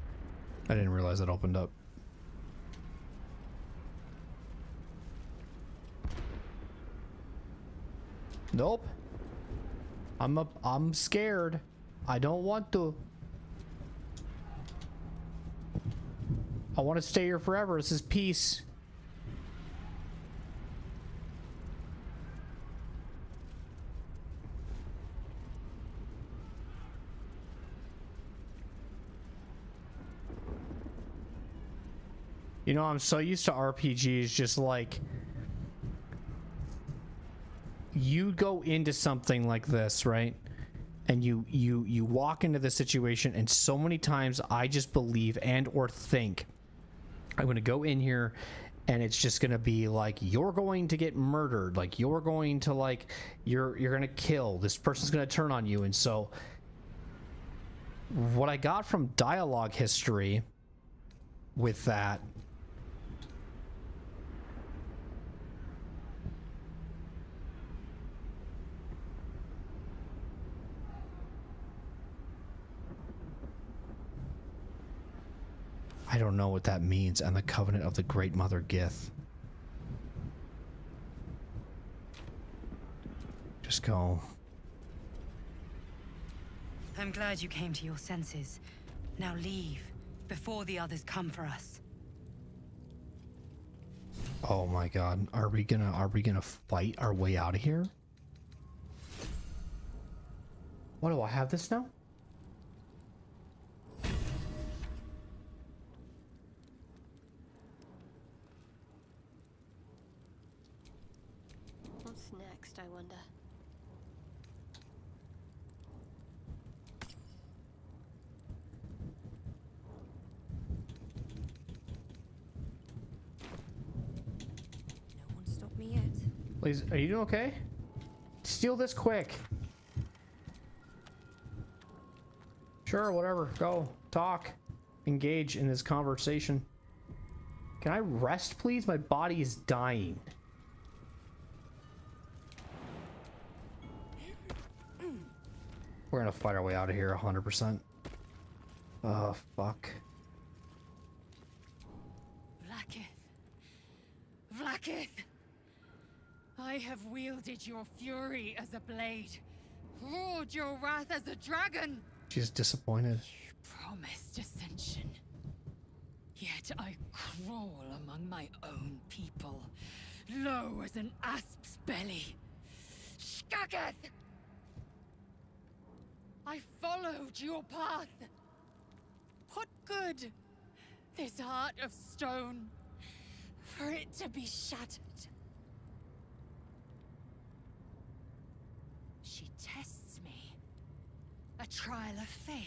I didn't realize it opened up. Nope. I'm scared. I don't want to. I want to stay here forever. This is peace. You know, I'm so used to RPGs, just like you go into something like this, right? And you walk into the situation, and so many times I just believe and or think I'm going to go in here and it's just going to be like, you're going to get murdered, like you're going to you're going to kill, this person's going to turn on you. And so what I got from dialogue history with that, I don't know what that means. And the covenant of the Great Mother Gith. Just go. I'm glad you came to your senses. Now leave, before the others come for us. Oh my god. Are we gonna fight our way out of here? What do I have this now? What's next, I wonder? No one stopped me yet. Please, are you doing okay? Steal this quick. Sure, whatever. Go. Talk. Engage in this conversation. Can I rest, please? My body is dying. We're gonna fight our way out of here 100%. Oh, fuck. Vlaakith! I have wielded your fury as a blade, roared your wrath as a dragon. She's disappointed. You promised ascension. Yet I crawl among my own people, low as an asp's belly. Skaketh! I followed your path. What good? This heart of stone, for it to be shattered. She tests me. A trial of faith.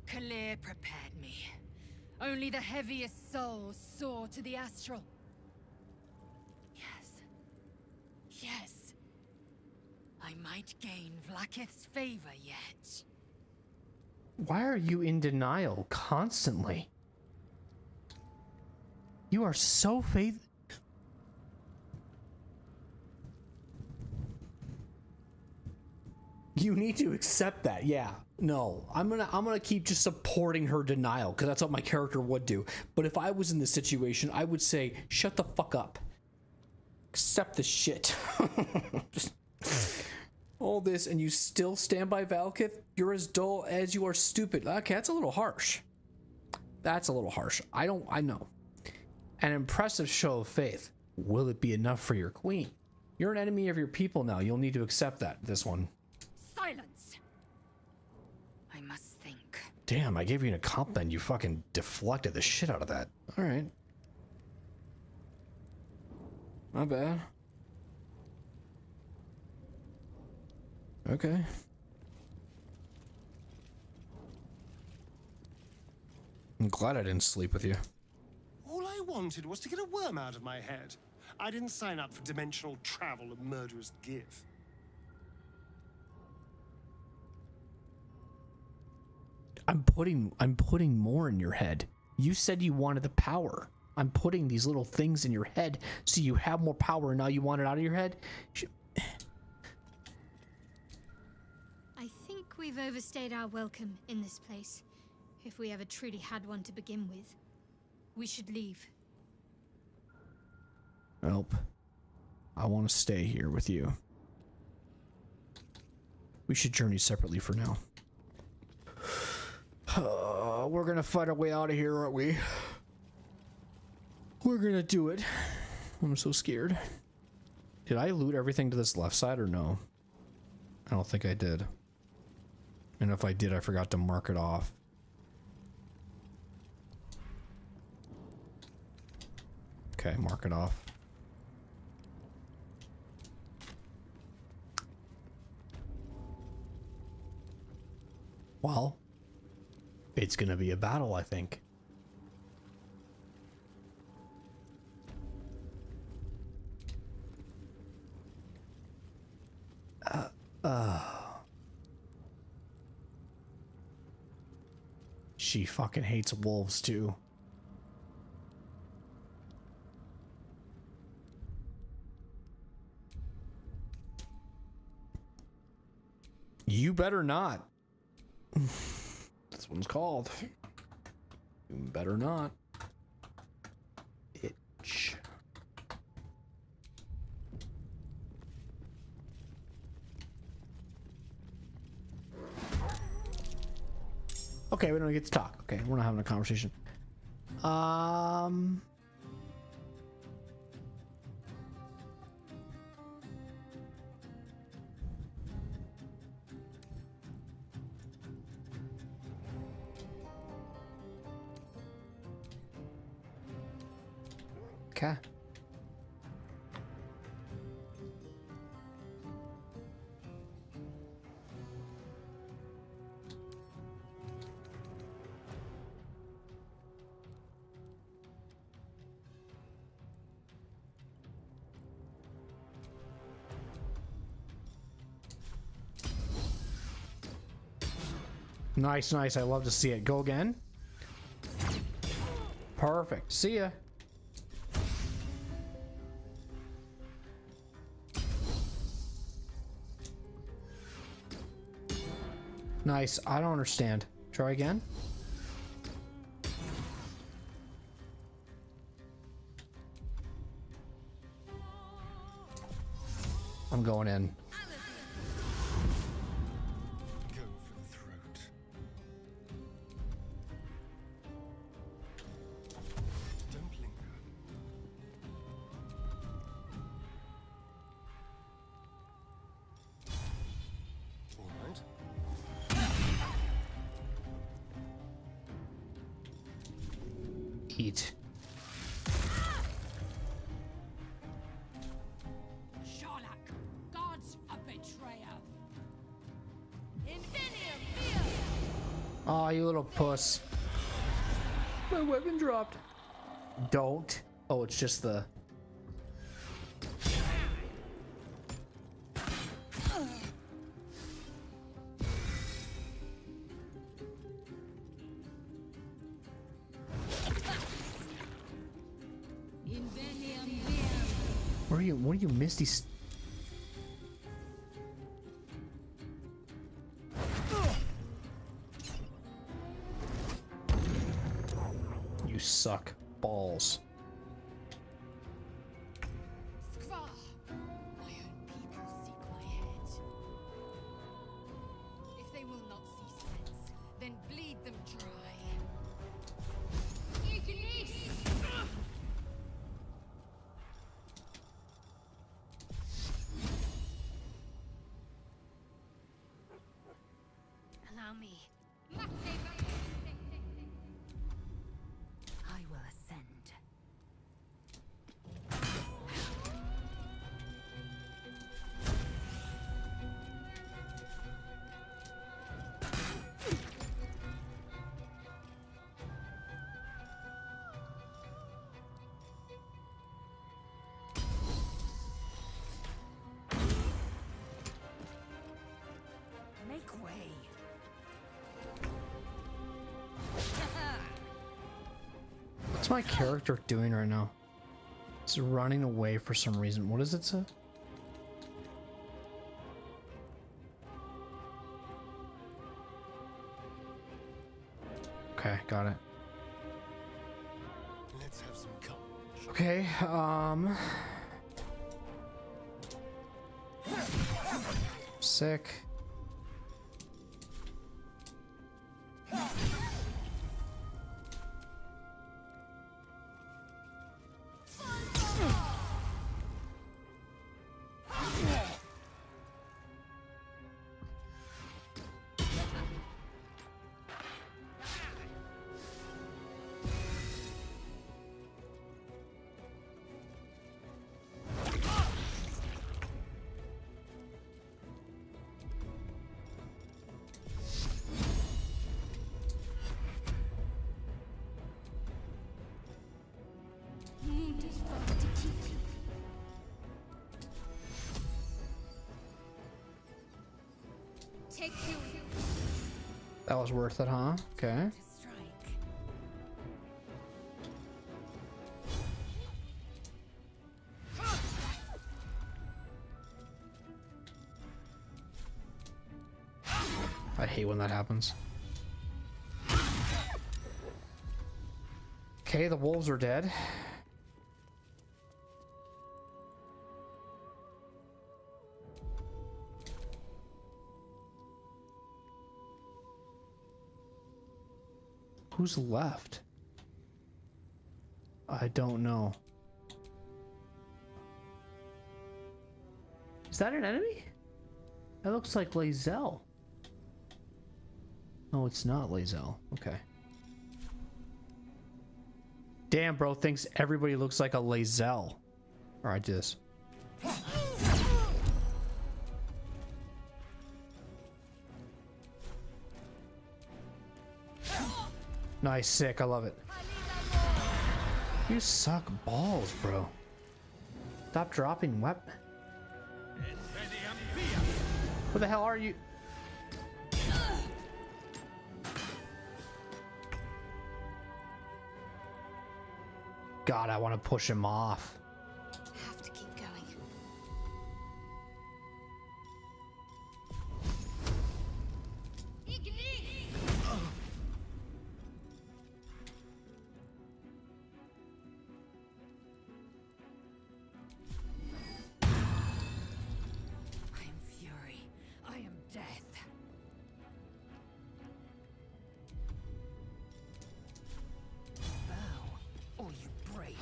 Kalir prepared me. Only the heaviest souls soar to the astral. Yes. Yes. I might gain Vlaakith's favor yet. Why are you in denial constantly? You are so You need to accept that. Yeah. No. I'm gonna keep just supporting her denial because that's what my character would do. But if I was in this situation, I would say, shut the fuck up. Accept the shit. Just all this and you still stand by Valkith? You're as dull as you are stupid. Okay, that's a little harsh. That's a little harsh. I know. An impressive show of faith. Will it be enough for your queen? You're an enemy of your people now. You'll need to accept that. This one. Silence! I must think. Damn, I gave you a compliment. You fucking deflected the shit out of that. All right. Not bad. Okay. I'm glad I didn't sleep with you. All I wanted was to get a worm out of my head. I didn't sign up for dimensional travel and murderous give. I'm putting more in your head. You said you wanted the power. I'm putting these little things in your head so you have more power and now you want it out of your head? I think we've overstayed our welcome in this place. If we ever truly had one to begin with. We should leave. Nope. I want to stay here with you. We should journey separately for now. We're gonna fight our way out of here, aren't we? We're gonna do it. I'm so scared. Did I loot everything to this left side or no? I don't think I did. And if I did, I forgot to mark it off. Okay, mark it off. Well, it's gonna be a battle, I think. She fucking hates wolves too. You better not. This one's called. You better not. Bitch. Okay, we don't get to talk. Okay, we're not having a conversation. Okay. Nice, nice. I love to see it. Go again. Perfect. See ya. Nice. I don't understand. Try again. I'm going in. Go for the throat. Don't linger. All right. Eat. Sharlak, God's a betrayer. Aw, you little puss. My weapon dropped. Don't. Oh, it's just the... What are you misty? You suck balls. Skvar! My own people seek my head. If they will not see sense, then bleed them dry. Ignis! Allow me. I will ascend. Make way. What's my character doing right now? It's running away for some reason. What does it say? Okay, got it. Let's have some courage. Okay, sick. Take you. That was worth it, huh? Okay. I hate when that happens. Okay, the wolves are dead. Who's left? I don't know. Is that an enemy? That looks like Lae'zel. No, it's not Lae'zel. Okay. Damn, bro thinks everybody looks like a Lae'zel. Alright, do this. Nice, sick, I love it. You suck balls, bro. Stop dropping weapon. Who the hell are you? God, I want to push him off. Have to keep going. I am fury. I am death. Bow, or you break.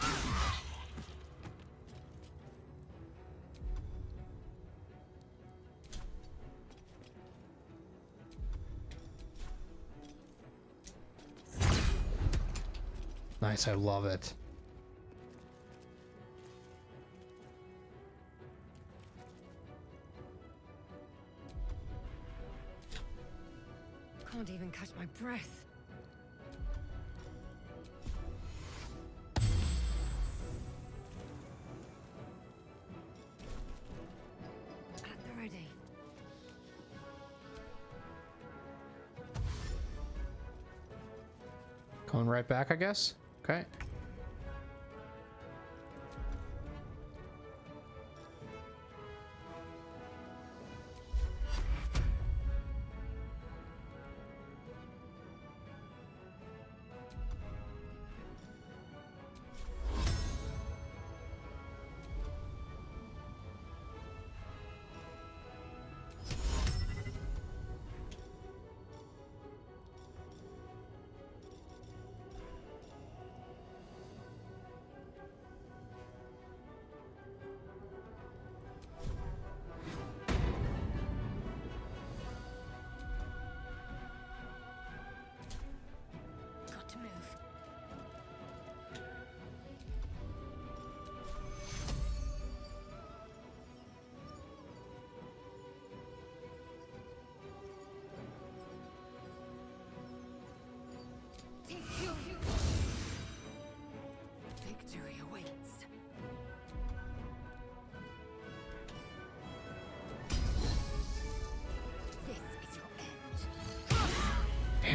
Nice, I love it. Can't even catch my breath. At the ready. Going right back, I guess. Okay.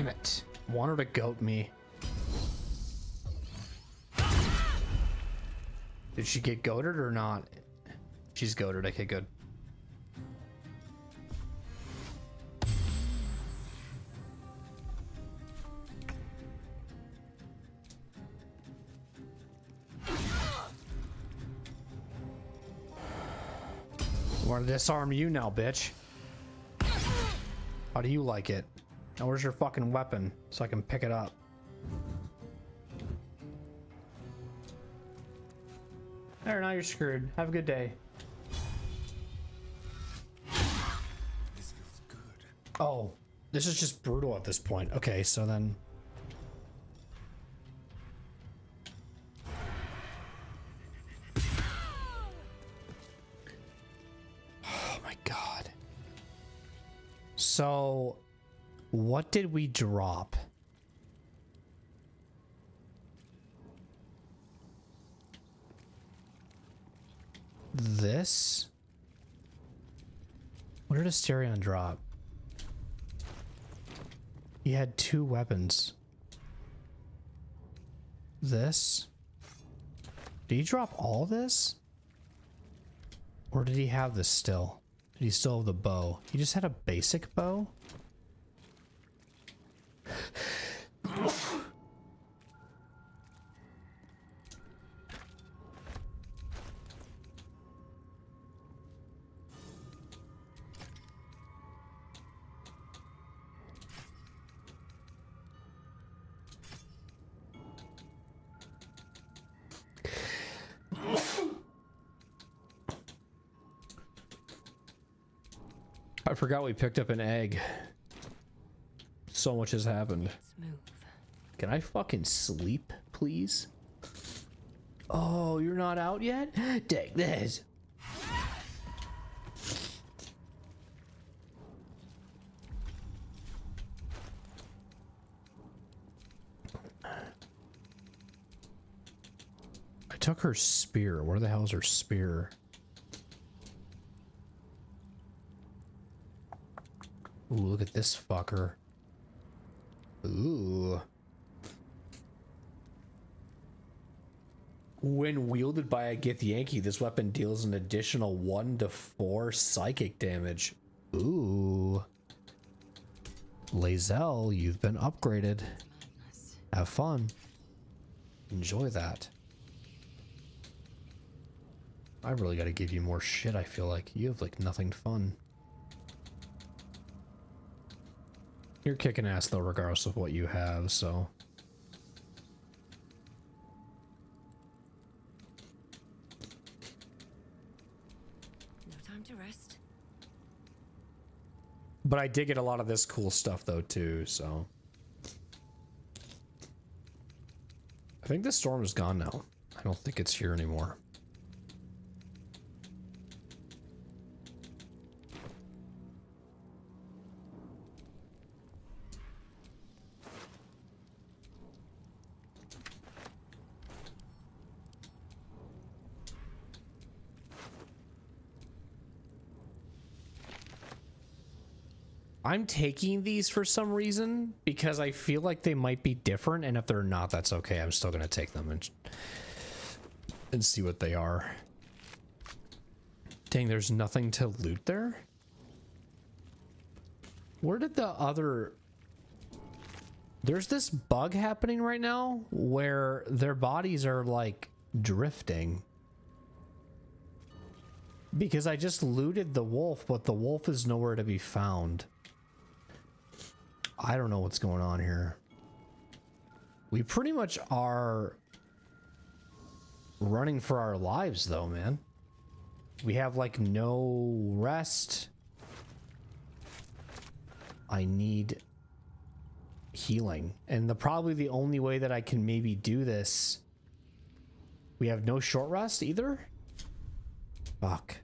Damn it. Want her to goat me. Did she get goated or not? She's goated. Okay, good. I want to disarm you now, bitch. How do you like it? Now where's your fucking weapon so I can pick it up? There, now you're screwed. Have a good day. This feels good. Oh, this is just brutal at this point. Okay, so then... Oh my god. So, what did we drop? This? What did Asterion drop? He had 2 weapons. This? Did he drop all this? Or did he have this still? Did he still have the bow? He just had a basic bow? I forgot we picked up an egg. So much has happened. Can I fucking sleep, please? Oh, you're not out yet? Take this. I took her spear. Where the hell is her spear? Ooh, look at this fucker. Ooh. When wielded by a Githyanki, this weapon deals an additional 1 to 4 psychic damage. Ooh. Lae'zel, you've been upgraded. Have fun. Enjoy that. I really gotta give you more shit, I feel like. You have, like, nothing fun. You're kicking ass, though, regardless of what you have, so... No time to rest. But I did get a lot of this cool stuff, though, too, so... I think the storm is gone now. I don't think it's here anymore. I'm taking these for some reason because I feel like they might be different, and if they're not, that's okay. I'm still gonna take them and see what they are. Dang, there's nothing to loot there? Where did the other... There's this bug happening right now where their bodies are like drifting. Because I just looted the wolf, but the wolf is nowhere to be found. I don't know what's going on here. We pretty much are running for our lives though, man. We have like no rest. I need healing. And probably the only way that I can maybe do this... We have no short rest either? Fuck.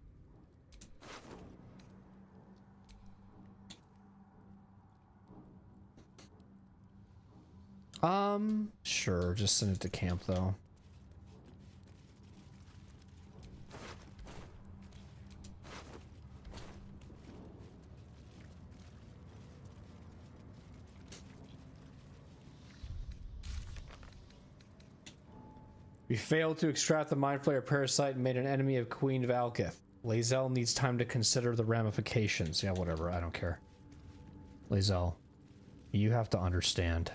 Sure, just send it to camp though. We failed to extract the Mind Flayer parasite and made an enemy of Queen Valkith. Lae'zel needs time to consider the ramifications. Yeah, whatever. I don't care. Lae'zel, you have to understand.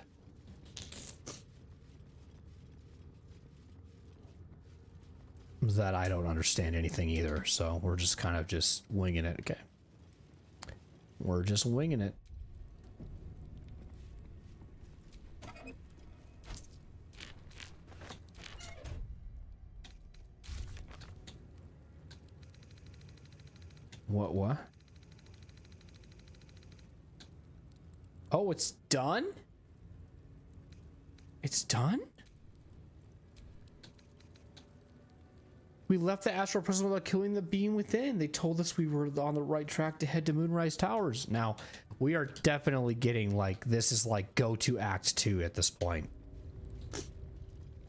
That I don't understand anything either, so we're just kind of just winging it. Okay. We're just winging it. What? Oh, it's done? It's done? We left the astral prison without killing the being within. They told us we were on the right track to head to Moonrise Towers. Now, we are definitely getting like, this is like go to Act 2 at this point.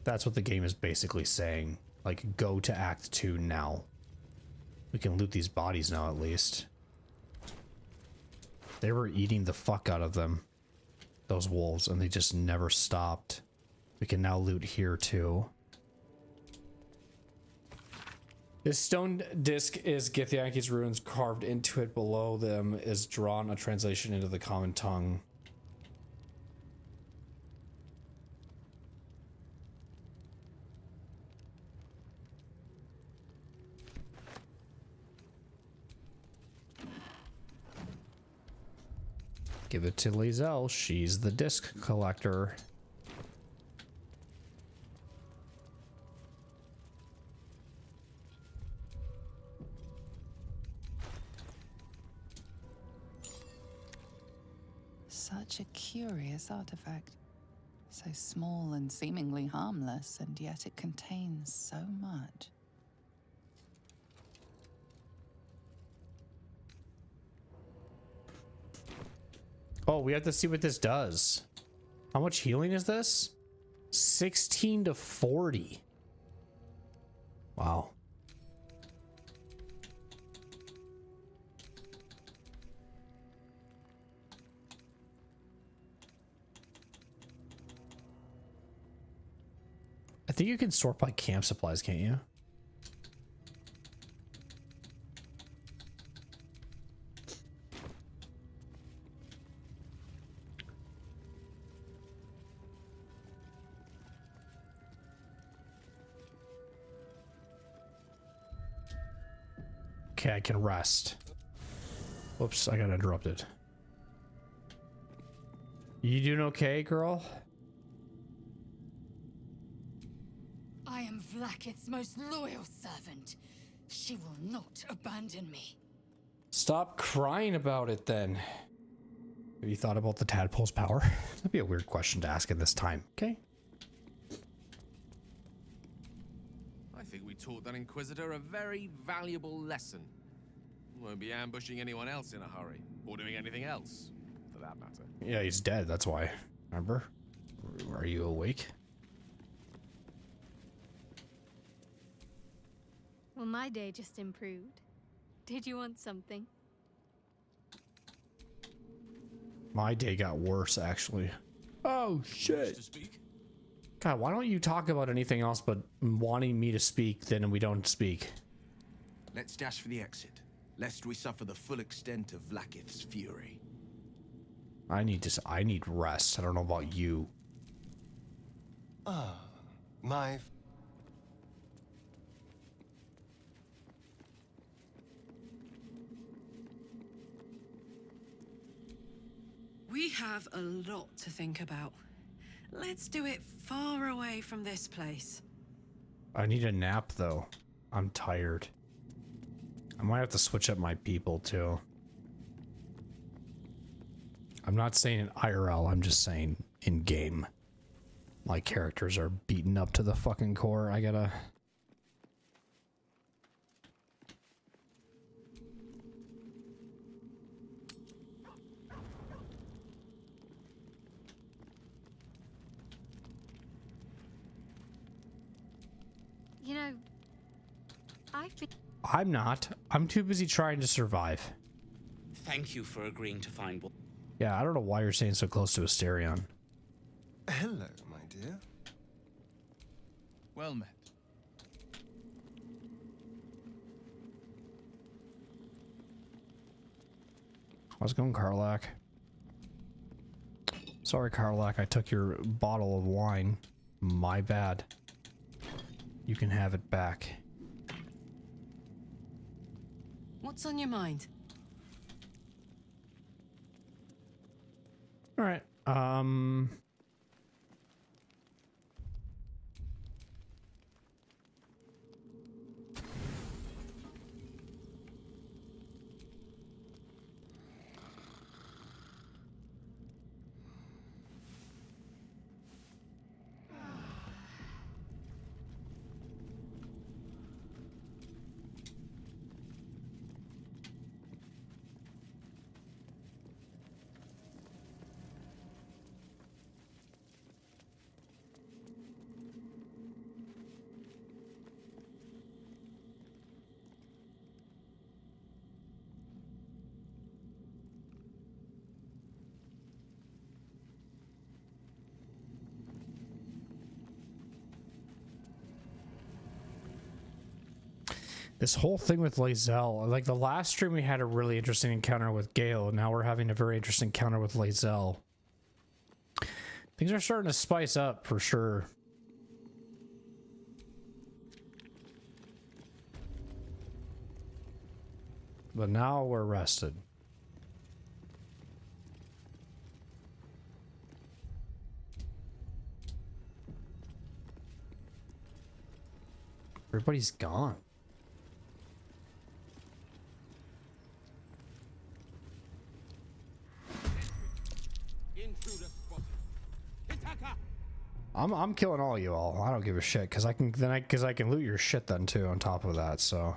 That's what the game is basically saying. Like, go to Act 2 now. We can loot these bodies now at least. They were eating the fuck out of them, those wolves, and they just never stopped. We can now loot here too. This stone disc is Githyanki's runes. Carved into it below them is drawn a translation into the common tongue. Give it to Lae'zel. She's the disc collector. Such a curious artifact. So small and seemingly harmless, and yet it contains so much. Oh, we have to see what this does. How much healing is this? 16 to 40. Wow. I think you can sort by camp supplies, can't you? Okay, I can rest. Whoops, I got interrupted. You doing okay, girl? I am Vlakith's most loyal servant. She will not abandon me. Stop crying about it then. Have you thought about the tadpole's power? That'd be a weird question to ask at this time, okay? I think we taught that Inquisitor a very valuable lesson. Won't be ambushing anyone else in a hurry, or doing anything else, for that matter. Yeah, he's dead, that's why. Remember? Are you awake? Well, my day just improved. Did you want something? My day got worse, actually. Oh, shit. God, why don't you talk about anything else but wanting me to speak, then we don't speak? Let's dash for the exit, lest we suffer the full extent of Vlakith's fury. I need rest. I don't know about you. Ah, my... We have a lot to think about. Let's do it far away from this place. I need a nap, though. I'm tired. I might have to switch up my people, too. I'm not saying in IRL, I'm just saying in-game. My characters are beaten up to the fucking core. I gotta... You know, I've been... I'm not. I'm too busy trying to survive. Thank you for agreeing to find... Yeah, I don't know why you're staying so close to Asterion. Hello, my dear. Well met. How's it going, Karlak? Sorry, Karlak, I took your bottle of wine. My bad. You can have it back. What's on your mind? All right. This whole thing with Lae'zel, like the last stream we had a really interesting encounter with Gale, and now we're having a very interesting encounter with Lae'zel. Things are starting to spice up for sure. But now we're rested. Everybody's gone. I'm killing all you all. I don't give a shit because I can loot your shit then too on top of that. So.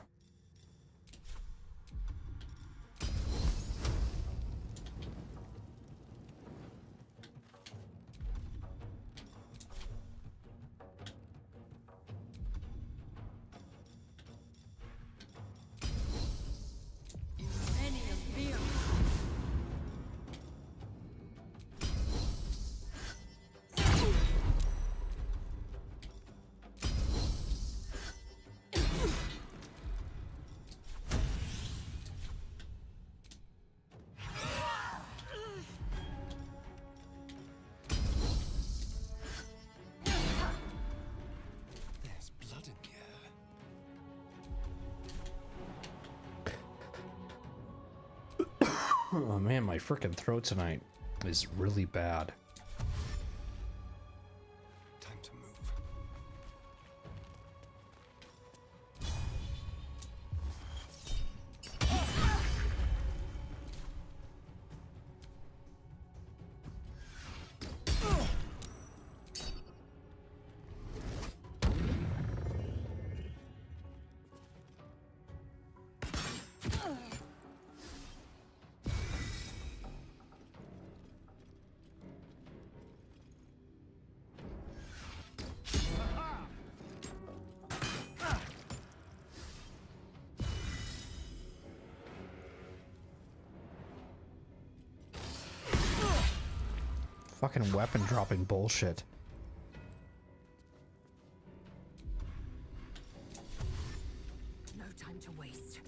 Oh man, my freaking throat tonight is really bad. Time to move. Fucking weapon dropping bullshit. No time to waste.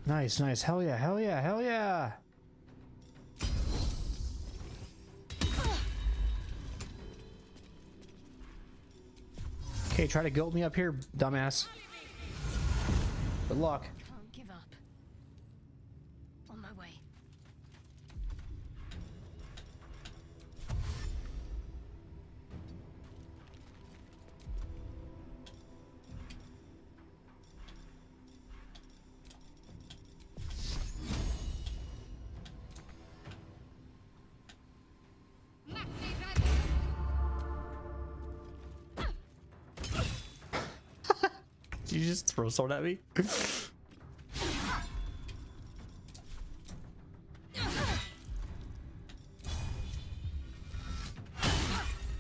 Nice, nice. Hell yeah, hell yeah, hell yeah. Okay, try to guilt me up here, dumbass. Good luck. Can't give up. On my way. Did you just throw sword at me?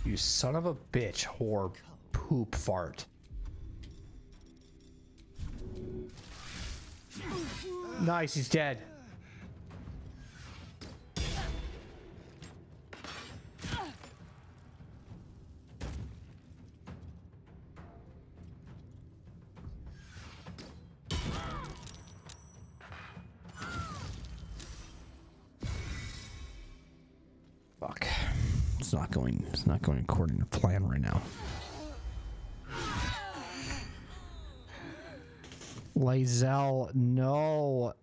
You son of a bitch, whore, poop fart. Nice, he's dead. It's not going according to plan right now. Lae'zel, no.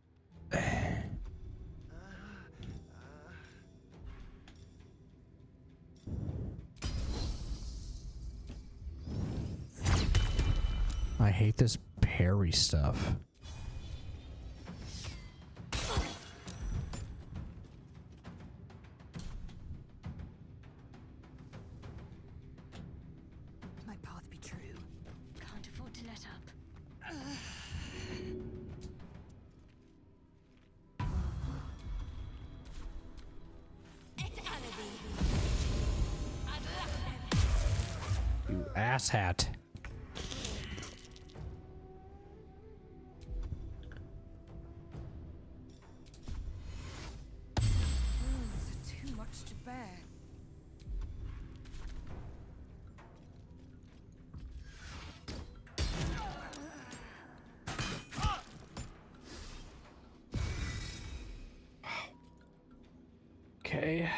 I hate this parry stuff. My path be true. Can't afford to let up. You asshat. Too much to bear. Okay.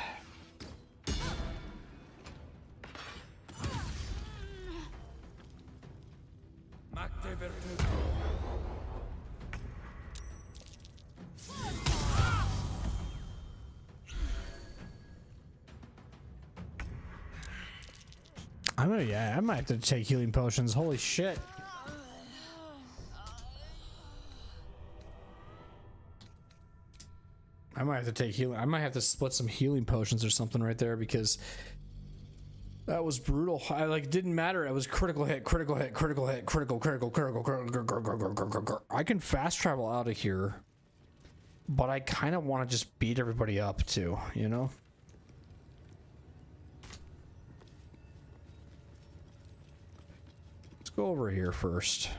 I might have to take healing potions. Holy shit. I might have to take healing. I might have to split some healing potions or something right there because that was brutal. I like didn't matter. It was critical hit, critical hit, critical hit, critical. I can fast travel out of here, but I kind of want to just beat everybody up too, you know? Let's go over here first.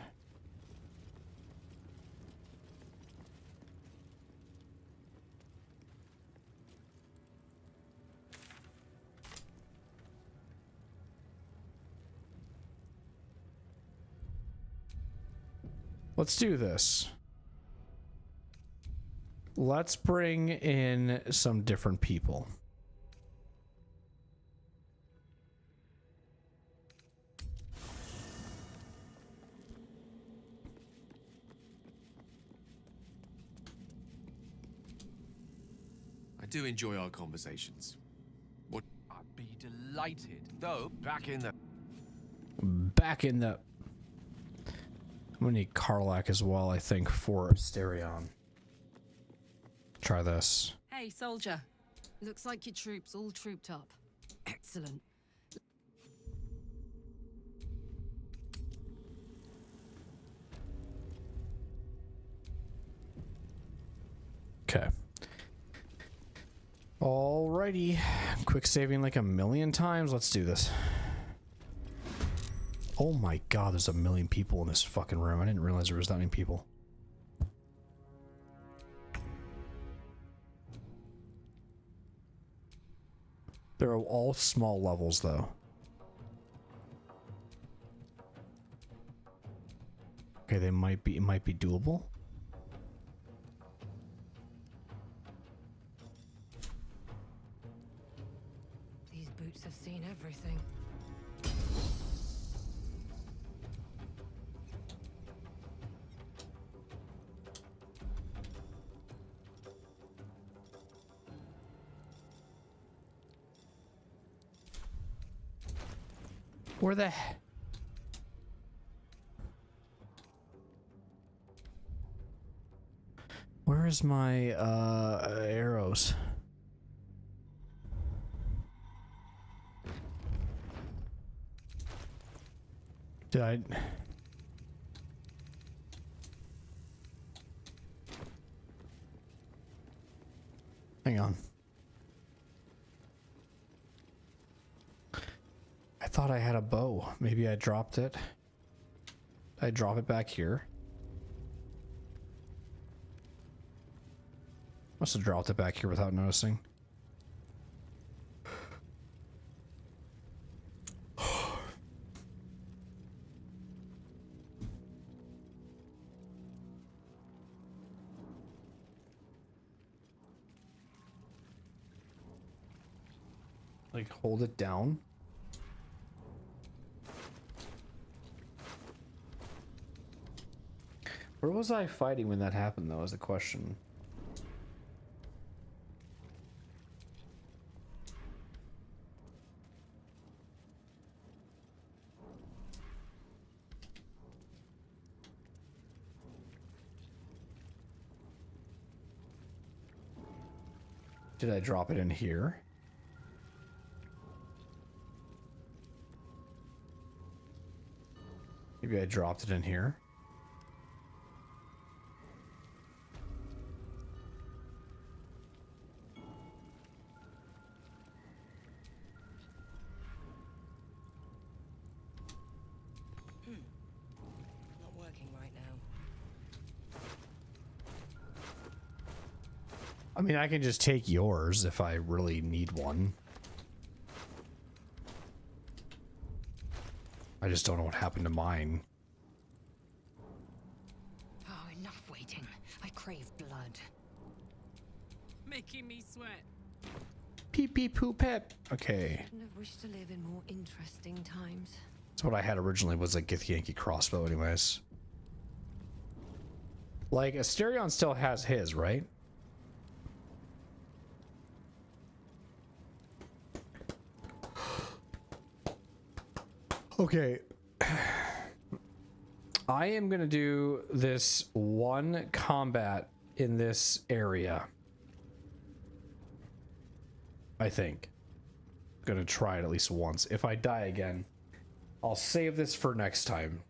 Let's do this. Let's bring in some different people. I do enjoy our conversations. What? I'd be delighted, though, back in the... I'm gonna need Karlach as well, I think, for Asterion. Try this. Hey, soldier. Looks like your troops all trooped up. Excellent. Okay. Alrighty. Quick saving like 1,000,000 times. Let's do this. Oh my god, there's 1,000,000 people in this fucking room. I didn't realize there was that many people. They're all small levels though. Okay, it might be doable. These boots have seen everything. Where the Where is my arrows? Did I? Hang on. I thought I had a bow. Maybe I dropped it. Did I drop it back here? Must have dropped it back here without noticing. like hold it down. Where was I fighting when that happened though, is the question. Did I drop it in here? Maybe I dropped it in here. Not working right now. I mean, I can just take yours if I really need one. I just don't know what happened to mine. Oh, enough waiting. I crave blood. Making me sweat. Pee pee poo pep. Okay. Couldn't have wished to live in more interesting times. That's what I had originally, was a Githyanki crossbow anyways. Like, Asterion still has his, right? Okay. I am gonna do this one combat in this area. I think. Gonna try it at least once. If I die again, I'll save this for next time.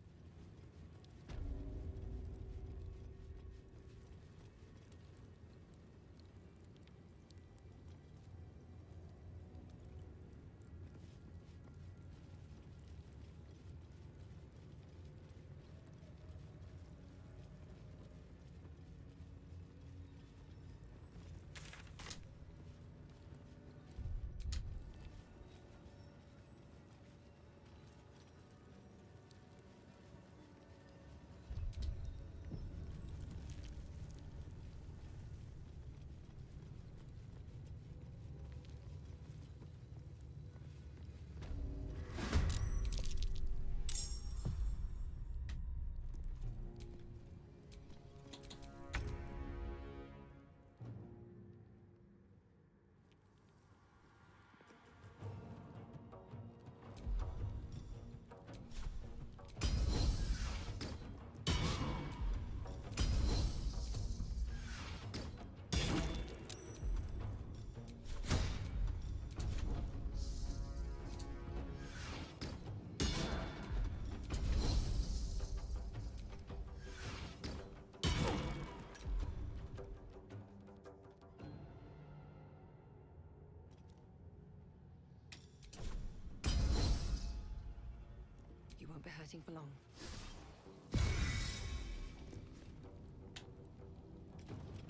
You won't be hurting for long.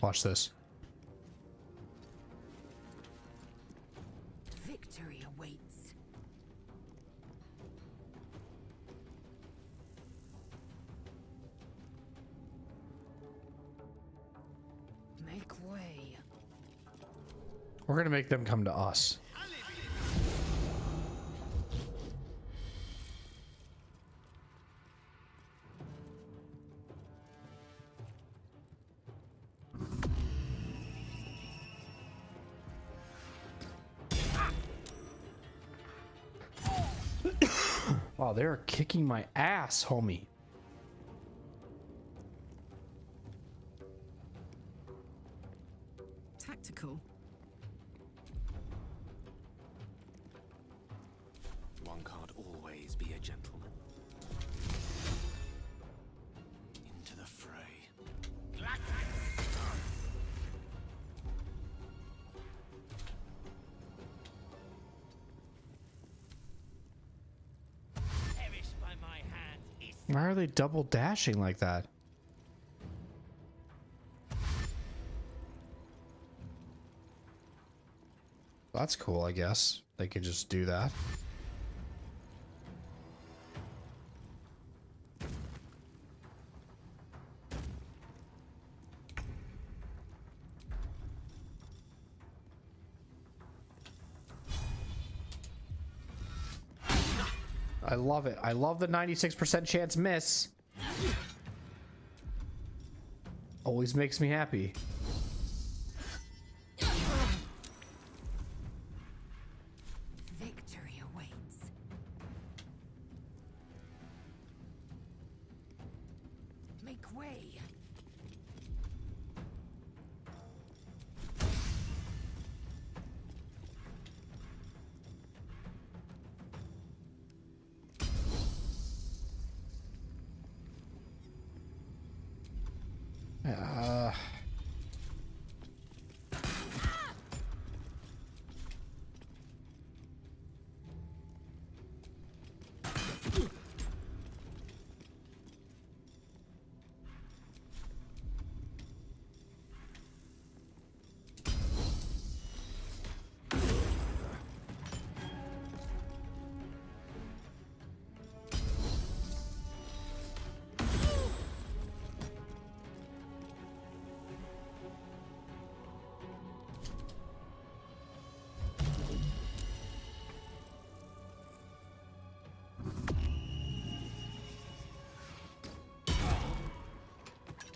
Watch this. Victory awaits. Make way. We're gonna make them come to us. Wow, they're kicking my ass, homie. Tactical. One can't always be a gentleman. Into the fray. Why are they double dashing like that? That's cool, I guess. They could just do that. I love it. I love the 96% chance miss. Always makes me happy. Victory awaits. Make way.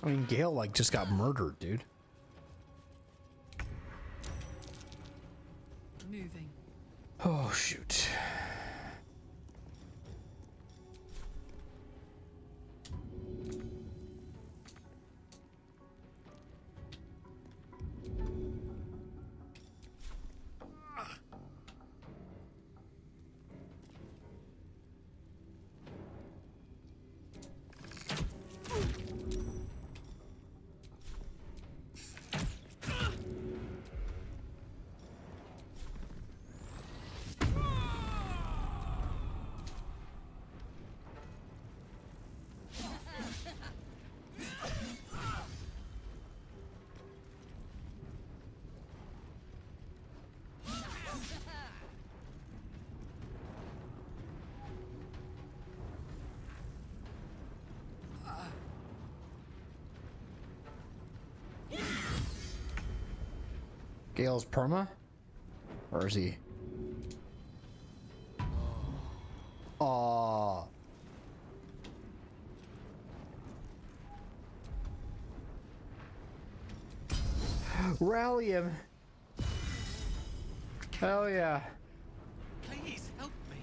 I mean, Gale like just got murdered, dude. Moving. Oh shoot. Gale's perma? Or is he? Aww. Rally him. Hell yeah. Please help me.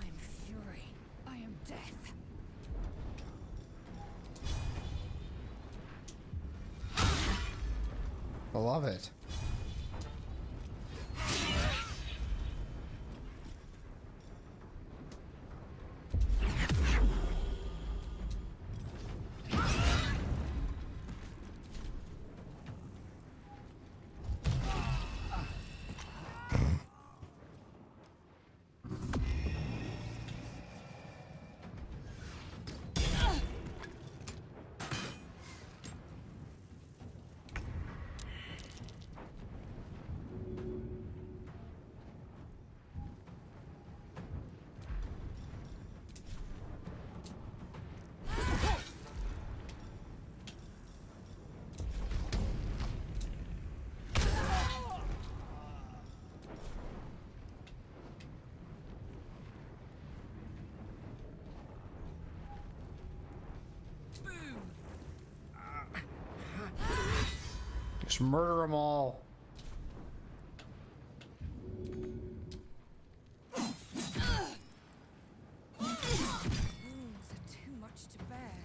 I am fury. I am death. I love it. Just murder them all. Wounds are too much to bear.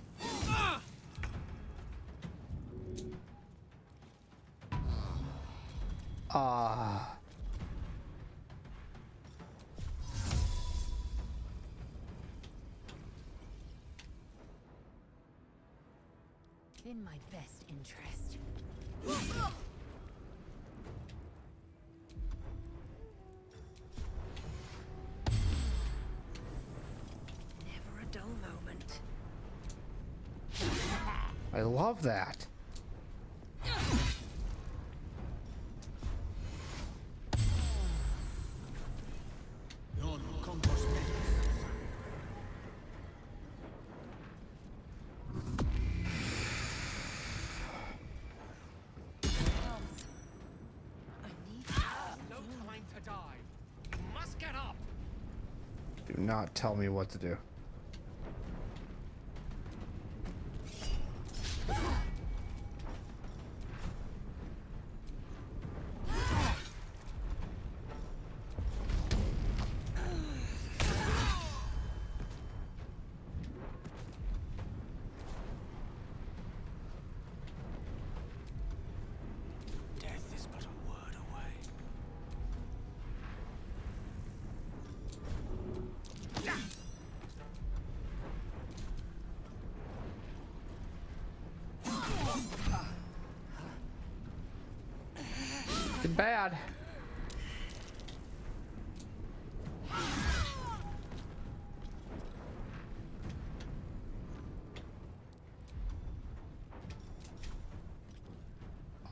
Ah. In my best interest. Never a dull moment. I love that. die. You must get up. Do not tell me what to do. Death is but a word away. It's bad.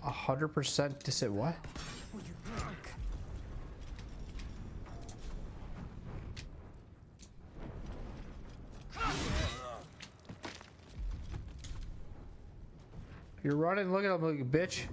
A 100% to say what? You're running, look at him, like, bitch.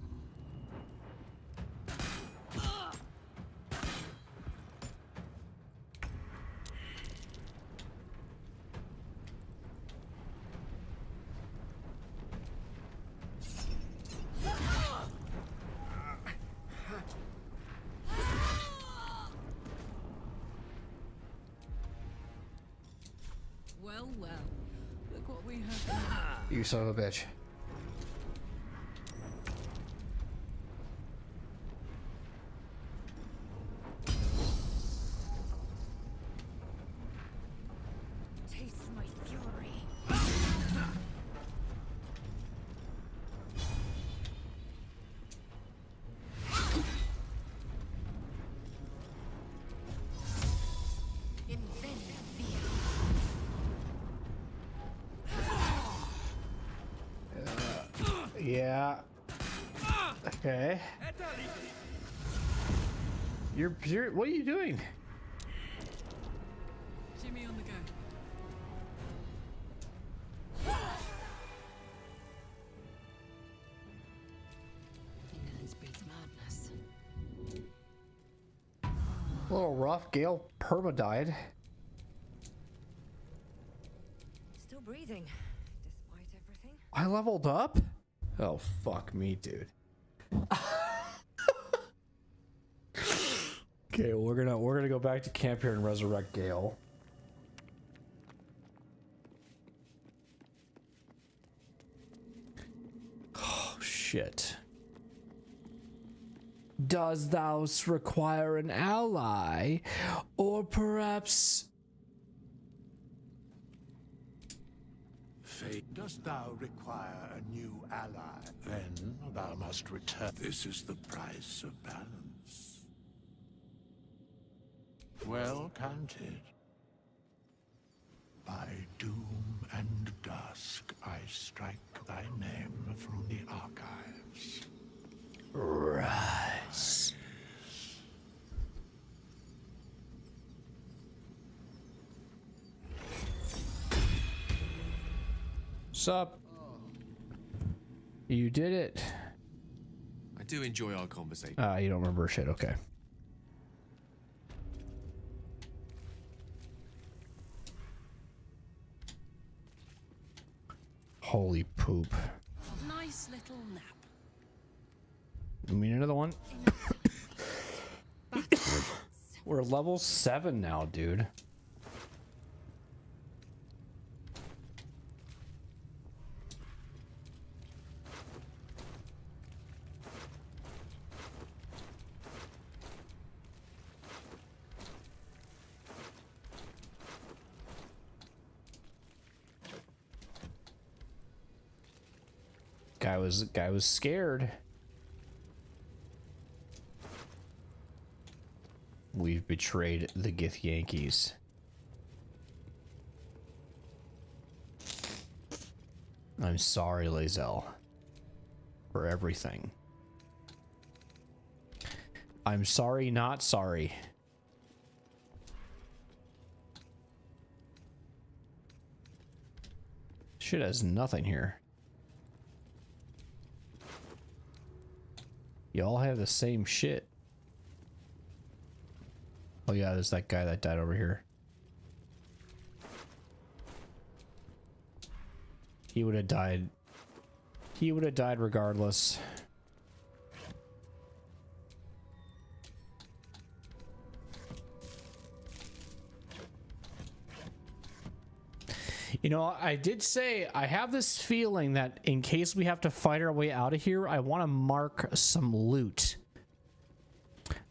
Well, well. Look what we have now. You son of a bitch. Taste my fury. Yeah. Okay. You're what are you doing? Jimmy on the go. Ignorance breeds madness. A little rough. Gale perma died. Still breathing, despite everything. I leveled up? Oh fuck me, dude. Okay, we're gonna go back to camp here and resurrect Gale. Oh shit. Does thou require an ally, or perhaps? Fate, dost thou require a new ally? Then thou must return. This is the price of balance. Well counted. By doom and dusk, I strike thy name from the archives. Rise. Sup? You did it. I do enjoy our conversation. You don't remember shit, okay. Holy poop. Nice little nap. You mean another one? We're level 7 now, dude. Guy was scared. We've betrayed the Gith Yankees. I'm sorry, Lae'zel, for everything. I'm sorry, not sorry. Shit has nothing here. Y'all have the same shit. Oh yeah, there's that guy that died over here. He would have died. He would have died regardless. You know, I did say I have this feeling that in case we have to fight our way out of here, I want to mark some loot.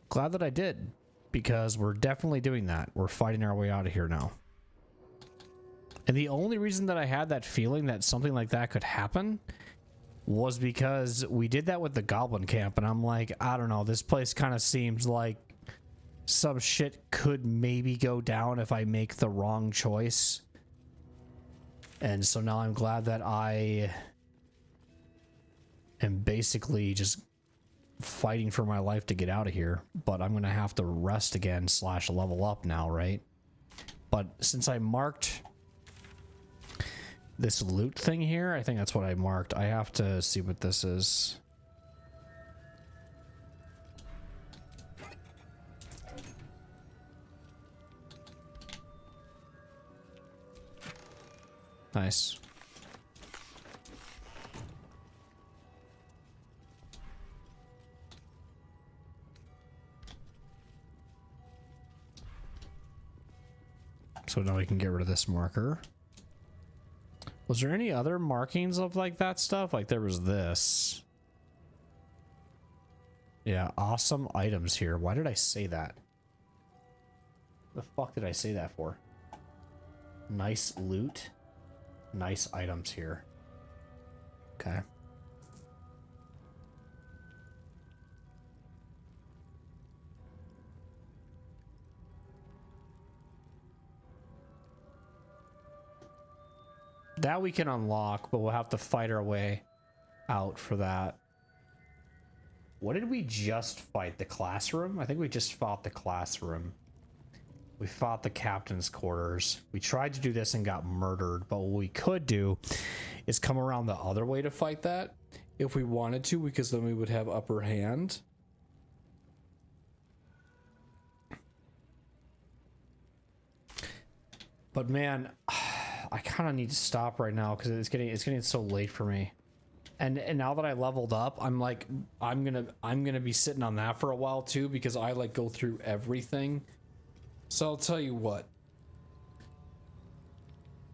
Glad that I did, because we're definitely doing that. We're fighting our way out of here now. And the only reason that I had that feeling that something like that could happen was because we did that with the goblin camp, and I'm like, I don't know, this place kind of seems like some shit could maybe go down if I make the wrong choice. And so now I'm glad that I am basically just fighting for my life to get out of here. But I'm going to have to rest again / level up now, right? But since I marked this loot thing here, I think that's what I marked. I have to see what this is. Nice. So now we can get rid of this marker. Was there any other markings of like that stuff? Like there was this. Yeah, awesome items here. Why did I say that? The fuck did I say that for? Nice loot. Nice items here. Okay. That we can unlock, but we'll have to fight our way out for that. What did we just fight? The classroom? I think we just fought the classroom. We fought the captain's quarters. We tried to do this and got murdered, but what we could do is come around the other way to fight that if we wanted to, because then we would have upper hand. But man, I kind of need to stop right now because it's getting so late for me. And now that I leveled up, I'm like, I'm gonna be sitting on that for a while too, because I like go through everything. So I'll tell you what.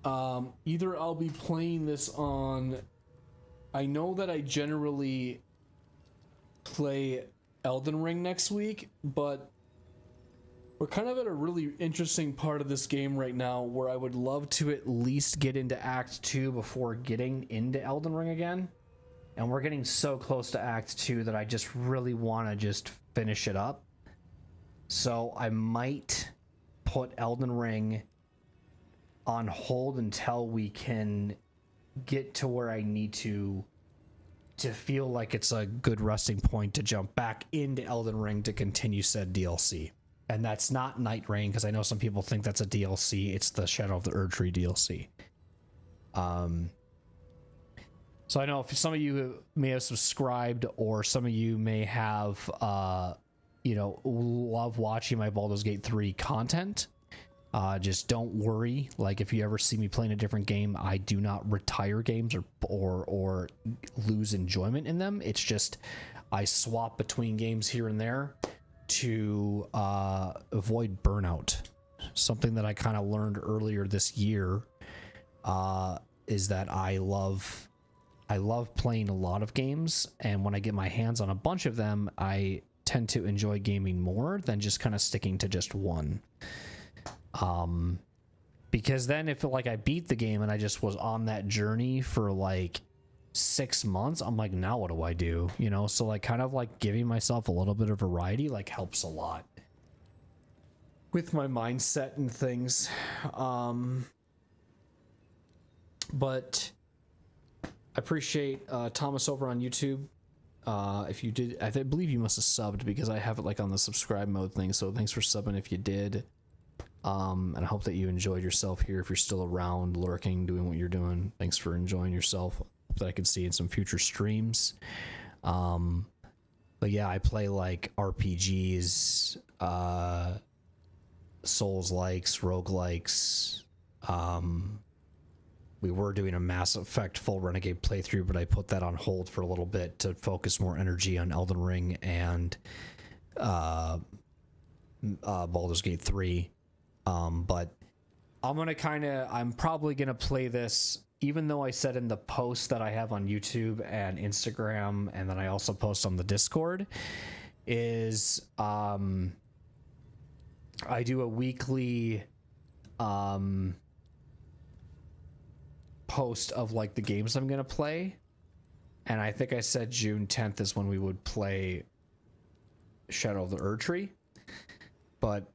Either I'll be playing this on... I know that I generally play Elden Ring next week, but we're kind of at a really interesting part of this game right now where I would love to at least get into Act 2 before getting into Elden Ring again. And we're getting so close to Act 2 that I just really want to just finish it up. So I might put Elden Ring on hold until we can get to where I need to feel like it's a good resting point to jump back into Elden Ring to continue said DLC. And that's not Night Rain, because I know some people think that's a DLC. It's the Shadow of the Erdtree DLC. So I know if some of you may have subscribed, or some of you may have you know, love watching my Baldur's Gate 3 content. Just don't worry. Like, if you ever see me playing a different game, I do not retire games or lose enjoyment in them. It's just I swap between games here and there to avoid burnout. Something that I kind of learned earlier this year is that I love playing a lot of games, and when I get my hands on a bunch of them, I tend to enjoy gaming more than just kind of sticking to just one. Because then if like I beat the game and I just was on that journey for like 6 months, I'm like, now what do I do? You know, so like kind of like giving myself a little bit of variety like helps a lot with my mindset and things. But I appreciate Thomas over on YouTube. If you did, I believe you must have subbed, because I have it like on the subscribe mode thing. So thanks for subbing if you did. And I hope that you enjoyed yourself here. If you're still around, lurking, doing what you're doing, thanks for enjoying yourself. Hope that I can see in some future streams. But yeah, I play like RPGs, Souls-likes, roguelikes. We were doing a Mass Effect full Renegade playthrough, but I put that on hold for a little bit to focus more energy on Elden Ring and Baldur's Gate 3. But I'm probably gonna play this, even though I said in the post that I have on YouTube and Instagram, and then I also post on the Discord, is I do a weekly post of like the games I'm gonna play, and I think I said June 10th is when we would play Shadow of the Erdtree, but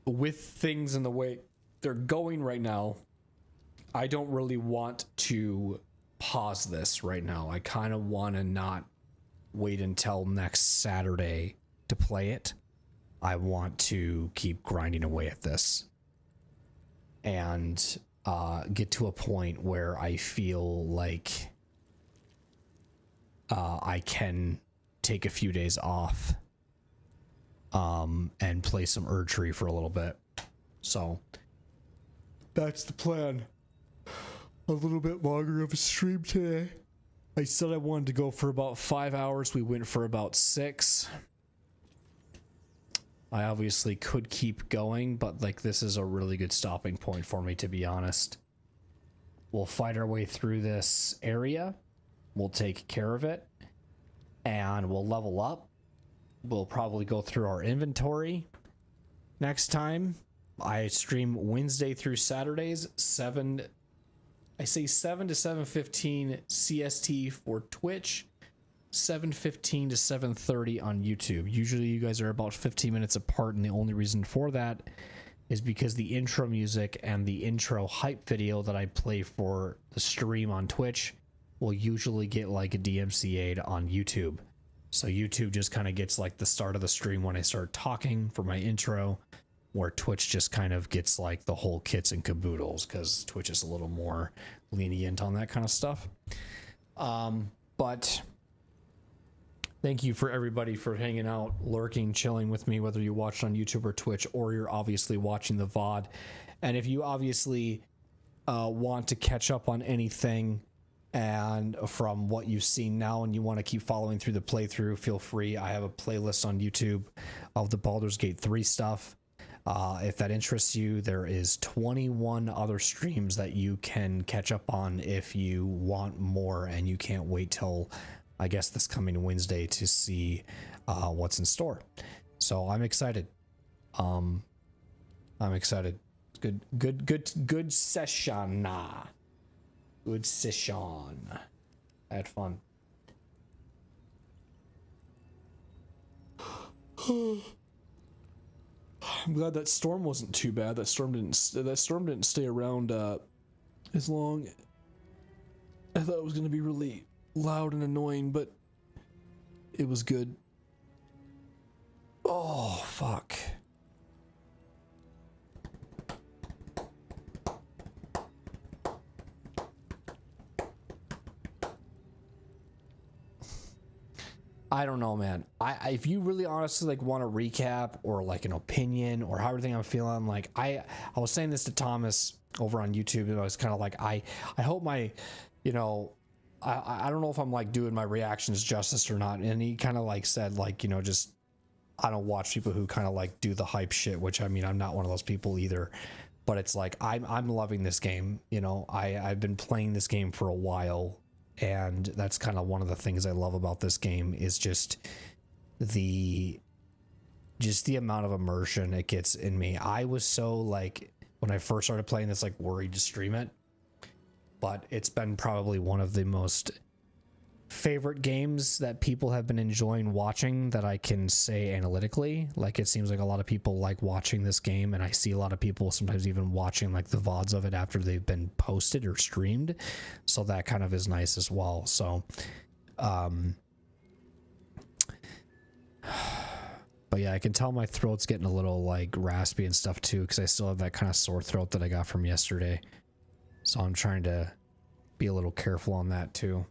with things in the way they're going right now, I don't really want to pause this right now. I kind of want to not wait until next Saturday to play it. I want to keep grinding away at this and get to a point where I feel like I can take a few days off and play some Erdtree for a little bit. So that's the plan. A little bit longer of a stream today. I said I wanted to go for about 5 hours. We went for about 6. I obviously could keep going, but like this is a really good stopping point for me, to be honest. We'll fight our way through this area. We'll take care of it. And we'll level up. We'll probably go through our inventory next time. I stream Wednesday through Saturdays, 7 to 7:15 CST for Twitch, 7:15 to 7:30 on YouTube. Usually you guys are about 15 minutes apart, and the only reason for that is because the intro music and the intro hype video that I play for the stream on Twitch will usually get like a DMCA'd on YouTube. So YouTube just kind of gets like the start of the stream when I start talking for my intro, where Twitch just kind of gets like the whole kits and caboodles, because Twitch is a little more lenient on that kind of stuff. But thank you for everybody for hanging out, lurking, chilling with me, whether you watched on YouTube or Twitch, or you're obviously watching the VOD. And if you obviously want to catch up on anything and from what you've seen now and you want to keep following through the playthrough, feel free. I have a playlist on YouTube of the Baldur's Gate 3 stuff. If that interests you, there is 21 other streams that you can catch up on if you want more, and you can't wait till, I guess, this coming Wednesday to see what's in store. So I'm excited. I'm excited. Good session. Good session. I had fun. I'm glad that storm wasn't too bad. That storm didn't stay around as long. I thought it was going to be really loud and annoying, but it was good. Oh, fuck. I don't know, man. If you really honestly like want a recap or like an opinion or how everything I'm feeling, like I was saying this to Thomas over on YouTube, and I was kind of like, I hope my, you know, I don't know if I'm like doing my reactions justice or not. And he kind of like said like, you know, just, I don't watch people who kind of like do the hype shit, which I mean, I'm not one of those people either, but it's like, I'm loving this game. You know, I've been playing this game for a while. And that's kind of one of the things I love about this game is just the amount of immersion it gets in me. I was so like, when I first started playing this, like worried to stream it, but it's been probably one of the most favorite games that people have been enjoying watching that I can say analytically. Like, it seems like a lot of people like watching this game, and I see a lot of people sometimes even watching like the VODs of it after they've been posted or streamed, so that kind of is nice as well. So but yeah, I can tell my throat's getting a little like raspy and stuff too, because I still have that kind of sore throat that I got from yesterday, so I'm trying to be a little careful on that too.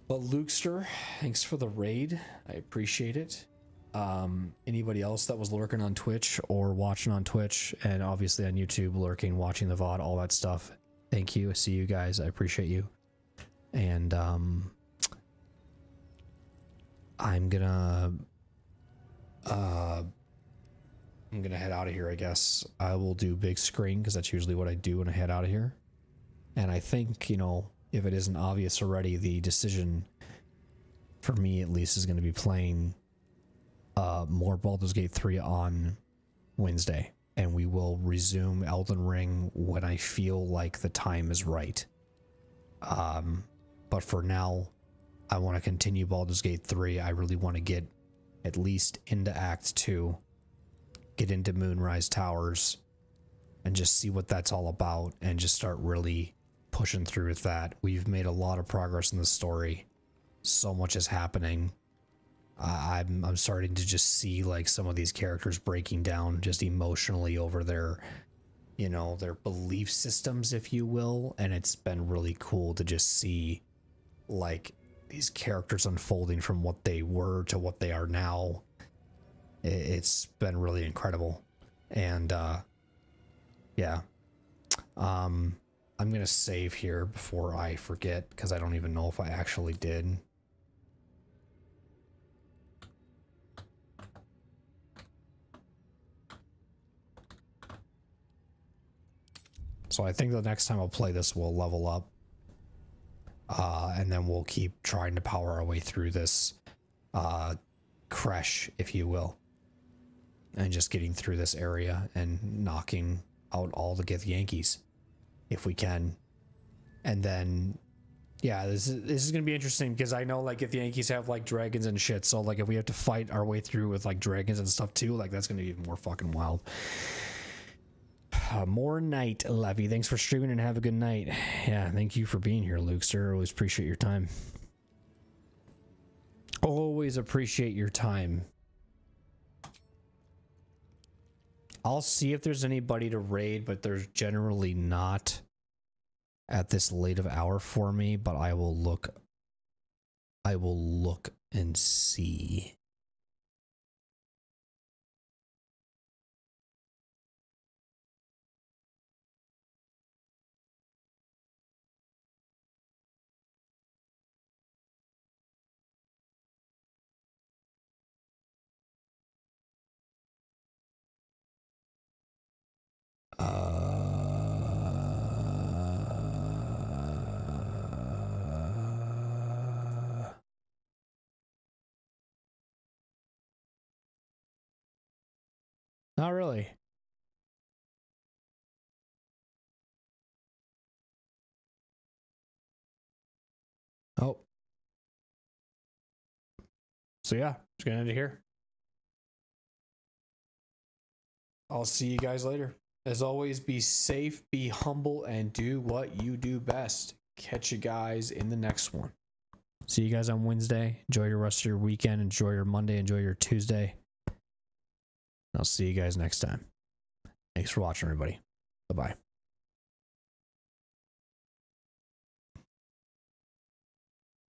But Lukester, thanks for the raid. I appreciate it. Anybody else that was lurking on Twitch or watching on Twitch, and obviously on YouTube, lurking, watching the VOD, all that stuff. Thank you. I see you guys. I appreciate you. And I'm gonna head out of here, I guess. I will do big screen because that's usually what I do when I head out of here. And I think, you know, if it isn't obvious already, the decision for me at least is going to be playing more Baldur's Gate 3 on Wednesday, and we will resume Elden Ring when I feel like the time is right. But for now, I want to continue Baldur's Gate 3. I really want to get at least into Act 2, get into Moonrise Towers, and just see what that's all about, and just start really pushing through with that. We've made a lot of progress in the story. So much is happening. I'm starting to just see like some of these characters breaking down just emotionally over their, you know, their belief systems, if you will, and it's been really cool to just see like these characters unfolding from what they were to what they are now. It's been really incredible. And yeah, I'm gonna save here before I forget, because I don't even know if I actually did. So I think the next time I'll play this, we'll level up. And then we'll keep trying to power our way through this crash, if you will. And just getting through this area and knocking out all the Githyanki's, if we can. And then, yeah, this is going to be interesting, because I know like Githyanki's have like dragons and shit. So like if we have to fight our way through with like dragons and stuff too, like that's going to be even more fucking wild. More night, Levy. Thanks for streaming and have a good night. Yeah, thank you for being here, Luke, sir. Always appreciate your time. Always appreciate your time. I'll see if there's anybody to raid, but there's generally not at this late of hour for me, but I will look and see. Not really. Oh. So yeah, just gonna end it here. I'll see you guys later. As always, be safe, be humble, and do what you do best. Catch you guys in the next one. See you guys on Wednesday. Enjoy your rest of your weekend. Enjoy your Monday. Enjoy your Tuesday. I'll see you guys next time. Thanks for watching, everybody. Bye-bye.